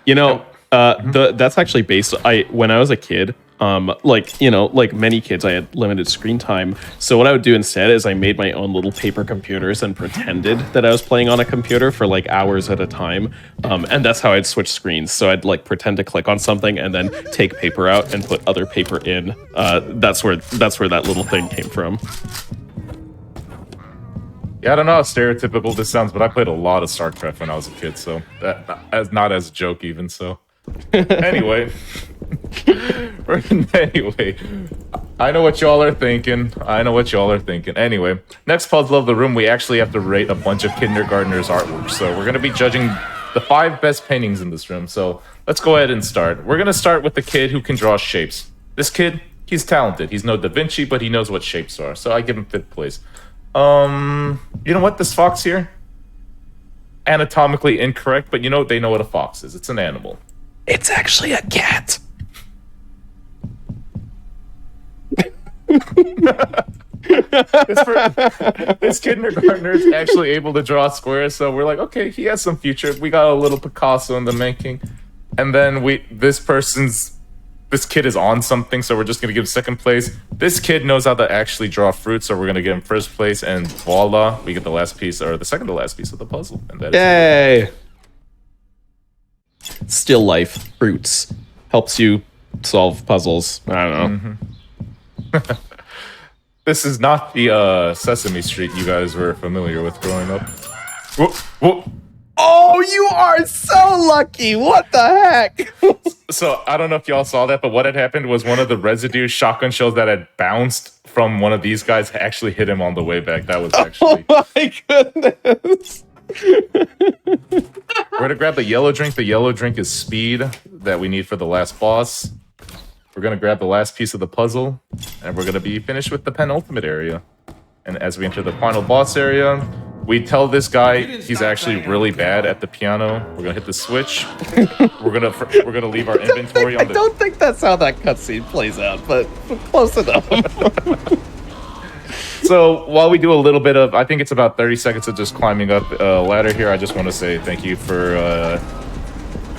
You know, that's actually based. When I was a kid, like many kids, I had limited screen time. So what I would do instead is I made my own little paper computers and pretended that I was playing on a computer for like hours at a time. And that's how I'd switch screens. So I'd like pretend to click on something and then take paper out and put other paper in. That's where that little thing came from. Yeah, I don't know how stereotypical this sounds, but I played a lot of StarCraft when I was a kid, so not as a joke even, so. Anyway, I know what y'all are thinking. Anyway, next puzzle of the room, we actually have to rate a bunch of kindergartners' artwork, so we're going to be judging the 5 best paintings in this room, so let's go ahead and start. We're going to start with the kid who can draw shapes. This kid, he's talented. He's no Da Vinci, but he knows what shapes are, so I give him 5th place. You know what? This fox here, anatomically incorrect, but you know they know what a fox is. It's an animal. It's actually a cat. This kindergartner is actually able to draw squares, so we're like, okay, he has some future. We got a little Picasso in the making, and then this kid is on something, so we're just gonna give second place. This kid knows how to actually draw fruit, so we're gonna give him first place, and voila, we get the last piece, or the second to last piece of the puzzle. And that Yay! Still life fruits helps you solve puzzles. I don't know. This is not the Sesame Street you guys were familiar with growing up. Whoop, whoop. Oh, you are so lucky! What the heck? So I don't know if y'all saw that, but what had happened was one of the residue shotgun shells that had bounced from one of these guys actually hit him on the way back. That was actually. Oh my goodness! We're gonna grab the yellow drink. The yellow drink is speed that we need for the last boss. We're gonna grab the last piece of the puzzle, and we're gonna be finished with the penultimate area. And as we enter the final boss area, we tell this guy he's actually really bad at the piano. We're gonna hit the switch. We're gonna leave our inventory on the. I don't think that's how that cutscene plays out, but close enough. So while we do a little bit of, I think it's about 30 seconds of just climbing up a ladder here. I just want to say thank you for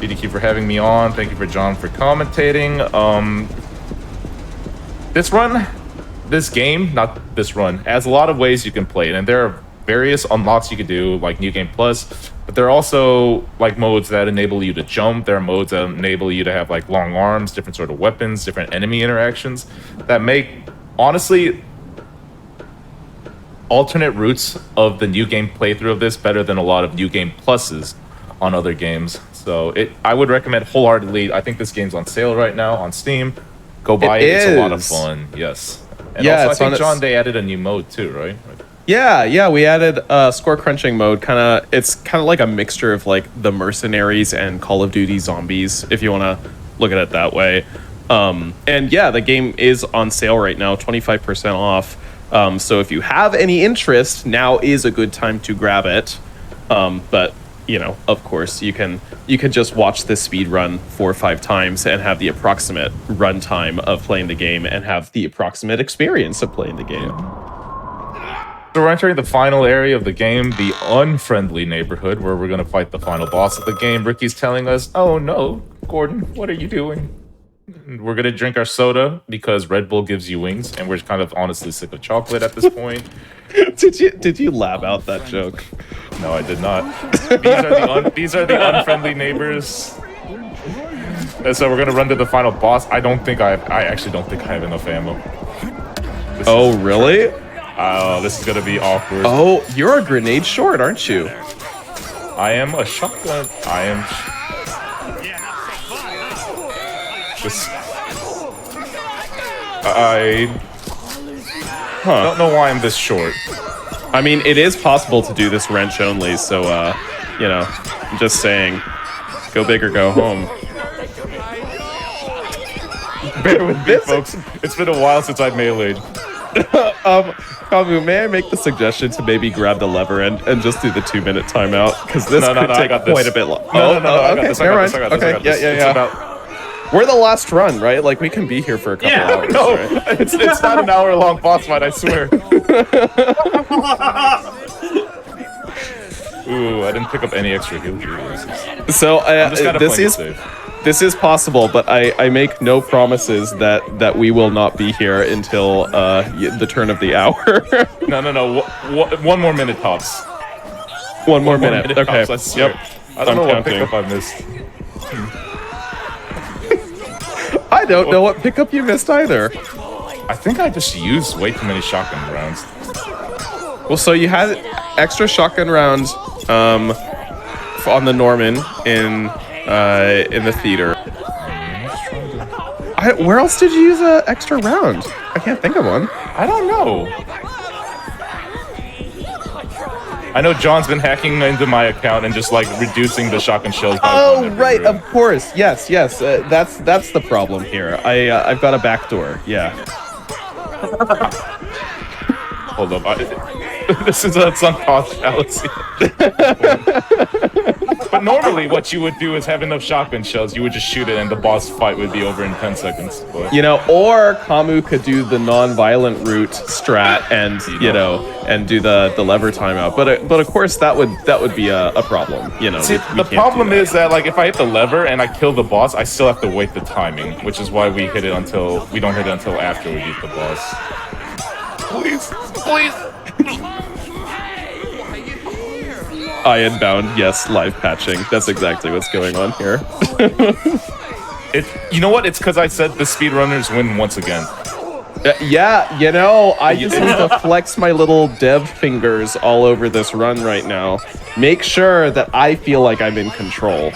GDQ for having me on. Thank you for John for commentating. This game, not this run, has a lot of ways you can play it, and there are various unlocks you can do, like New Game Plus, but there are also like modes that enable you to jump. There are modes that enable you to have like long arms, different sort of weapons, different enemy interactions that make, honestly, alternate routes of the New Game playthrough of this better than a lot of New Game Pluses on other games. So I would recommend wholeheartedly. I think this game's on sale right now on Steam. Go buy it. It's a lot of fun. Yes. And Yeah, also, it's I think, on John, they added a new mode too, right? Yeah, we added score crunching mode. It's kind of like a mixture of like the Mercenaries and Call of Duty Zombies, if you want to look at it that way. And yeah, the game is on sale right now, 25% off. So if you have any interest, now is a good time to grab it. But you know, of course, you can just watch this speed run 4 or 5 times and have the approximate runtime of playing the game and have the approximate experience of playing the game. So we're entering the final area of the game, the unfriendly neighborhood, where we're going to fight the final boss of the game. Ricky's telling us, "Oh no, Gordon, what are you doing?" We're going to drink our soda because Red Bull gives you wings, and we're kind of honestly sick of chocolate at this point. Did you lab out that joke? No, I did not. These are the unfriendly neighbors. And so we're going to run to the final boss. I actually don't think I have enough ammo. Really? This is gonna be awkward. Oh, you're a grenade short, aren't you? I am a shotgun. I am. I don't know why I'm this short. I mean, it is possible to do this wrench only, so you know, I'm just saying, go big or go home. Bear with me, folks. It's been a while since I've meleeed. Kamu, may I make the suggestion to maybe grab the lever and just do the 2-minute timeout? Because this could take quite a bit long. No, I got this. Okay, yeah. We're the last run, right? Like, we can be here for a couple hours, no, right? It's not an hour-long boss fight, I swear. Ooh, I didn't pick up any extra heal cubes. So, this is possible, but I make no promises that we will not be here until the turn of the hour. No. One more minute tops. One more minute. Okay. Tops, I swear. Yep. I don't know what pickup I missed. I don't know what pickup you missed either. I think I just used way too many shotgun rounds. Well, so you had extra shotgun rounds on the Norman in the theater. Where else did you use an extra round? I can't think of one. I don't know. I know John's been hacking into my account and just like reducing the shotgun shells. Oh, right, of course. Yes. That's the problem here. I've got a backdoor. Yeah. Hold up. This is a sunk cost fallacy. But normally, what you would do is have enough shotgun shells. You would just shoot it, and the boss fight would be over in 10 seconds. But... You know, or Kamu could do the non-violent route strat, and and do the lever timeout. But of course, that would be a problem. You know, see, the problem is that like if I hit the lever and I kill the boss, I still have to wait the timing, which is why we don't hit it until after we beat the boss. Please. Ironbound, yes, live patching. That's exactly what's going on here. You know what? It's because I said the speedrunners win once again. Yeah, you know, I just need to flex my little dev fingers all over this run right now. Make sure that I feel like I'm in control.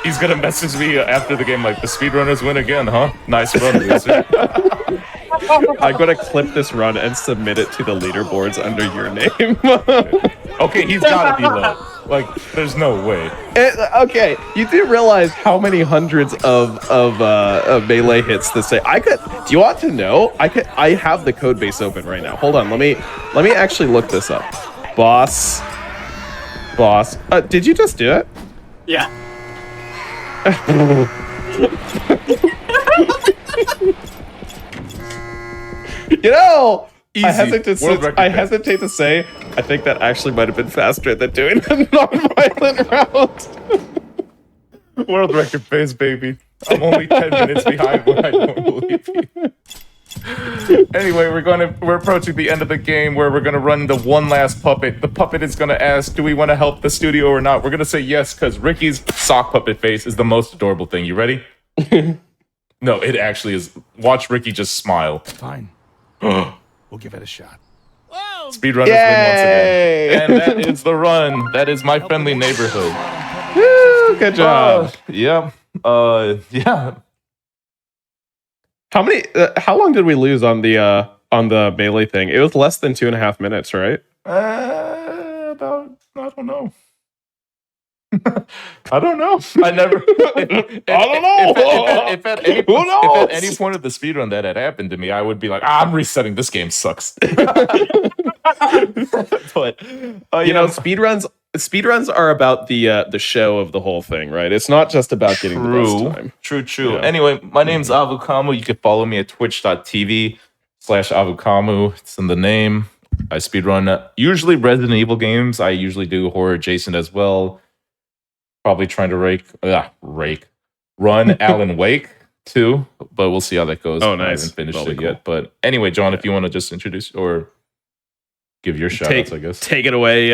He's gonna message me after the game like, the speedrunners win again, huh? Nice run, loser. I'm gonna clip this run and submit it to the leaderboards under your name. Okay, he's gotta be low. Like, there's no way. Okay, you do realize how many hundreds of melee hits this say. Do you want to know? I have the code base open right now. Hold on, let me actually look this up. Boss. Did you just do it? Yeah. You know, easy. I hesitate to say, I think that actually might have been faster than doing a non-violent route. World record pace, baby. I'm only 10 minutes behind what I normally be. Anyway, we're approaching the end of the game where we're gonna run into one last puppet. The puppet is gonna ask, do we want to help the studio or not? We're gonna say yes, because Ricky's sock puppet face is the most adorable thing. You ready? No, it actually is. Watch Ricky just smile. Fine. We'll give it a shot. Speedrunners win once again. And that is the run. That is my friendly neighborhood. Woo, good job. Yeah. How long did we lose on the melee thing? It was less than 2.5 minutes, right? I don't know. I don't know. I never. I don't know. If at any point of the speedrun that had happened to me, I would be like, I'm resetting. This game sucks. But you know, speedruns are about the show of the whole thing, right? It's not just about getting the best time. True. Yeah. Anyway, my name's Avukamu. You can follow me at twitch.tv/Avukamu. It's in the name. I speedrun usually Resident Evil games. I usually do horror adjacent as well. Probably trying to run Alan Wake too, but we'll see how that goes. Oh, nice. I haven't finished it yet. But anyway, John, if you want to just introduce or give your shout outs, I guess. Take it away.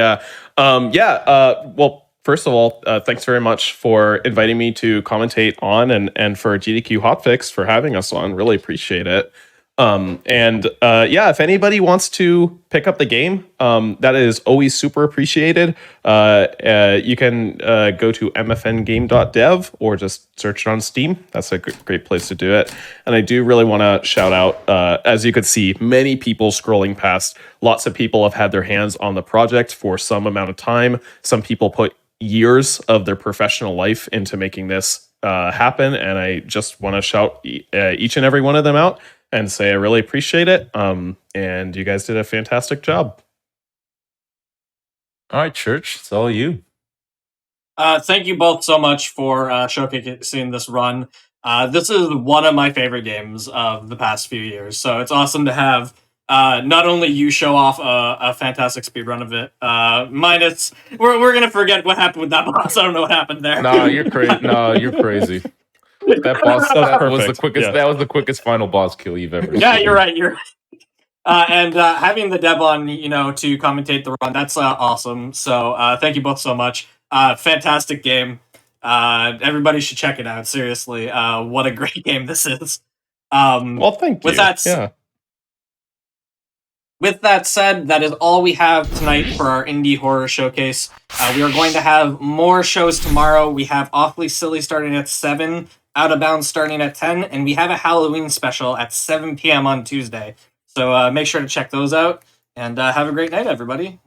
Well, first of all, thanks very much for inviting me to commentate on and for GDQ Hotfix for having us on. Really appreciate it. If anybody wants to pick up the game, that is always super appreciated. You can go to mfngame.dev or just search it on Steam. That's a great place to do it. And I do really want to shout out, as you could see, many people scrolling past. Lots of people have had their hands on the project for some amount of time. Some people put years of their professional life into making this happen. And I just want to shout each and every one of them out and say I really appreciate it. And you guys did a fantastic job. All right, Church, it's all you. Thank you both so much for showcasing this run. This is one of my favorite games of the past few years, so it's awesome to have not only you show off a fantastic speedrun of it, minus we're gonna forget what happened with that boss. I don't know what happened there. No, you're crazy. You're crazy. That boss that was the quickest. Yeah. That was the quickest final boss kill you've ever seen. Yeah, you're right. And having the dev on, to commentate the run, that's awesome. So thank you both so much. Fantastic game. Everybody should check it out. Seriously, what a great game this is. Well, thank you. With that said, that is all we have tonight for our indie horror showcase. We are going to have more shows tomorrow. We have Awfully Silly starting at 7, Out of Bounds starting at 10, and we have a Halloween special at 7 p.m. on Tuesday. So make sure to check those out, and have a great night, everybody.